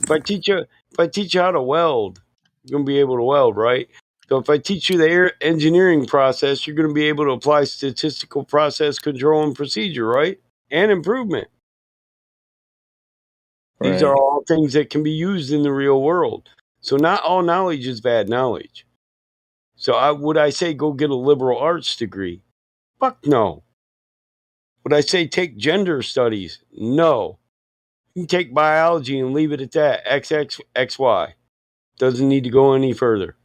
If I teach you how to weld, you're gonna be able to weld, right? So if I teach you the engineering process, you're gonna be able to apply statistical process control and procedure, right? And improvement. Right. These are all things that can be used in the real world. So not all knowledge is bad knowledge. So would I say go get a liberal arts degree? Fuck no. Would I say take gender studies? No. You can take biology and leave it at that. XY. Doesn't need to go any further.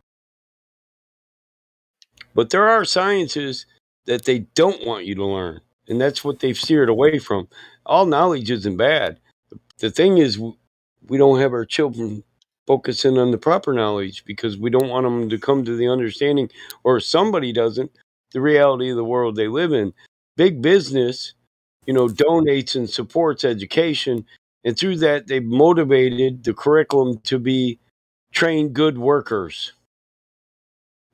But there are sciences that they don't want you to learn. And that's what they've steered away from. All knowledge isn't bad. The thing is, we don't have our children focusing on the proper knowledge because we don't want them to come to the understanding, or somebody doesn't, the reality of the world they live in. Big business, donates and supports education. And through that, they've motivated the curriculum to be trained good workers,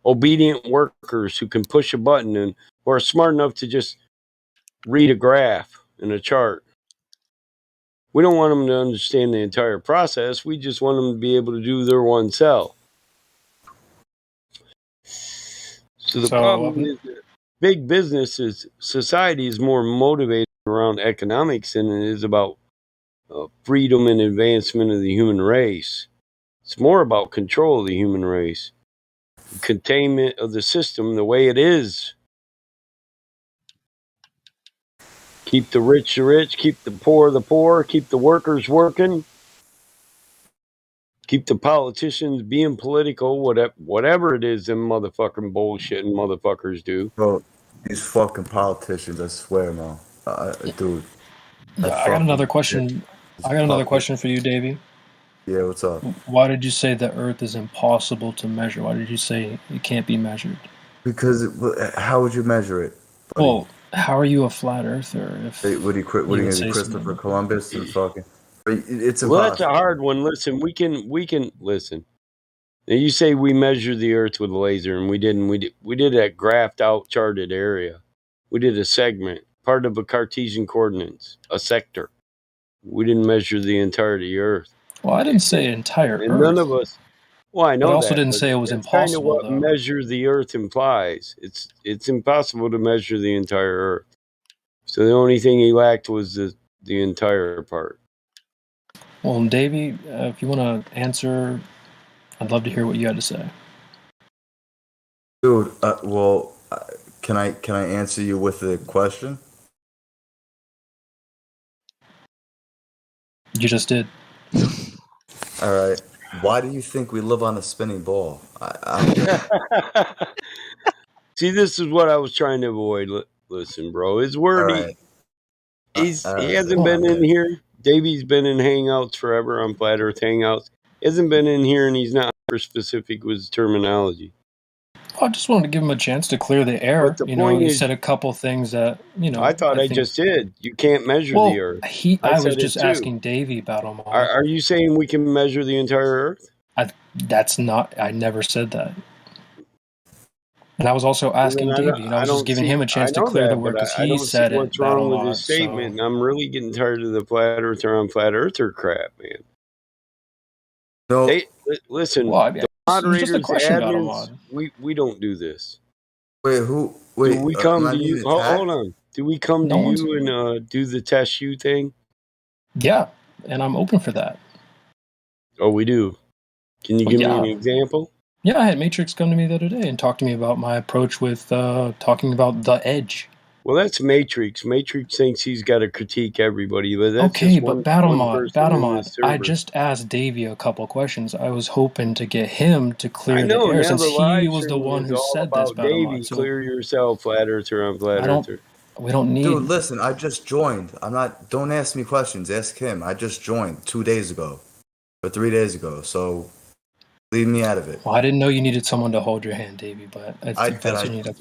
obedient workers who can push a button and or are smart enough to just read a graph and a chart. We don't want them to understand the entire process. We just want them to be able to do their one cell. So the problem is that big business society is more motivated around economics than it is about freedom and advancement of the human race. It's more about control of the human race, containment of the system the way it is. Keep the rich the rich, keep the poor, keep the workers working, keep the politicians being political, whatever it is them motherfucking bullshitting motherfuckers do. Bro, these fucking politicians, I swear, man. Dude. I got another question. I got another question for you, Davey. Yeah, what's up? Why did you say the Earth is impossible to measure? Why did you say it can't be measured? Because how would you measure it? Buddy? Well, how are you a flat earther? If what are you gonna do, Christopher Columbus and fucking? It's impossible. Well, that's a hard one. Listen, we can listen. Now you say we measure the Earth with a laser, and we didn't. We did a graphed out, charted area. We did a segment, part of a Cartesian coordinates, a sector. We didn't measure the entirety of the Earth. Well, I didn't say entire and Earth. None of us. Well, I know but I also that, didn't say it was impossible. Kind of what measure the Earth implies. It's impossible to measure the entire Earth. So the only thing he lacked was the entire part. Well, Davey, if you want to answer, I'd love to hear what you had to say. Dude, can I answer you with a question? You just did. All right. Why do you think we live on a spinning ball? See, this is what I was trying to avoid. Listen, bro, his word. Right. He hasn't been in here. Davey's been in Hangouts forever on Flat Earth Hangouts. He hasn't been in here, and he's not super specific with his terminology. I just wanted to give him a chance to clear the air. But the point he is, said a couple things that I thought I just did. You can't measure the Earth. I was just asking Davey about him. Are you saying we can measure the entire Earth? I never said that. And I was also asking Davey, and I was just giving him a chance to clear the word because he said it. What's wrong with his statement? I'm really getting tired of the flat earther on flat earther crap, man. No, listen. The moderators, admins, we don't do this. Wait, do we come to you? Hold on. Do we come to you and do the test you thing? Yeah, and I'm open for that. Oh, we do. Can you give me an example? Yeah, I had Matrix come to me the other day and talk to me about my approach with talking about the edge. Well, that's Matrix. Matrix thinks he's got to critique everybody, but that's okay. Just but Battlemod, I just asked Davey a couple questions. I was hoping to get him to clear the air since he was the one who said this. Davey, clear yourself, flat earther on flat earther. We don't need. Dude, listen, I just joined. Don't ask me questions. Ask him. I just joined 2 days ago, or 3 days ago. So. Leave me out of it. Well, I didn't know you needed someone to hold your hand, Davey, but that's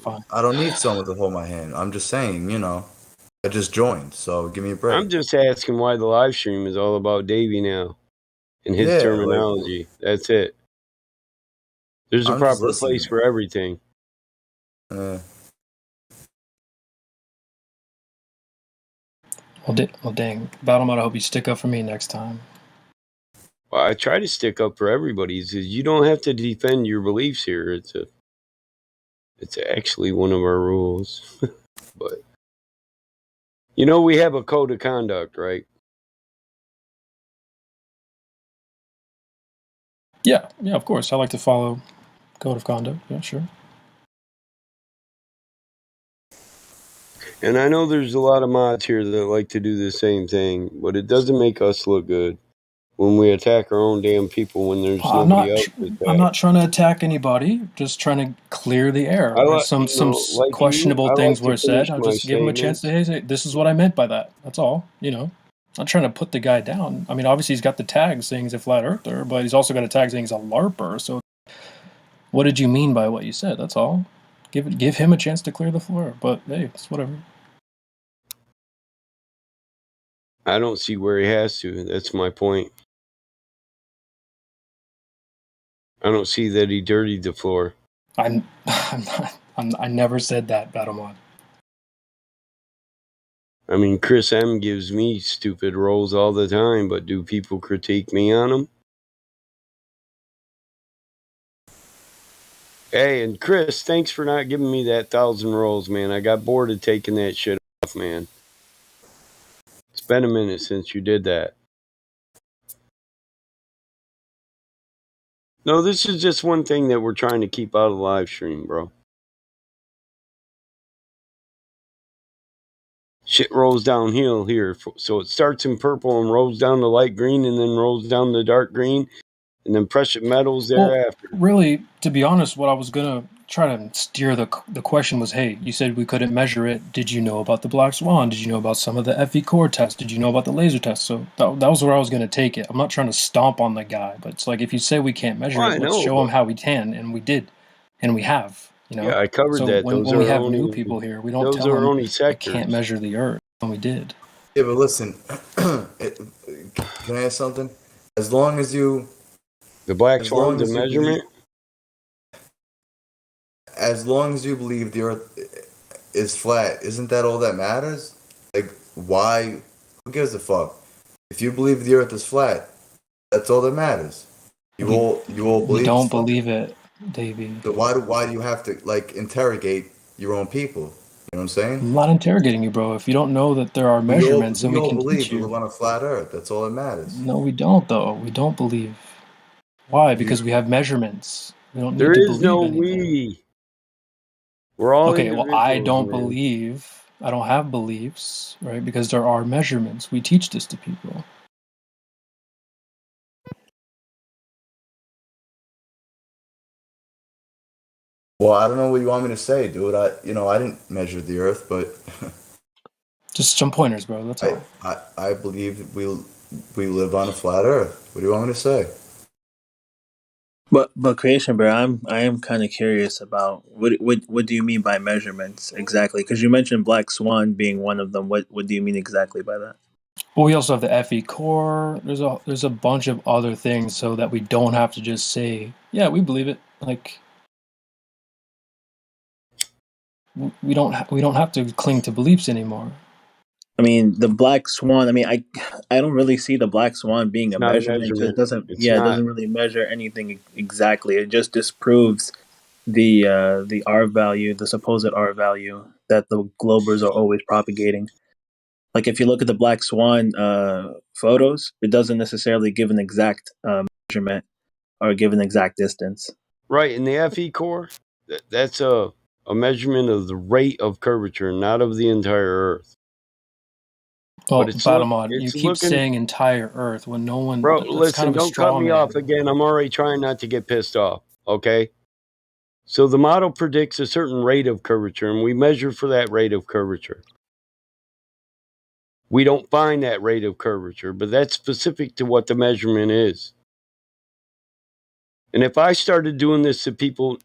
fine. I don't need someone to hold my hand. I'm just saying, I just joined, so give me a break. I'm just asking why the live stream is all about Davey now and his terminology. That's it. There's a proper place for everything. Well, dang. Battlemod, I hope you stick up for me next time. Well, I try to stick up for everybody. You don't have to defend your beliefs here. It's actually one of our rules. But we have a code of conduct, right? Yeah, of course. I like to follow code of conduct. Yeah, sure. And I know there's a lot of mods here that like to do the same thing, but it doesn't make us look good when we attack our own damn people when there's nobody else to attack. I'm not trying to attack anybody. Just trying to clear the air. There's some questionable things were said. I'll just give him a chance to say, this is what I meant by that. That's all. Not trying to put the guy down. I mean, obviously he's got the tag saying he's a flat earther, but he's also got a tag saying he's a LARPer. So what did you mean by what you said? That's all. Give him a chance to clear the floor. But hey, it's whatever. I don't see where he has to. That's my point. I don't see that he dirtied the floor. I never said that, Battlemod. I mean, Chris M gives me stupid rolls all the time, but do people critique me on them? Hey, and Chris, thanks for not giving me that 1,000 rolls, man. I got bored of taking that shit off, man. It's been a minute since you did that. No, this is just one thing that we're trying to keep out of the live stream, bro. Shit rolls downhill here. So it starts in purple and rolls down to light green and then rolls down to dark green and then precious metals thereafter. Well, really, to be honest, what I was going to try to steer the question was, hey, you said we couldn't measure it. Did you know about the Black Swan? Did you know about some of the FE core tests? Did you know about the laser tests? So that was where I was going to take it. I'm not trying to stomp on the guy, but it's like if you say we can't measure it, let's show him how we can, and we did, and we have. Yeah, I covered that. When we have new people here, we don't tell them they can't measure the Earth, and we did. Yeah, but listen, can I ask something? As long as you... The Black Swan's a measurement? As long as you believe the Earth is flat, isn't that all that matters? Like, why? Who gives a fuck? If you believe the Earth is flat, that's all that matters. You all believe. We don't believe it, Davey. So why do you have to interrogate your own people? You know what I'm saying? I'm not interrogating you, bro. If you don't know that there are measurements, then We we all can teach believe we you. live on a flat Earth. That's all that matters. No, we don't, though. We don't believe. Why? Because we have measurements. We don't There need to is believe no anything. we. We're all Okay, well, I individuals, don't man. believe. I don't have beliefs, right? Because there are measurements. We teach this to people. Well, I don't know what you want me to say, dude. I didn't measure the Earth, but just some pointers, bro. That's all. I believe we live on a flat Earth. What do you want me to say? But creation, bro, I am kind of curious about what do you mean by measurements exactly? Because you mentioned black swan being one of them. What do you mean exactly by that? Well, we also have the FE core. There's a bunch of other things, so that we don't have to just say, yeah, we believe it. Like we don't have to cling to beliefs anymore. I mean, the black swan. I mean, I don't really see the black swan being It's a not a measurement. It just measurement. doesn't. It's Yeah, it not. doesn't really measure anything exactly. It just disproves the R value, the supposed R value that the globers are always propagating. Like if you look at the black swan photos, it doesn't necessarily give an exact measurement or give an exact distance. Right, in the FE core, that's a measurement of the rate of curvature, not of the entire Earth. Well, But Batamon, you it's keep looking. saying entire Earth when no one. Bro, That's listen, kind of a don't cut straw me man. off again. I'm already trying not to get pissed off, okay? So the model predicts a certain rate of curvature, and we measure for that rate of curvature. We don't find that rate of curvature, but that's specific to what the measurement is. And if I started doing this to people,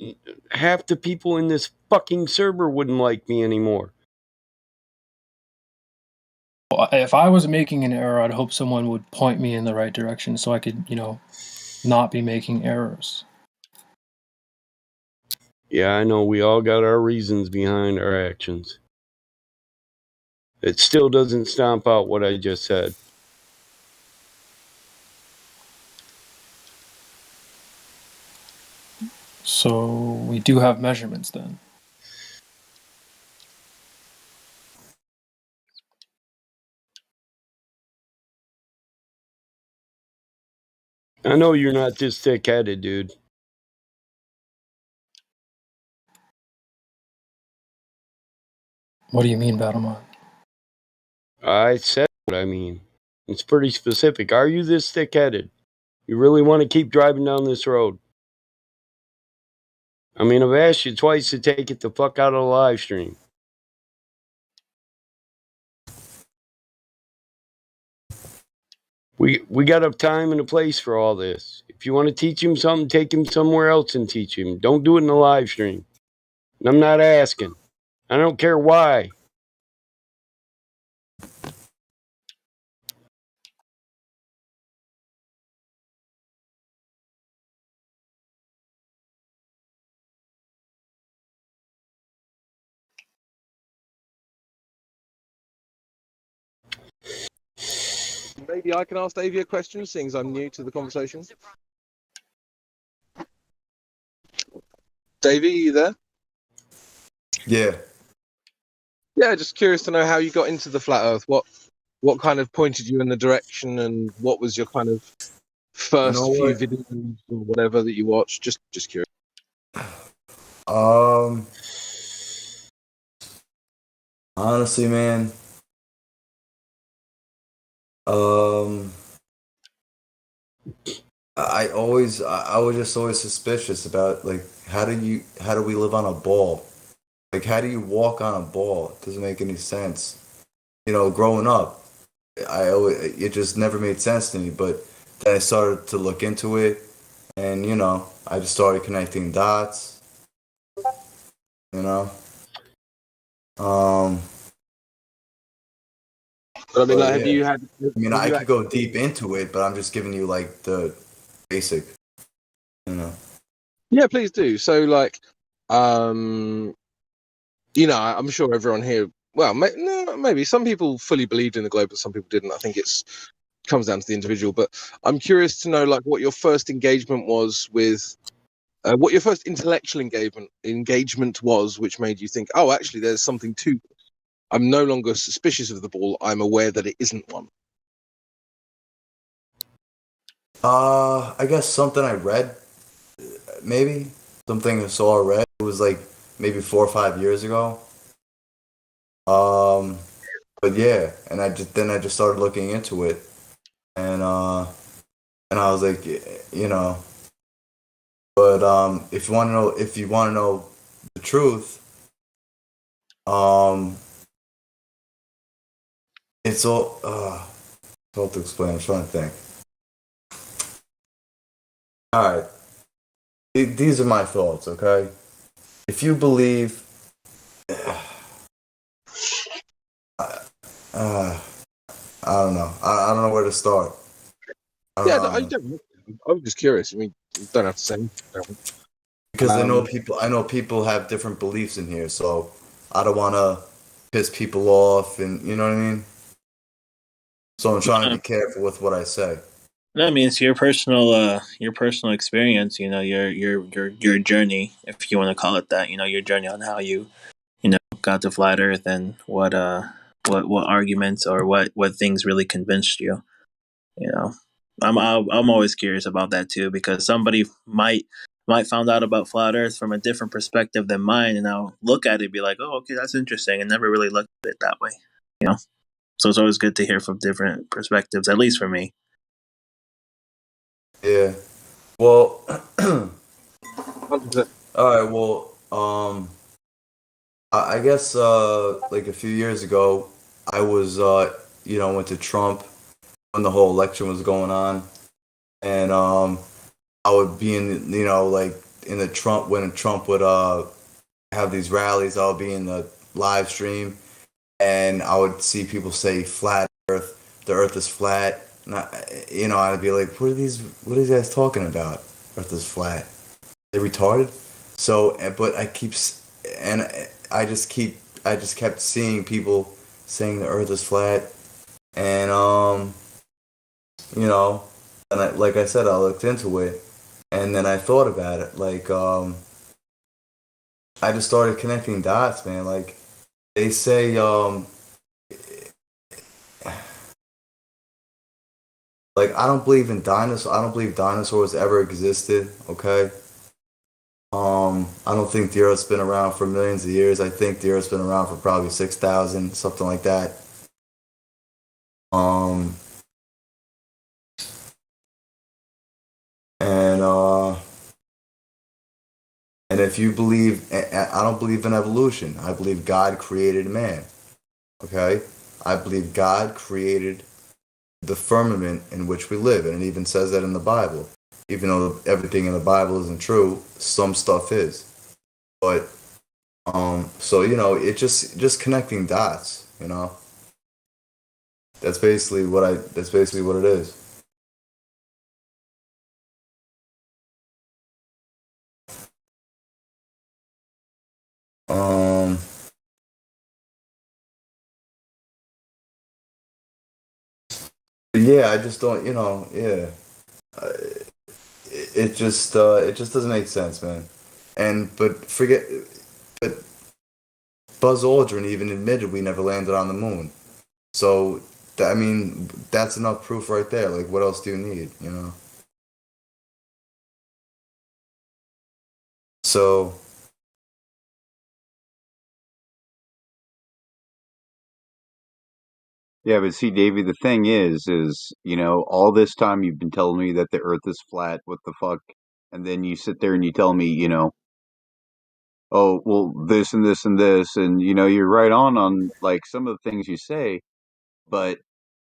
half the people in this fucking server wouldn't like me anymore. If I was making an error, I'd hope someone would point me in the right direction so I could, not be making errors. Yeah, I know. We all got our reasons behind our actions. It still doesn't stomp out what I just said. So we do have measurements then. I know you're not this thick-headed, dude. What do you mean, Battlemon? I said what I mean. It's pretty specific. Are you this thick-headed? You really want to keep driving down this road? I mean, I've asked you twice to take it the fuck out of the live stream. We got a time and a place for all this. If you want to teach him something, take him somewhere else and teach him. Don't do it in the live stream. And I'm not asking. I don't care why. Maybe I can ask Davey a question, seeing as I'm new to the conversation. Davey, you there? Yeah. Yeah, just curious to know how you got into the flat Earth. What kind of pointed you in the direction, and what was your kind of first few videos or whatever that you watched? Just curious. Honestly, man. I was just always suspicious about, like, how do we live on a ball? Like, how do you walk on a ball? It doesn't make any sense. Growing up, it just never made sense to me. But then I started to look into it, and I just started connecting dots. But I mean, like, yeah. have you had? I could go deep into it, but I'm just giving you like the basic. Yeah, please do. So, like, I'm sure everyone here. Well, maybe some people fully believed in the globe, but some people didn't. I think comes down to the individual. But I'm curious to know, like, what your first engagement was with what your first intellectual engagement was, which made you think, oh, actually, there's something to this. I'm no longer suspicious of the ball. I'm aware that it isn't one. I guess something I read, maybe something I saw or read. It was like maybe 4 or 5 years ago. But yeah, and I just started looking into it, and I was like, you know, but if you want to know the truth, it's all it's hard to explain. I'm trying to think. All right, these are my thoughts. Okay, if you believe, I don't know. I don't know where to start. Yeah, I don't. I'm just curious. I mean, you don't have to say anything. Because I know people have different beliefs in here, so I don't want to piss people off, and you know what I mean. So I'm trying to be careful with what I say. That means your personal experience. You know, your journey, if you want to call it that. You know, your journey on how you got to flat Earth and what arguments or what things really convinced you. You know, I'm always curious about that too, because somebody might found out about flat Earth from a different perspective than mine, and I'll look at it and be like, oh, okay, that's interesting, and never really looked at it that way. You know, so it's always good to hear from different perspectives, at least for me. Yeah. Well. All right. Well. I guess like a few years ago, I was went to Trump when the whole election was going on, and I would be in like in the Trump when Trump would have these rallies. I would be in the live stream, and I would see people say flat Earth, the Earth is flat. And I'd be like, what are these guys talking about? Earth is flat. They retarded. So, but I just kept seeing people saying the Earth is flat, and and like I said, I looked into it, and then I thought about it. Like, I just started connecting dots, man. Like, they say, like, I don't believe in dinosaurs. I don't believe dinosaurs ever existed. Okay. I don't think the Earth's been around for millions of years. I think the Earth's been around for probably 6,000, something like that. And if you believe, I don't believe in evolution. I believe God created man. Okay, I believe God created the firmament in which we live, and it even says that in the Bible. Even though everything in the Bible isn't true, some stuff is. But so it just connecting dots. That's basically what it is. Yeah, I just don't, yeah. It just doesn't make sense, man. But Buzz Aldrin even admitted we never landed on the moon. So, I mean, that's enough proof right there. Like, what else do you need, So, Yeah, but see, Davey, the thing is, all this time you've been telling me that the Earth is flat. What the fuck? And then you sit there and you tell me, oh, well, this and this and this, and you're right on like some of the things you say. But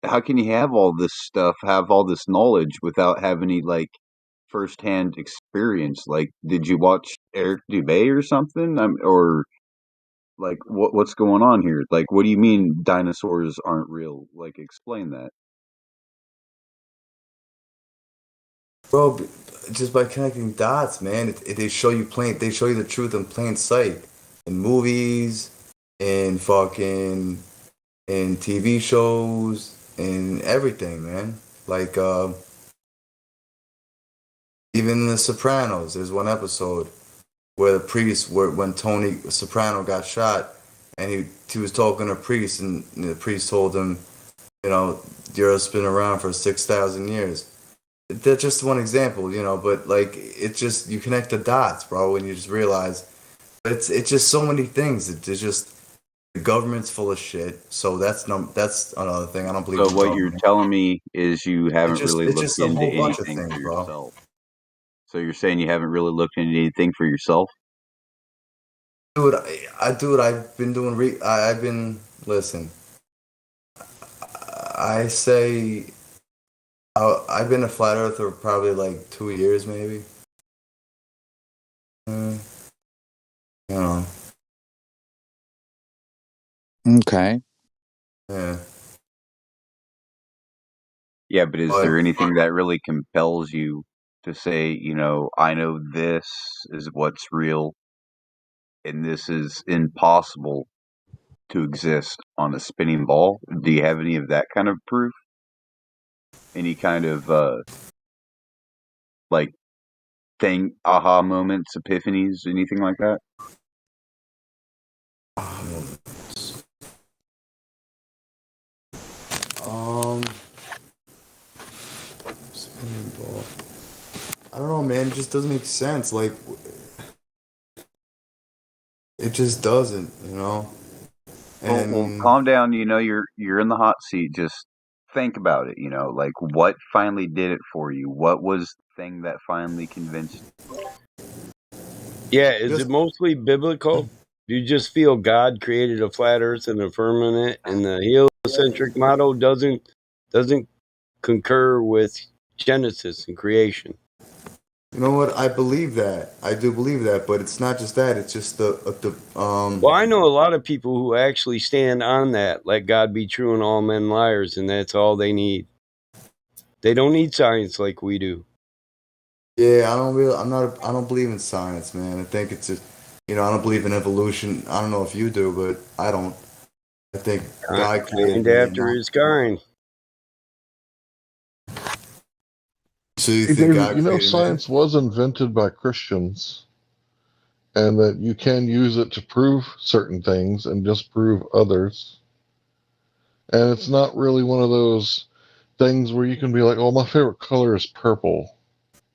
how can you have all this stuff, have all this knowledge without having any like firsthand experience? Like, did you watch Eric Dubay or something? Or like, what's going on here? Like, what do you mean dinosaurs aren't real? Like, explain that. bro, just by connecting dots, man, they show you the truth in plain sight. In movies, in fucking, in TV shows, in everything, man. Like, Even in The Sopranos, there's one episode where when Tony Soprano got shot, and he was talking to a priest, and the priest told him, the Earth's been around for 6,000 years. That's just one example, but like it's just you connect the dots, bro, and you just realize it's just so many things. It's just the government's full of shit. So that's another thing. I don't believe. So what you're telling me is you haven't really it's looked just a into whole bunch of anything things, for bro. yourself. So you're saying you haven't really looked into anything for yourself? Dude, I've been doing. Listen. I say I've been a flat earther probably like 2 years, maybe. You know. Okay. Yeah. Yeah, but is there anything that really compels you to say, I know this is what's real and this is impossible to exist on a spinning ball? Do you have any of that kind of proof? Any kind of like aha moments, epiphanies, anything like that? Spinning ball. I don't know, man. It just doesn't make sense. Like, it just doesn't, And Well, calm down. You're in the hot seat. Just think about it. Like what finally did it for you? What was the thing that finally convinced you? Yeah, is it mostly biblical? Do you just feel God created a flat Earth and a firmament, and the heliocentric model doesn't concur with Genesis and creation? You know what? I believe that. I do believe that, but it's not just that. It's just Well, I know a lot of people who actually stand on that. Let God be true and all men liars, and that's all they need. They don't need science like we do. Yeah, I don't believe in science, man. I think it's just, I don't believe in evolution. I don't know if you do, but I don't. I think God created Kind me. after his kind. So you Hey, think David, God created science was invented by Christians, and that you can use it to prove certain things and disprove others. And it's not really one of those things where you can be like, "Oh, my favorite color is purple,"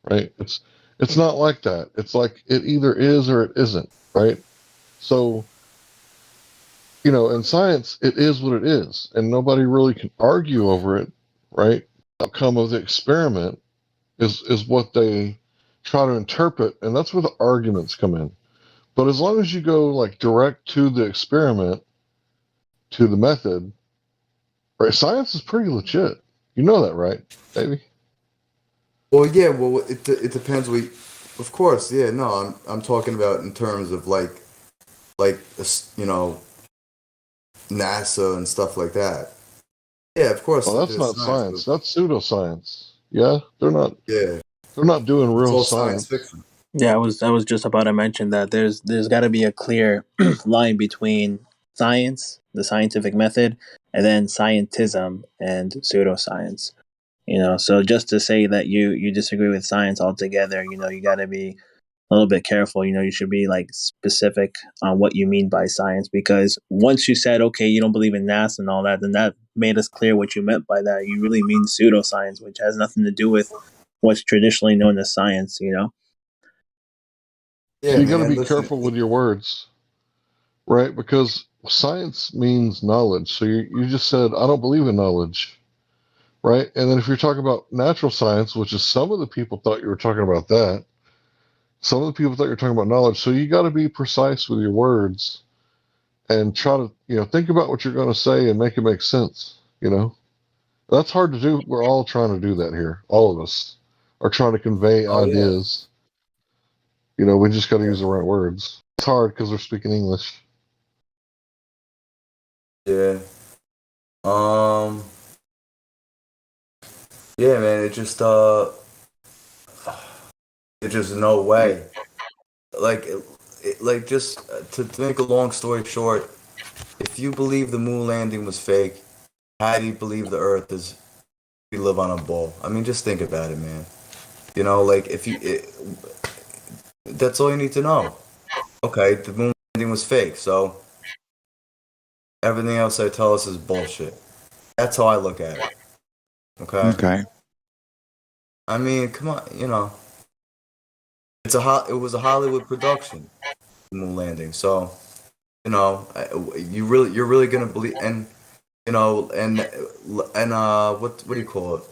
right? It's not like that. It's like it either is or it isn't, right? So, in science, it is what it is, and nobody really can argue over it, right? The outcome of the experiment is what they try to interpret, and that's where the arguments come in. But as long as you go like direct to the experiment, to the method, right? Science is pretty legit. You know that, right, baby? Well, yeah. Well, it depends. Of course, yeah. No, I'm talking about in terms of like NASA and stuff like that. Yeah, of course. Well, that's There's not science. science. That's pseudoscience. Yeah, they're not. Yeah, they're not doing it's real all science science. fiction. Yeah, I was just about to mention that there's got to be a clear line between science, the scientific method, and then scientism and pseudoscience. So just to say that you disagree with science altogether, you got to be a little bit careful. You should be like specific on what you mean by science, because once you said, okay, you don't believe in NASA and all that, then that made us clear what you meant by that. You really mean pseudoscience, which has nothing to do with what's traditionally known as science. Yeah, So you got to man. be Listen. careful with your words, right? Because science means knowledge. So you just said, I don't believe in knowledge, right? And then if you're talking about natural science, which is some of the people thought you were talking about that, some of the people thought you were talking about knowledge. So you got to be precise with your words and try to, think about what you're going to say and make it make sense. That's hard to do. We're all trying to do that here. All of us are trying to convey Oh yeah. ideas. We just got to use the right words. It's hard because we're speaking English. Yeah. Yeah, man. It just no way. Like just to make a long story short, if you believe the moon landing was fake, how do you believe the Earth is? We live on a ball. I mean, just think about it, man. You know, like that's all you need to know. Okay, the moon landing was fake, so everything else they tell us is bullshit. That's how I look at it. Okay. Okay. I mean, come on, you know, it was a Hollywood production, the moon landing. So, you know, you're really gonna believe, and you know, and what do you call it?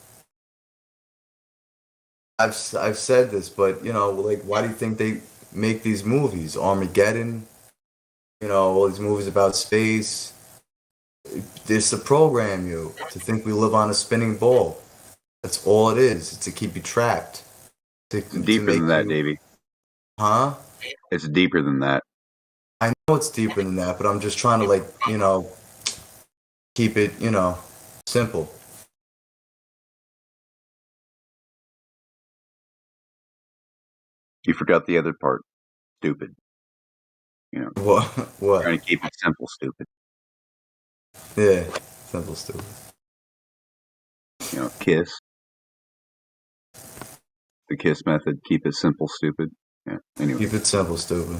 I've said this, but you know, like, why do you think they make these movies? Armageddon, you know, all these movies about space. It's to program you to think we live on a spinning ball. That's all it is. It's to keep you trapped. To Deeper make than that, you, Davey. huh? It's deeper than that. I know it's deeper than that, but I'm just trying to, like, you know, keep it, you know, simple. You forgot the other part. Stupid. You know. What? Trying to keep it simple, stupid. Yeah, simple, stupid. You know, KISS. The KISS method. Keep it simple, stupid. Yeah. Anyway. Keep it simple, stupid.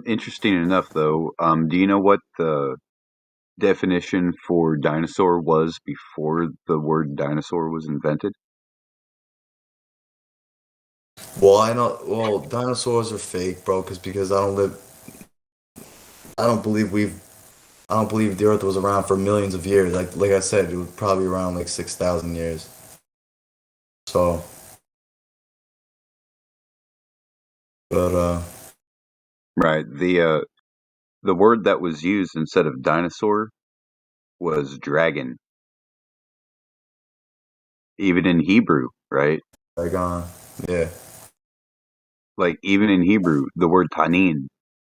Interesting enough, though. Do you know what the definition for dinosaur was before the word dinosaur was invented? Well, I know. Well, dinosaurs are fake, bro. Because I don't live. I don't believe I don't believe the Earth was around for millions of years. Like I said, it was probably around like 6,000 years. So, but Right. The word that was used instead of dinosaur was dragon. Even in Hebrew, right? like yeah. Like even in Hebrew, the word tanin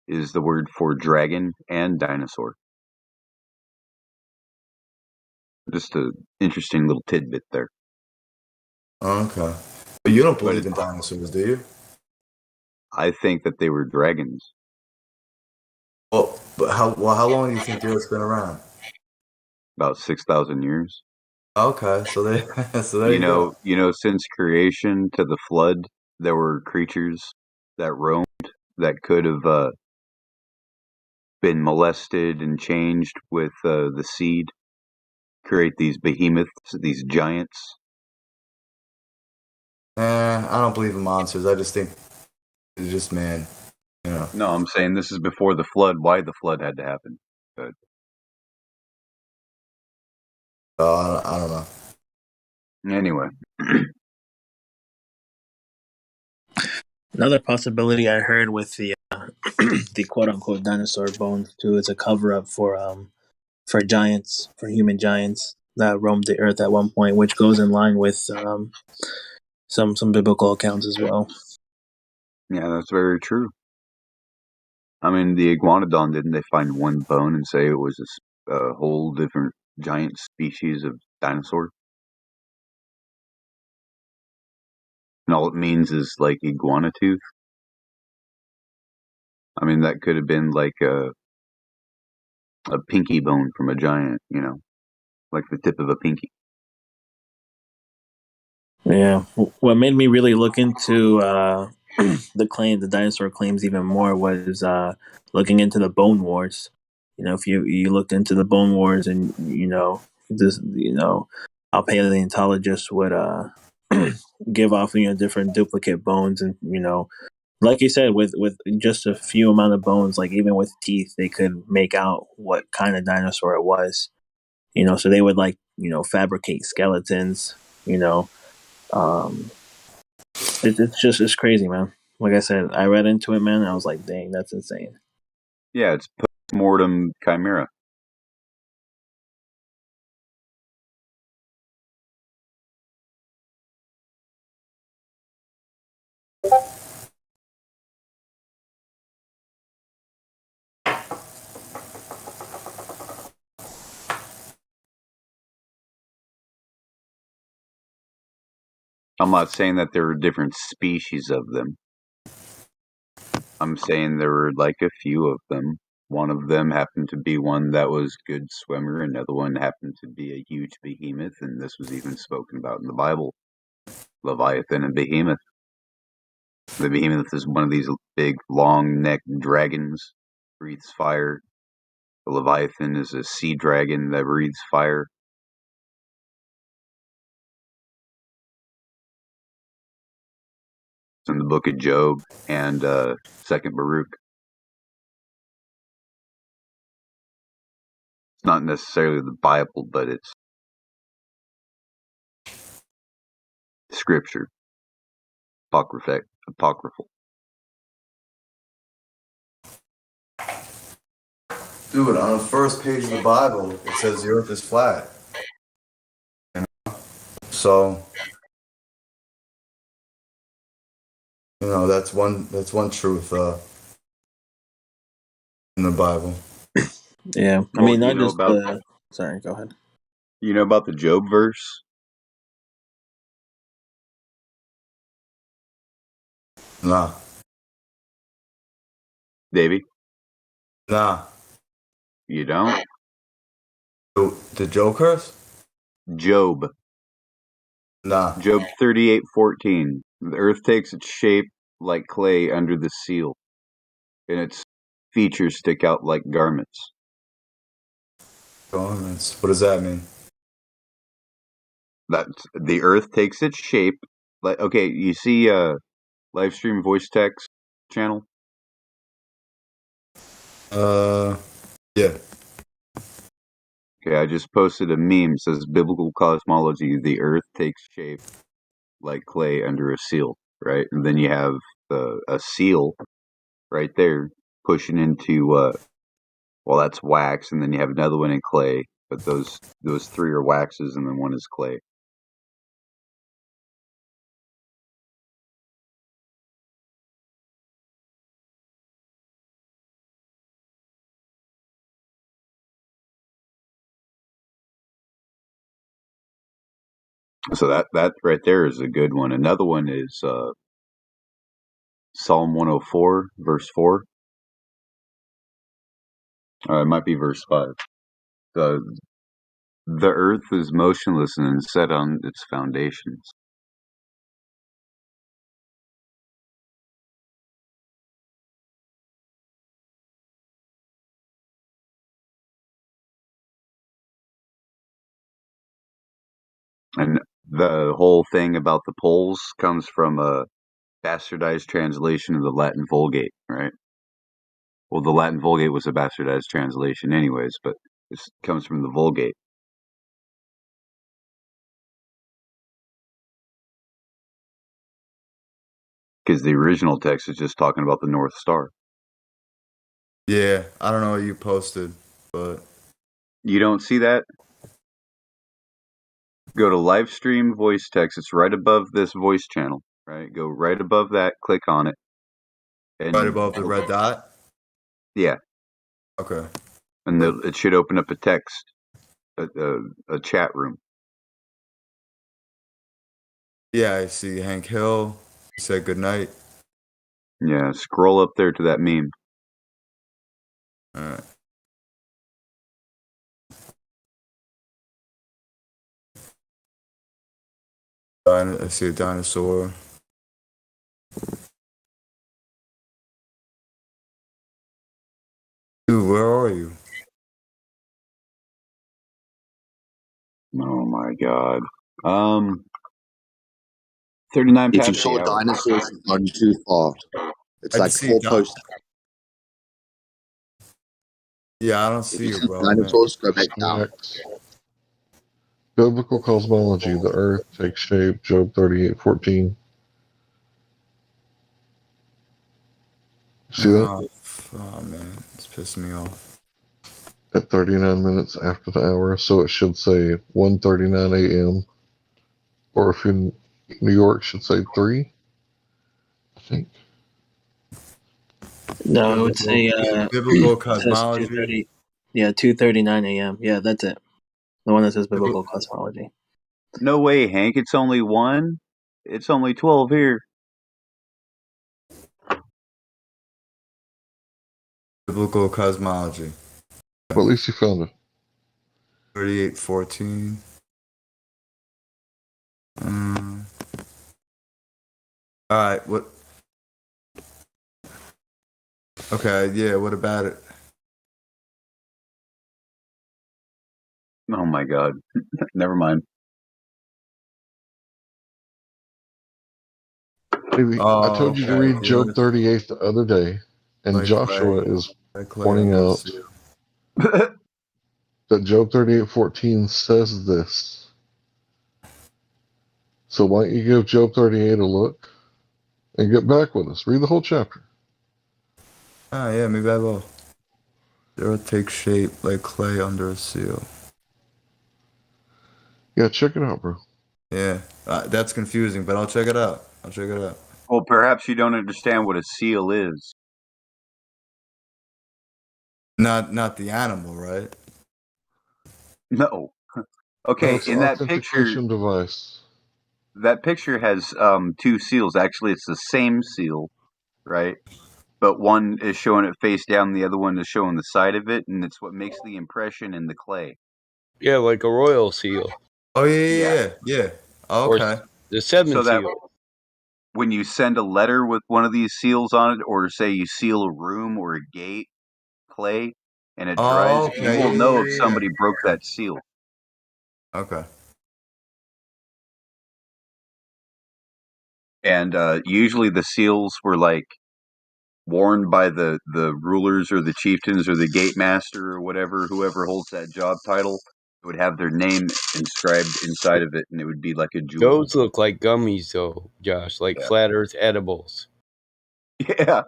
is the word for dragon and dinosaur. Just an interesting little tidbit there. Okay. But you don't believe in dinosaurs, do you? I think that they were dragons. Well, but how long do you think the Earth's been around? About 6,000 years. Okay, so there you go. Since creation to the flood, there were creatures that roamed that could have been molested and changed with the seed, create these behemoths, these giants. I don't believe in monsters. I just think it's just man. You know. No, I'm saying this is before the flood. Why the flood had to happen? But I don't know. Anyway. Another possibility I heard with the the quote unquote dinosaur bones too is a cover up for giants, for human giants that roamed the earth at one point, which goes in line with some biblical accounts as well. Yeah, that's very true. I mean, the iguanodon, didn't they find one bone and say it was a whole different giant species of dinosaur? And all it means is like iguana tooth. I mean, that could have been like a pinky bone from a giant, like the tip of a pinky. Yeah, what made me really look into the dinosaur claims even more was looking into the bone wars. You know, if you looked into the bone wars and how paleontologists would give off different duplicate bones, and like you said, with just a few amount of bones, like even with teeth, they could make out what kind of dinosaur it was. So they would fabricate skeletons. Um, it's crazy, man. Like I said, I read into it, man. And I was like, dang, that's insane. Yeah, it's post-mortem chimera. I'm not saying that there are different species of them. I'm saying there were like a few of them One of them happened to be one that was a good swimmer. Another one happened to be a huge behemoth, and this was even spoken about in the Bible. Leviathan and Behemoth. The behemoth is one of these big, long-necked dragons, breathes fire. The Leviathan is a sea dragon that breathes fire. It's in the book of Job and Second Baruch. It's not necessarily the Bible, but it's scripture. Apocryphal. Dude, on the first page of the Bible, it says the earth is flat. You know? So, you know, that's one truth in the Bible. Yeah, I mean, not just sorry, go ahead. You know about the Job verse? Nah. Davey? Nah. You don't? The Job curse? Job. Nah. Job 38:14. The earth takes its shape like clay under the seal, and its features stick out like garments. Garments. What does that mean? That the earth takes its shape like, okay, you see Livestream voice text channel? Yeah. Okay, I just posted a meme. It says biblical cosmology, the earth takes shape like clay under a seal, right? And then you have a seal right there pushing into well, that's wax, and then you have another one in clay, but those three are waxes and then one is clay. So that right there is a good one. Another one is Psalm 104, verse 4. It might be verse 5. The earth is motionless and set on its foundations. And the whole thing about the poles comes from a bastardized translation of the Latin Vulgate, right? Well, the Latin Vulgate was a bastardized translation anyways, but this comes from the Vulgate. Because the original text is just talking about the North Star. Yeah, I don't know what you posted, but... You don't see that? Go to Livestream voice text. It's right above this voice channel, right? Go right above that, click on it. And Right above the red dot? Yeah. Okay. And it should open up a text, a chat room. Yeah, I see Hank Hill. He said good night. Yeah, scroll up there to that meme. Alright. I see a dinosaur. Dude, where are you? Oh my god. 39 If you past saw the hour. dinosaurs, you've gone too far. It's I like just see four posts. Yeah, I don't If see you you, see bro. dinosaurs, go back down. Next. Biblical cosmology, the earth takes shape, Job 38:14. See that? Oh man, it's pissing me off. At 39 minutes after the hour, so it should say 1:39 a.m. Or if in New York, it should say 3, I think. No, I would say biblical it says cosmology. 2:30. Yeah, 2:39 a.m. Yeah, that's it. The one that says biblical cosmology. No way, Hank. It's only 1. It's only 12 here. Biblical cosmology. Well, at least you found it. 3814. All right. What? Okay. Yeah. What about it? Oh my god. Never mind. Maybe I told you to read Job 38 the other day, and Joshua is pointing out that Job 38:14 says this. So why don't you give Job 38 a look and get back with us? Read the whole chapter. Ah, yeah, maybe I will. The earth takes shape like clay under a seal. Yeah, check it out, bro. Yeah, that's confusing, but I'll check it out. Well, perhaps you don't understand what a seal is. Not the animal, right? No. Okay, No, it's in an that picture, authentication device. that picture has two seals. Actually, it's the same seal, right? But one is showing it face down, the other one is showing the side of it, and it's what makes the impression in the clay. Yeah, like a royal seal. Oh yeah. Okay. Or the seven So that seal. when you send a letter with one of these seals on it, or say you seal a room or a gate, clay, and it dries, Oh, you okay. will know if Yeah. somebody broke that seal. Okay. And usually the seals were like worn by the rulers or the chieftains or the gate master or whatever, whoever holds that job title would have their name inscribed inside of it, and it would be like a jewel. Those look like gummies, though, Josh, like flat Earth edibles. Yeah.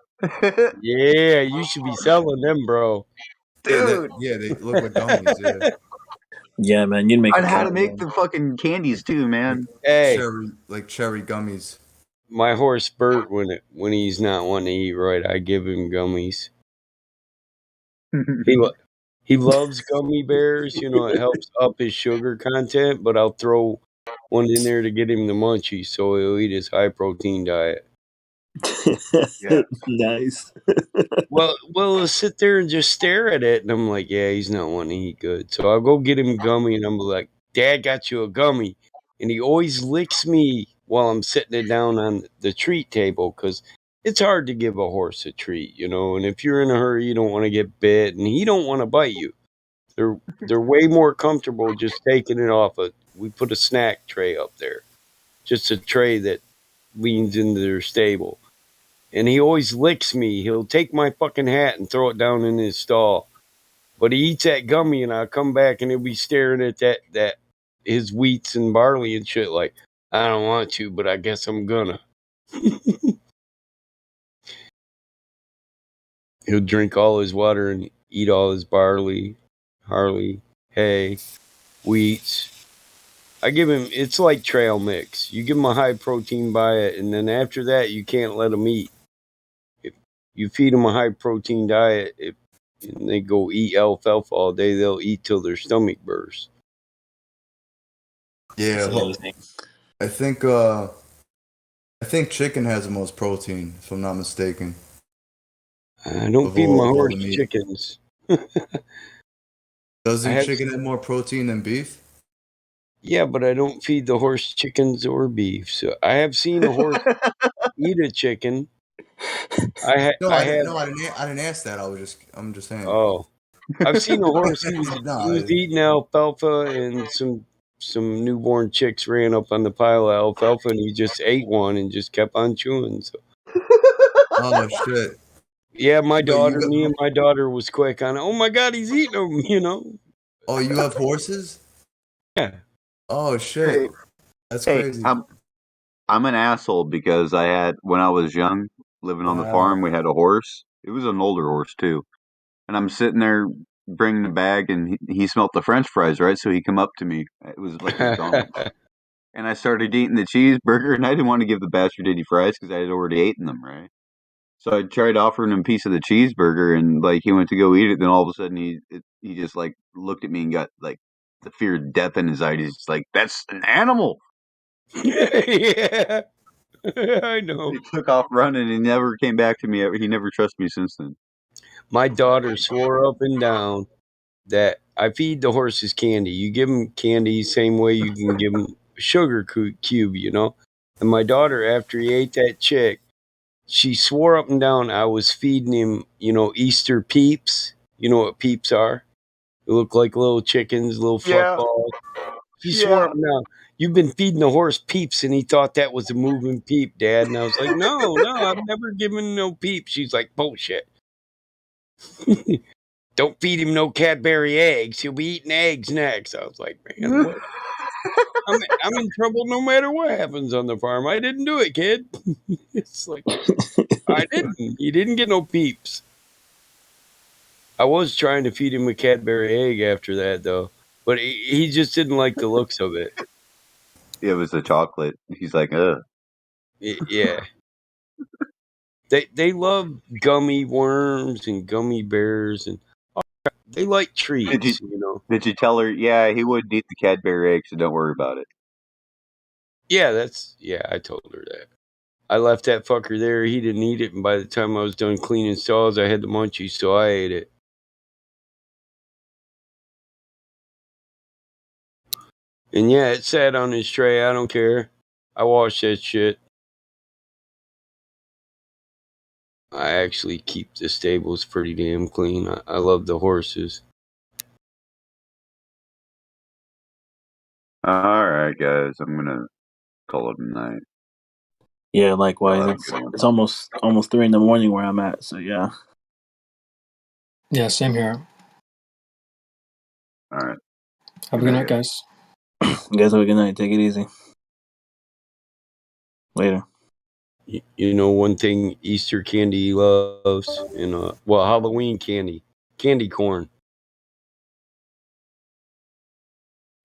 Yeah, you should be selling them, bro. Dude. Yeah, they look like gummies. Yeah. Yeah, man, you'd make. I know how to make the fucking candies too, man. Hey, cherry gummies. My horse Bert, when he's not wanting to eat right, I give him gummies. He loves gummy bears. You know, it helps up his sugar content. But I'll throw one in there to get him the munchies, so he'll eat his high protein diet. Yeah. Nice. Well, he'll sit there and just stare at it, and I'm like, yeah, he's not wanting to eat good. So I'll go get him gummy, and I'm like, Dad got you a gummy, and he always licks me while I'm sitting it down on the treat table because it's hard to give a horse a treat, you know. And if you're in a hurry, you don't want to get bit, and he don't want to bite you. They're way more comfortable just taking it off. We put a snack tray up there, just a tray that leans into their stable. And he always licks me. He'll take my fucking hat and throw it down in his stall. But he eats that gummy, and I'll come back and he'll be staring at that his wheats and barley and shit like, I don't want to, but I guess I'm gonna. He'll drink all his water and eat all his barley, hay, wheats. I give him, it's like trail mix. You give him a high protein diet, and then after that, you can't let him eat. If you feed them a high protein diet, and they go eat alfalfa all day, they'll eat till their stomach bursts. Yeah, I think chicken has the most protein, if I'm not mistaken. I don't feed my horse chickens. Doesn't chicken have more protein than beef? Yeah, but I don't feed the horse chickens or beef. So I have seen a horse eat a chicken. I didn't ask that. I'm just saying. Oh, I've seen a horse. He was eating alfalfa, and some newborn chicks ran up on the pile of alfalfa, and he just ate one and just kept on chewing. So. Oh shit! Yeah, me and my daughter was quick on it. Oh my god, he's eating them! You know. Oh, you have horses? Yeah. Oh shit! That's crazy. I'm an asshole because when I was young, living on the farm, we had a horse. It was an older horse too. And I'm sitting there bringing the bag, and he smelt the French fries, right? So he come up to me. It was like McDonald's. And I started eating the cheeseburger, and I didn't want to give the bastard any fries because I had already eaten them, right? So I tried offering him a piece of the cheeseburger, and like he went to go eat it. Then all of a sudden, he just like looked at me and got like the fear of death in his eyes. He's like, "That's an animal." Yeah, I know. He took off running and never came back to me. He never trusted me since then. My daughter swore up and down that I feed the horses candy. You give them candy same way you can give them a sugar cube, you know. And my daughter, after he ate that chick, she swore up and down I was feeding him, you know, Easter peeps. You know what peeps are? They look like little chickens, little fluff balls. She swore up and down, "You've been feeding the horse peeps," and he thought that was a moving peep, Dad. And I was like, no, I've never given no peeps. She's like, bullshit. Don't feed him no Cadbury eggs. He'll be eating eggs next. I was like, man, what? I'm in trouble no matter what happens on the farm. I didn't do it, kid. It's like, I didn't. He didn't get no peeps. I was trying to feed him a Cadbury egg after that, though. But he just didn't like the looks of it. It was the chocolate. He's like, ugh. Yeah. They love gummy worms and gummy bears, and they like treats, you know. Did you tell her? Yeah, he wouldn't eat the Cadbury egg, so don't worry about it. Yeah, I told her that. I left that fucker there. He didn't eat it, and by the time I was done cleaning stalls, I had the munchies, so I ate it. And yeah, it sat on his tray. I don't care. I washed that shit. I actually keep the stables pretty damn clean. I love the horses. All right, guys, I'm gonna call it a night. Yeah, likewise. It's almost 3 in the morning where I'm at. So yeah. Yeah, same here. All right. Have a good night, guys. You guys have a good night. Take it easy. Later. You know, one thing Easter candy loves, Halloween candy corn.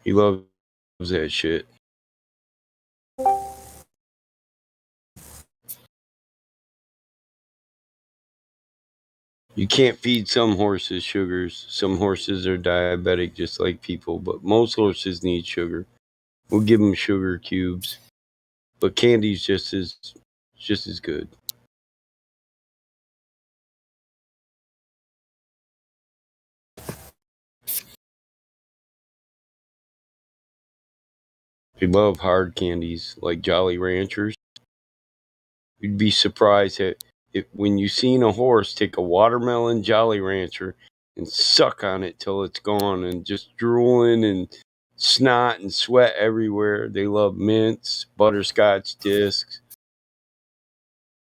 He loves that shit. You can't feed some horses sugars. Some horses are diabetic just like people, but most horses need sugar. We'll give them sugar cubes, but candy's just as good. They love hard candies like Jolly Ranchers. You'd be surprised when you seen a horse take a watermelon Jolly Rancher and suck on it till it's gone and just drooling and snot and sweat everywhere. They love mints, butterscotch discs.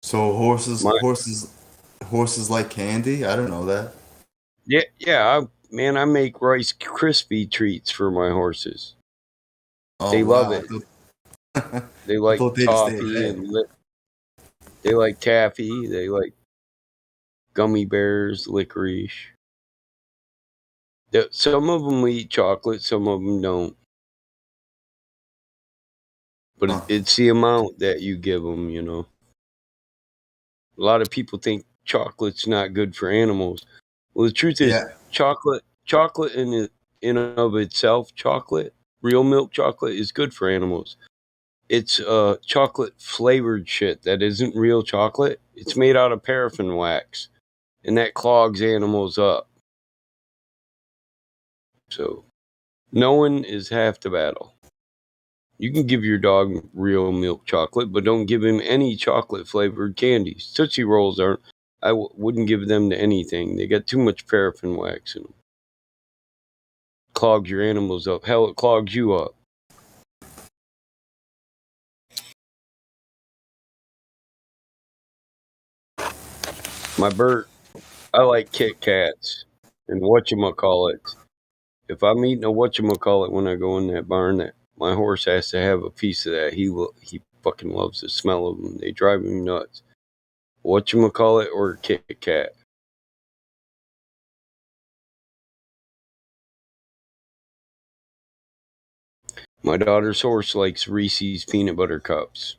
So horses like candy? I don't know that. Yeah. I make Rice Krispie treats for my horses. Oh, they wow. love it. They like toffee and they like taffy. They like gummy bears, licorice. Some of them eat chocolate, some of them don't. But it's the amount that you give them, you know. A lot of people think chocolate's not good for animals. Well, the truth is, chocolate in and of itself, real milk chocolate is good for animals. It's chocolate flavored shit that isn't real chocolate. It's made out of paraffin wax, and that clogs animals up. So, knowing is half the battle. You can give your dog real milk chocolate, but don't give him any chocolate flavored candies. Tootsie Rolls aren't. I wouldn't give them to anything. They got too much paraffin wax in them. Clogs your animals up. Hell, it clogs you up. My Bert, I like Kit Kats and whatchamacallit. If I'm eating a whatchamacallit when I go in that barn, that my horse has to have a piece of that. He fucking loves the smell of them. They drive him nuts. Whatchamacallit or Kit Kat. My daughter's horse likes Reese's peanut butter cups.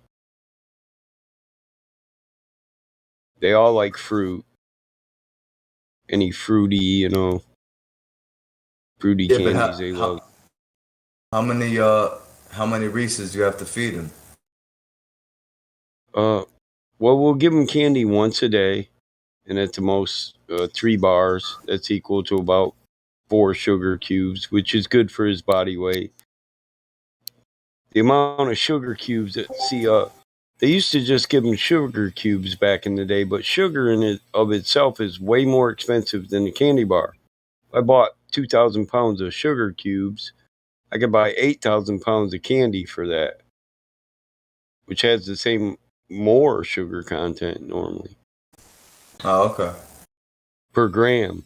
They all like fruit. Any fruity, fruity candies they love. How many Reese's do you have to feed him? Well, we'll give them candy once a day, and at the most 3 bars. That's equal to about 4 sugar cubes, which is good for his body weight. The amount of sugar cubes that they used to just give him sugar cubes back in the day, but sugar in it of itself is way more expensive than a candy bar. I bought 2,000 pounds of sugar cubes. I could buy 8,000 pounds of candy for that, which has the same more sugar content normally. Oh, okay. Per gram.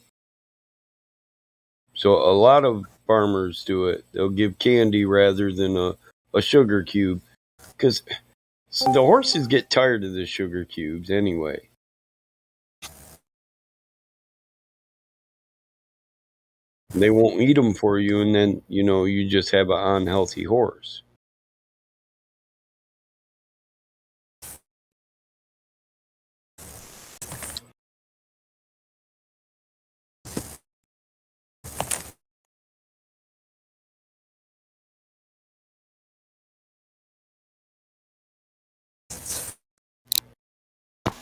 So a lot of farmers do it. They'll give candy rather than a sugar cube, because the horses get tired of the sugar cubes anyway. They won't eat them for you, and then, you just have an unhealthy horse.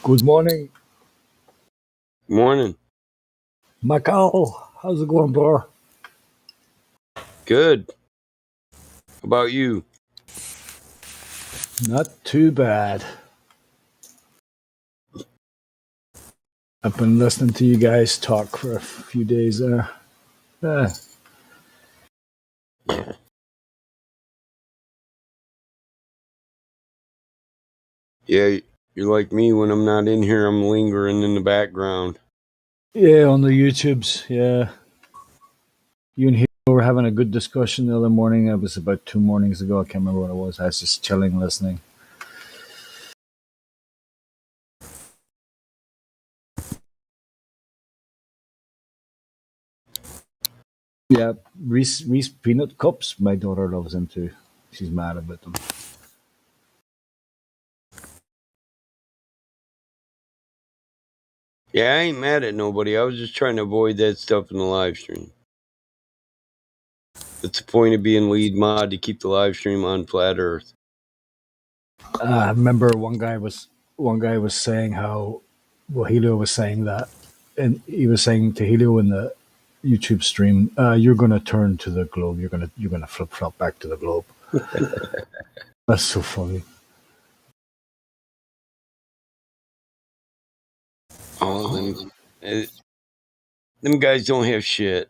Good morning. Morning. Macau, how's it going, bro? Good. How about you? Not too bad. I've been listening to you guys talk for a few days there. Yeah, you're like me. When I'm not in here, I'm lingering in the background. Yeah, on the YouTubes, yeah. You and he were having a good discussion the other morning. It was about 2 mornings ago. I can't remember what it was. I was just chilling, listening. Yeah, Reese Peanut Cups, my daughter loves them too. She's mad about them. Yeah, I ain't mad at nobody. I was just trying to avoid that stuff in the live stream. That's the point of being lead mod, to keep the live stream on flat Earth. I remember one guy was saying how, well, Helio was saying that, and he was saying to Helio in the YouTube stream, "You're going to turn to the globe. You're going to flip flop back to the globe." That's so funny. Oh, them guys don't have shit.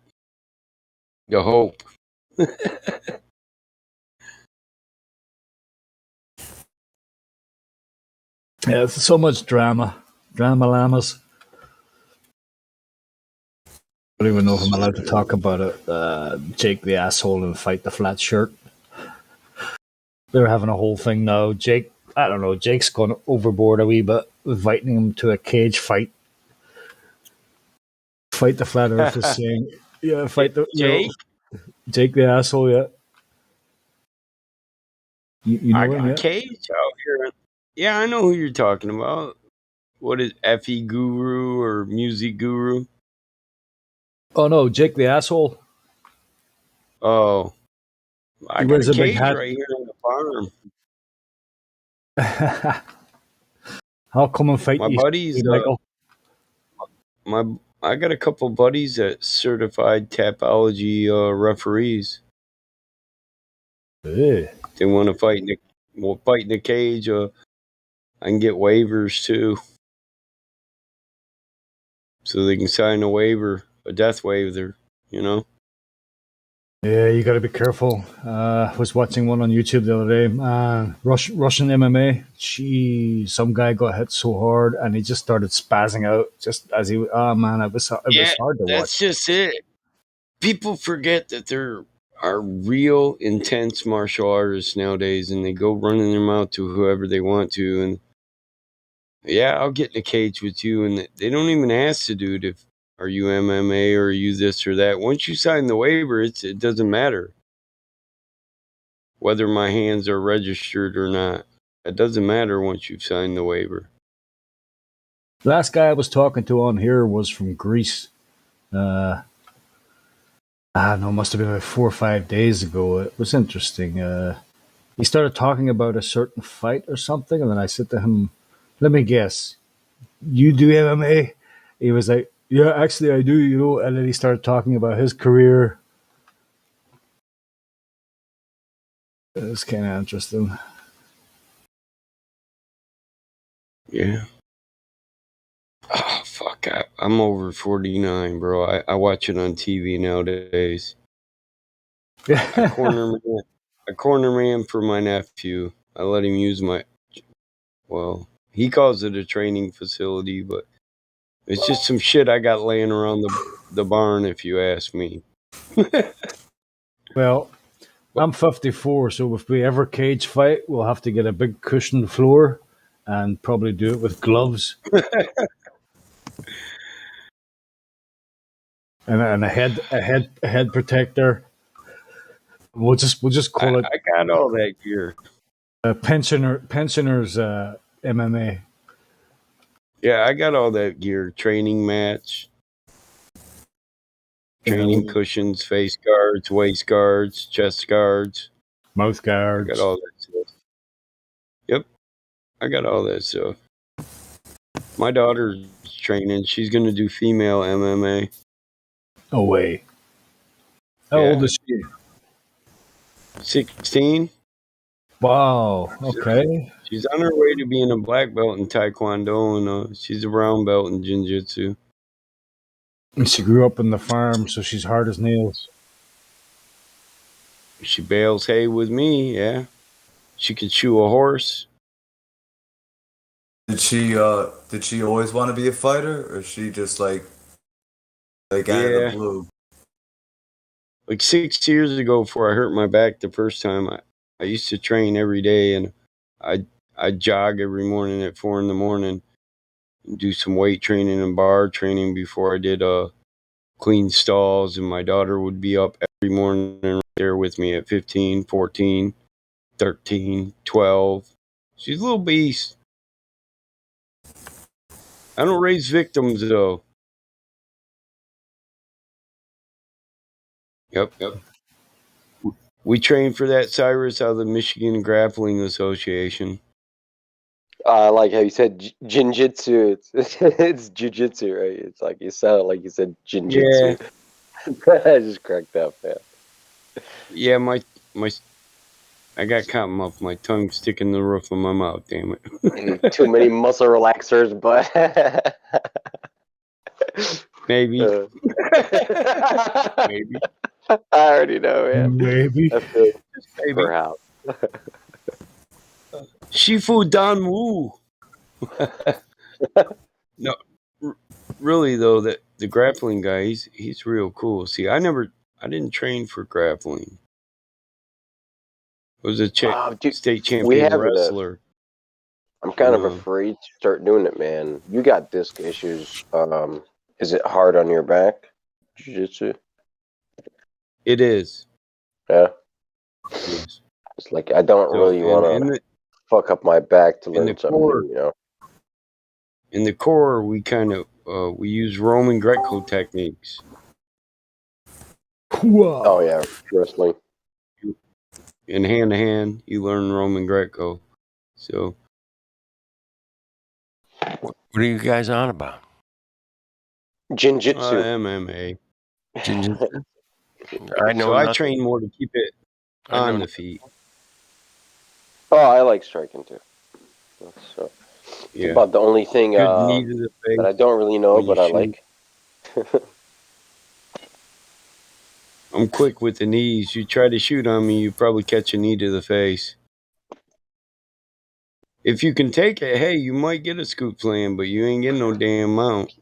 You hope. Yeah, it's so much drama llamas. I don't even know if I'm allowed to talk about it. Jake the asshole and Fight the Flat Shirt. They're having a whole thing now. Jake, I don't know. Jake's gone overboard a wee bit, inviting him to a cage fight. Fight the Flat Earth is saying, yeah, fight the Jake. Jake the asshole. Yeah, you know I him, got yeah? a cage out here. Yeah, I know who you're talking about. What is FE Guru or Music Guru? Oh no, Jake the asshole. Oh, I He got wears a a big cage hat. right here on the farm. I'll come and fight My you, buddies, Michael. I got a couple buddies that certified tapology referees. Hey. They want to fight in the cage. I can get waivers too, so they can sign a waiver, a death waiver. Yeah, you got to be careful. I was watching one on YouTube the other day. Russian MMA. Some guy got hit so hard and he just started spazzing out. Just as he, oh man, it was hard to That's watch. just it. People forget that there are real intense martial artists nowadays, and they go running their mouth to whoever they want to. And yeah, I'll get in a cage with you, and they don't even ask the dude if are you MMA or are you this or that. Once you sign the waiver, it doesn't matter whether my hands are registered or not. It doesn't matter once you've signed the waiver. The last guy I was talking to on here was from Greece. I don't know, must have been about 4 or 5 days ago. It was interesting. He started talking about a certain fight or something, and then I said to him, "Let me guess, you do MMA?" he was like, "Yeah, actually, I do," you know. And then he started talking about his career. It was kind of interesting. Yeah. Oh, fuck. I'm over 49, bro. I watch it on TV nowadays. I corner man for my nephew. I let him use well, he calls it a training facility, but it's just some shit I got laying around the barn, if you ask me. Well, I'm 54, so if we ever cage fight, we'll have to get a big cushioned floor and probably do it with gloves and a head protector. We'll just call it. I got all that gear. Pensioners MMA. Yeah, I got all that gear. Training mats, training cushions, face guards, waist guards, chest guards, mouth guards. I got all that stuff. Yep, I got all that stuff. My daughter's training. She's going to do female MMA. No way. How old is she? 16. Wow. Okay. She's on her way to being a black belt in Taekwondo, and she's a brown belt in Jiu-Jitsu. And she grew up in the farm, so she's hard as nails. She bales hay with me, yeah. She can shoe a horse. Did she always want to be a fighter, or she just like out of the blue? Like 6 years ago, before I hurt my back the first time, I used to train every day, and I'd jog every morning at 4 a.m. and do some weight training and bar training before I did clean stalls, and my daughter would be up every morning right there with me at 15, 14, 13, 12. She's a little beast. I don't raise victims, though. Yep. We train for that, Cyrus, out of the Michigan Grappling Association. I like how you said jinjitsu. It's jujitsu, right? It's like you sounded like you said jinjitsu. Yeah. I just cracked up, man. Yeah, my I got cotton mouth. My tongue sticking in the roof of my mouth. Damn it! Too many muscle relaxers, but maybe. Maybe. I already know, man. Maybe. Maybe. Perhaps. Shifu Dan Wu. No, really though, the grappling guy, he's real cool. See, I didn't train for grappling. I was a state champion wrestler. I'm kind of afraid to start doing it, man. You got disc issues. Is it hard on your back, jiu-jitsu? It is. Yeah. It's like I don't really want to fuck up my back to learn something new, you know. In the core, we kind of we use Roman Greco techniques. Whoa. Oh yeah, wrestling. In hand to hand, you learn Roman Greco. So, what are you guys on about? Jinjitsu. MMA. Jinjitsu. I know. So I train more to keep it on the feet. Oh, I like striking too. So, it's about the only thing that I don't really know, but I like. I'm quick with the knees. You try to shoot on me, you probably catch a knee to the face. If you can take it, hey, you might get a scoop slam, but you ain't getting no damn mount.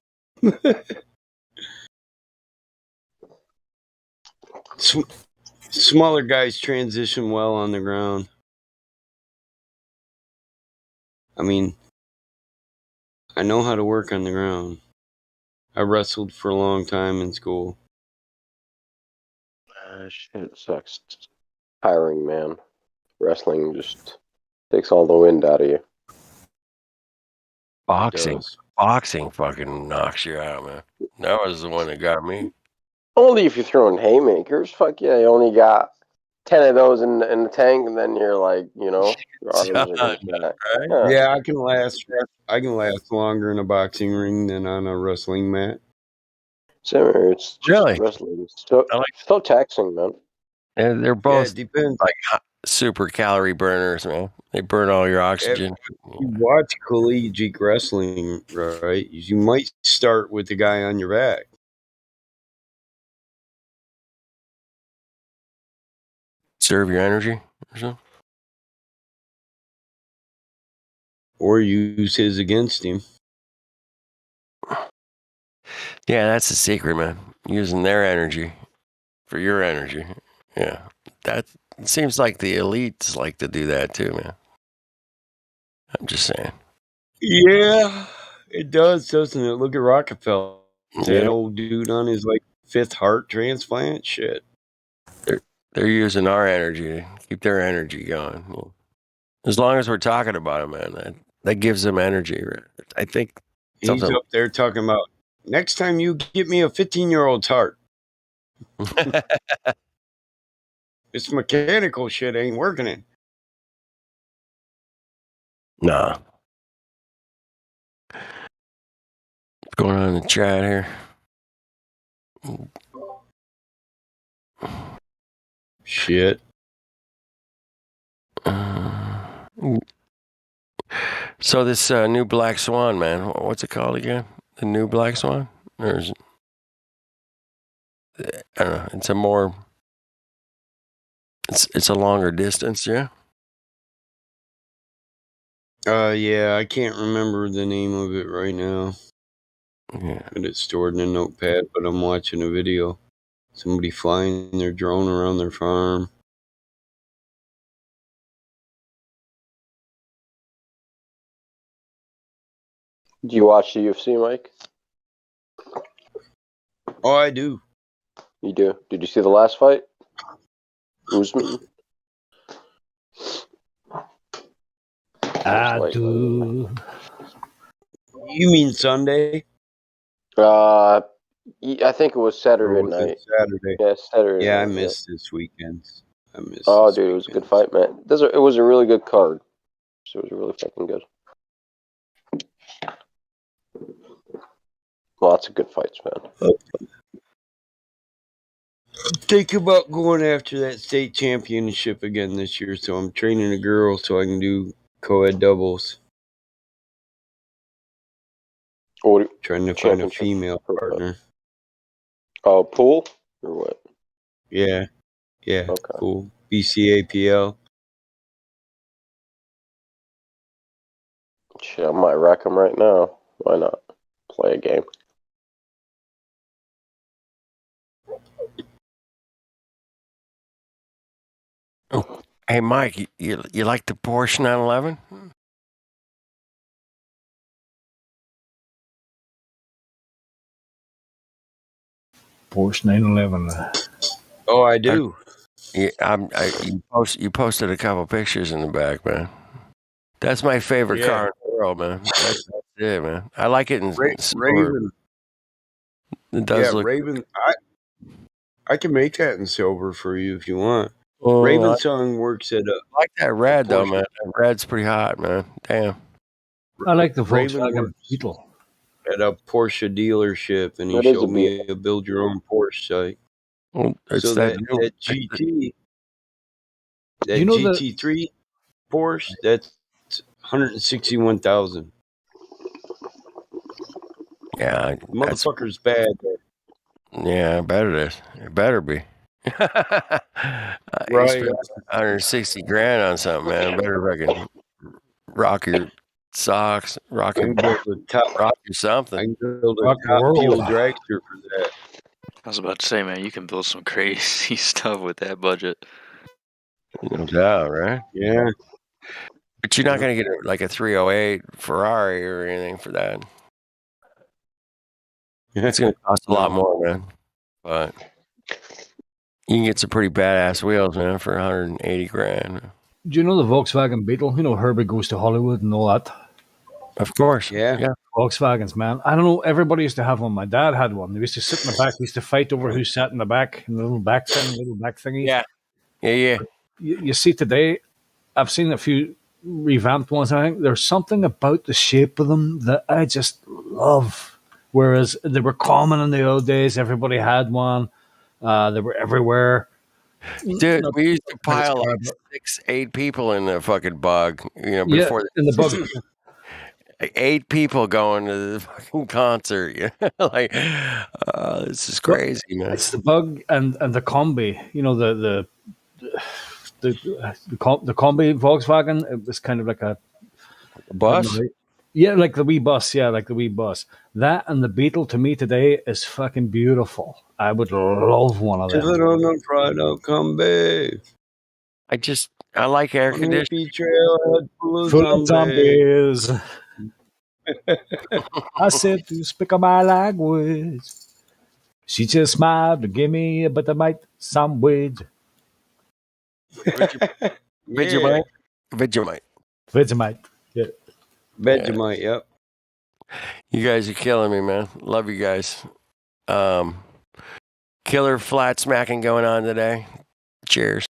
Smaller guys transition well on the ground. I mean, I know how to work on the ground. I wrestled for a long time in school. Shit sucks. Tiring, man. Wrestling just takes all the wind out of you. Boxing fucking knocks you out, man. That was the one that got me. Only if you're throwing haymakers. Fuck yeah, you only got 10 of those in the tank, and then you're like, your arms are gonna die. Right? Yeah, I can last. I can last longer in a boxing ring than on a wrestling mat. Similar, it's just Really? wrestling. It's so taxing, man. And they're Yeah, both it depends. like super calorie burners, man. They burn all your If oxygen. you watch collegiate wrestling, right? You might start with the guy on your back. Serve your energy or something. Or use his against him. Yeah, that's the secret, man. Using their energy for your energy. Yeah. That seems like the elites like to do that too, man. I'm just saying. Yeah, it does, doesn't it? Look at Rockefeller. That Yeah. old dude on his like 5th heart transplant. Shit. They're using our energy to keep their energy going. As long as we're talking about it, man, that gives them energy. Right? I think He's something. up there talking about next time you get me a 15-year-old's heart. This mechanical shit ain't working in. Nah. What's going on in the chat here? Shit. So this new Black Swan, man, what's it called again? The new Black Swan? Or is it, I don't know. It's a more. It's a longer distance, yeah. Yeah, I can't remember the name of it right now. Yeah. But it's stored in a notepad, but I'm watching a video. Somebody flying their drone around their farm. Do you watch the UFC, Mike? Oh, I do. You do. Did you see the last fight? Usman. I do. You mean Sunday? I think it was Saturday Or was night. it Saturday? Yeah, Saturday. Yeah, I night, missed this weekend. Oh, dude, it was a good fight, man. It was a really good card. So it was really fucking good. Lots of good fights, man. Think about going after that state championship again this year, so I'm training a girl so I can do co-ed doubles. Trying to find a female partner. Oh, pool? Or what? Yeah. Yeah. Okay. Cool. BCAPL. Shit, I might wreck him right now. Why not? Play a game. Oh, hey, Mike, you like the Porsche 911? Porsche 911. Oh, I do. You posted a couple pictures in the back, man. That's my favorite car in the world, man. That's it, man. I like it in silver. Raven. It does look. Raven. I can make that in silver for you if you want. Oh, Raven Song works at a. I like that red though, man. That red's pretty hot, man. Damn. I like the Raven Volkswagen works Beetle. at a Porsche dealership, and he That is a showed me a build your own Porsche site. Well, it's So that that GT, that You know GT3 Porsche, that's 161,000. Yeah, motherfucker's bad. Yeah, I bet it is. It better be. You Right. spent 160 grand on something, man. Better fucking rock your socks, rock your something. I can build a Rock the top world. fuel dragster for that. I was about to say, man, you can build some crazy stuff with that budget. No doubt, right? Yeah. But you're not going to get like a 308 Ferrari or anything for that. It's going to cost a lot more, man. But you can get some pretty badass wheels, man, for 180 grand. Do you know the Volkswagen Beetle? You know Herbie Goes to Hollywood and all that. Of course. Yeah. Volkswagens, man. I don't know. Everybody used to have one. My dad had one. They used to sit in the back. We used to fight over who sat in the back, in the little back thing, little back thingy. Yeah. Yeah. You see today, I've seen a few revamped ones. I think there's something about the shape of them that I just love. Whereas they were common in the old days, everybody had one. They were everywhere. Dude, Not we used to trying to pile like describe it. 6, 8 people in the fucking bug. Yeah, Before in the bug. 8 people going to the fucking concert. Like, this is Well, crazy, man. it's the bug and the combi. You know the combi Volkswagen. It was kind of like a I don't Bus? know. Yeah, like the wee bus. Yeah, like the wee bus. That and the Beetle to me today is fucking beautiful. I would love one of them. Pivot on the Friday, come back. I like air On conditioning. hippie trailhead Full of zombies. zombies. I said to speak of my language. She just smiled and gave me a Vegemite sandwich. Vegemite? Vegemite. Vegemite. Yeah. Vegemite, yep. You guys are killing me, man. Love you guys. Killer flat smacking going on today. Cheers.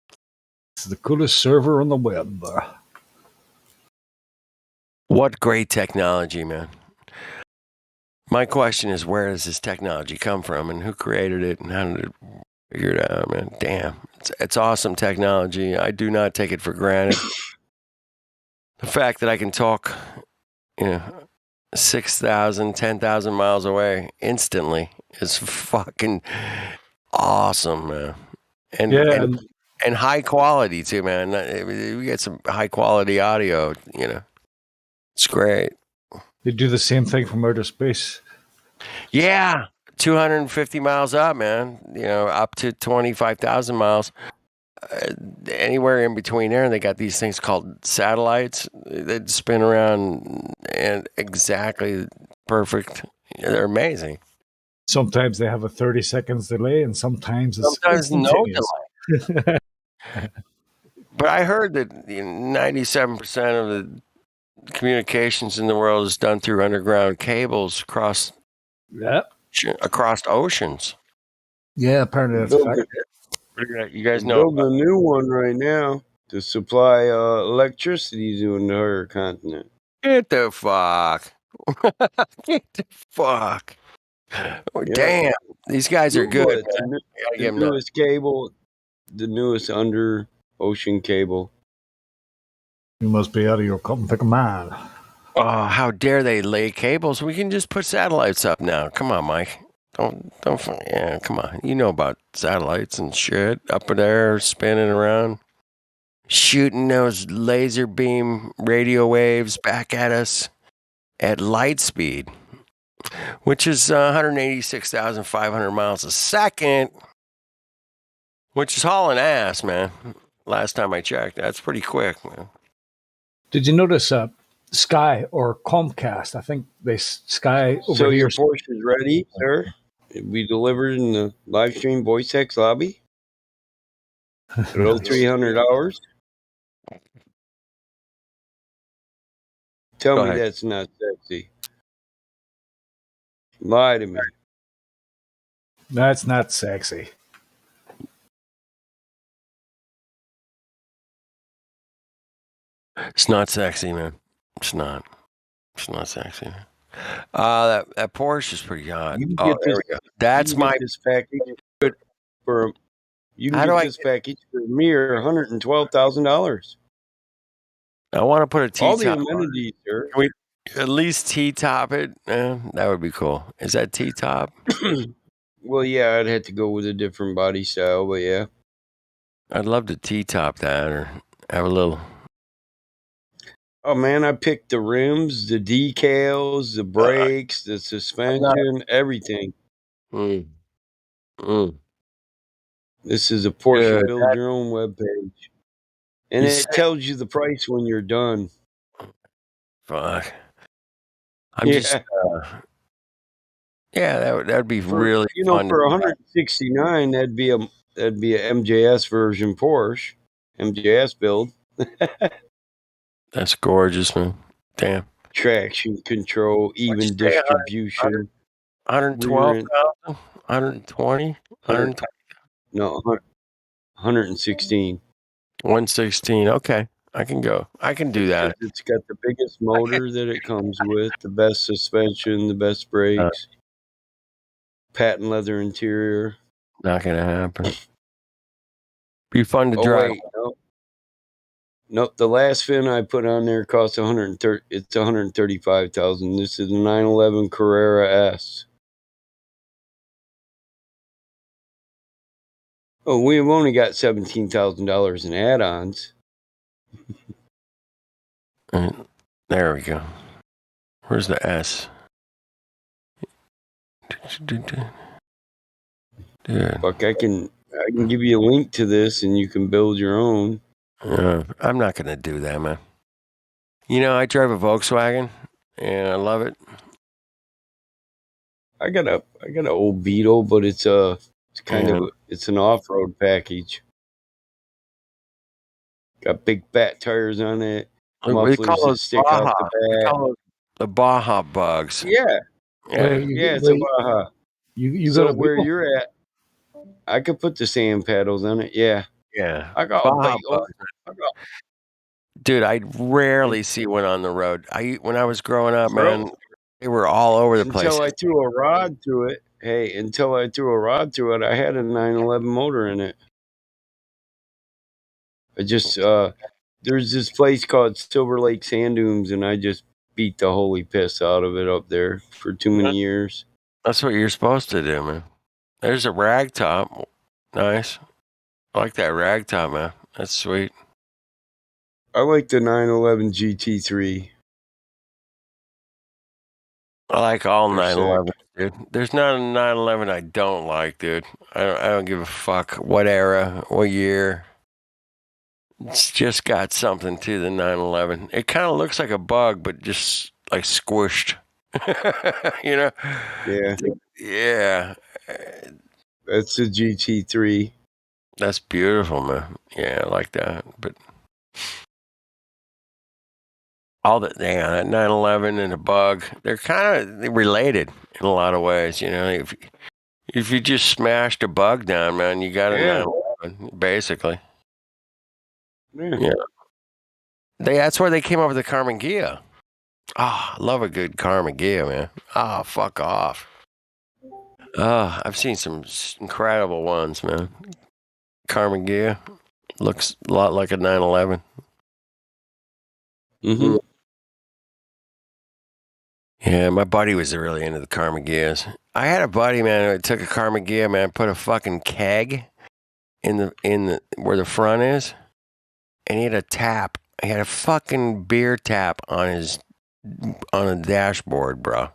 It's the coolest server on the web. What great technology, man. My question is, where does this technology come from and who created it and how did it figure it out, man? Damn. It's awesome technology. I do not take it for granted. The fact that I can talk, 6,000, 10,000 miles away instantly is fucking awesome, man. And high quality too, man. We get some high quality audio, It's great. They do the same thing from outer space. Yeah. 250 miles up, man. Up to 25,000 miles. Anywhere in between there, and they got these things called satellites that spin around and exactly perfect. They're amazing. Sometimes they have a 30 seconds delay, and sometimes it's no delay. But I heard that 97% of the communications in the world is done through underground cables across oceans. Yeah, apparently that's a fact. You guys know building a new one right now to supply electricity to an entire continent. Get the fuck. Get the fuck. Oh, damn. These guys are good. The newest cable, the newest under ocean cable. You must be out of your cup and pick a man. Oh, how dare they lay cables? We can just put satellites up now. Come on, Mike. Don't. Yeah, come on. You know about satellites and shit up there spinning around, shooting those laser beam radio waves back at us at light speed, which is 186,500 miles a second, which is hauling ass, man. Last time I checked, that's pretty quick, man. Did you notice Sky or Comcast? I think Sky over So here. your Porsche is ready, sir? It'll be delivered in the Livestream voice text lobby. Below $300. Tell me that's not sexy. Lie to me. That's not sexy. It's not sexy, man. It's not sexy. That Porsche is pretty hot. There we go. That's this package for you can How do get I this package for a mere $112,000. I want to put a All the T-top. amenities, sir. Can we at least T-top it? That would be cool. Is that T-top? Well, yeah, I'd have to go with a different body style, but yeah. I'd love to T-top that or have a little. Oh man, I picked the rims, the decals, the brakes, the suspension, everything. This is a Porsche Build Your Own webpage. And it tells you the price when you're done. Fuck. I'm just that'd be really fun. For 169, that'd be a MJS version Porsche, MJS build. That's gorgeous, man. Damn. Traction control, even distribution. 112,000, 120, 120. No, 116. 116. Okay, I can go. I can do that. It's got the biggest motor that it comes with, the best suspension, the best brakes, patent leather interior. Not gonna happen. Be fun to Oh drive. wait, no. The last fin I put on there cost 130. It's 135,000. This is a 911 Carrera S. Oh, we've only got $17,000 in add-ons. There we go. Where's the S? Dude. Fuck, I can give you a link to this and you can build your own. I'm not gonna do that, man. You know, I drive a Volkswagen and I love it. I got an old Beetle, but it's an off-road package. Got big fat tires on it. We Mufflers call that those stick Baja. out the We back. call those the Baja bugs. Yeah. Yeah. It's a Baja. You so got a where Beetle? you're at, I could put the sand paddles on it. Yeah. Yeah. I got Baja a Beetle. Dude, I rarely see one on the road. When I was growing up, Bro, man, they were all over the place. Until I threw a rod through it. Hey, until I threw a rod through it, I had a 911 motor in it. I just there's this place called Silver Lake Sand Dunes, and I just beat the holy piss out of it up there for too many years. That's what you're supposed to do, man. There's a rag top. Nice. I like that rag top, man. That's sweet. I like the 911 GT3. I like all They're 911s, dude. There's not a 911 I don't like, dude. I don't give a fuck what era, what year. It's just got something to the 911. It kind of looks like a bug, but just like squished. You know? Yeah. Yeah. That's the GT3. That's beautiful, man. Yeah, I like that. But all that, that 911 and a bug, they're kind of related in a lot of ways. You know, if you just smashed a bug down, man, you got a 911, basically. Yeah. That's where they came up with the Carmen Ghia. I love a good Carmen Ghia, man. Fuck off. I've seen some incredible ones, man. Carmen Ghia looks a lot like a 911. Mm-hmm. Yeah, my buddy was really into the Carmen Ghias. I had a buddy, man, who took a Carmen Ghia, man, put a fucking keg in the where the front is, and he had a tap. He had a fucking beer tap on a dashboard, bro.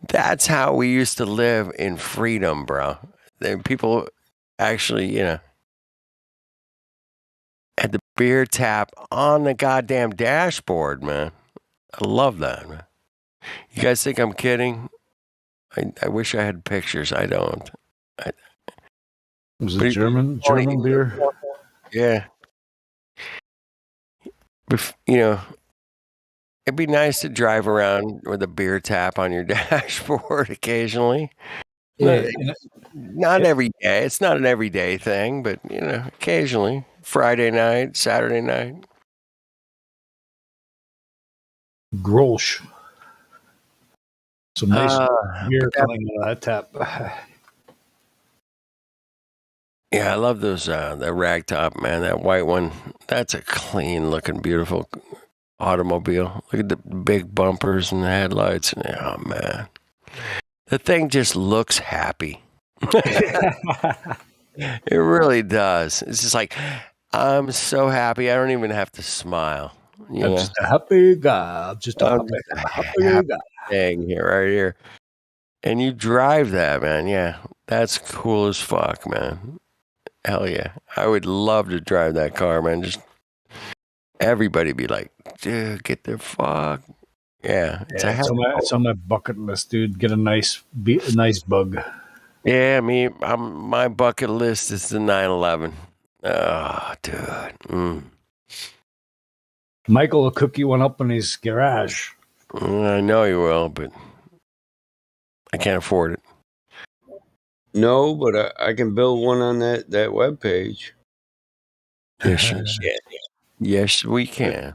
That's how we used to live in freedom, bro. People actually, you know, had the beer tap on the goddamn dashboard, man. I love that, man. You guys think I'm kidding? I wish I had pictures. I don't. Was it German beer? Yeah. You know, it'd be nice to drive around with a beer tap on your dashboard occasionally. Yeah. Not every day. It's not an everyday thing, but, you know, occasionally. Friday night, Saturday night. Grolsch. Some nice beer coming out of that tap. Yeah, I love those, that rag top, man. That white one. That's a clean looking, beautiful automobile. Look at the big bumpers and the headlights. Oh, man. The thing just looks happy. It really does. It's just like, I'm so happy. I don't even have to smile. I'm just a happy guy. I'm just a happy guy. Thing here, right here. And you drive that, man. Yeah, that's cool as fuck, man. Hell yeah. I would love to drive that car, man. Just everybody be like, dude, get the fuck. Yeah, it's on my bucket list, dude. Get a nice bug. Yeah, my bucket list is the 911. Oh, dude. Michael will cook you one up in his garage. I know you will, but I can't afford it. No, but I can build one on that web page. Yes, yes, we can.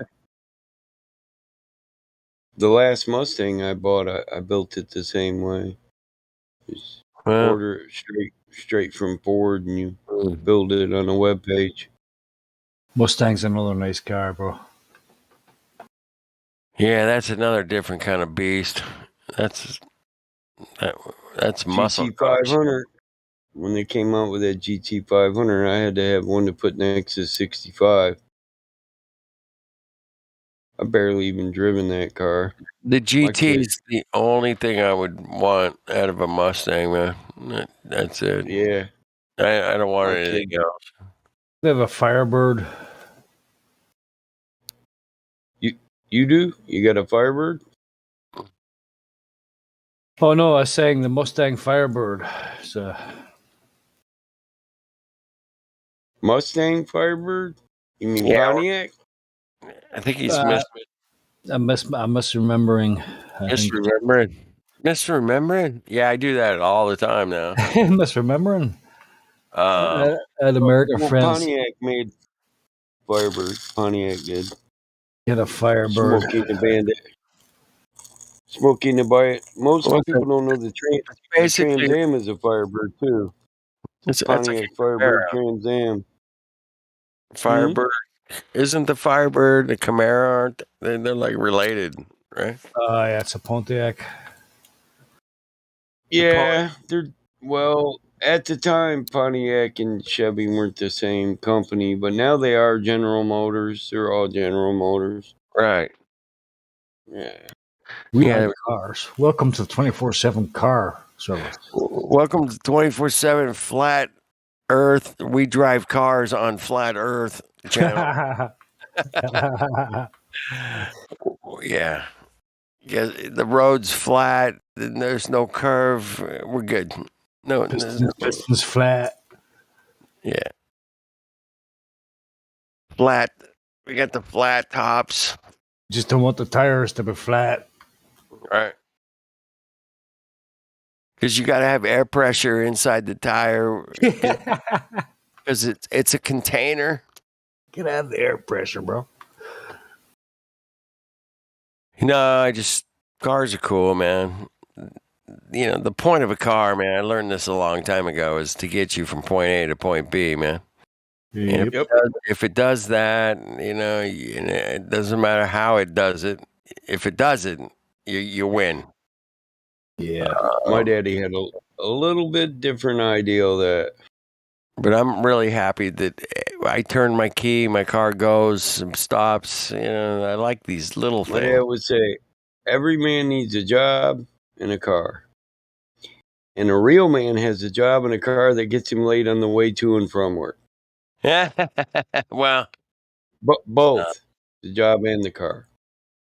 The last Mustang I bought, I built it the same way. Just order it straight from Ford, and you build it on a web page. Mustang's another nice car, bro. Yeah, that's another different kind of beast. That's muscle cars. GT500. When they came out with that GT500, I had to have one to put next to 65. I barely even driven that car. The GT is the only thing I would want out of a Mustang, man. That's it. Yeah. I don't want anything else. They have a Firebird. You do? You got a Firebird? Oh no, I was saying the Mustang Firebird. It's Mustang Firebird? You mean Pontiac? I think he's I'm misremembering. Misremembering? Yeah, I do that all the time now. Misremembering. At American Friends. Pontiac made Firebird. Pontiac did. Get a Firebird. Smokey the Bandit. Smokey the Bandit. Most people don't know the Trans Am is a Firebird too. It's Pontiac Firebird Trans Am. Firebird. Isn't the Firebird the Camaro? They're like related, right? Yeah, it's a Pontiac. Yeah, well, at the time, Pontiac and Chevy weren't the same company, but now they are General Motors. They're all General Motors. Right. Yeah. We have cars. Welcome to 24/7 car service. Welcome to 24/7 Flat Earth. We drive cars on Flat Earth channel. Yeah. The road's flat. There's no curve. We're good. No, Piston's flat. Yeah. Flat. We got the flat tops. Just don't want the tires to be flat. Right. Because you got to have air pressure inside the tire. Because it's a container. Can have the air pressure, bro. Cars are cool, man. The point of a car, man, I learned this a long time ago, is to get you from point A to point B, man. And if it does that, it doesn't matter how it does it. If it does it, you win. Yeah. My daddy had a little bit different idea of that. But I'm really happy that I turn my key, my car goes, stops. I like these little things. My dad would say, every man needs a job and a car. And a real man has a job and a car that gets him late on the way to and from work. Yeah. Well. Both. The job and the car.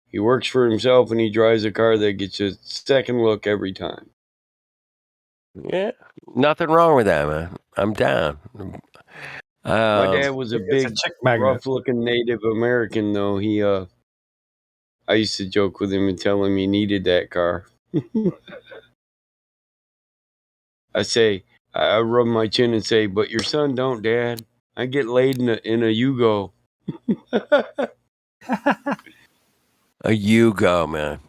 He works for himself and he drives a car that gets a second look every time. Yeah. Nothing wrong with that, man. I'm down. My dad was a big, rough-looking Native American, though. I used to joke with him and tell him he needed that car. I rub my chin and say, "But your son don't, Dad. I get laid in a Yugo." A Yugo, man.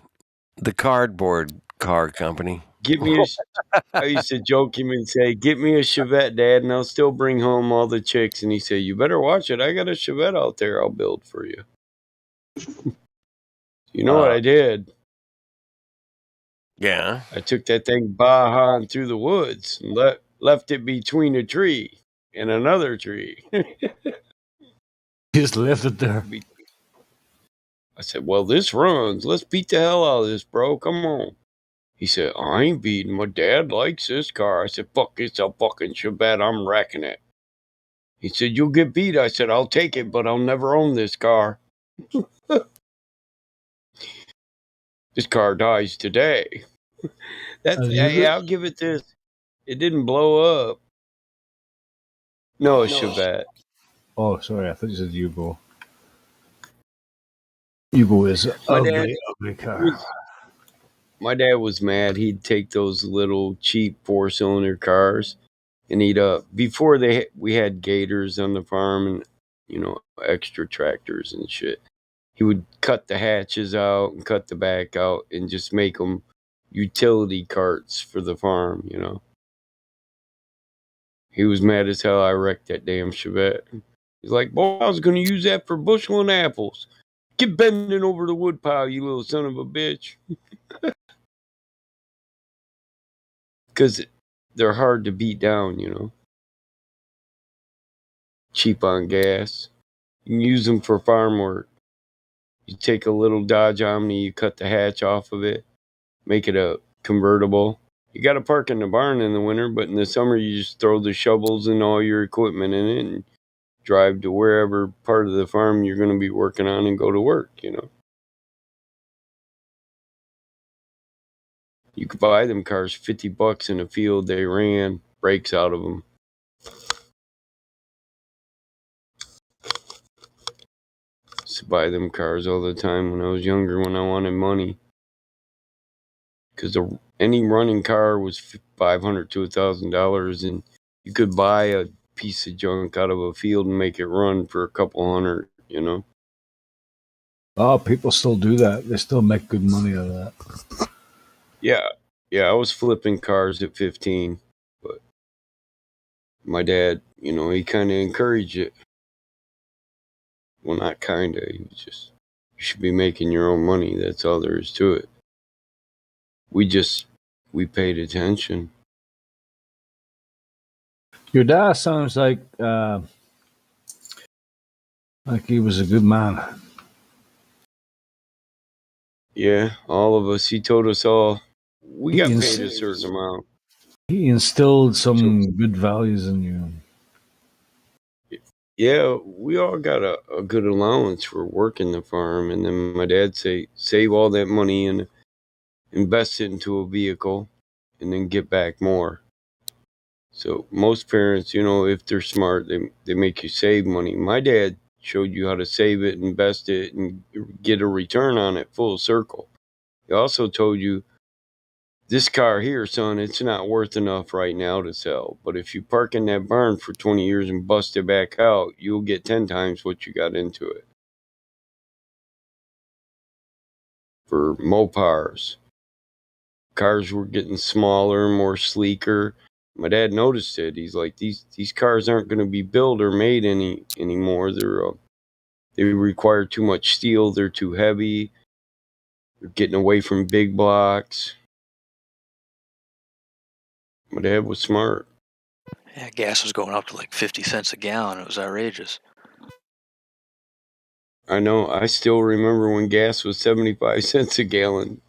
The cardboard car company. I used to joke him and say, "Get me a Chevette, Dad, and I'll still bring home all the chicks." And he said, "You better watch it. I got a Chevette out there I'll build for you." You know what I did? Yeah. I took that thing Baja through the woods and left it between a tree and another tree. Just left it there. I said, "Well, this runs. Let's beat the hell out of this, bro. Come on." He said, "I ain't beating. My dad likes this car." I said, "Fuck, it's a fucking Chevette. I'm wrecking it." He said, "You'll get beat." I said, "I'll take it, but I'll never own this car." This car dies today. I'll give it this. It didn't blow up. No, a Chevette. Oh, sorry. I thought you said Yugo. Yugo is an ugly car. my dad was mad. He'd take those little cheap 4-cylinder cars, and he'd before we had gators on the farm and extra tractors and shit. He would cut the hatches out and cut the back out and just make them utility carts for the farm. He was mad as hell I wrecked that damn Chevette. He's like, boy, I was going to use that for busheling apples. Get bending over the woodpile, you little son of a bitch. Because they're hard to beat down. Cheap on gas. You can use them for farm work. You take a little Dodge Omni, you cut the hatch off of it, make it a convertible. You got to park in the barn in the winter, but in the summer you just throw the shovels and all your equipment in it and drive to wherever part of the farm you're going to be working on and go to work. You could buy them cars $50 in a field they ran, brakes out of them. Used to buy them cars all the time when I was younger when I wanted money. Because any running car was $500 to $1,000, and you could buy a piece of junk out of a field and make it run for a couple hundred. Oh, people still do that. They still make good money out of that. Yeah, I was flipping cars at 15, but my dad, he kind of encouraged it. Well, not kind of. He was just, you should be making your own money. That's all there is to it. We paid attention. Your dad sounds like he was a good man. Yeah, all of us. He told us all we got paid a certain amount. He instilled some good values in you. Yeah, we all got a good allowance for working the farm, and then my dad say save all that money and invest it into a vehicle, and then get back more. So most parents, if they're smart, they make you save money. My dad showed you how to save it, invest it, and get a return on it full circle. He also told you, this car here, son, it's not worth enough right now to sell. But if you park in that barn for 20 years and bust it back out, you'll get 10 times what you got into it. For Mopars, cars were getting smaller, more sleeker. My dad noticed it. He's like, these cars aren't going to be built or made anymore. They require too much steel. They're too heavy. They're getting away from big blocks. My dad was smart. Yeah, gas was going up to like 50 cents a gallon. It was outrageous. I know. I still remember when gas was 75 cents a gallon.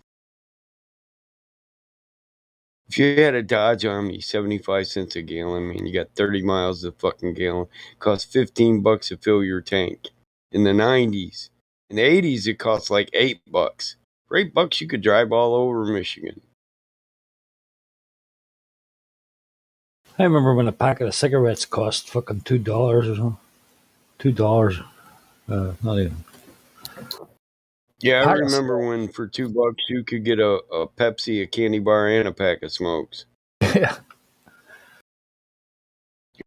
If you had a Dodge Omni, 75 cents a gallon, man, you got 30 miles a fucking gallon. It cost $15 to fill your tank. In the 90s. In the 80s, it cost like $8. For $8, you could drive all over Michigan. I remember when a packet of cigarettes cost fucking $2 or something. $2. Not even. Yeah, I remember when for $2 you could get a Pepsi, a candy bar, and a pack of smokes. Yeah.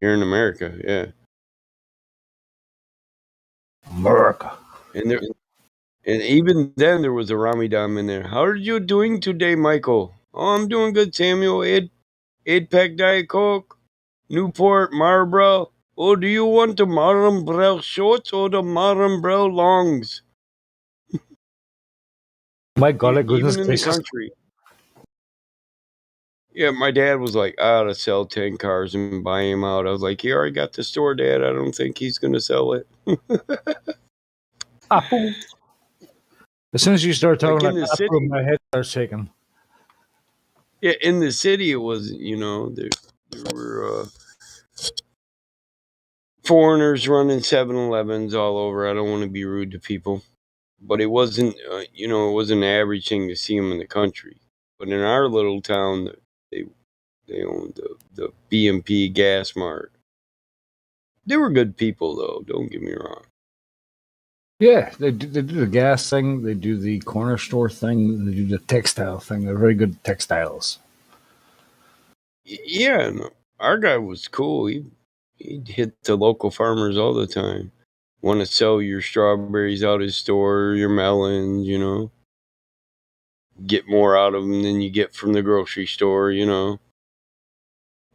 Here in America, yeah. America. And even then there was a Ramadan in there. How are you doing today, Michael? Oh, I'm doing good, Samuel. 8-pack Diet Coke, Newport, Marlboro. Oh, do you want the Marlboro shorts or the Marlboro longs? My God, Even in the country. Yeah, my dad was like, I ought to sell 10 cars and buy him out. I was like, he already got the store, Dad. I don't think he's going to sell it. Apple. As soon as you start talking Like in like the Apple, city. my head starts shaking. Yeah, in the city it was, there were foreigners running 7-Elevens all over. I don't want to be rude to people. But it wasn't, it wasn't an average thing to see them in the country. But in our little town, they owned the B&P Gas Mart. They were good people, though. Don't get me wrong. Yeah, they do the gas thing, they do the corner store thing, they do the textile thing. They're very good at textiles. Yeah, no, our guy was cool. He'd hit the local farmers all the time. Want to sell your strawberries out his store, your melons, you know. Get more out of them than you get from the grocery store, you know.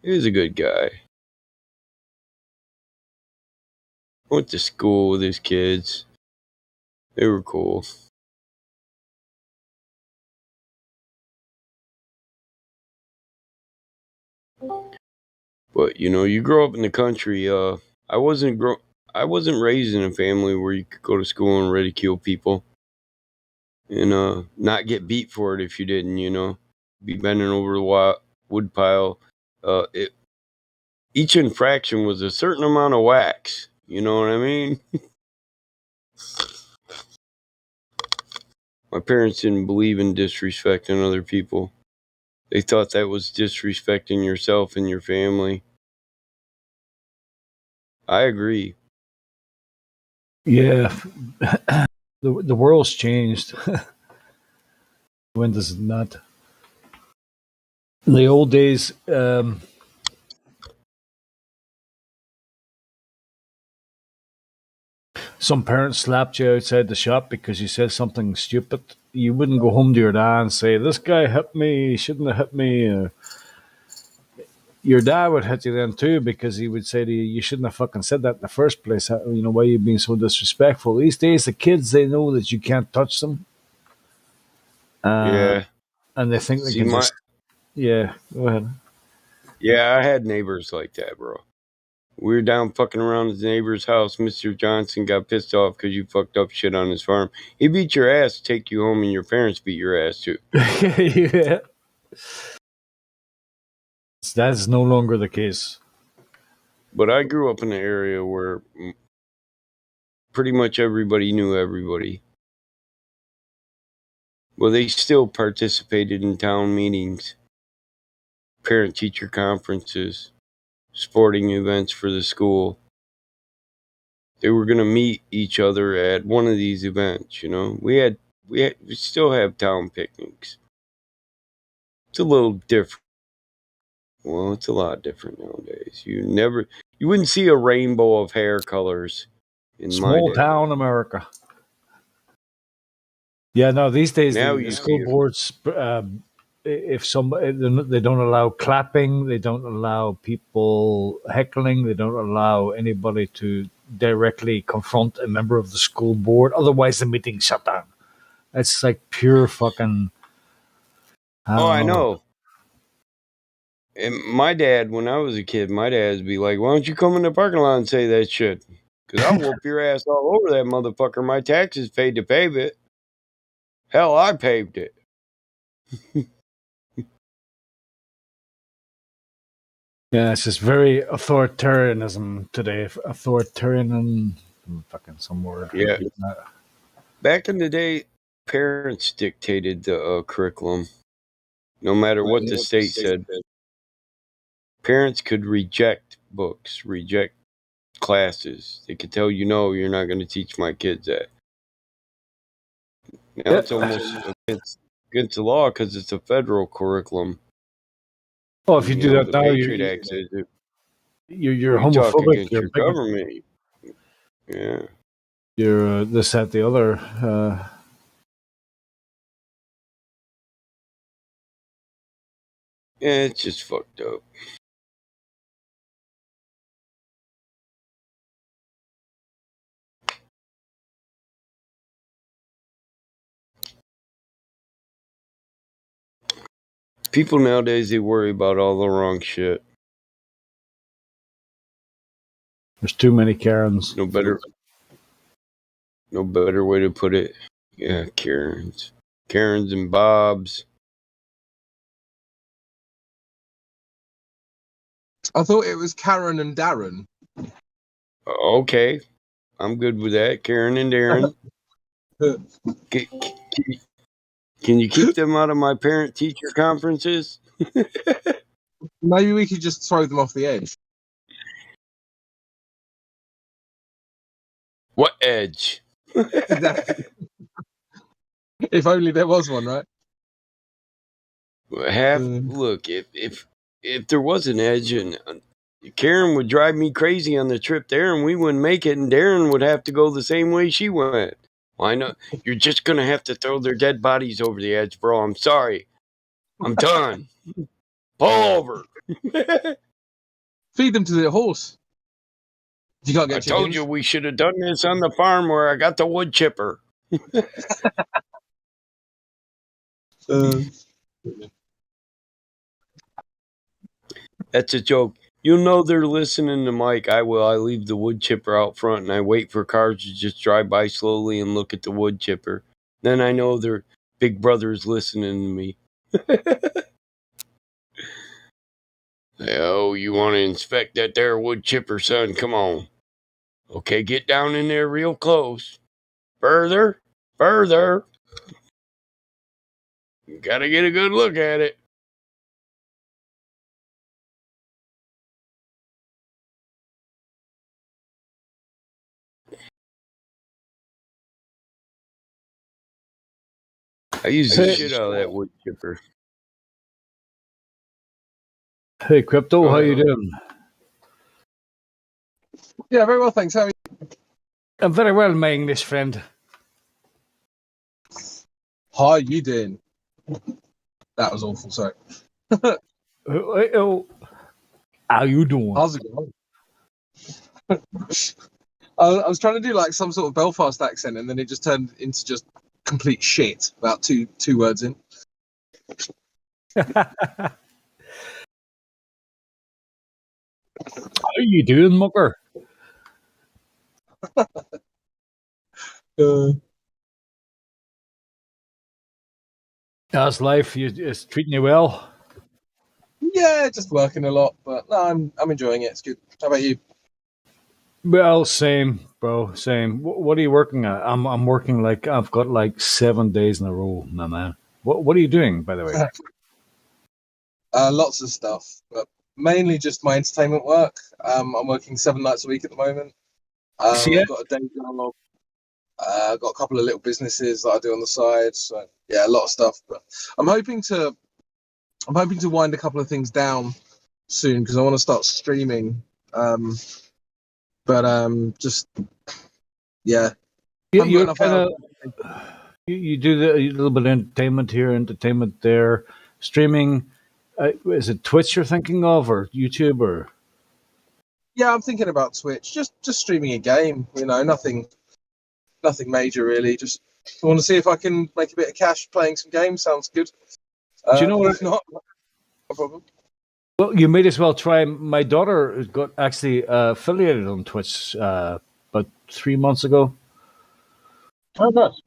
He was a good guy. Went to school with his kids. They were cool. But you know, you grow up in the country. I wasn't raised in a family where you could go to school and ridicule people, and not get beat for it if you didn't. You know, be bending over the wood pile. Each infraction was a certain amount of wax. You know what I mean? My parents didn't believe in disrespecting other people. They thought that was disrespecting yourself and your family. I agree. Yeah, the world's changed. When does it not? In the old days, some parents slapped you outside the shop because you said something stupid. You wouldn't go home to your dad and say, "This guy hit me. He shouldn't have hit me." Your dad would hit you then too because he would say to you, "You shouldn't have fucking said that in the first place. You know, why are you being so disrespectful?" These days, the kids, they know that you can't touch them. Yeah. And they think they See, can just. Yeah, go ahead. Yeah, I had neighbors like that, bro. We were down fucking around his neighbor's house. Mr. Johnson got pissed off because you fucked up shit on his farm. He beat your ass to take you home, and your parents beat your ass too. Yeah. That is no longer the case. But I grew up in an area where pretty much everybody knew everybody. Well, they still participated in town meetings, parent-teacher conferences, sporting events for the school. They were going to meet each other at one of these events, you know. We still have town picnics. It's a little different. Well, it's a lot different nowadays. You wouldn't see a rainbow of hair colors in my Small day. town America. Yeah, no. These days, Now the you school see it. boards, if somebody, they don't allow clapping, they don't allow people heckling, they don't allow anybody to directly confront a member of the school board. Otherwise, the meeting's shut down. It's like pure fucking. I know. And my dad, when I was a kid, my dad would be like, "Why don't you come in the parking lot and say that shit? Because I'll whoop your ass all over that motherfucker. My taxes paid to pave it. Hell, I paved it." Yeah, it's just very authoritarianism today. Authoritarian, fucking some word. Yeah. Back in the day, parents dictated the curriculum. No matter what the state said, parents could reject books, reject classes. They could tell you, "No, you're not going to teach my kids that." Now it's almost against the law because it's a federal curriculum. Well, if you do that the now, Patriot Act says it. You're We talk homophobic. against You're your bigot- government. Yeah. You're this, that, the other. Yeah, it's just fucked up. People nowadays, they worry about all the wrong shit. There's too many Karens. No better way to put it. Yeah, Karens and Bobs. I thought it was Karen and Darren. Okay, I'm good with that. Karen and Darren. Can you keep them out of my parent-teacher conferences? Maybe we could just throw them off the edge. What edge? Exactly. If only there was one, right? Look, if there was an edge, and Karen would drive me crazy on the trip there, and we wouldn't make it, and Darren would have to go the same way she went. Why not? You're just gonna have to throw their dead bodies over the edge, bro. I'm sorry. I'm done. Pull over. Feed them to the horse. You can't get I told you we should have done this on the farm where I got the wood chipper. That's a joke. You'll know they're listening to Mike. I leave the wood chipper out front and I wait for cars to just drive by slowly and look at the wood chipper. Then I know their big brother's listening to me. Oh, you want to inspect that there wood chipper, son? Come on. Okay, get down in there real close. Further. You gotta get a good look at it. I use the shit out of that wood chipper. Hey, Crypto, how you doing? Yeah, very well, thanks. How are you? I'm very well, my English friend. How are you doing? That was awful, sorry. How you doing? How's it going? I was trying to do like some sort of Belfast accent, and then it just turned into just complete shit about two words in. How you doing, mucker? How's life? It's treating you well? Yeah, just working a lot, but no, I'm enjoying it. It's good. How about you? Well, same, bro. Same. What are you working at? I'm working like I've got like 7 days in a row, my man. What are you doing, by the way? Lots of stuff, but mainly just my entertainment work. I'm working 7 nights a week at the moment. I've got a day job. I've got a couple of little businesses that I do on the side. So yeah, a lot of stuff. But I'm hoping to wind a couple of things down soon because I want to start streaming. Just yeah. You do a little bit of entertainment here, entertainment there, streaming. Is it Twitch you're thinking of, or YouTube, or? Yeah, I'm thinking about Twitch. Just streaming a game. You know, nothing major really. Just I want to see if I can make a bit of cash playing some games. Sounds good. Do you know what? If not, no problem. Well, you may as well try. My daughter got actually affiliated on Twitch about 3 months ago. Oh, nice.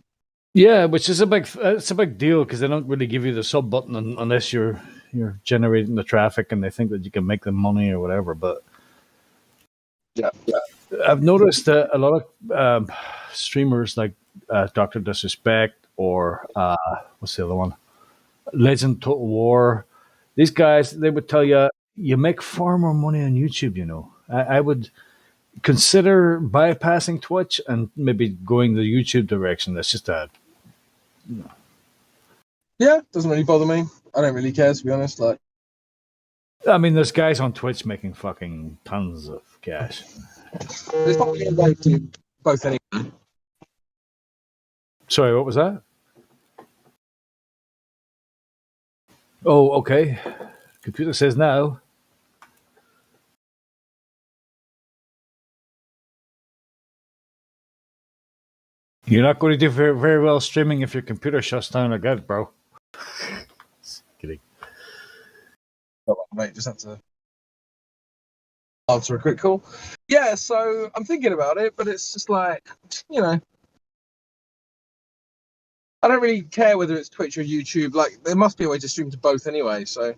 Yeah, which is a big deal because they don't really give you the sub button unless you're generating the traffic and they think that you can make them money or whatever. But yeah. I've noticed that a lot of streamers like Dr. Disrespect or what's the other one? Legend Total War. These guys, they would tell you make far more money on YouTube. You know, I would consider bypassing Twitch and maybe going the YouTube direction. That's just a. Yeah, doesn't really bother me. I don't really care, to be honest. Like, I mean, there's guys on Twitch making fucking tons of cash. There's not really a way to both anyway. Sorry, what was that? Oh, okay. Computer says no. You're not going to do very, very well streaming if your computer shuts down again, bro. Just kidding. Oh, mate, just have to answer a quick call. Yeah, so I'm thinking about it, but it's just like, you know, I don't really care whether it's Twitch or YouTube. Like, there must be a way to stream to both anyway. So,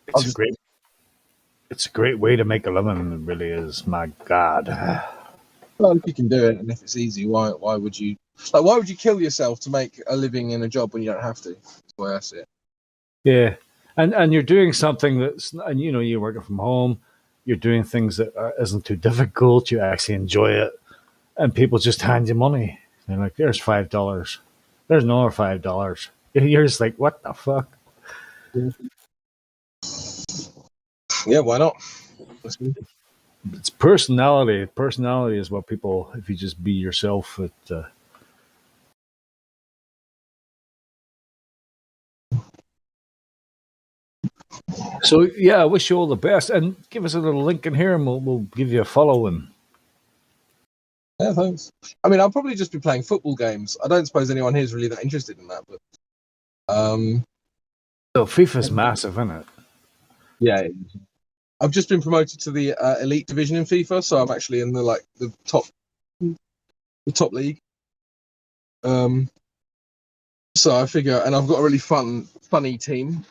it's a great way to make a living. It really is. My God. Well, if you can do it, and if it's easy, why would you? Like, why would you kill yourself to make a living in a job when you don't have to? That's the way I see it. Yeah, and you're doing something that's, and you know, you're working from home. You're doing things that isn't too difficult. You actually enjoy it. and people just hand you money. They're like, "There's $5. There's another $5." You're just like, "What the fuck?" Yeah, why not? It's personality. Personality is what people. If you just be yourself, it. So yeah, I wish you all the best, and give us a little link in here, and we'll give you a follow. And Yeah, thanks. I mean, I'll probably just be playing football games. I don't suppose anyone here is really that interested in that, but so FIFA's massive, isn't it? yeah. I've just been promoted to the elite division in FIFA, so I'm actually in the top league. So I figure, and I've got a really funny team.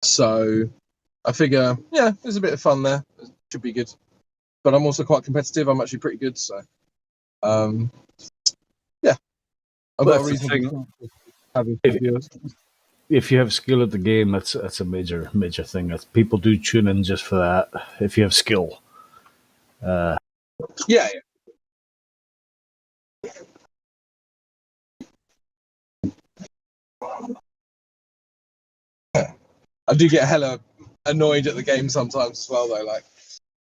So I figure, yeah, there's a bit of fun there. It should be good. But I'm also quite competitive. I'm actually pretty good, so yeah, I've got a reasonable chance of having some viewers. If you have skill at the game, that's a major thing. That's, people do tune in just for that. If you have skill, Yeah. I do get hella annoyed at the game sometimes as well, though. Like,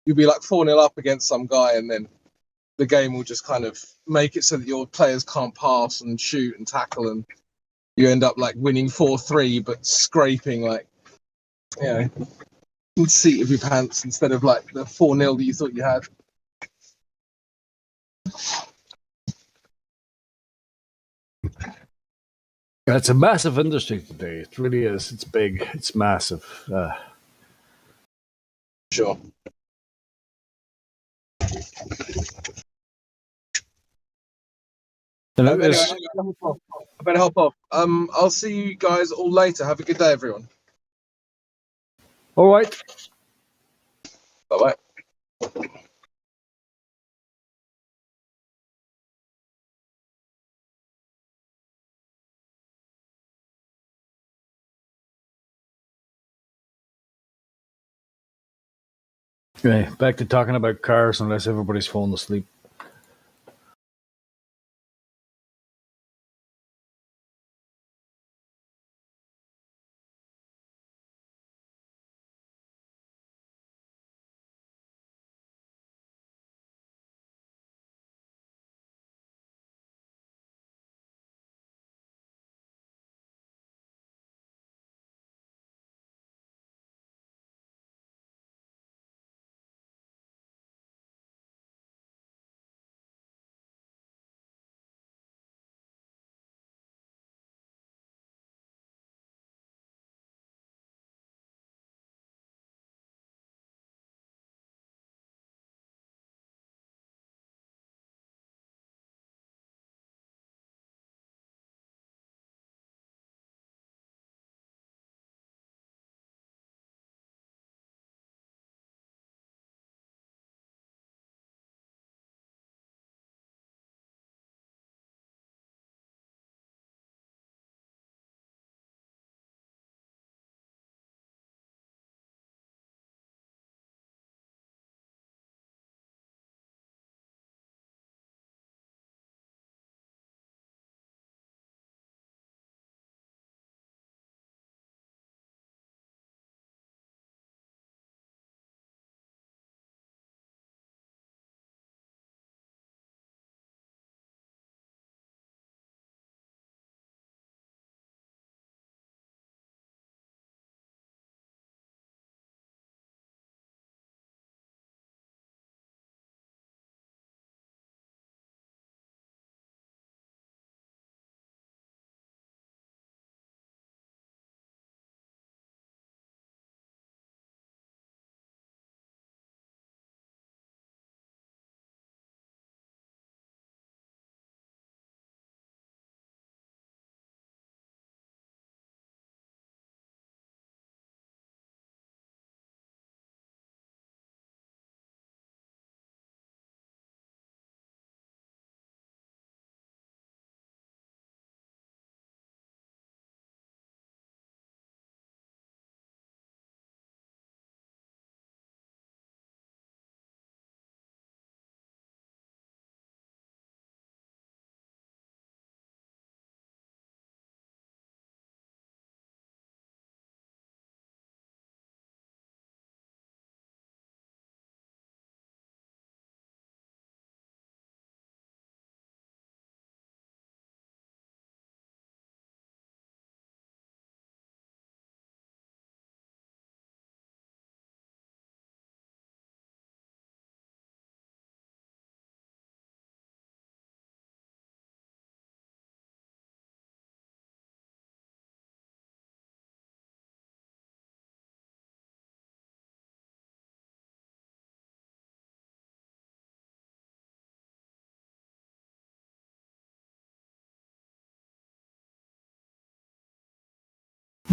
you'll be like 4-0 up against some guy, and then the game will just kind of make it so that your players can't pass and shoot and tackle, and you end up like winning 4-3, but scraping like, you know, the seat of your pants instead of like the 4-0 that you thought you had. it's a massive industry today. It really is. It's big. It's massive. Sure. Anyway, I better hop off. I'll see you guys all later. Have a good day, everyone. All right. Bye bye. Anyway, back to talking about cars, unless everybody's falling asleep.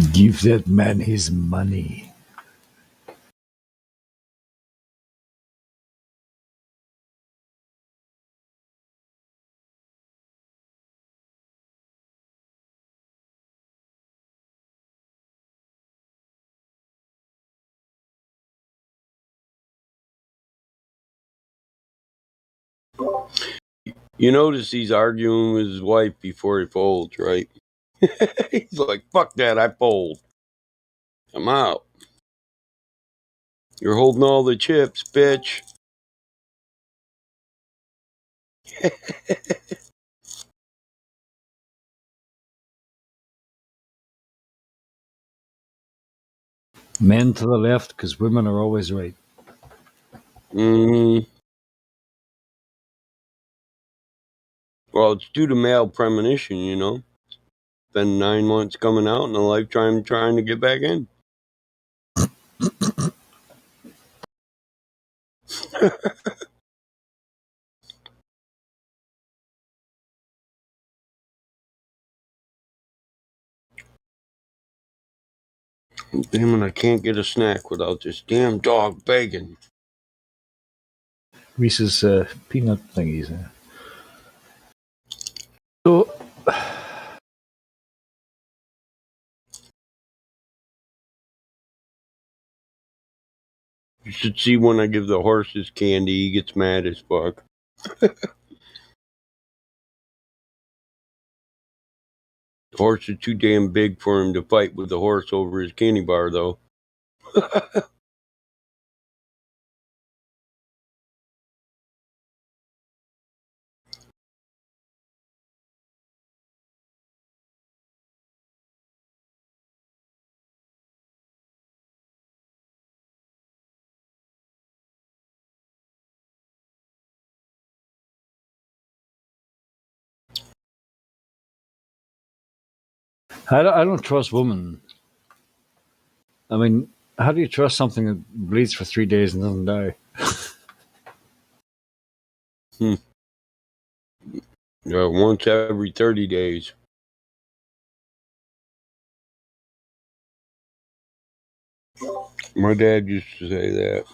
Give that man his money. You notice he's arguing with his wife before he folds, right? He's like, fuck that, I fold. I'm out. You're holding all the chips, bitch. Men to the left, because women are always right. Mm-hmm. Well, it's due to male premonition, you know. Been 9 months coming out and a lifetime trying to get back in. Damn it, I can't get a snack without this damn dog begging. Reese's peanut thingies. So, You should see when I give the horses candy, he gets mad as fuck. The horse is too damn big for him to fight with the horse over his candy bar, though. I don't trust women. I mean, how do you trust something that bleeds for 3 days and doesn't die? Once every 30 days. My dad used to say that.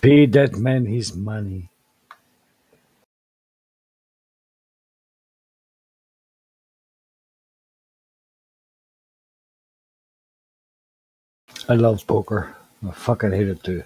Pay that man his money. I love poker. I fucking hate it too.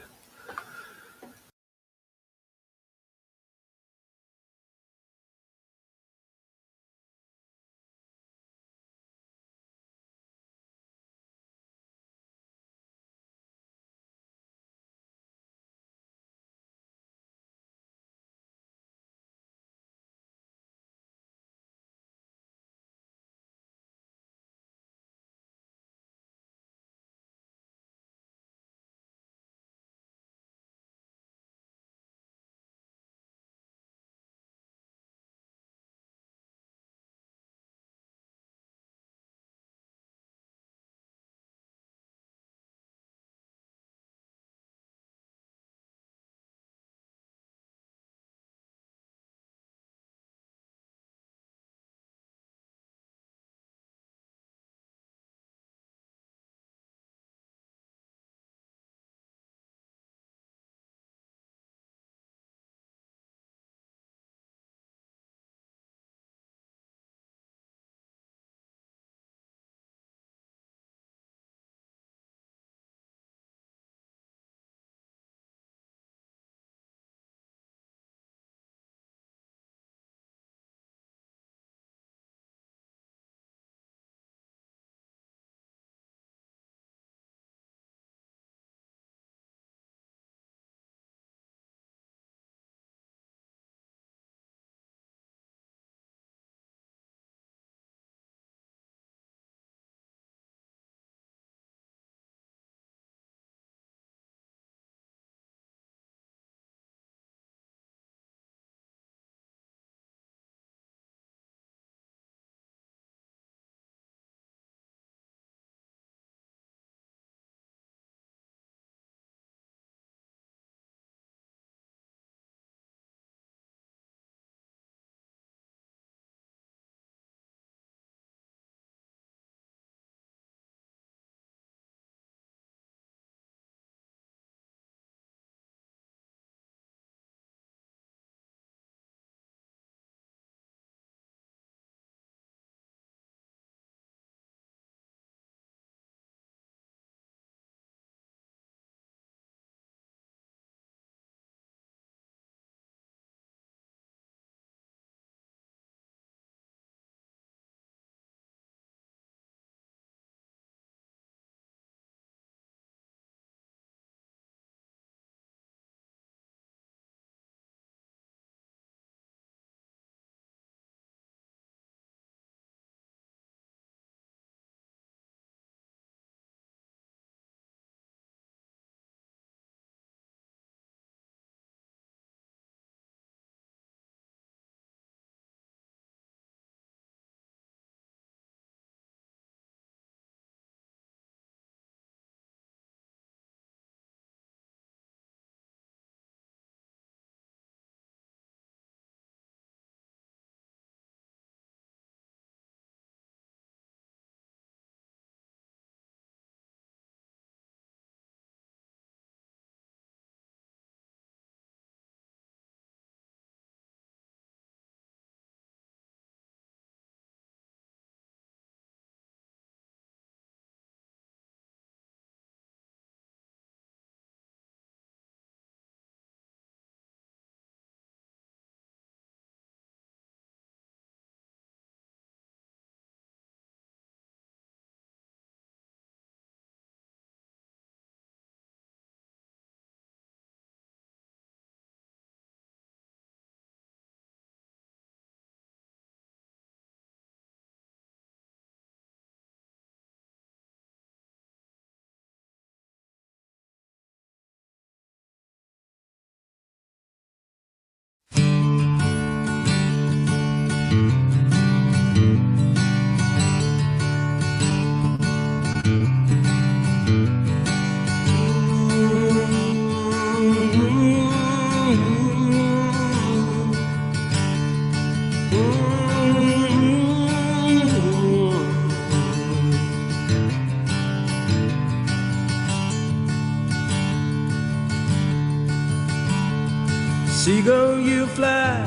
Seagull, you fly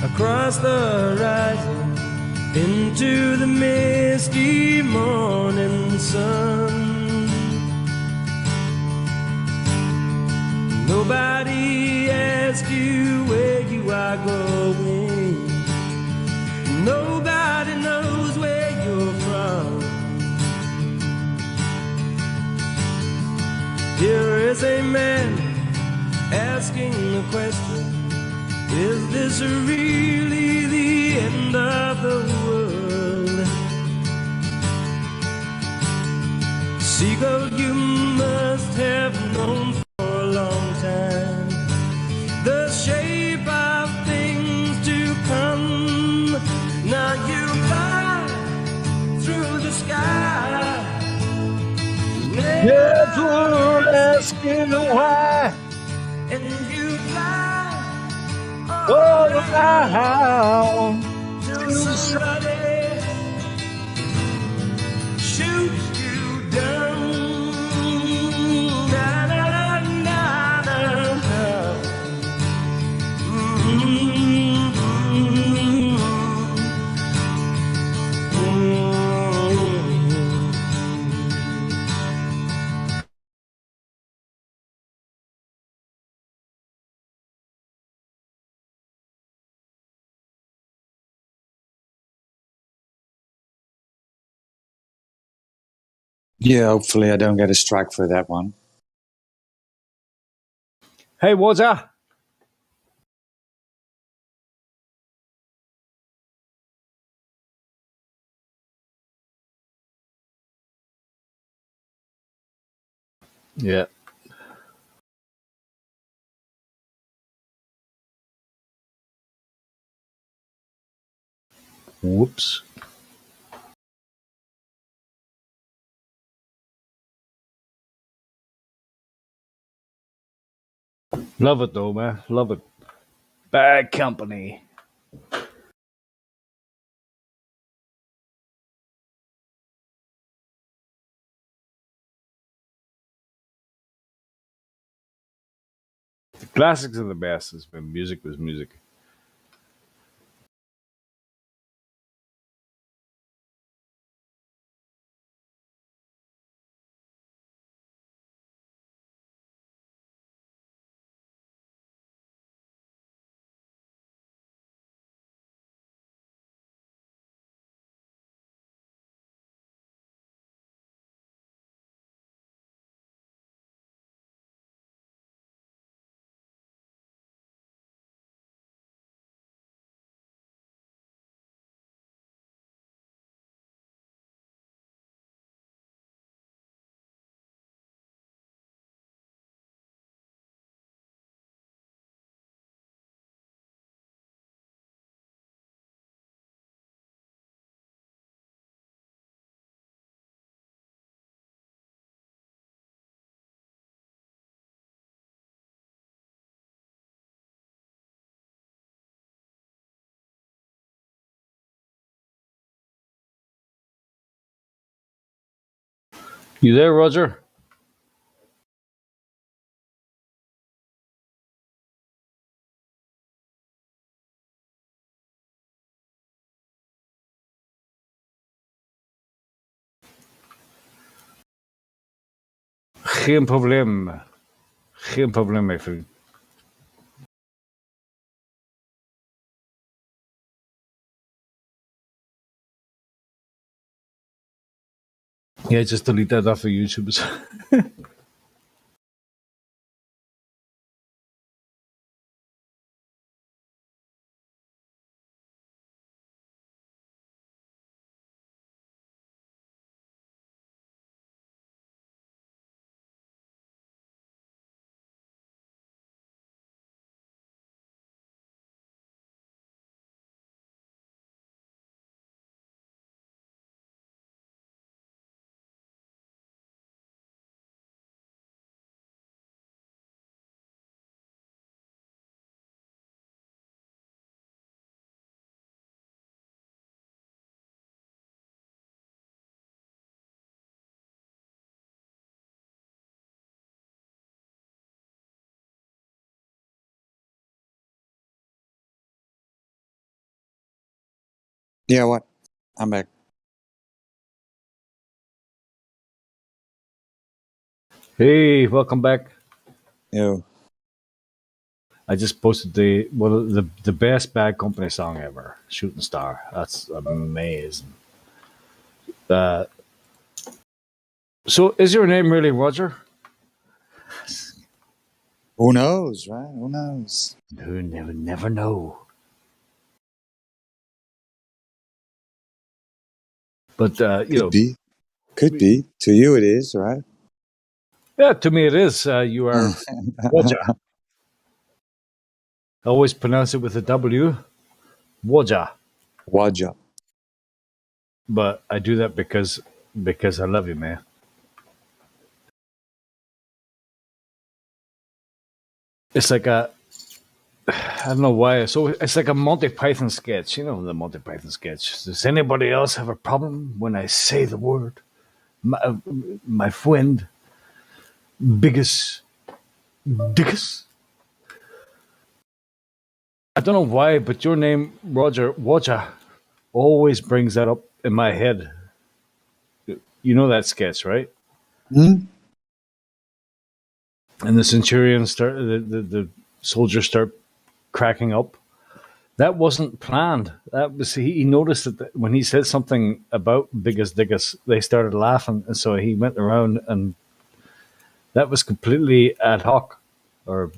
across the horizon into the misty morning sun. Nobody asks you where you are going. Nobody knows where you're from. Here is a man asking the question, is this really the end of the world? Seagull, you must have known for a long time the shape of things to come. Now you fly through the sky, Never asking why. and you fly All all around around till to somebody shoots you down. Na, na, na, na, na. Yeah, hopefully I don't get a strike for that one. Hey, what's up? Yeah. Whoops. Love it though, man. Love it. Bad company. The classics are the best. It's when music was music. You there, Roger? Geen probleem. Geen probleem, mijn vriend. Yeah, just delete that off of YouTube. Yeah, what? I'm back. Hey, welcome back. Yo. I just posted the best Bad Company song ever, Shooting Star. That's amazing. So is your name really Roger? Who knows, right? Who knows? Who never know. But Could be. Could be. To you it is, right? Yeah, to me it is. You are Roger. I always pronounce it with a W. Roger. Waja. But I do that because I love you, man. It's like I don't know why. So it's like a Monty Python sketch. You know the Monty Python sketch. Does anybody else have a problem when I say the word? My friend, biggest, dickus. I don't know why, but your name, Roger, always brings that up in my head. You know that sketch, right? Hmm? And the centurions the soldiers start cracking up. That wasn't planned. That was he noticed that when he said something about biggest dickus, they started laughing, and so he went around, and that was completely ad hoc, or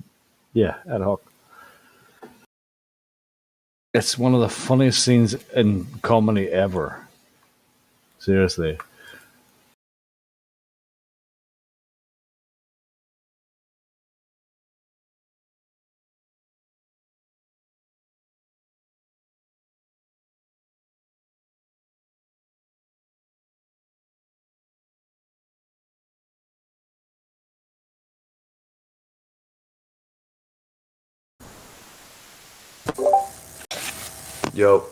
yeah, ad hoc. It's one of the funniest scenes in comedy ever. Seriously. Yo.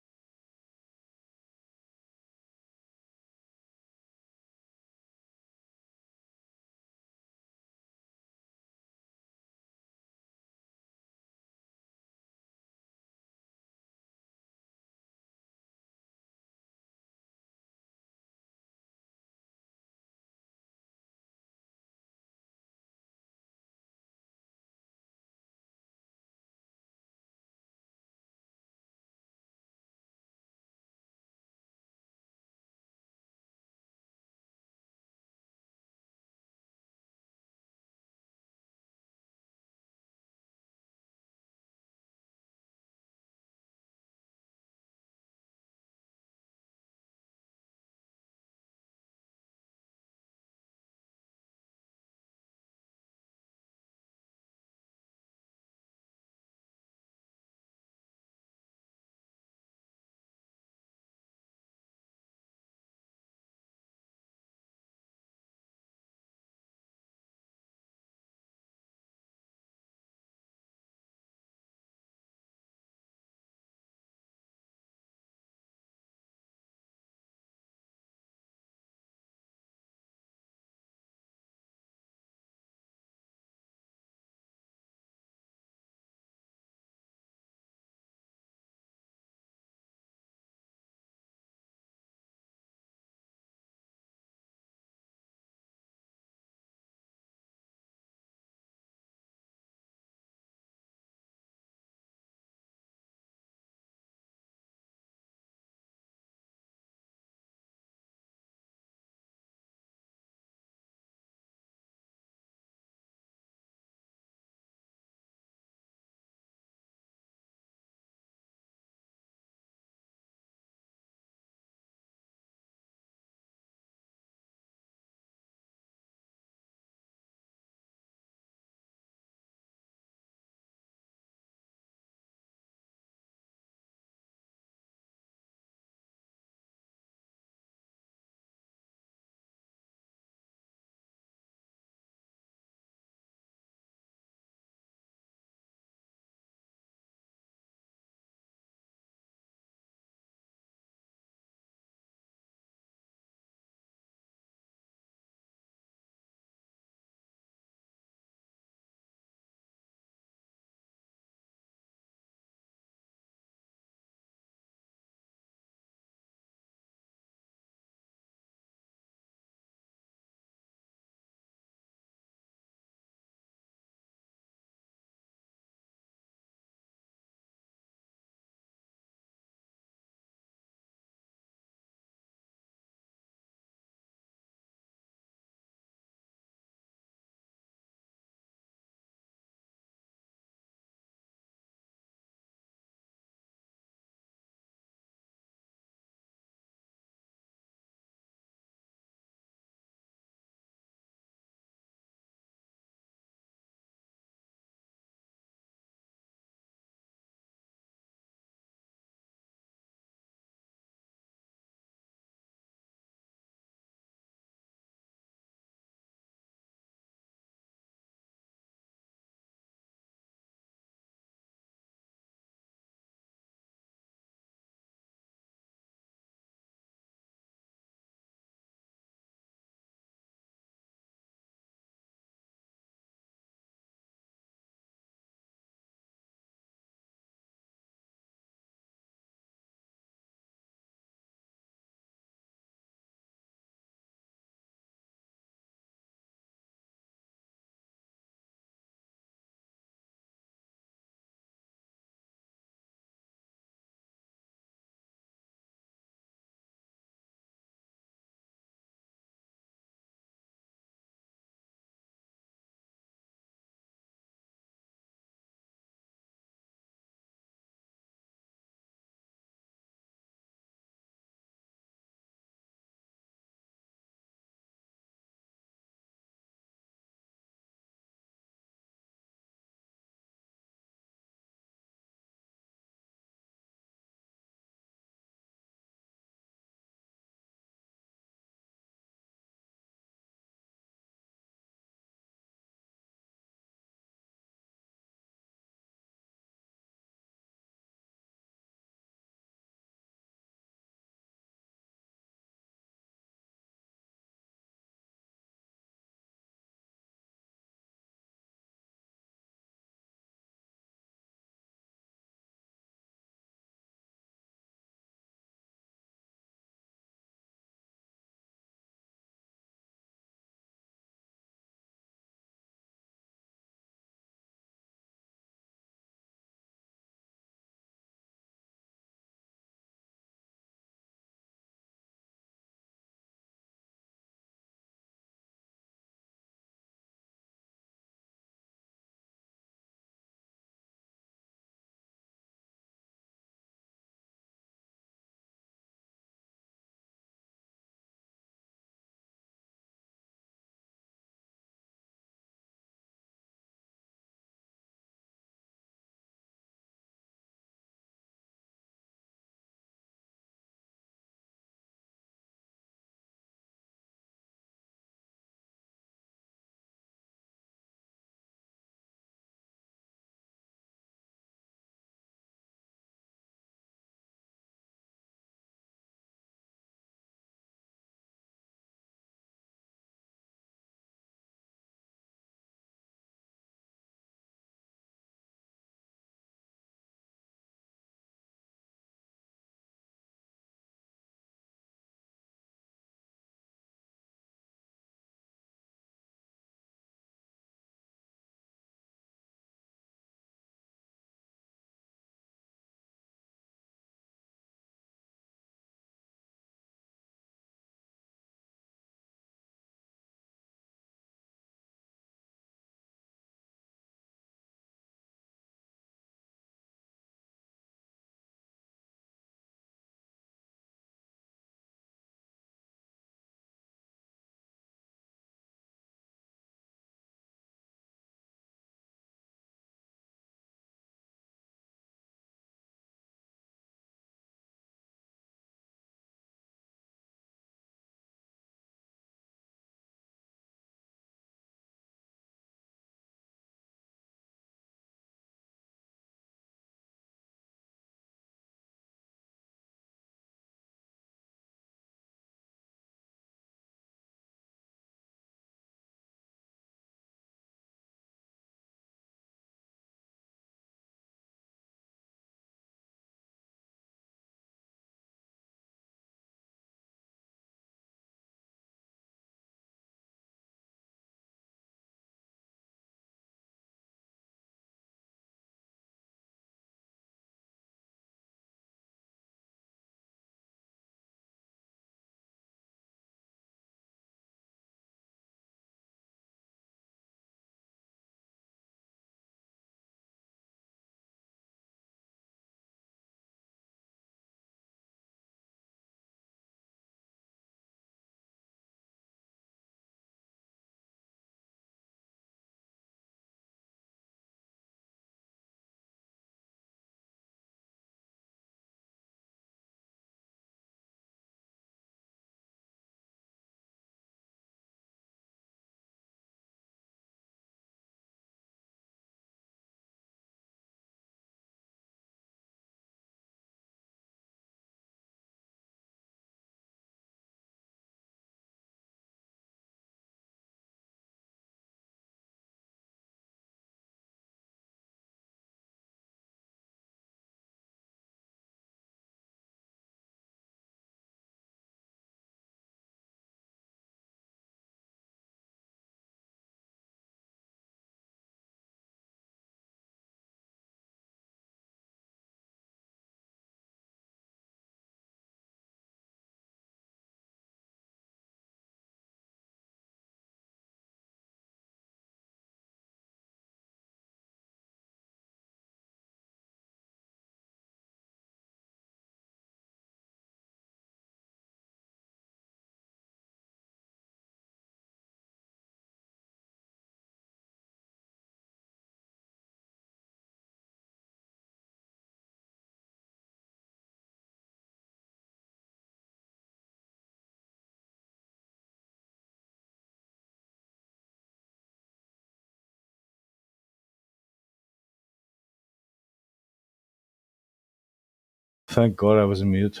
Thank God I was on mute.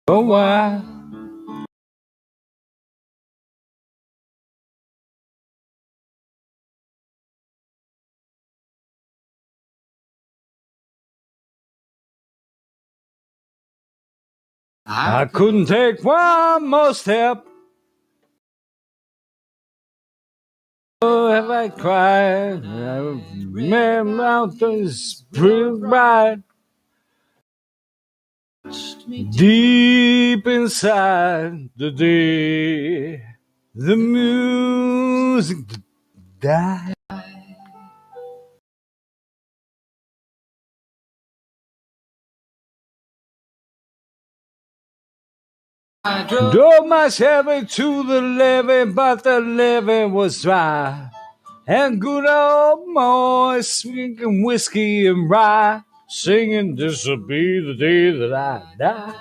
Oh, why? I couldn't take one more step. Oh, have I cried? My mountains pretty bright. Deep inside the day, the music died. Drove myself into the levee, but the levee was dry. And good old Moise drinking whiskey and rye, singing, "This'll be the day that I die."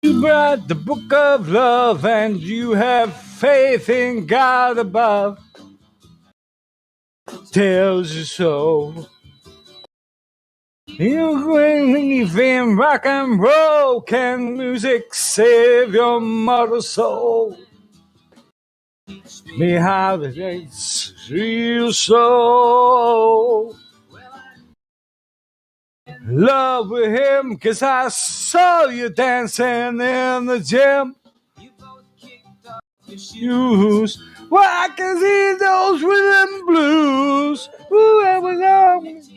You brought the book of love, and you have faith in God above. Tells you so. You believe in rock and roll. Can music save your mortal soul? Me how the days feel so. Love with him, 'cause I saw you dancing in the gym. Shoes. Well, I can see those rhythm blues. Whoever knows,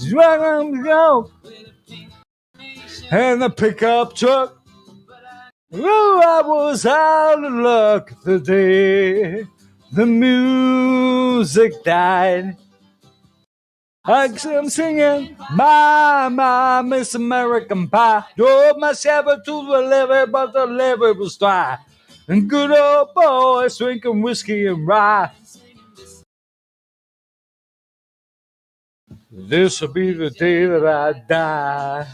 driving go. And the pickup truck. Oh, I was out of luck the day the music died. I'm singing, my Miss American Pie. Drove my Chevy to the levee, but the levee was dry. And good old boys drinking whiskey and rye. This'll be the day that I die.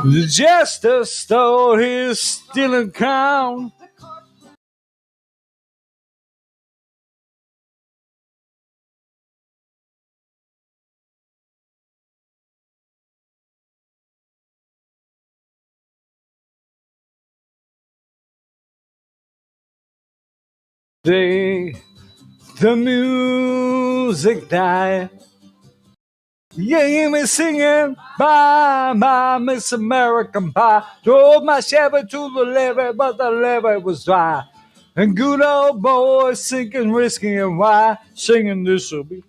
The jester stole his stealing crown. The music died. You hear me singing, bye, my Miss American Pie. Drove my Chevy to the levee, but the levee was dry. And good old boys sinking, risky and why, singing, this'll be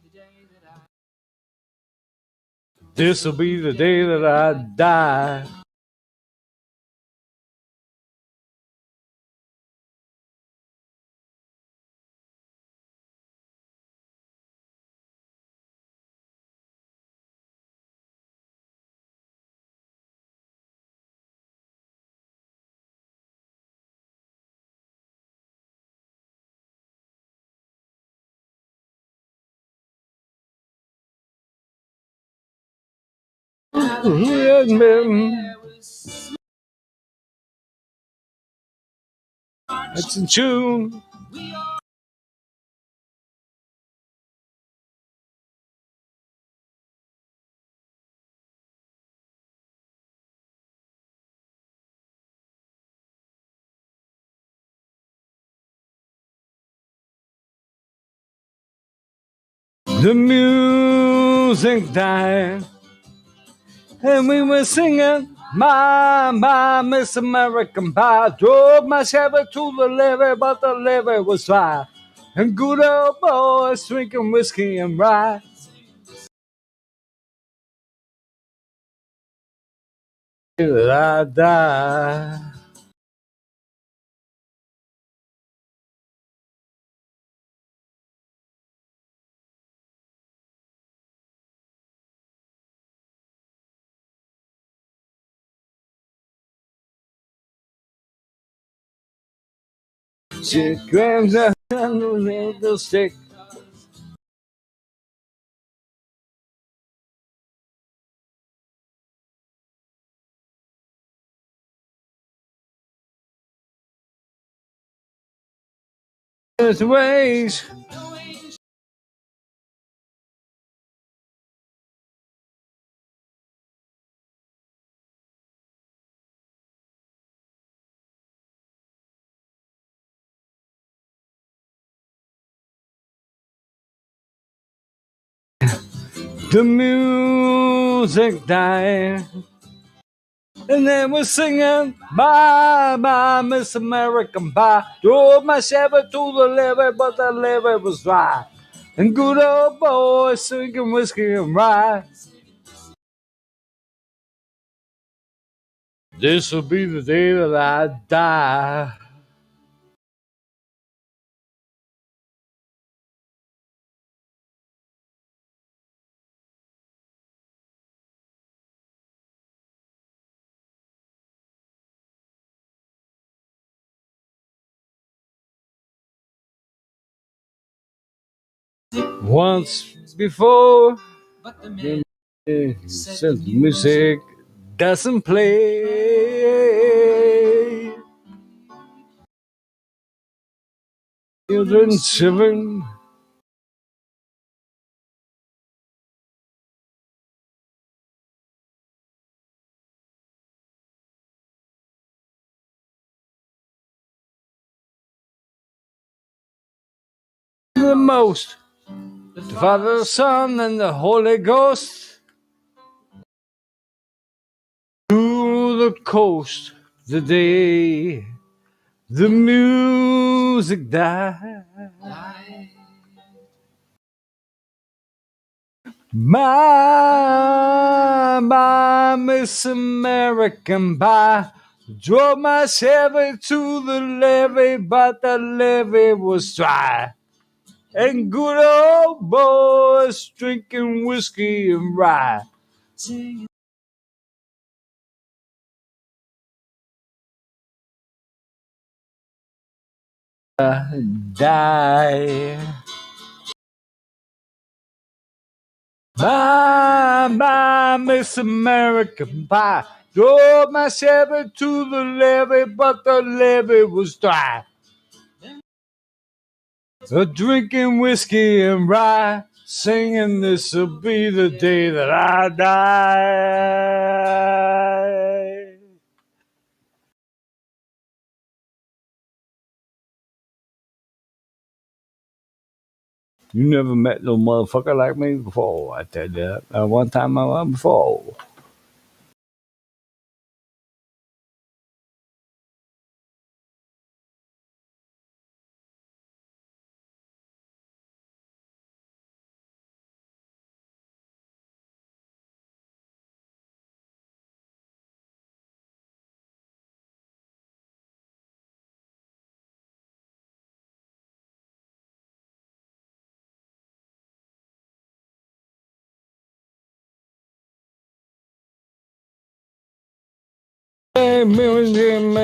the day that I die. It's in tune. The music died, and we were singing, my, Miss American Pie. Drove my Chevy to the levee, but the levee was dry. And good old boys drinking whiskey and rye. Till I die. She grabs a little stick. His ways. The music died, and they were singing, bye, Miss American Pie. Drove my Chevy to the levee, but the levee was dry. And good old boys drinking whiskey and rye. This will be the day that I die. Once before, since music doesn't play, children shivering. The most, the Father, the Son, and the Holy Ghost. To the coast, the day the music died. My Miss American Pie. Drove my Chevy to the levee, but the levee was dry. And good old boys drinking whiskey and rye. Die. My Miss American Pie. Drove my Chevy to the levee, but the levee was dry. Drinking whiskey and rye, singing this'll be the day that I die. You never met no motherfucker like me before, I tell you that. One time I went before. Hey, Marilyn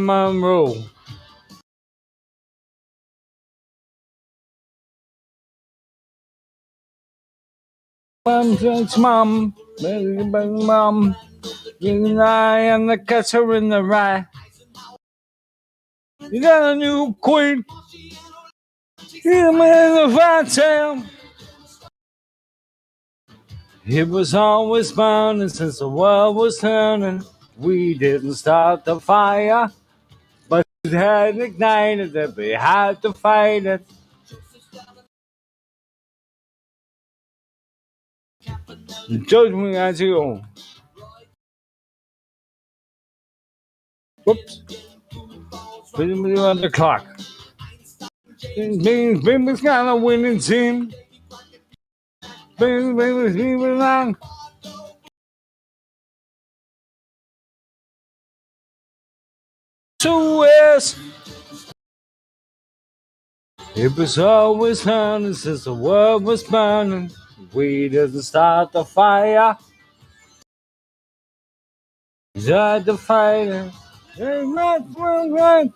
Monroe. Mom, mom, you and I and the catcher in the rye. You got a new queen. You made a fine town. It was always burning since the world was turning. We didn't start the fire, but it had ignited that we had to fight it. Judge me as you own. Whoops. Put me on the clock. Baby's got a winning team. Baby's leaving on. 2 years. It was always burning since the world was burning. We didn't start the fire. We had to fight it. Ain't not right.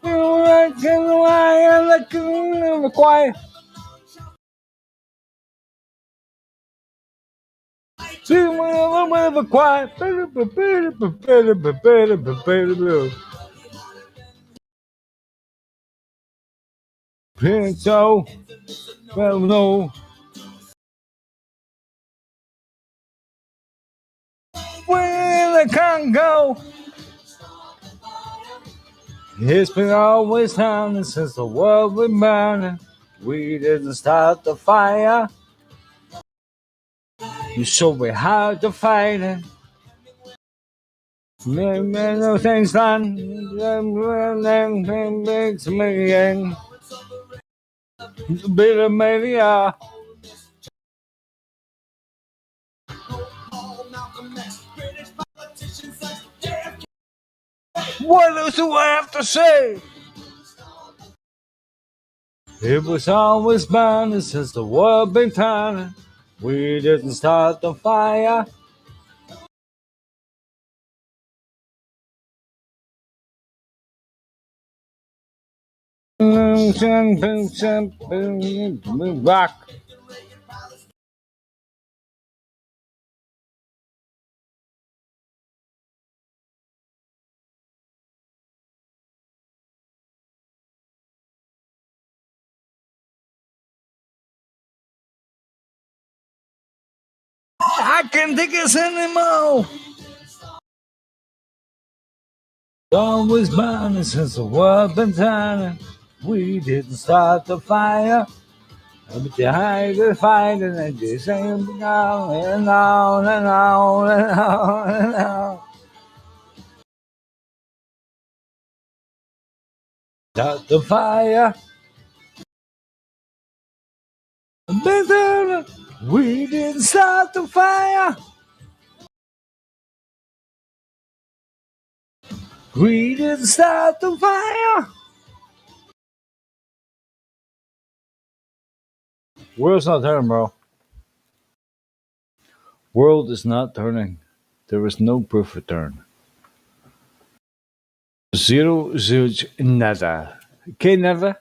Right in the line, like in the quiet. See a little bit of a quiet. So, well, no. We're in the Congo. It's been always burning since the world was burning. We didn't start the fire. So we had to fight it. No things done. Makes me again. Bit of media. What else do I have to say? It was always burning since the world been turning. We didn't start the fire. Rock. I can't take this anymore. Always burning since the world been turning. We didn't start the fire. But you hide the fight and then you say no and on and on and on and on. Start the fire. Better. We didn't start the fire. We didn't start the fire. World's not turning, bro. World is not turning. There is no proof of turn. Zero, zilch, nada. Okay, never.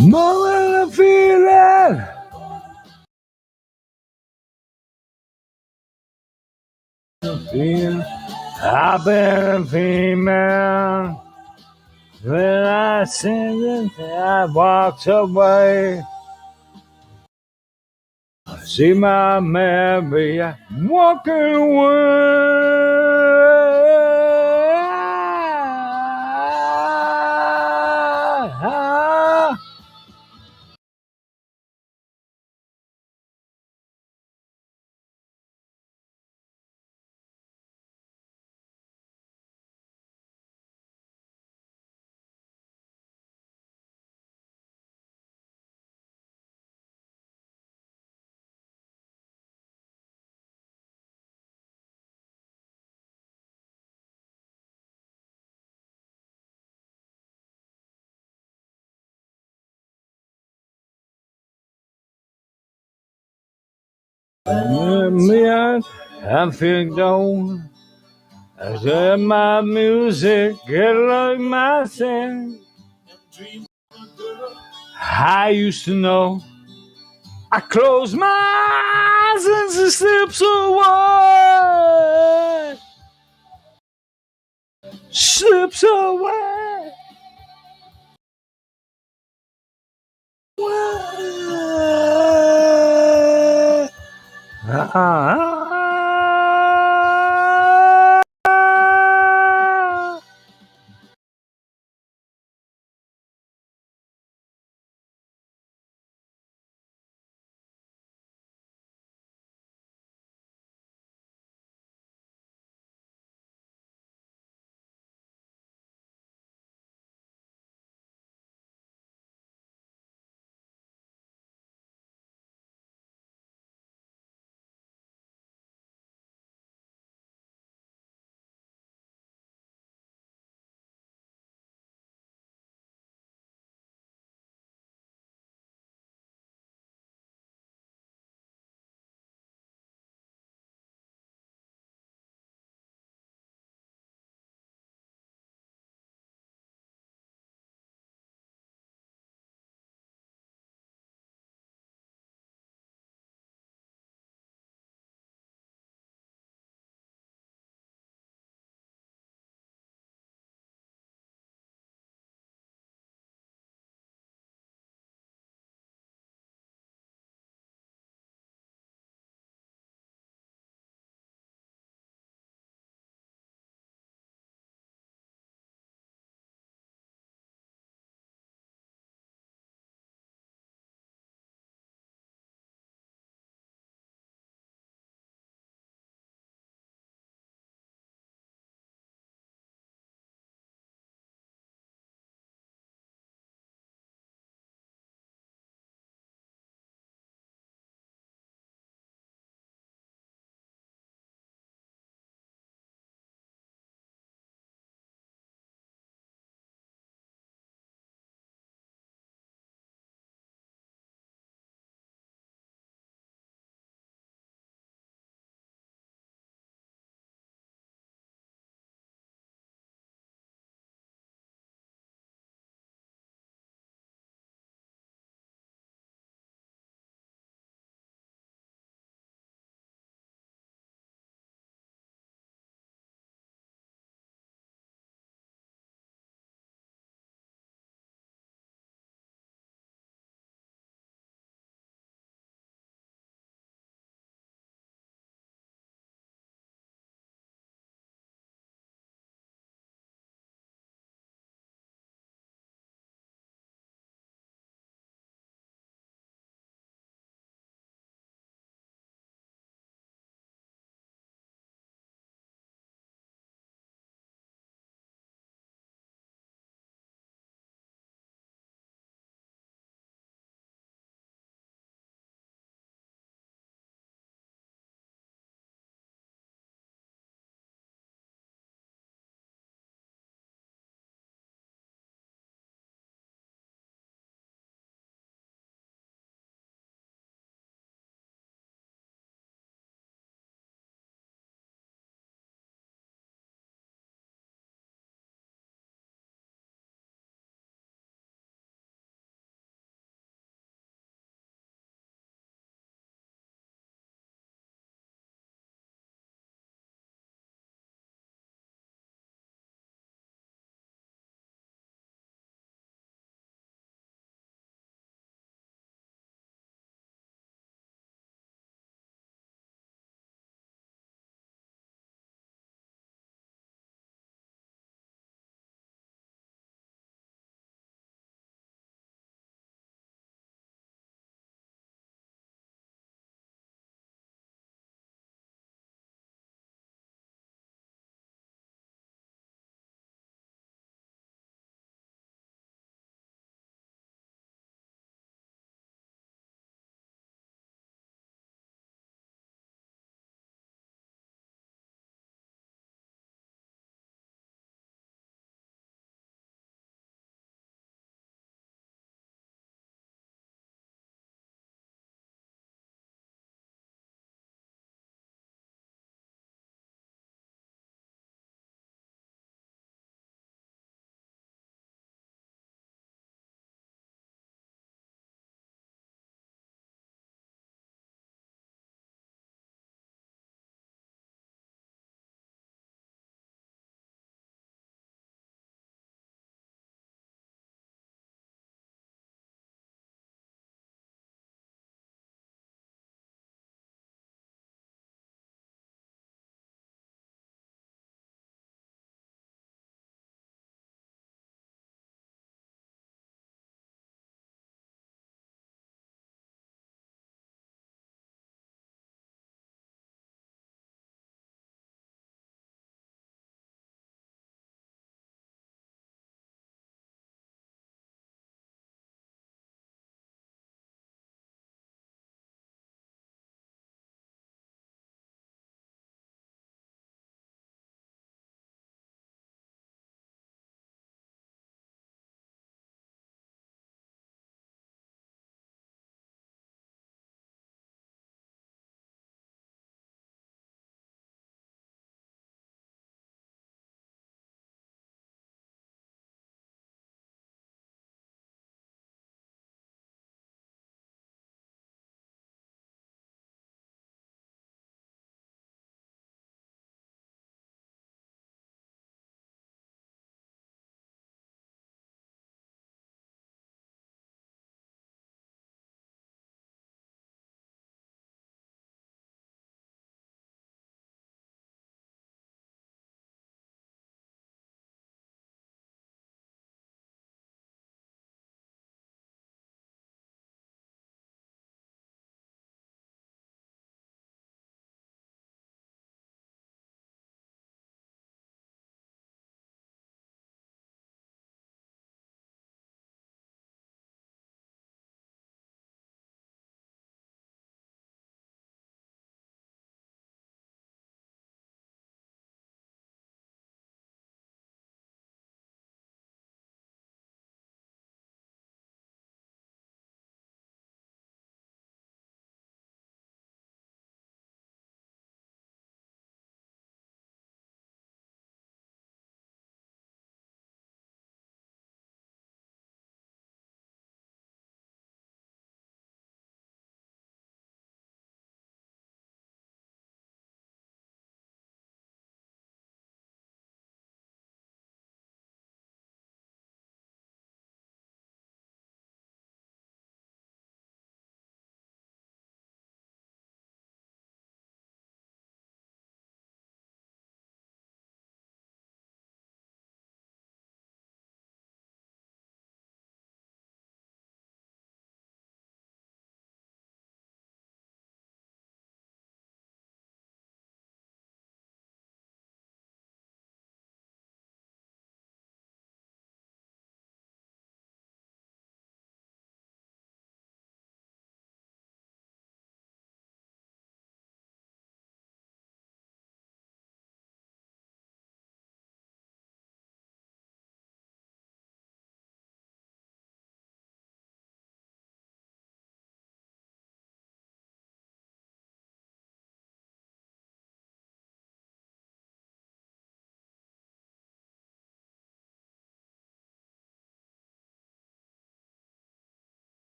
More than a feeling. I've been a female. When I sing it, I walked away. I see my Mary walking away. I'm feeling down. I hear my music, get like my thing. I used to know. I close my eyes and she slips away. Slips away.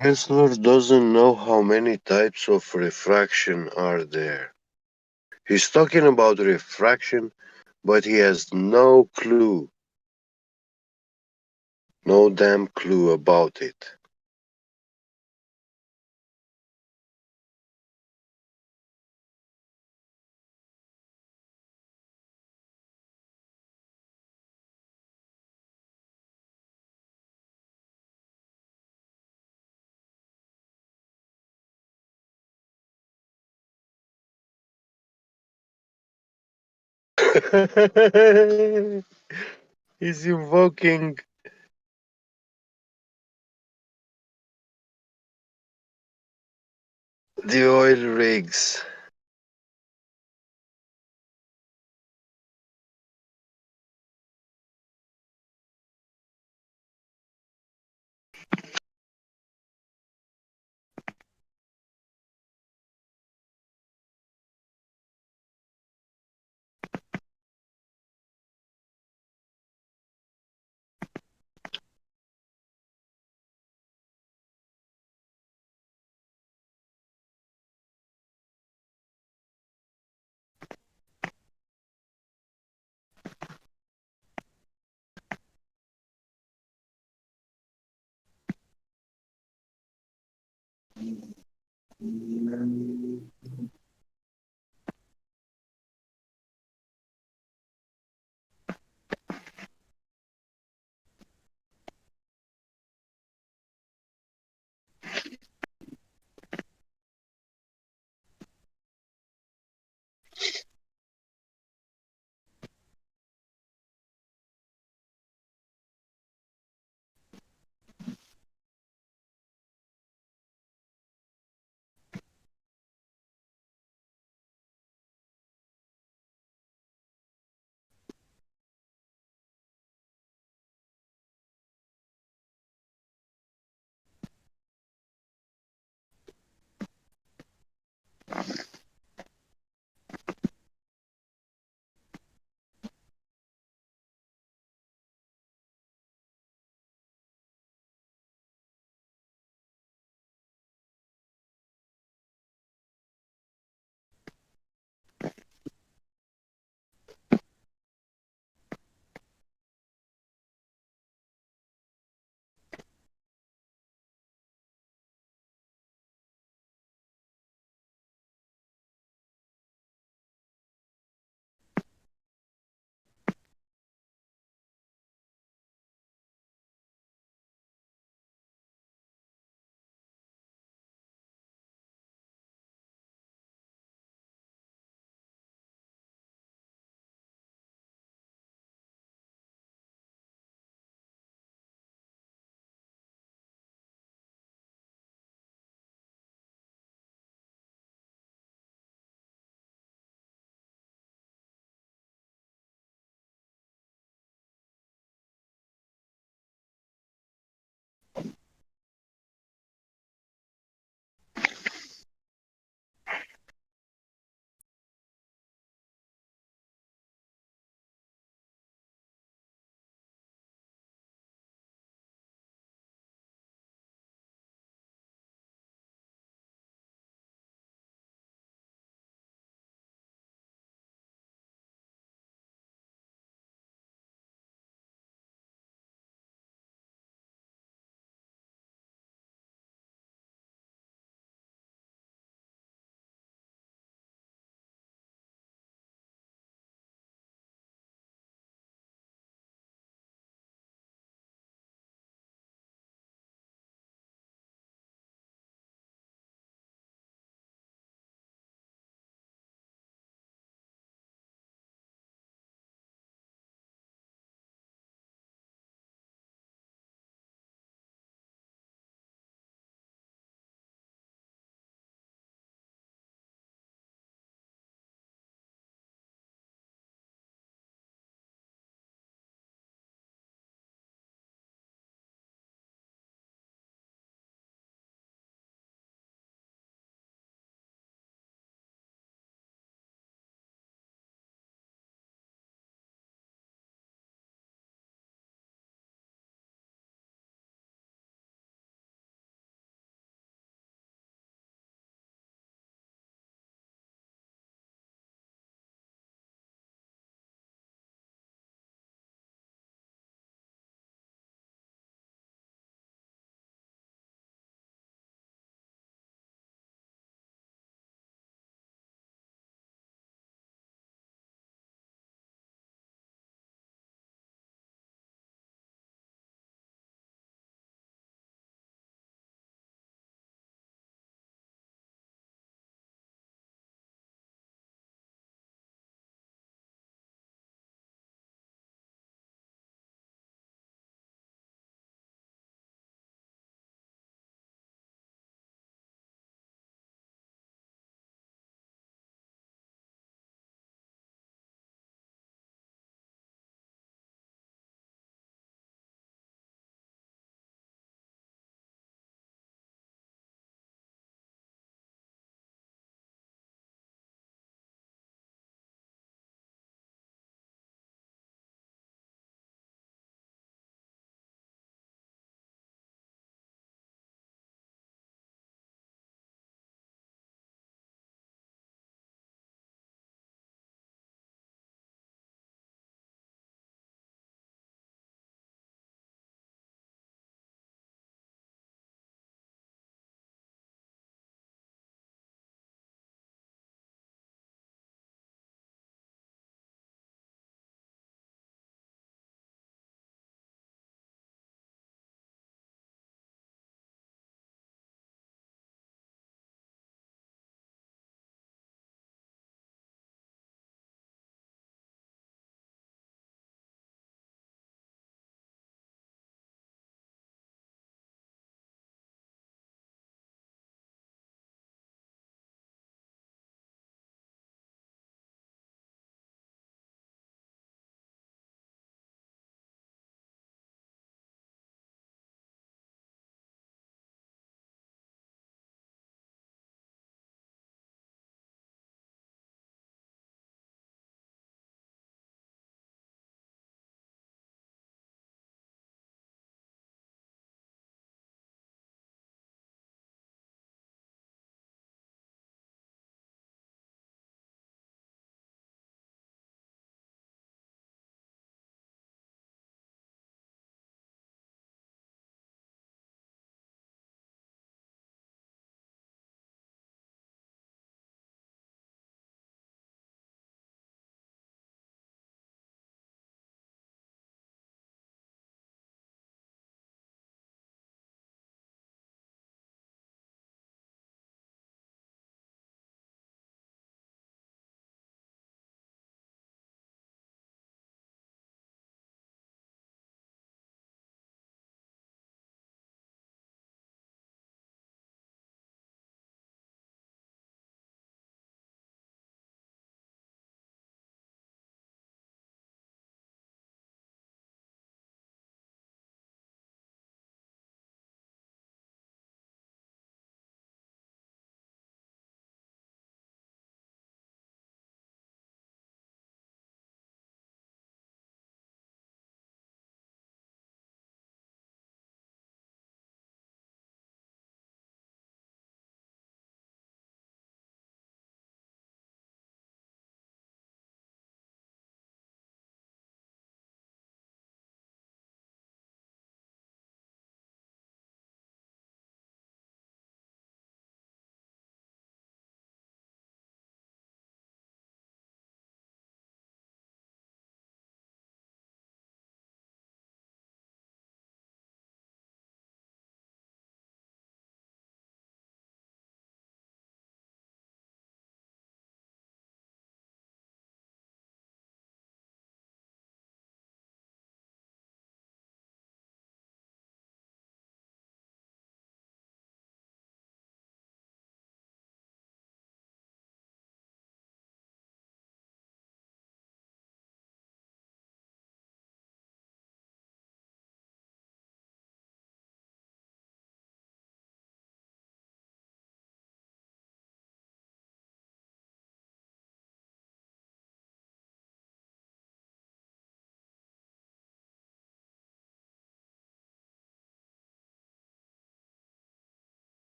Kessler doesn't know how many types of refraction are there. He's talking about refraction, but he has no clue. No damn clue about it. He's invoking the oil rigs.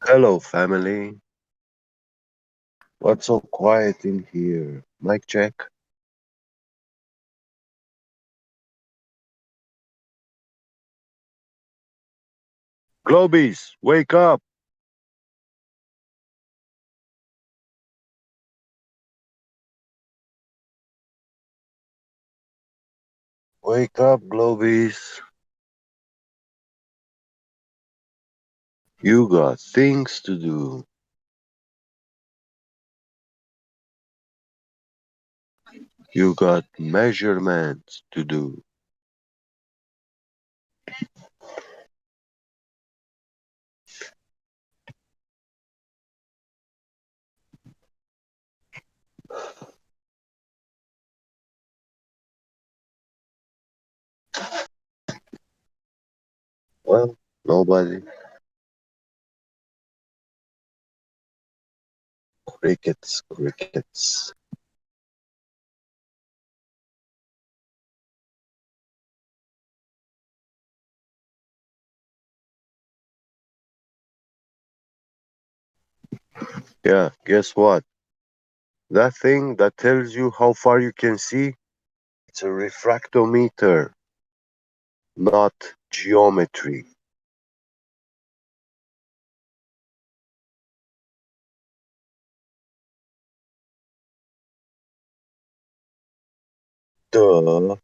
Hello, family. What's so quiet in here? Mic check. Globies, wake up! Wake up, Globies. You got things to do. You got measurements to do. Well, nobody. Crickets, crickets. Yeah, guess what? That thing that tells you how far you can see, it's a refractometer, not geometry. Duh.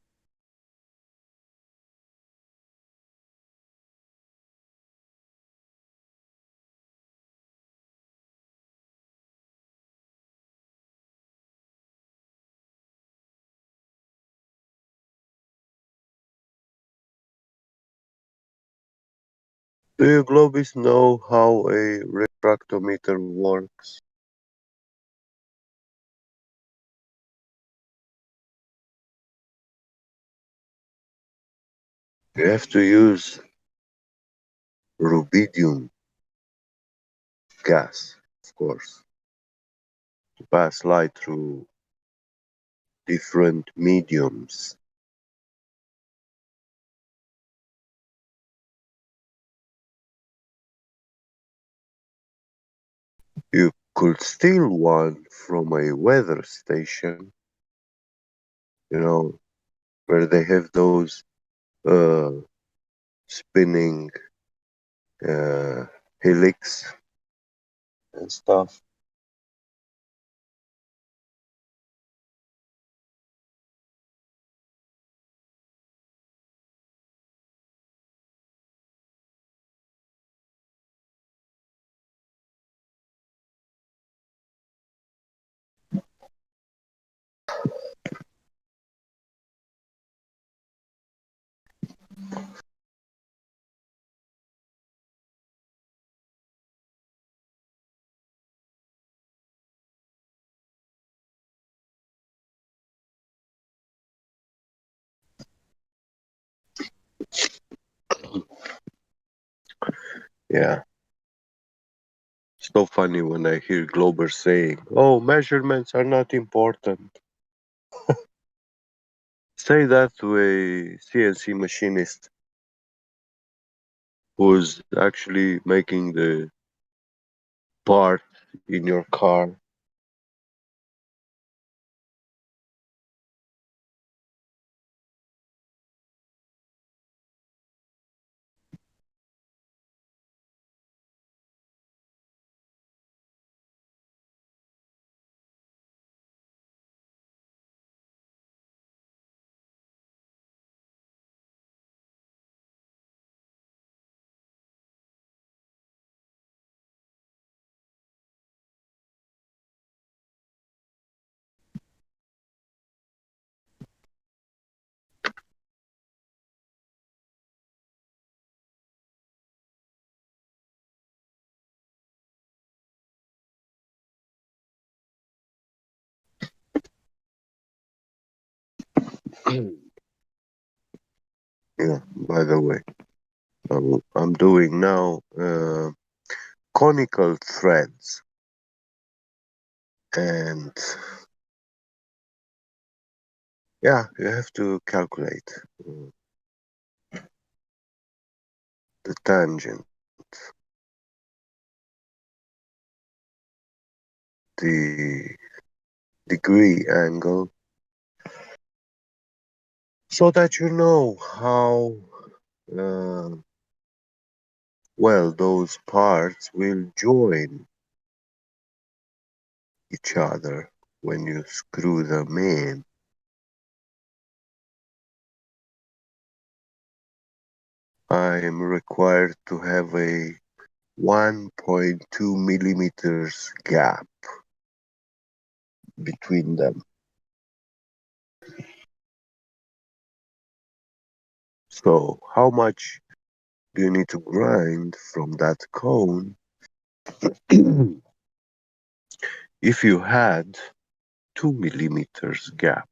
Do you Globis know how a refractometer works? You have to use rubidium gas, of course, to pass light through different mediums. You could steal one from a weather station, you know, where they have those uh, spinning uh, helix and stuff. Yeah, so funny when I hear Glober saying, "Oh, measurements are not important." Say that to a CNC machinist who's actually making the part in your car. Yeah, by the way, I'm doing now conical threads, and yeah, you have to calculate. the tangent, the degree angle, so that you know how uh, well those parts will join each other when you screw them in. I am required to have a 1.2 millimeters gap between them. So how much do you need to grind from that cone if you had 2 millimeters gap?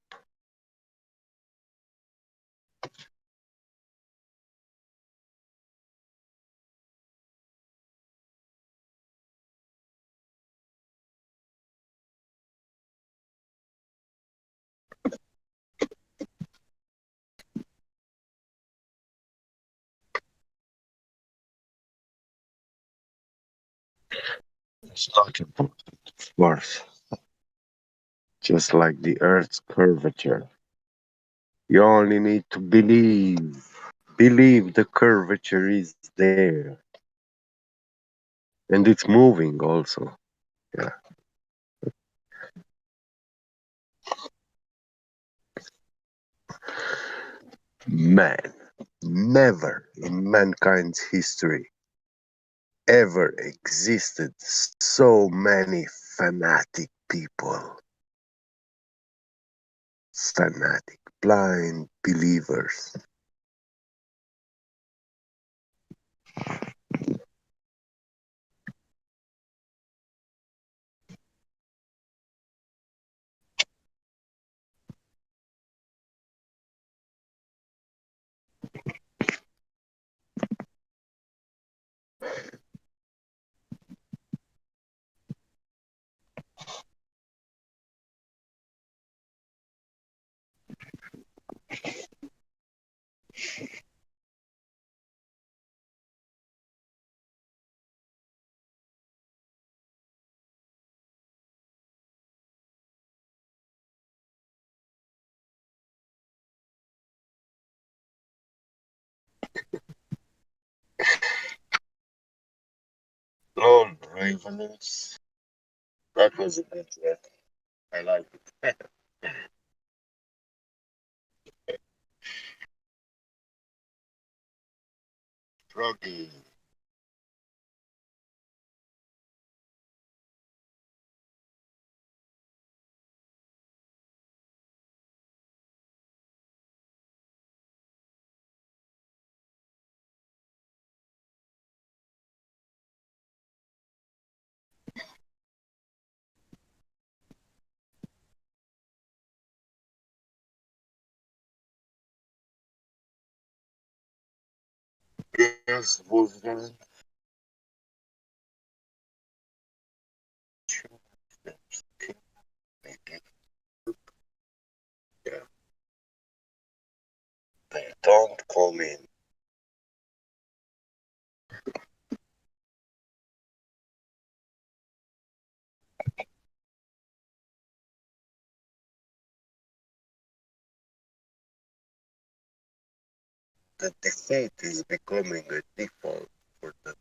It's not important, of course. Just like the Earth's curvature. You only need to believe. Believe the curvature is there. And it's moving also. Yeah. Man, never in mankind's history ever existed so many fanatic people. Fanatic, blind believers. Lord Ravenous. That was a good track. I like it. Froggy. Yes, Wolfgang. Yeah. They don't come in. The defeat is becoming a default for the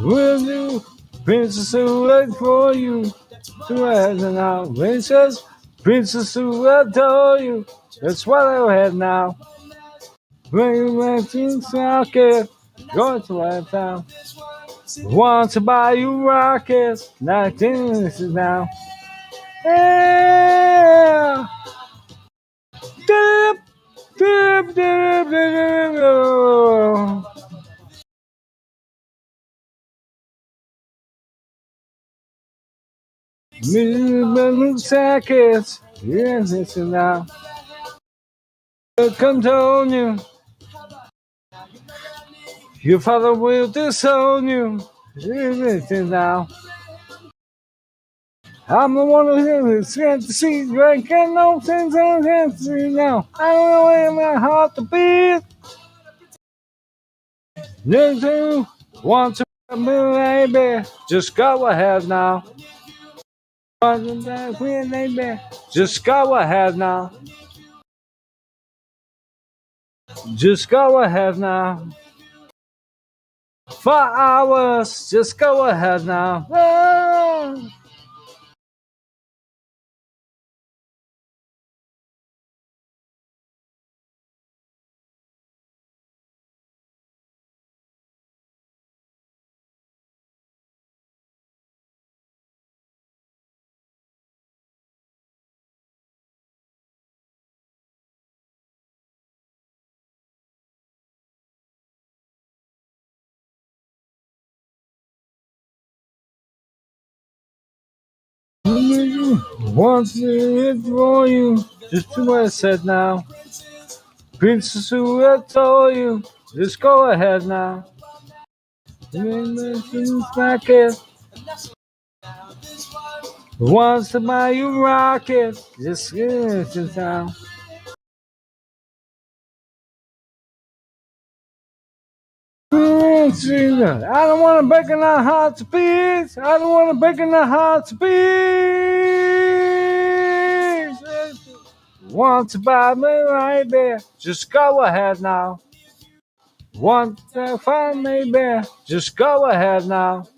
Will you, princess who wait for you? To have now, princess who adore you. That's what I have now. When you went to socket, going to let down. Want to buy you rockets, 19 this is now. Yeah. Dip, dip, dip, dip, dip. Million seconds, yes, it's now. Condone you. Your father will disown you. It's now. I'm the one who's sent to see you. I got no sense of fancy now. I don't know where my heart to beat. You two want to be baby. Just go ahead now. Baby. Just go ahead now. Just go ahead now. 4 hours. Just go ahead now. Ah. Want to it for you, just do what I said now. Princess who I told you, just go ahead now. Smack it. Wants to buy you rocket, just give it to town. I don't want to break in our heart to pieces. I don't want to break in our heart to pieces. Want to buy me right there? Just go ahead now. Want to find me there? Just go ahead now.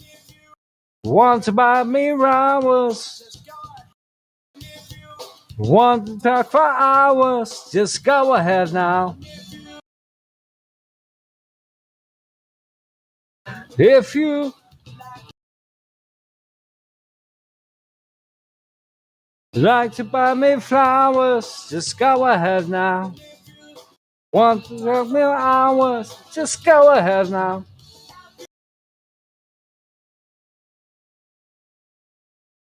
Want to buy me hours? Want to talk for hours? Just go ahead now. If you like to buy me flowers, just go ahead now. Want to talk me hours? Just go ahead now.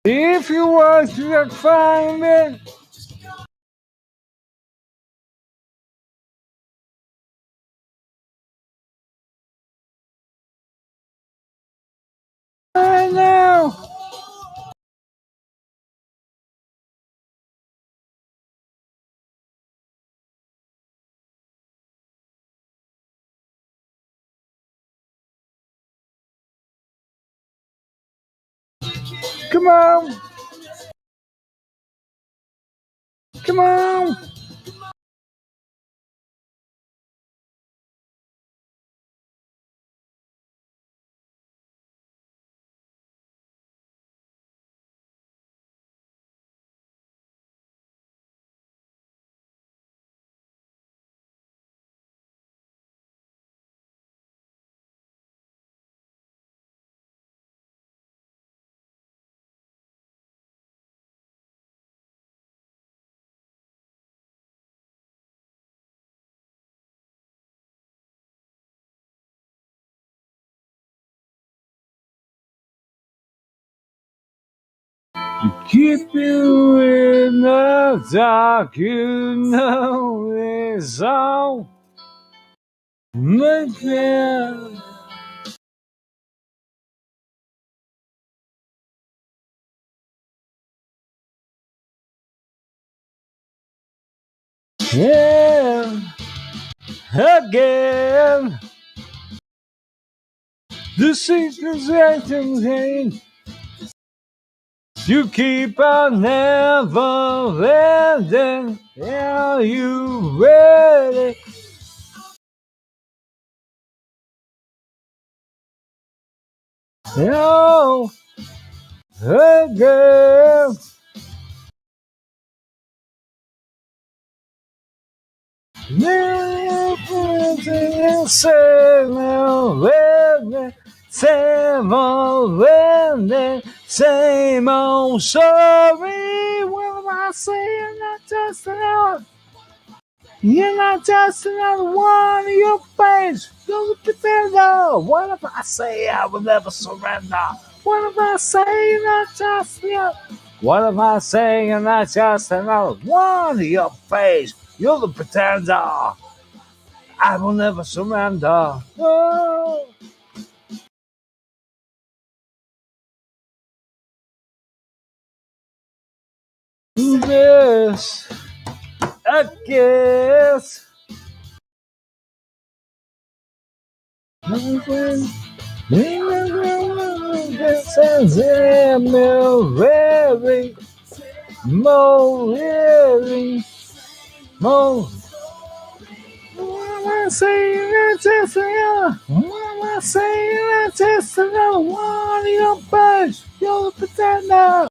If you want to find me, right now. Come on. Come on. Keep you in the dark, you know it's all my fear. Yeah, again. The secret's acting pain. You keep on never ending. Are you ready? No, again. Same old story. What am I saying? Not just another. You're not just another one of your face. You're the defender. What if I say I will never surrender? What if I say you're not just another? What if I say you're not just another one of your face? You're the pretender. I will never surrender. Oh. Yes, I guess. This is very, more really, more. What am I saying? That's just another. What am I saying? That's just another one of your birds. You're the pretender.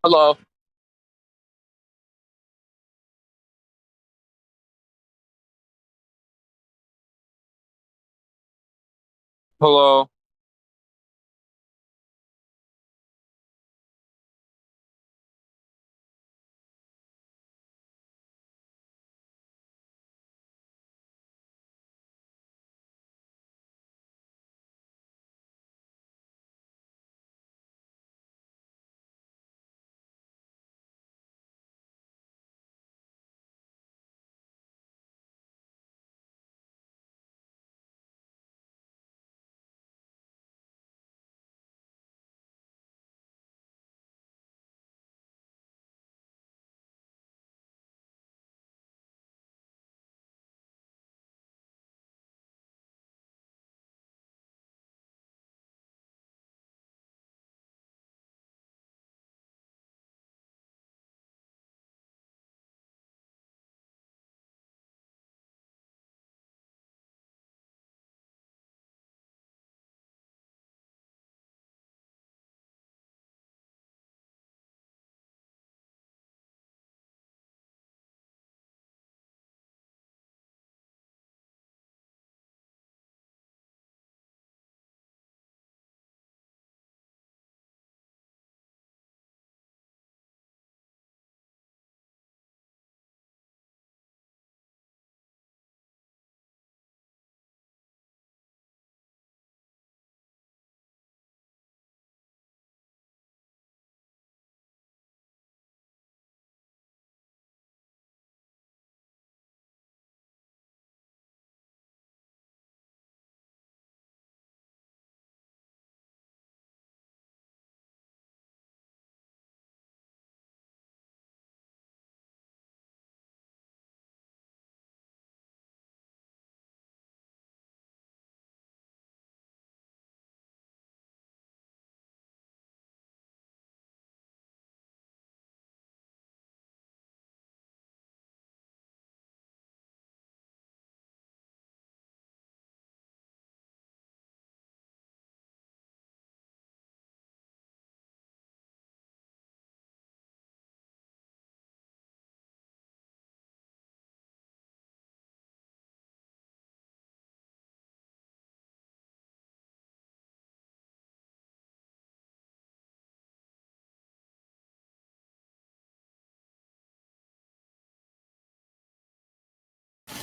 Hello. Hello.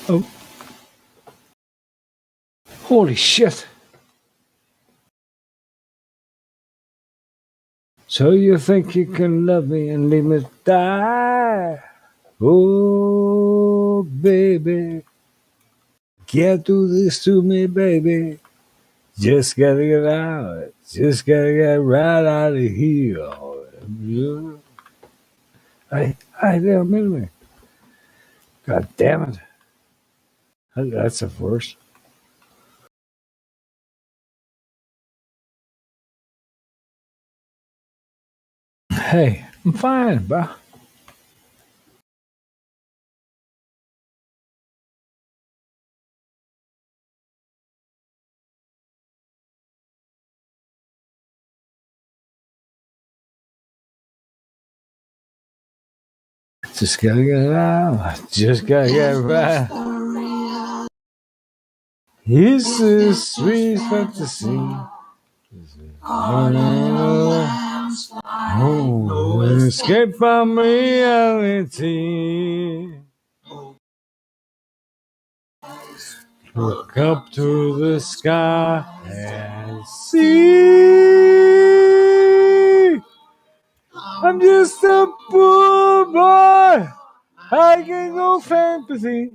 Oh, holy shit. So you think you can love me and leave me die? Oh, baby. Can't do this to me, baby. Just gotta get out. Just gotta get right out of here. Yeah. I don't mean. God damn it. That's a first. Hey, I'm fine, bro. Just gotta get out. Just gotta get right. It's a sweet fantasy. Oh, escape from reality. Look up to the sky and see. I'm just a poor boy. I can go fantasy.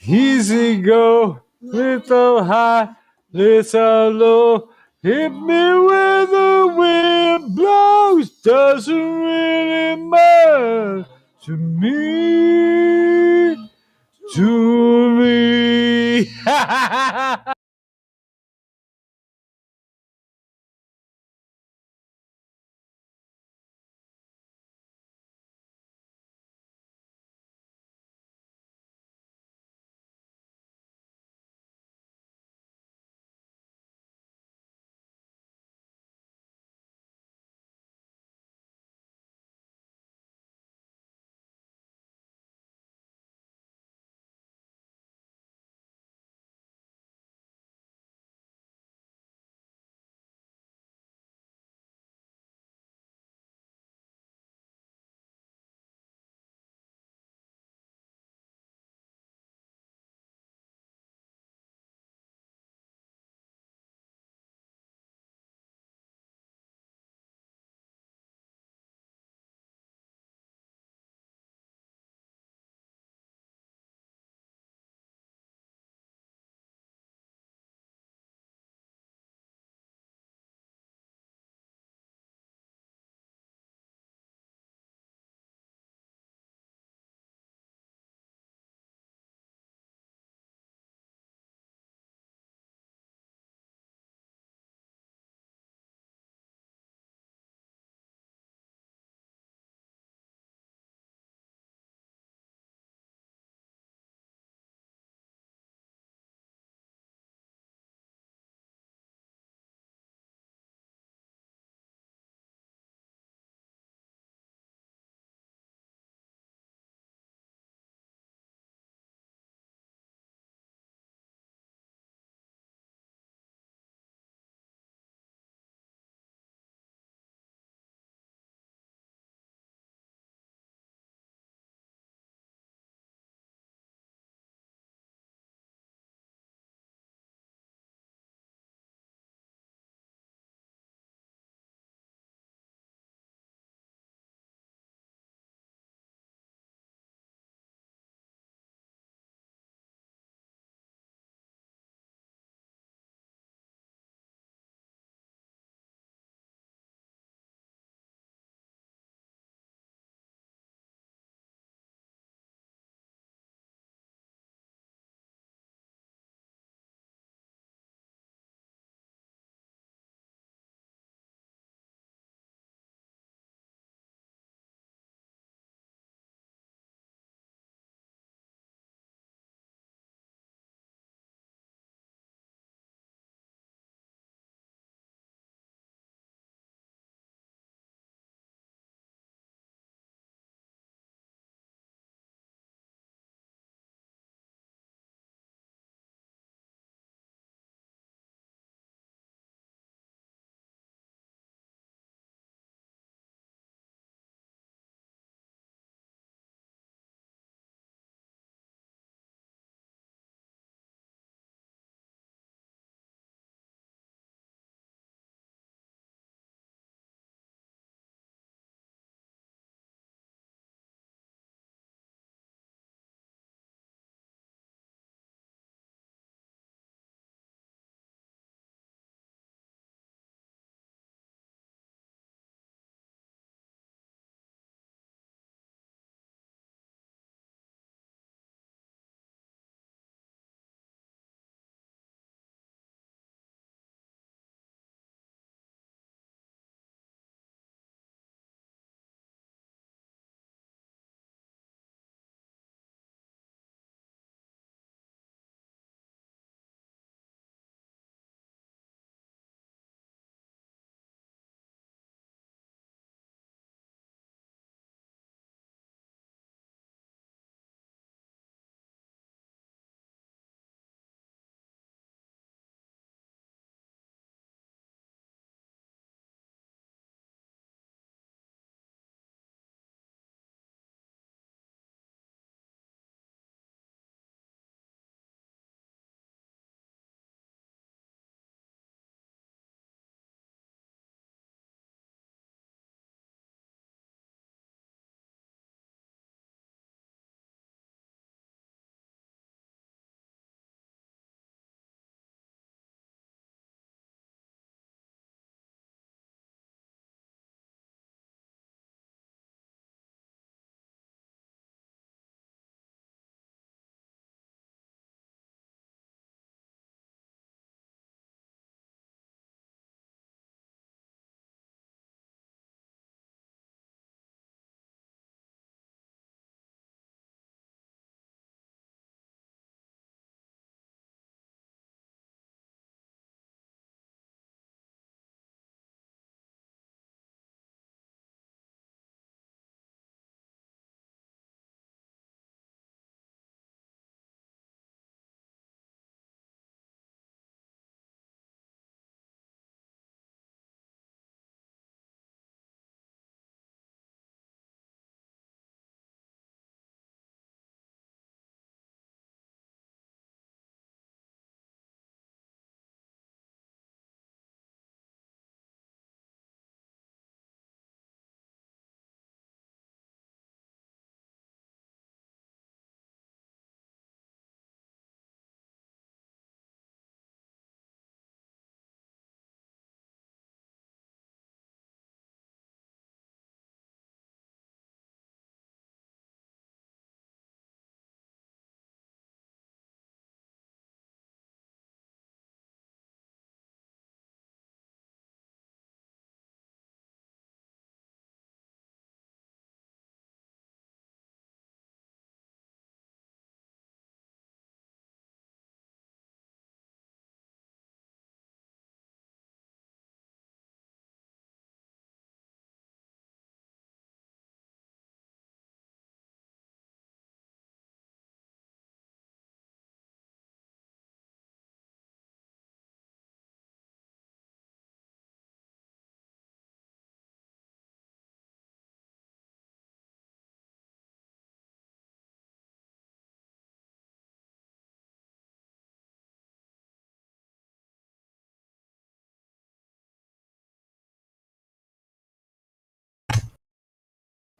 Easy go, little high, little low. Hit me where the wind blows. Doesn't really Remember to me, to me.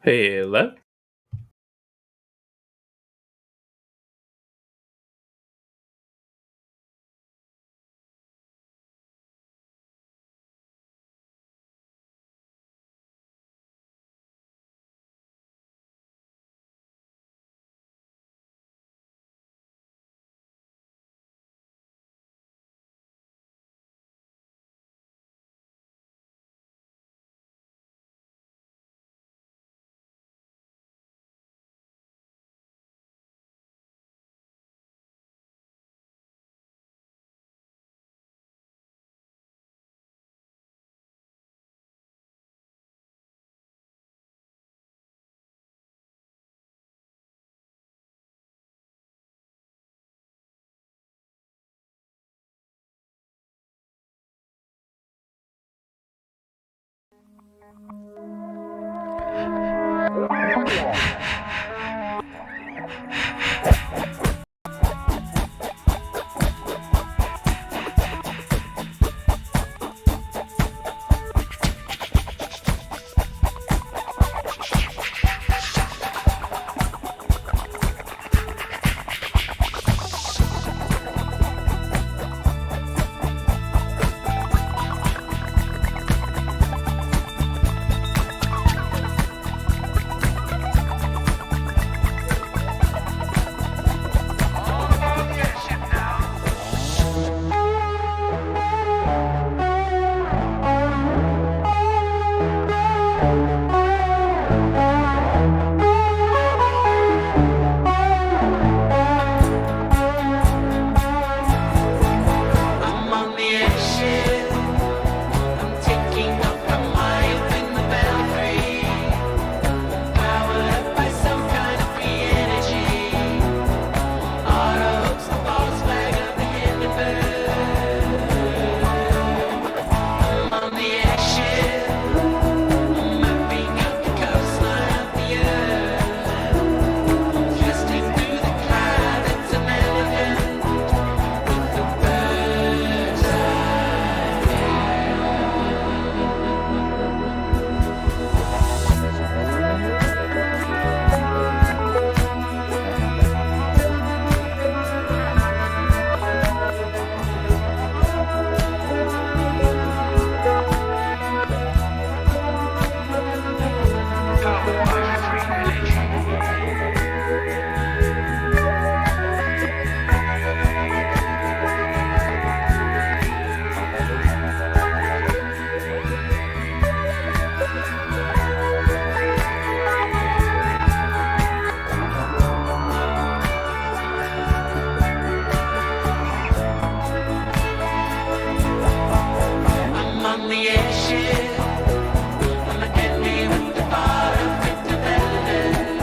Hello? the airship. Gonna get me with the bottom, with the velvet.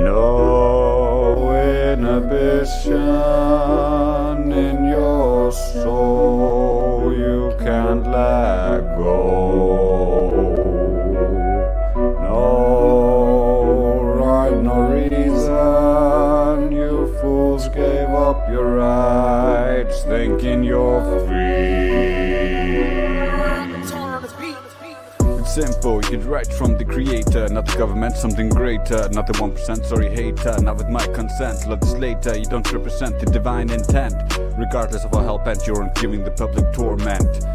No inhibition in your soul, you can't let go. No rhyme, no reason, you fools gave up your rights, thinking you're free. It's simple, you get right from the creator, not the government, something greater, not the 1%, sorry hater, not with my consent, legislator, you don't represent the divine intent, regardless of how hell-bent you're on giving the public torment.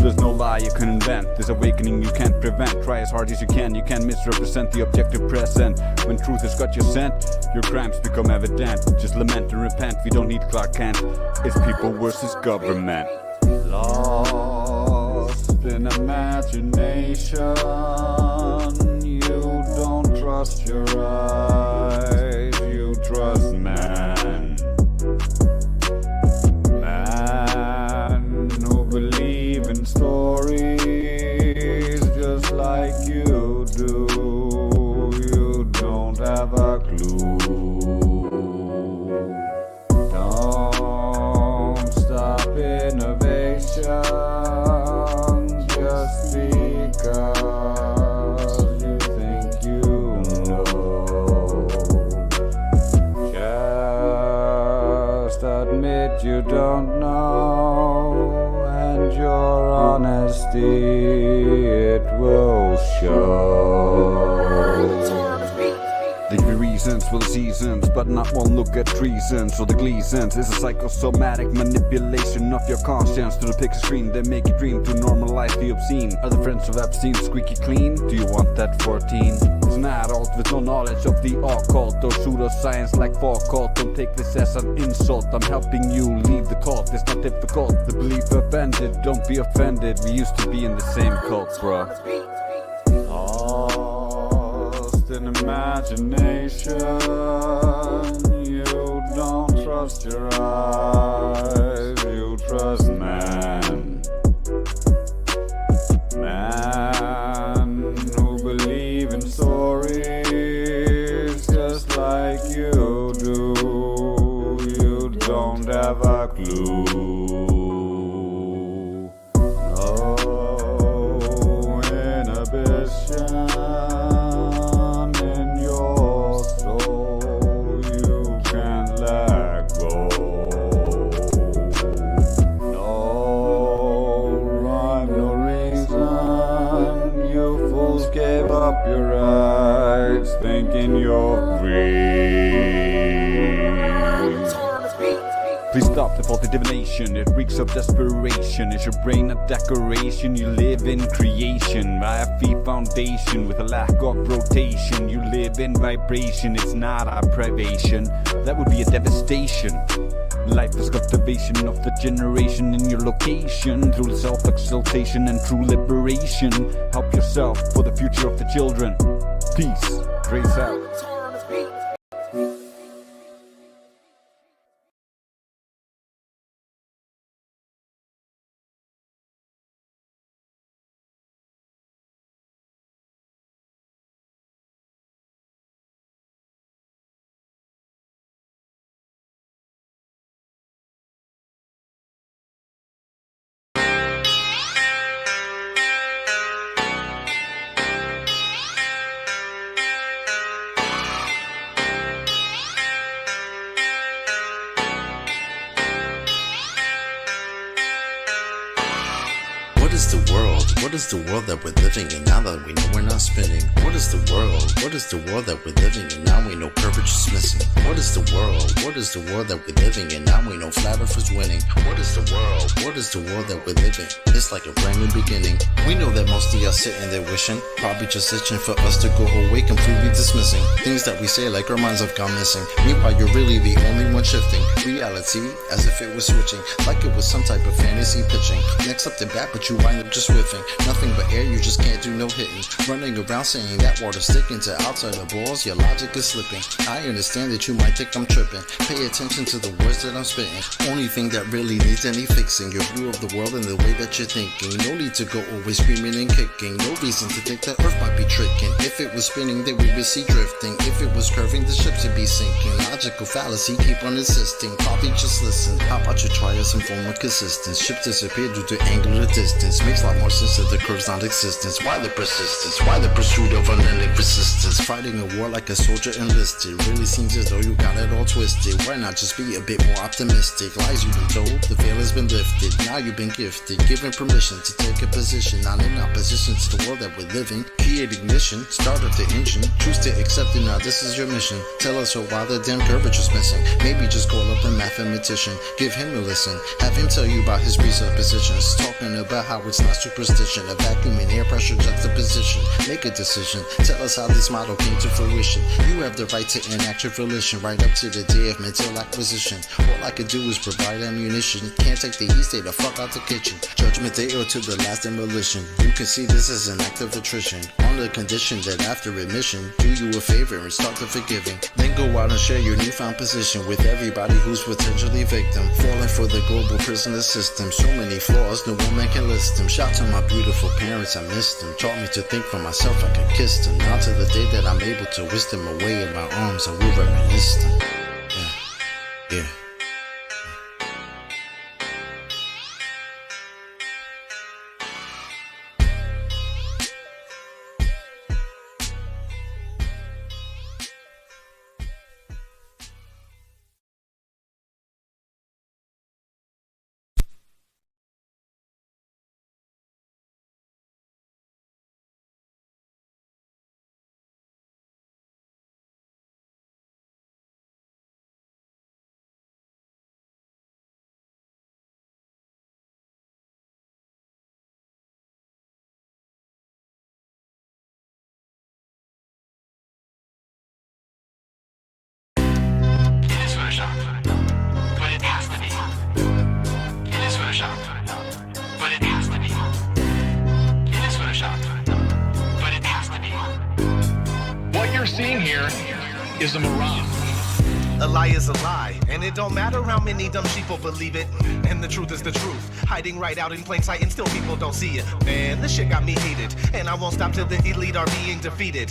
There's no lie you can invent, this awakening you can't prevent, try as hard as you can misrepresent the objective present. When truth has got your scent, your crimes become evident, just lament and repent, we don't need Clark Kent, it's people versus government. Lost in imagination, you don't trust your eyes, you trust man. Man who believe in stories just like you do, you don't have a clue. Don't stop innovation just because you think you know. Just admit you don't know, and your honesty it will show. There'd be reasons for the seasons, but not one look at treasons or the gleasons. It's a psychosomatic manipulation of your conscience to depict a screen that make you dream to normalize the obscene. Are the friends of Epstein squeaky clean? Do you want that 14? It's an adult with no knowledge of the occult or pseudoscience like Foucault. Don't take this as an insult, I'm helping you leave the cult. It's not difficult, the belief offended, don't be offended. We used to be in the same cult, bro. Lost in imagination, you don't trust your eyes, you trust man. Man who believe in stories just like you do, you don't have a clue. No inhibition in your soul, you can't let go. No rhyme, no reason, you fools gave up your rights, thinking you're free. Please stop the faulty divination, it reeks of desperation. Is your brain a decoration? You live in creation by a feet foundation with a lack of rotation. You live in vibration, it's not a privation. That would be a devastation. Life is cultivation of the generation in your location, through self-exaltation and true liberation. Help yourself for the future of the children. Peace, grace out. What is the world? What is the world that we're living in now that we know we're not spinning? What is the world? What is the world that we're living in now we know courage is missing? What is the world? What is the world that we're living in now we know flat earth is winning? What is the world? What is the world that we're living? It's like a brand new beginning. We know that most of y'all sitting there wishing, probably just itching for us to go away, completely dismissing things that we say like our minds have gone missing. Meanwhile, you're really the only one shifting reality as if it was switching, like it was some type of fantasy pitching. Next up to bat, but you wind up just whiffing. Nothing but air, you just can't do no hitting. Running around saying that water's sticking to outside the balls, your logic is slipping. I understand that you might think I'm tripping. Pay attention to the words that I'm spitting. Only thing that really needs any fixing, your view of the world and the way that you're thinking. No need to go always screaming and kicking. No reason to think that Earth might be tricking. If it was spinning, then we would see drifting. If it was curving, the ships would be sinking. Logical fallacy, keep on insisting. Probably just listen. How about you try some form of consistence? Ships disappear due to angular distance. Makes a lot more sense that the curve's not existence. Why the persistence? Why the pursuit of unending resistance? Fighting a war like a soldier enlisted. Really seems as though you got it all twisted. Why not just be a bit more optimistic? Lies you've been told, the veil has been lifted. Now you've been gifted, given permission to take a position. Not in opposition to the world that we're living. Create ignition, start up the engine. Choose to accept it, now this is your mission. Tell us why the damn curvature's missing. Maybe just call up a mathematician. Give him a listen. Have him tell you about his presuppositions. Talking about how it's not superstition. A vacuum and air pressure juxtaposition. Make a decision. Tell us how this model came to fruition. You have the right to enact your volition. Right up to the day of mental acquisition. All I could do is provide ammunition. Can't take the heat, stay the fuck out the kitchen. Judgment day or to the last demolition. You can see this as an act of attrition. On the condition that after admission, do you a favor and start the forgiving. Then go out and share your newfound position with everybody who's potentially victim. Falling for the global prisoner system. So many flaws, no woman can list them. Shout to my beautiful parents, I missed them. Taught me to think for myself, I could kiss them. Now to the day that I'm able to whisk them away in my arms, I will reminisce them. Yeah. What you're seeing here is a mirage. A lie is a lie, and it don't matter how many dumb sheeple believe it. And the truth is the truth, hiding right out in plain sight, and still people don't see it. Man, this shit got me heated, and I won't stop till the elite are being defeated.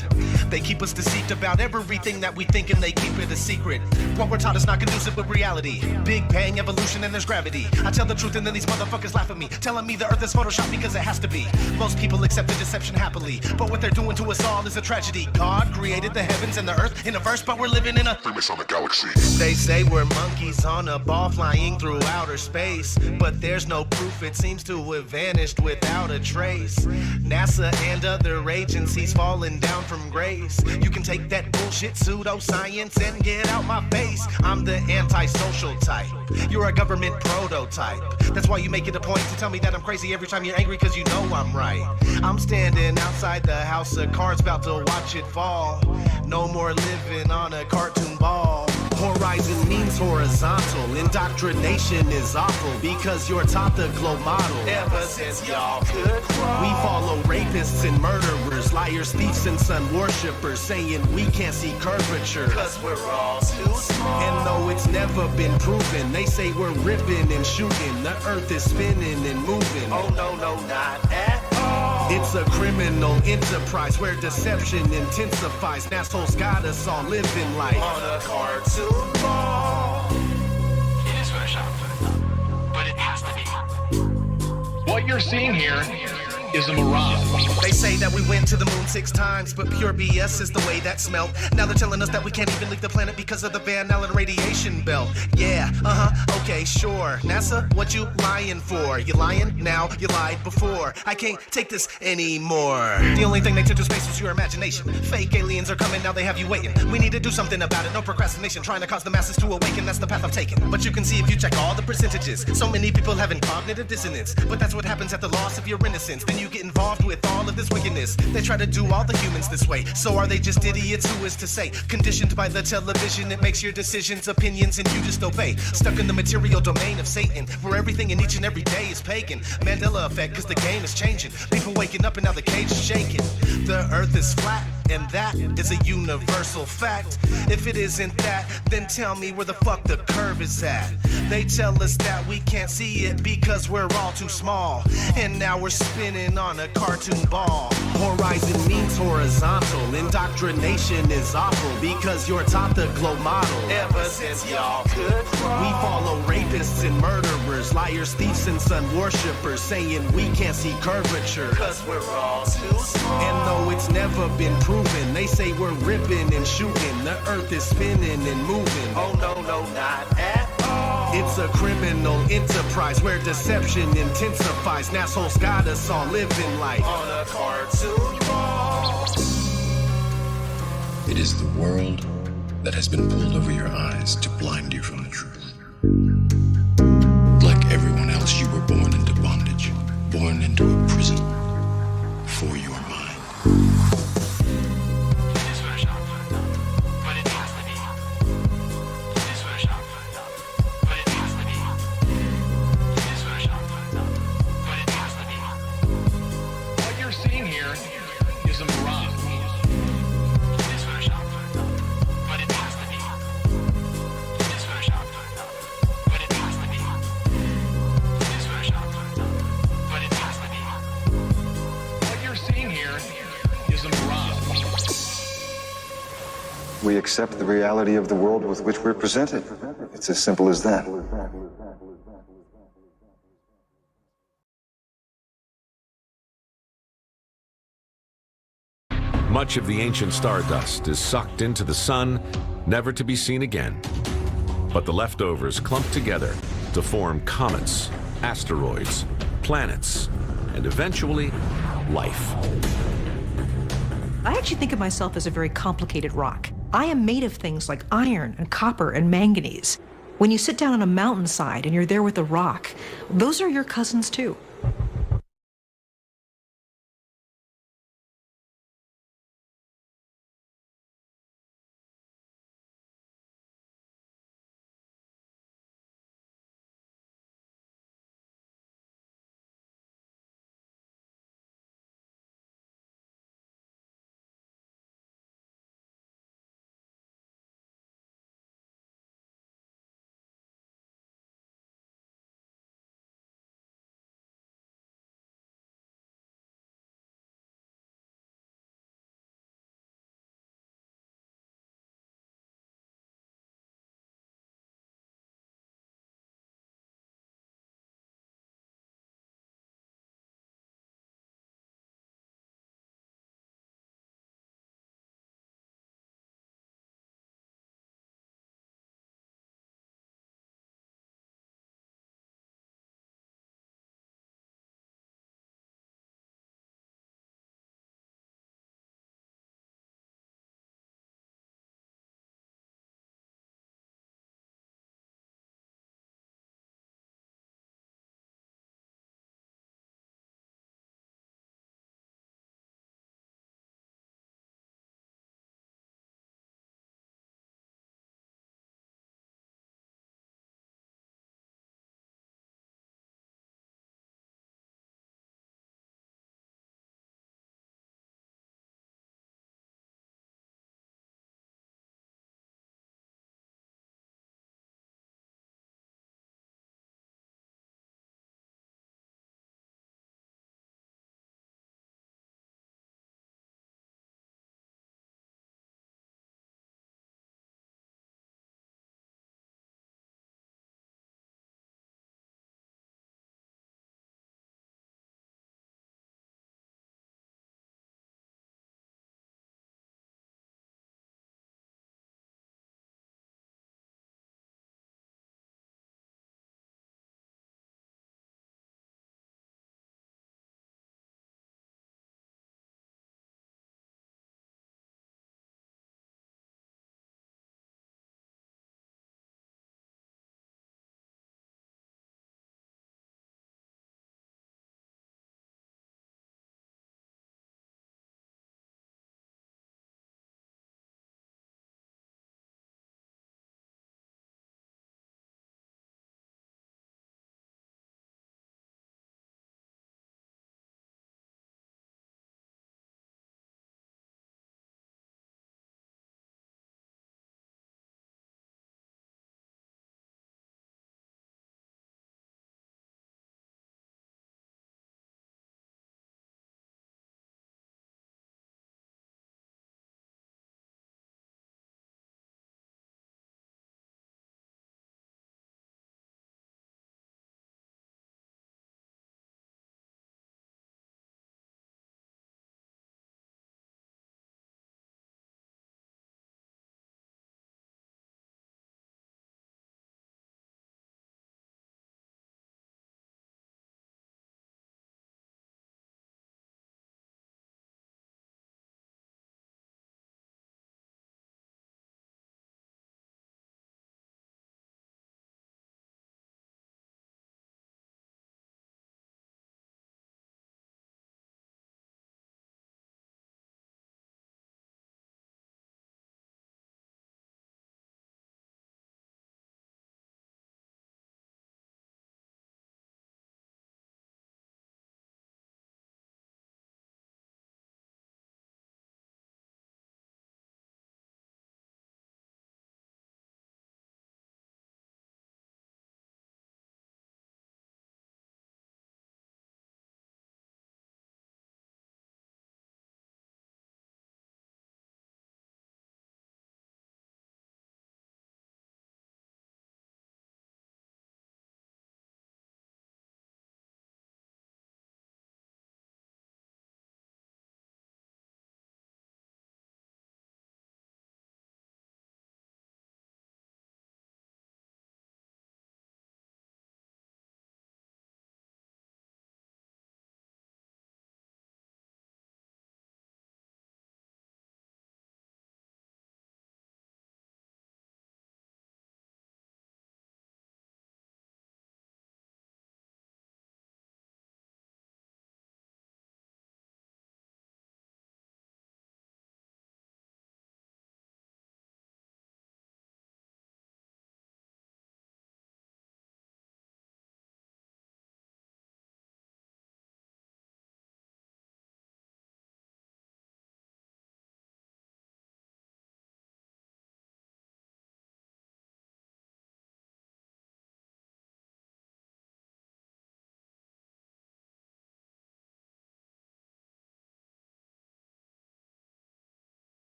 They keep us deceived about everything that we think, and they keep it a secret. What we're taught is not conducive with reality. Big bang, evolution, and there's gravity. I tell the truth, and then these motherfuckers laugh at me, telling me the earth is photoshopped because it has to be. Most people accept the deception happily, but what they're doing to us all is a tragedy. God created the heavens and the earth in a verse, but we're living in a famous on the galaxy. They say we're monkeys on a ball flying through outer space, but there's no proof, it seems to have vanished without a trace. NASA and other agencies falling down from grace. You can take that bullshit pseudoscience and get out my face. I'm the antisocial type. You're a government prototype. That's why you make it a point to tell me that I'm crazy every time you're angry, cause you know I'm right. I'm standing outside the house of cards about to watch it fall. No more living on a cartoon ball. Horizon means horizontal. Indoctrination is awful because you're taught the globe model. Ever since y'all could crawl, we follow rapists and murderers, liars, thieves, and sun worshippers, saying we can't see curvature cause we're all too small. And though it's never been proven, they say we're ripping and shooting. The earth is spinning and moving. Oh no, not at all. It's a criminal enterprise where deception intensifies. Assholes got us all living life on a cartoon ball. It is photoshopped, but it has to be. What you're seeing here is a mirage. They say that we went to the moon 6 times, but pure BS is the way that smelled. Now they're telling us that we can't even leave the planet because of the Van Allen radiation belt. Yeah, okay, sure. NASA, what you lying for? You lying now, you lied before. I can't take this anymore. The only thing they took to space was your imagination. Fake aliens are coming, now they have you waiting. We need to do something about it, no procrastination. Trying to cause the masses to awaken, that's the path I've taken. But you can see if you check all the percentages, so many people having cognitive dissonance. But that's what happens at the loss of your innocence. Then you get involved with all of this wickedness. They try to do all the humans this way. So are they just idiots? Who is to say? Conditioned by the television, it makes your decisions, opinions, and you just obey. Stuck in the material domain of Satan, where everything in each and every day is pagan. Mandela effect, cause the game is changing. People waking up and now the cage is shaking. The earth is flat, and that is a universal fact. If it isn't that, then tell me where the fuck the curve is at. They tell us that we can't see it because we're all too small. And now we're spinning on a cartoon ball. Horizon means horizontal. Indoctrination is awful because you're taught the globe model. Ever since y'all could crawl, we follow rapists and murderers, liars, thieves, and sun worshippers, saying we can't see curvature cause we're all too small. And though it's never been proven, they say we're ripping and shooting. The earth is spinning and moving. Oh no, no, not at all. It's a criminal enterprise where deception intensifies. Assholes got us all living life on a cartoon ball. It is the world that has been pulled over your eyes to blind you from the truth. Like everyone else, you were born into bondage, born into a prison for your mind. What you're seeing here is a mirage. What you're seeing here is a mirage. We accept the reality of the world with which we're presented. It's as simple as that. Much of the ancient stardust is sucked into the sun, never to be seen again. But the leftovers clump together to form comets, asteroids, planets, and eventually, life. I actually think of myself as a very complicated rock. I am made of things like iron and copper and manganese. When you sit down on a mountainside and you're there with a rock, those are your cousins too.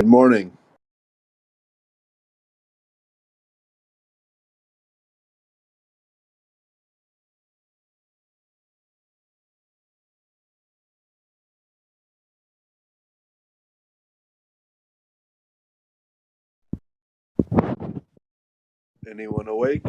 Good morning. Anyone awake?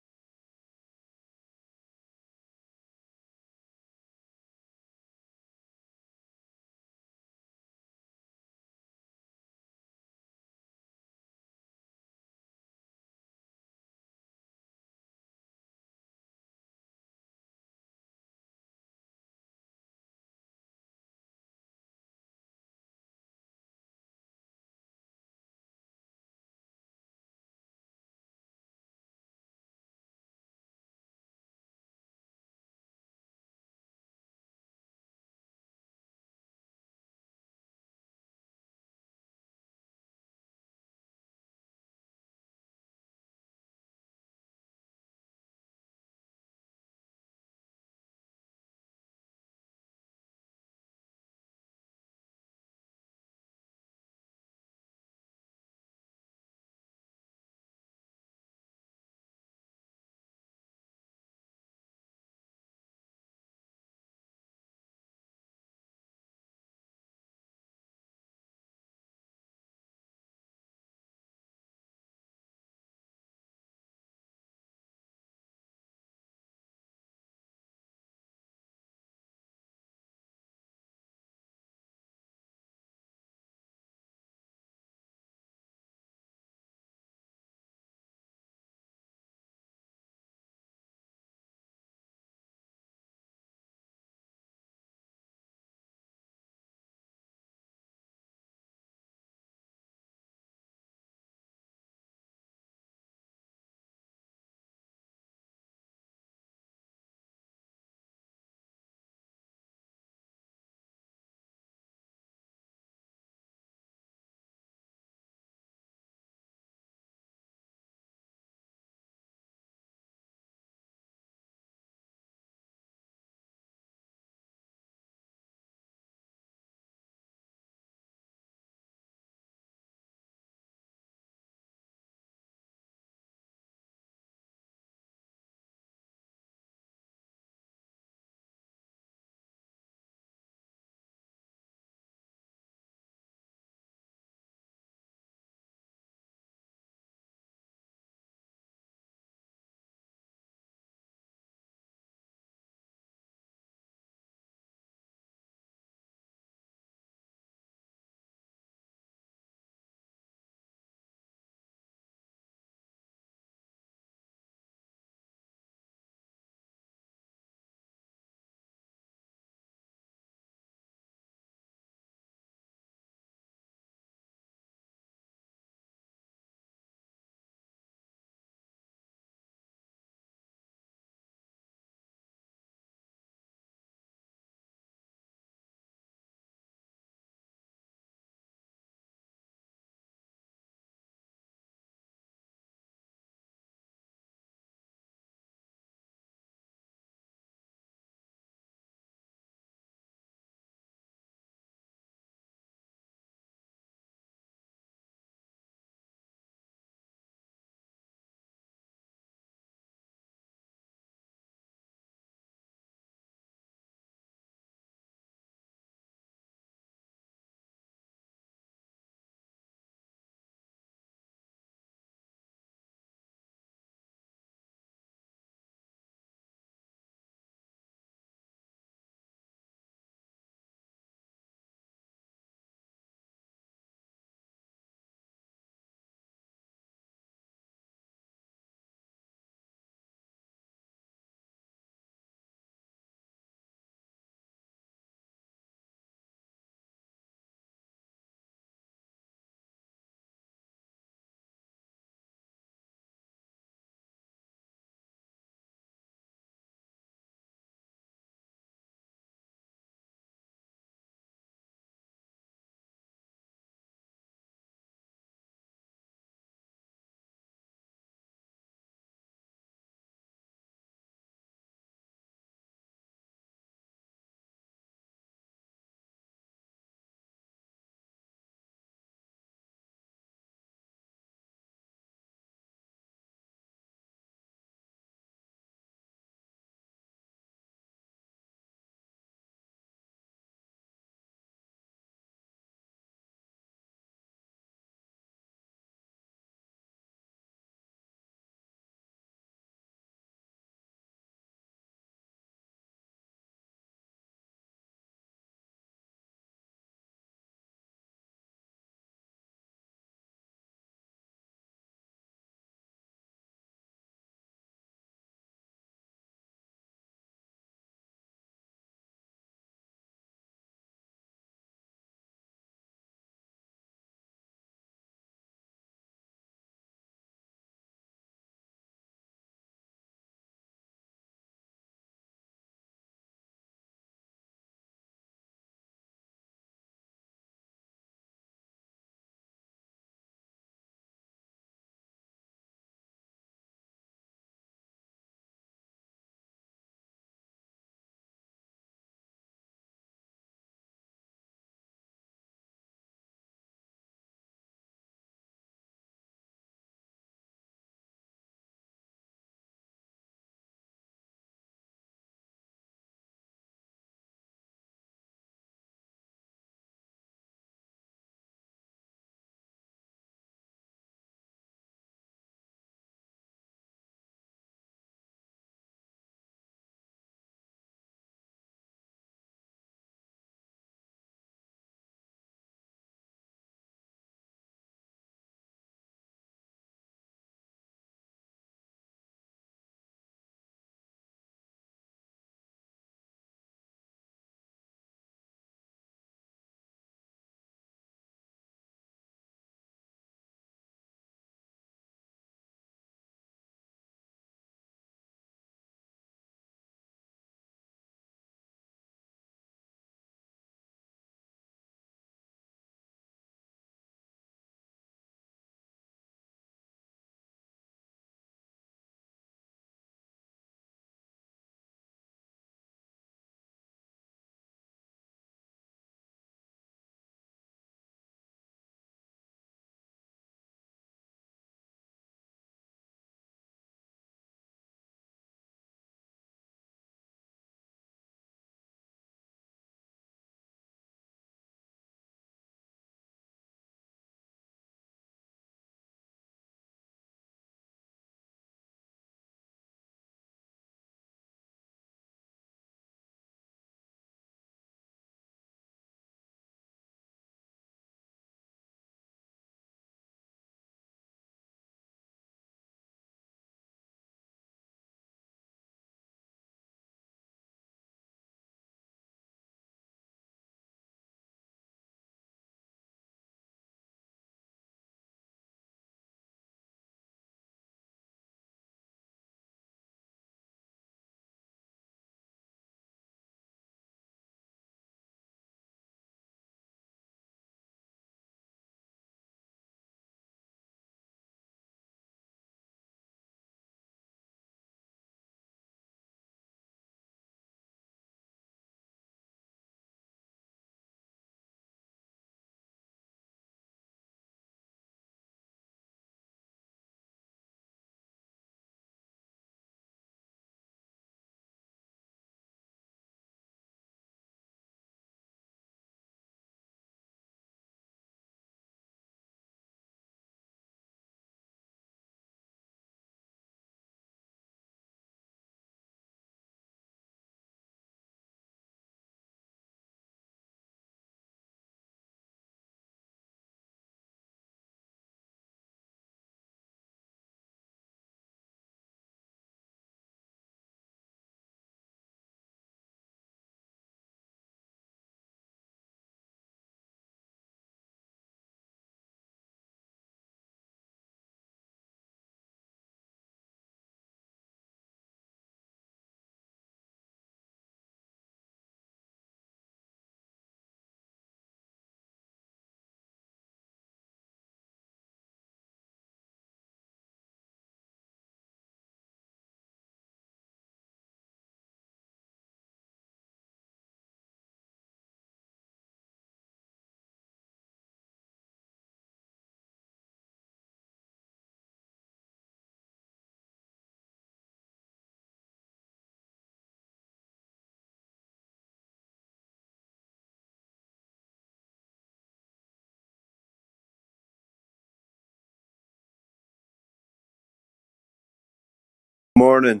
morning.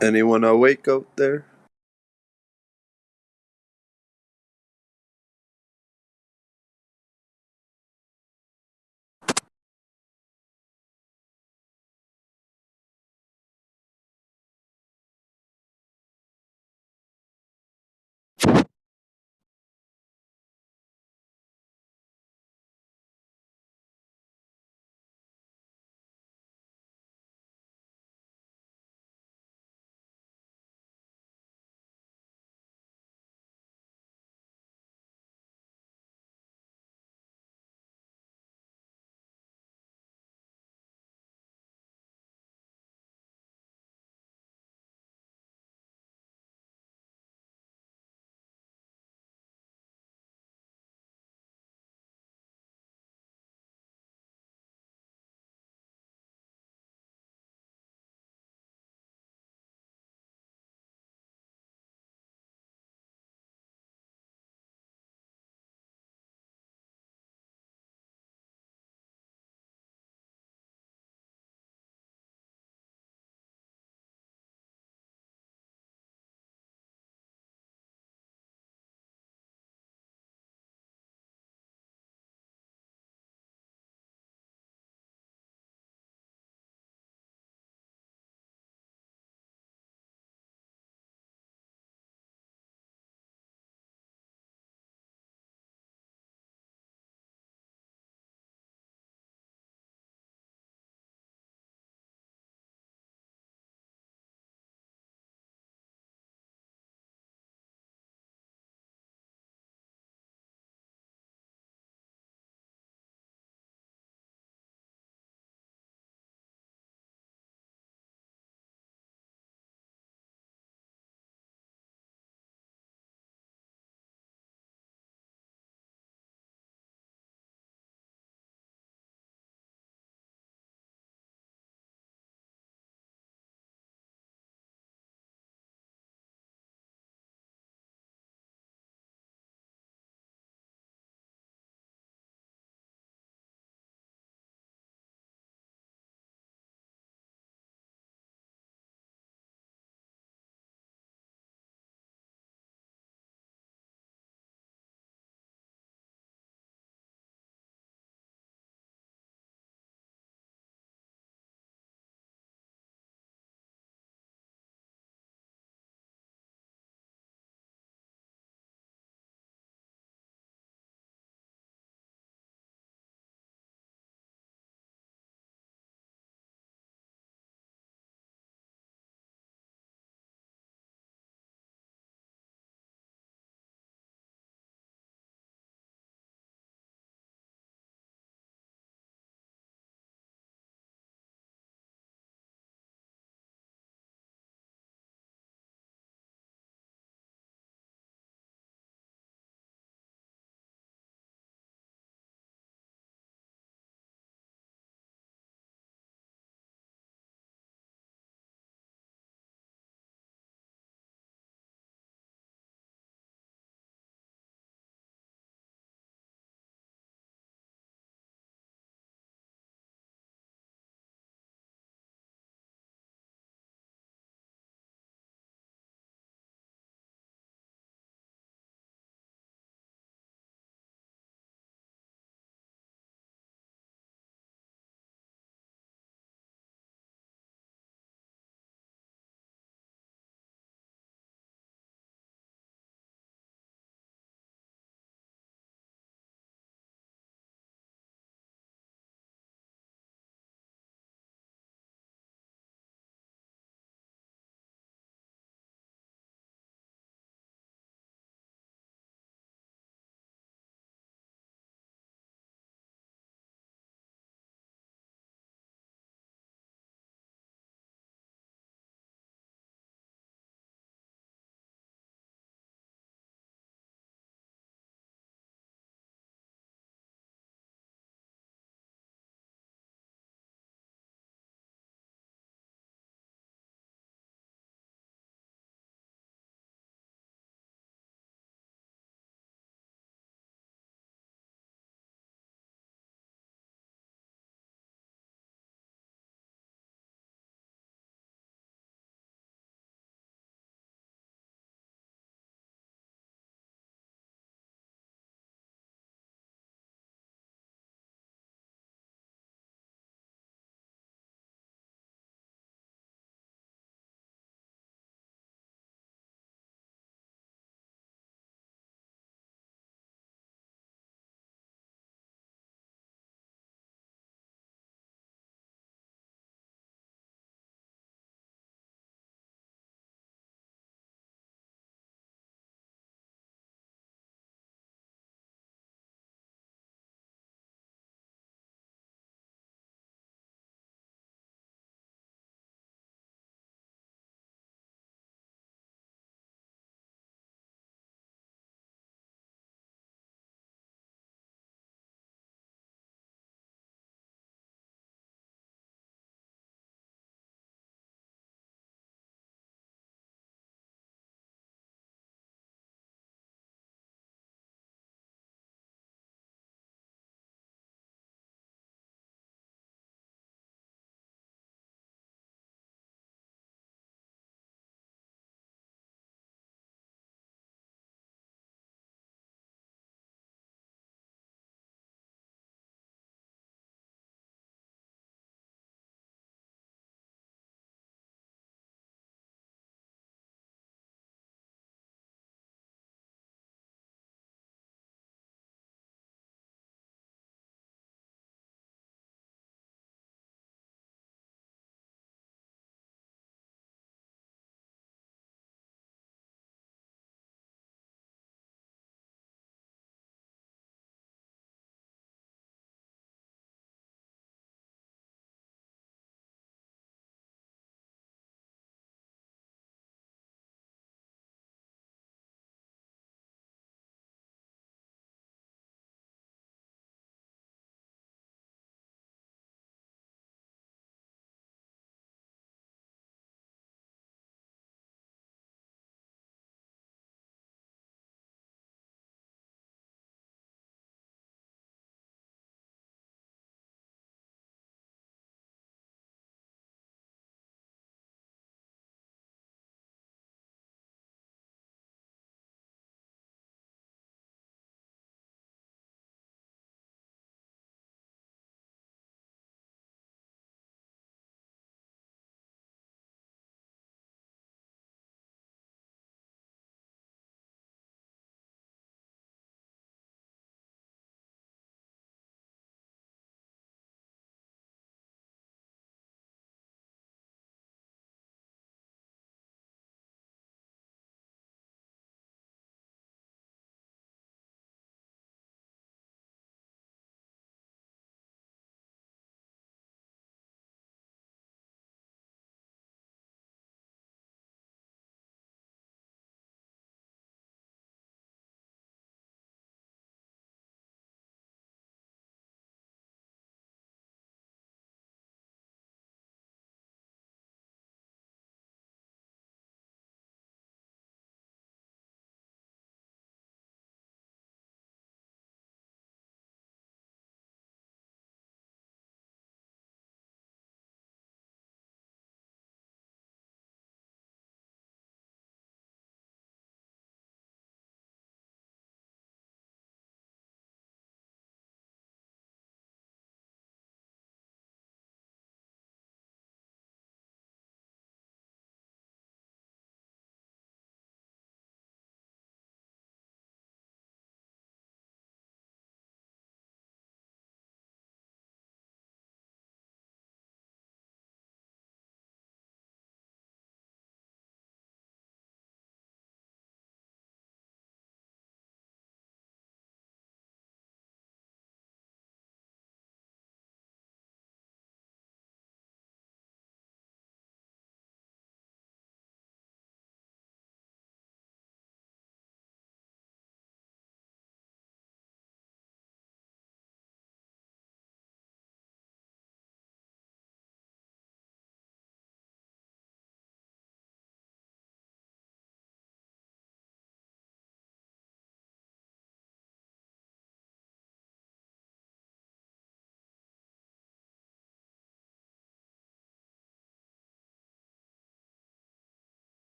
Anyone awake out there?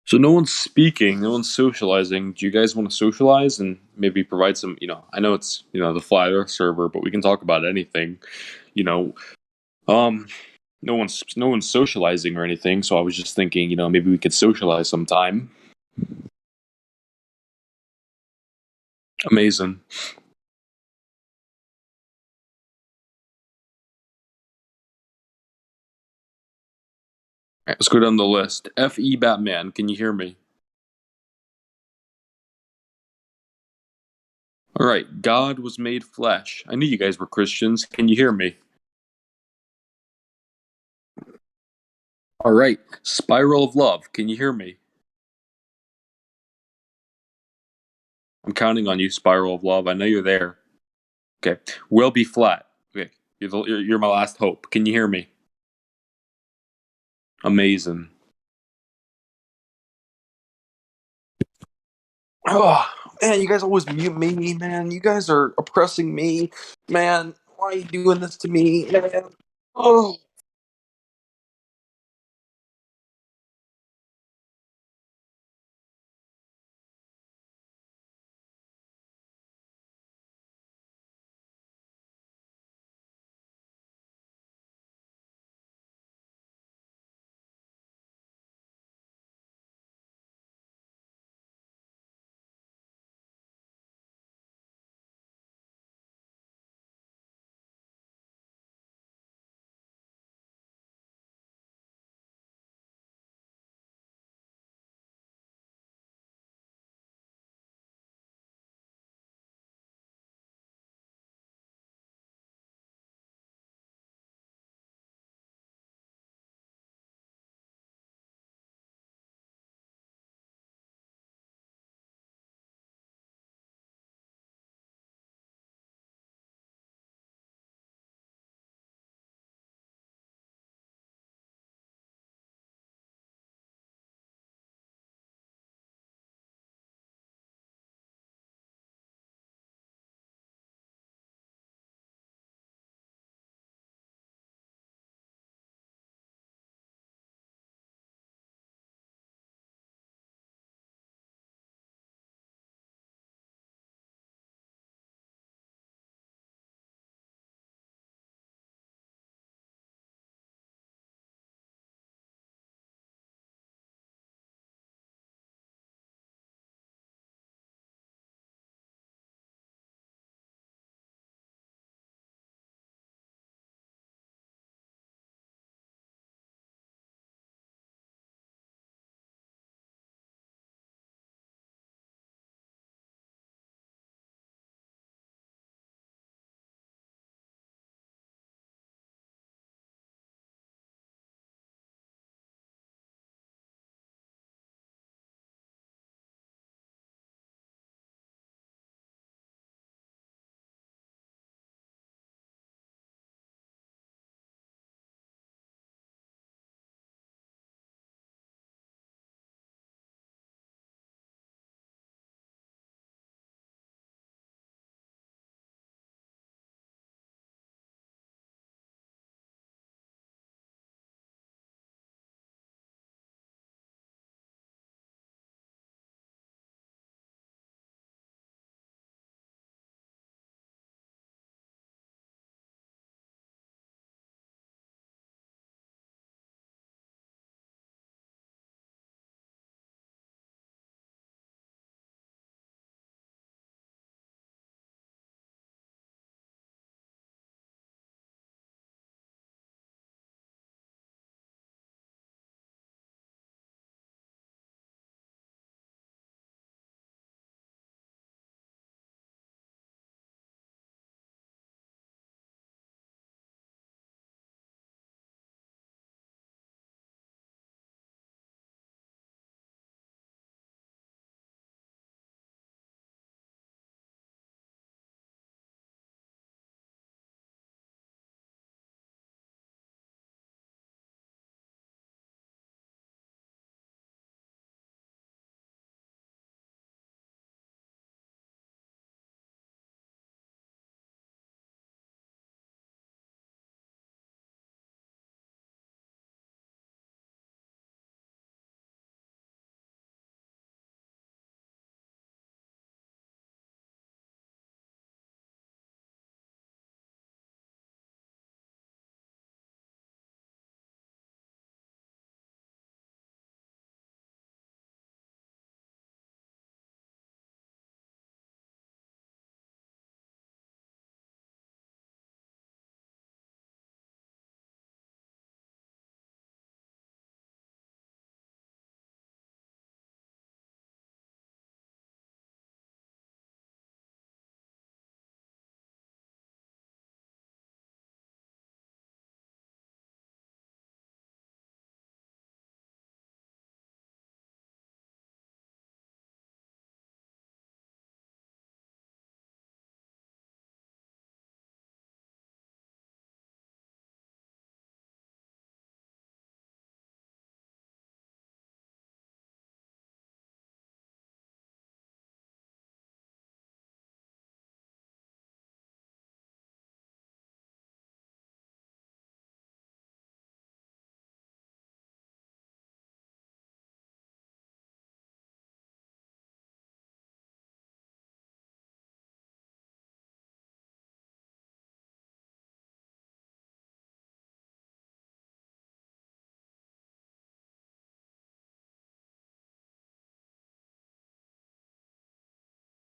So no one's speaking, no one's socializing. Do you guys want to socialize and maybe provide some, I know it's, the Flat Earth server, but we can talk about anything, you know. Um no one's socializing or anything, so I was just thinking, maybe we could socialize sometime. Amazing. All right, let's go down the list. F.E. Batman, can you hear me? All right, God was made flesh. I knew you guys were Christians. Can you hear me? All right, Spiral of Love, can you hear me? I'm counting on you, Spiral of Love. I know you're there. Okay, Will Be Flat. Okay, you're my last hope. Can you hear me? Amazing. Oh, man, you guys always mute me, man. You guys are oppressing me, man. Why are you doing this to me, man? Oh.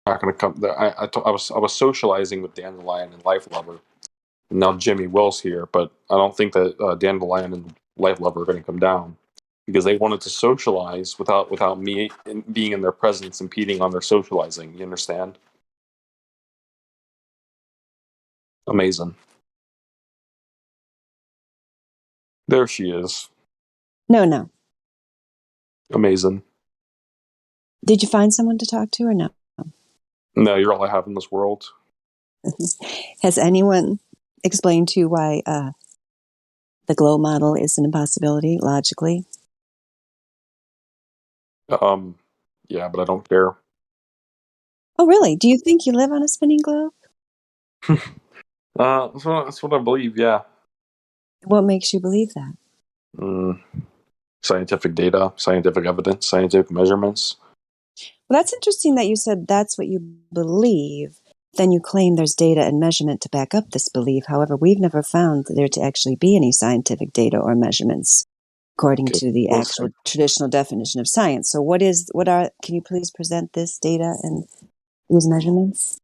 not going to come. I was socializing with Dandelion and Life Lover. And now Jimmy Will's here, but I don't think that Dandelion and Life Lover are going to come down because they wanted to socialize without me being in their presence, impeding on their socializing. You understand? Amazing. There she is. No. Amazing. Did you find someone to talk to or no? No, you're all I have in this world. Has anyone explained to you why the glow model is an impossibility logically? Yeah, but I don't care. Oh, really? Do you think you live on a spinning globe? That's what I believe. Yeah. What makes you believe that? Scientific data, scientific evidence, scientific measurements. Well, that's interesting that you said that's what you believe. Then you claim there's data and measurement to back up this belief. However, we've never found there to actually be any scientific data or measurements according to the actual traditional definition of science. So can you please present this data and these measurements?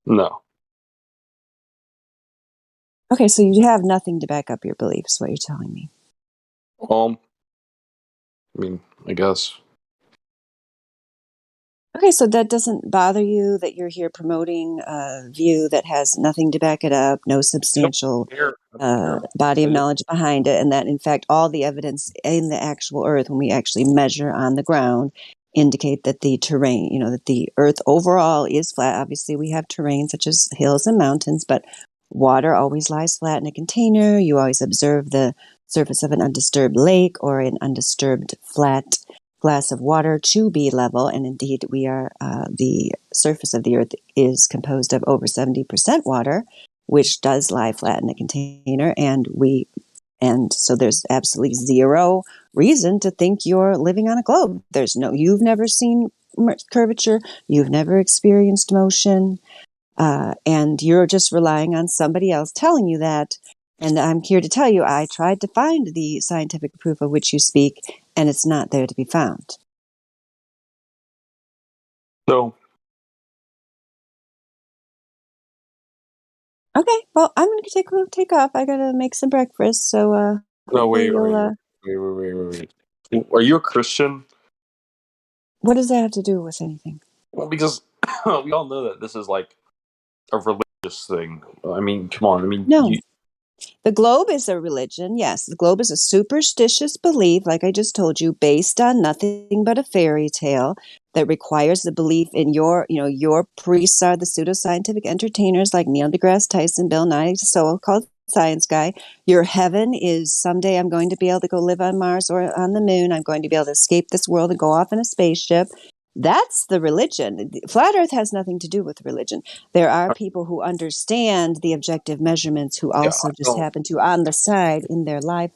No. Okay, so you have nothing to back up your beliefs, what you're telling me. I guess. Okay, so that doesn't bother you that you're here promoting a view that has nothing to back it up, no substantial body of knowledge behind it, and that in fact all the evidence in the actual Earth, when we actually measure on the ground, indicate that the terrain, that the Earth overall is flat. Obviously, we have terrain such as hills and mountains, but water always lies flat in a container. You always observe the surface of an undisturbed lake or an undisturbed flat glass of water to be level, and indeed we are the surface of the Earth is composed of over 70% water, which does lie flat in a container, and so there's absolutely zero reason to think you're living on a globe. You've never seen curvature, you've never experienced motion, and you're just relying on somebody else telling you that. And I'm here to tell you, I tried to find the scientific proof of which you speak, and it's not there to be found. So. Okay, well, I'm going to take off. I got to make some breakfast, so No, wait. Are you a Christian? What does that have to do with anything? Well, because we all know that this is like a religious thing. I mean, come on. No. The globe is a religion, yes. The globe is a superstitious belief, like I just told you, based on nothing but a fairy tale that requires the belief in your priests are the pseudoscientific entertainers like Neil deGrasse Tyson, Bill Nye, so-called science guy. Your heaven is someday I'm going to be able to go live on Mars or on the moon. I'm going to be able to escape this world and go off in a spaceship. That's the religion. Flat Earth has nothing to do with religion. There are people who understand the objective measurements who also just happen to, on the side in their life,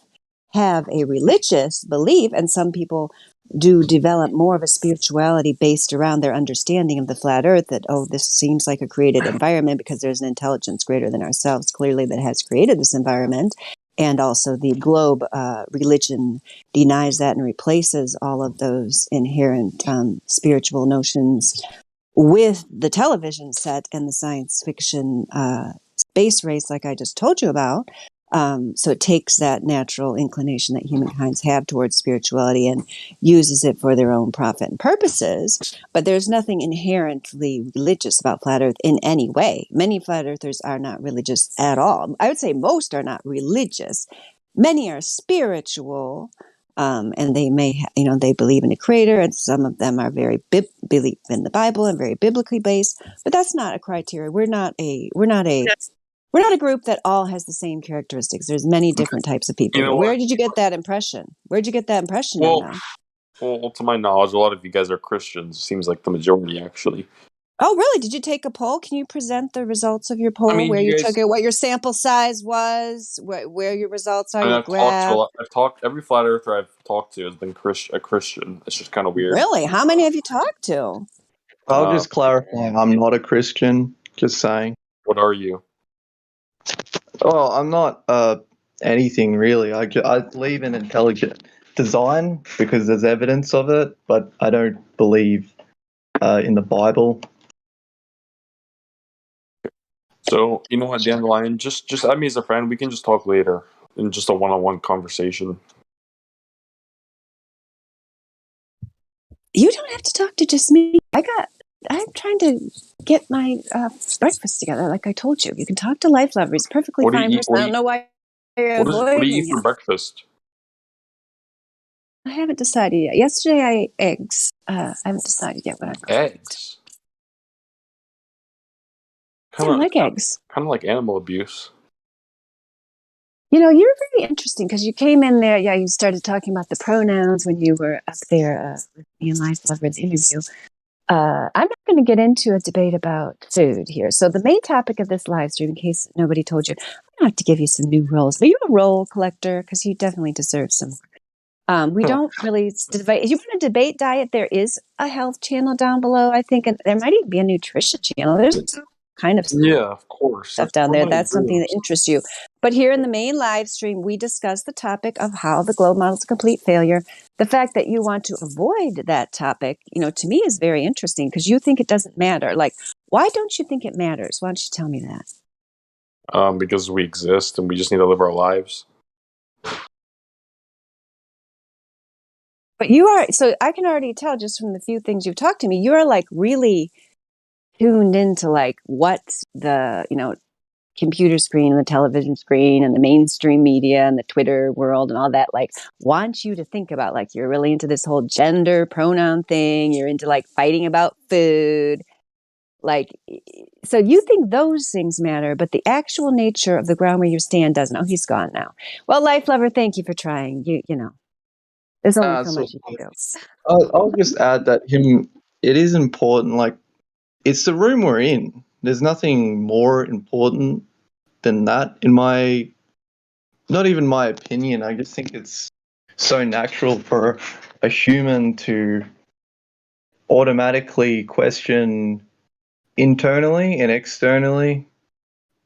have a religious belief. And some people do develop more of a spirituality based around their understanding of the flat Earth, that, this seems like a created environment because there's an intelligence greater than ourselves, clearly, that has created this environment. And also the globe religion denies that and replaces all of those inherent spiritual notions with the television set and the science fiction space race like I just told you about. So it takes that natural inclination that humankind have towards spirituality and uses it for their own profit and purposes. But there's nothing inherently religious about Flat Earth in any way. Many Flat Earthers are not religious at all. I would say most are not religious. Many are spiritual, and they may, they believe in a creator, and some of them are very believe in the Bible and very biblically based. But that's not a criteria. We're not a group that all has the same characteristics. There's many different types of people. Where did you get that impression? Where'd you get that impression? Well, to my knowledge, a lot of you guys are Christians. Seems like the majority, actually. Oh, really? Did you take a poll? Can you present the results of your poll? Where you took it, what your sample size was, where your results are? I've talked. Every flat earther I've talked to has been a Christian. It's just kind of weird. Really? How many have you talked to? I'll just clarify. I'm not a Christian. Just saying. What are you? Oh, I'm not anything really. I believe in intelligent design because there's evidence of it, but I don't believe in the Bible. So you know, at the end of the line, just add me as a friend. We can just talk later in just a one-on-one conversation. You don't have to talk to just me. I'm trying to get my breakfast together, like I told you. You can talk to Life Lover. He's a perfectly What do fine you eat? person. I don't know why you're What do you avoiding eat for him. breakfast? I haven't decided yet. Yesterday I ate eggs. I haven't decided yet what I'm going to eat. Eggs. I don't like eggs. Kind of like animal abuse. You know, you're very interesting because you came in there. Yeah, you started talking about the pronouns when you were up there with me and Life Lover's interview. I'm not going to get into a debate about food here. So the main topic of this live stream, in case nobody told you, I'm going to have to give you some new roles. Are you a role collector? Because you definitely deserve some more. We don't really debate. If you want to debate diet, there is a health channel down below, I think, and there might even be a nutrition channel. There's all kind of Yeah, of course. stuff down there. That's something that interests you. But here in the main live stream, we discuss the topic of how the globe model is a complete failure. The fact that you want to avoid that topic, you know, to me is very interesting because you think it doesn't matter. Like, why don't you think it matters? Why don't you tell me that? Because we exist and we just need to live our lives. But you are, so I can already tell just from the few things you've talked to me, you're like really tuned into like what the, you know, computer screen and the television screen and the mainstream media and the Twitter world and all that, like, wants you to think about. Like, you're really into this whole gender pronoun thing. You're into like fighting about food. Like, so you think those things matter, but the actual nature of the ground where you stand doesn't. Oh, he's gone now. Well, Life Lover, thank you for trying. You know, there's only so much you can do. I'll just add that it is important. Like, it's the room we're in. There's nothing more important than that not even my opinion. I just think it's so natural for a human to automatically question internally and externally.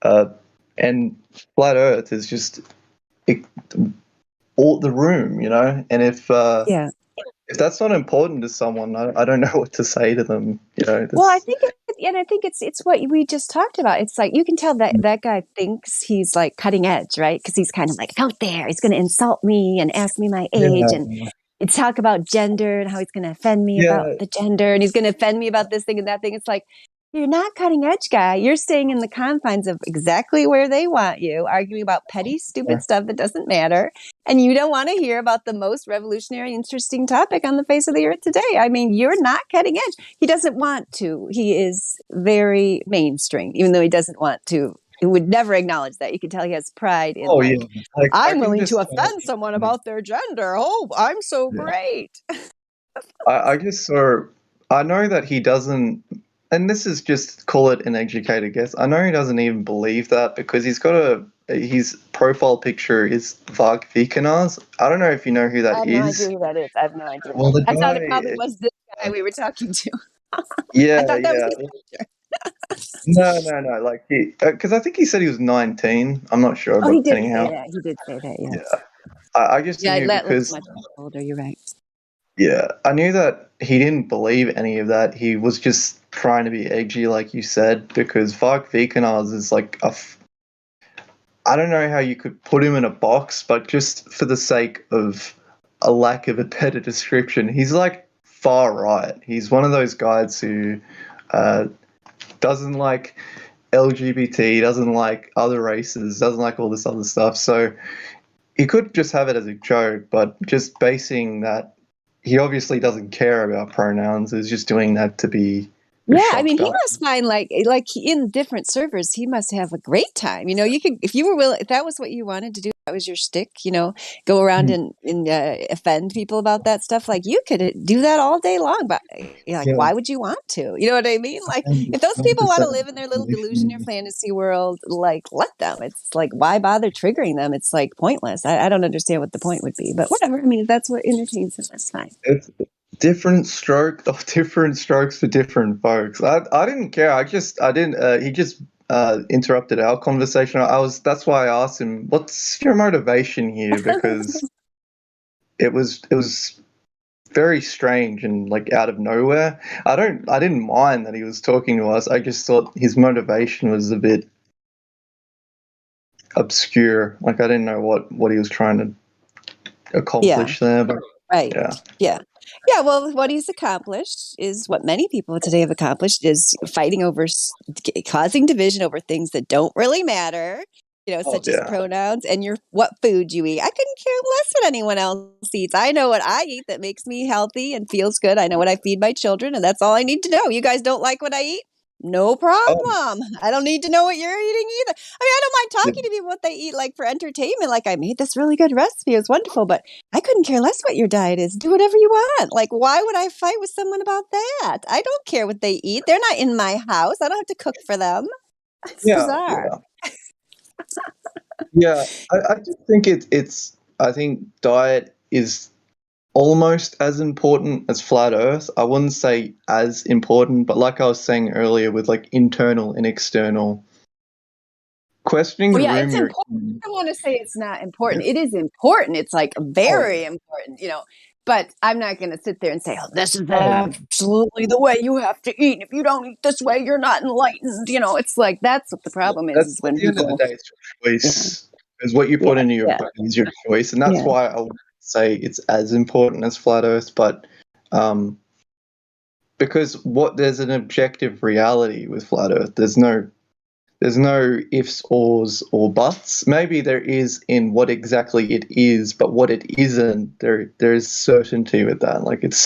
And flat Earth is just all the room, you know. And if that's not important to someone, I don't know what to say to them. You know. Well, I think it's what we just talked about. It's like you can tell that that guy thinks he's like cutting edge, right? Because he's kind of like out there. He's going to insult me and ask me my age and talk about gender and how he's going to offend me about the gender and he's going to offend me about this thing and that thing. It's like, you're not cutting edge, guy. You're staying in the confines of exactly where they want you, arguing about petty, stupid stuff that doesn't matter. And you don't want to hear about the most revolutionary, interesting topic on the face of the earth today. I mean, you're not cutting edge. He doesn't want to. He is very mainstream, even though he doesn't want to. He would never acknowledge that. You can tell he has pride in I'm willing to offend someone about their gender. Oh, I'm so great. I guess, or I know that he doesn't, and this is just call it an educated guess. I know he doesn't even believe that because his profile picture is Varg Vikernes. I don't know if you know who that is. I have no idea who that is. I have no idea. Well, the I thought it guy, probably was this guy we were talking to. yeah, I thought that was his picture. No. Like because I think he said he was 19. I'm not sure, Oh, he but did anyhow, say that. He did say that. Yes. Yeah. I just knew that looks because much older. You're right. yeah, I knew that he didn't believe any of that. He was just trying to be edgy, like you said, because Varg Vikernes is like I don't know how you could put him in a box, but just for the sake of a lack of a better description, he's like far right. He's one of those guys who doesn't like LGBT, doesn't like other races, doesn't like all this other stuff. So he could just have it as a joke, but just basing that he obviously doesn't care about pronouns, is just doing that to be I mean, he must find like in different servers, he must have a great time. You know, you could, if you were willing, if that was what you wanted to do, that was your stick, you know, go around and offend people about that stuff. Like you could do that all day long, but why would you want to? You know what I mean? Like if those people want to live in their little delusion or fantasy world, like let them. It's like, why bother triggering them? It's like pointless. I don't understand what the point would be, but whatever. I mean, if that's what entertains them, that's fine. It's different strokes for different folks. I didn't care. I didn't. He just interrupted our conversation. That's why I asked him, "What's your motivation here?" Because it was very strange and like out of nowhere. I didn't mind that he was talking to us. I just thought his motivation was a bit obscure. Like I didn't know what he was trying to accomplish there. But Right. yeah. Yeah, well, what he's accomplished is what many people today have accomplished is fighting over, causing division over things that don't really matter, such as pronouns and what food you eat. I couldn't care less what anyone else eats. I know what I eat that makes me healthy and feels good. I know what I feed my children, and that's all I need to know. You guys don't like what I eat? No problem. I don't need to know what you're eating either. I mean, I don't mind talking to people what they eat, like for entertainment. Like, I made this really good recipe. It was wonderful, but I couldn't care less what your diet is. Do whatever you want. Like, why would I fight with someone about that? I don't care what they eat. They're not in my house. I don't have to cook for them. It's bizarre. Yeah. I just think it's. I think diet is almost as important as flat Earth. I wouldn't say as important, but like I was saying earlier, with like internal and external, questioning the Well, yeah, room it's you're important. in. I don't want to say it's not important. It is important. It's like very important, but I'm not going to sit there and say, oh, this is absolutely the way you have to eat. If you don't eat this way, you're not enlightened. It's like, that's what the problem is That's when at the end of the people. day, it's your choice. Because what you put into your body is your choice, and that's why I would say it's as important as flat Earth. But because there's an objective reality with flat Earth. There's no ifs, ors, or buts. Maybe there is in what exactly it is, but what it isn't, there is certainty with that. Like it's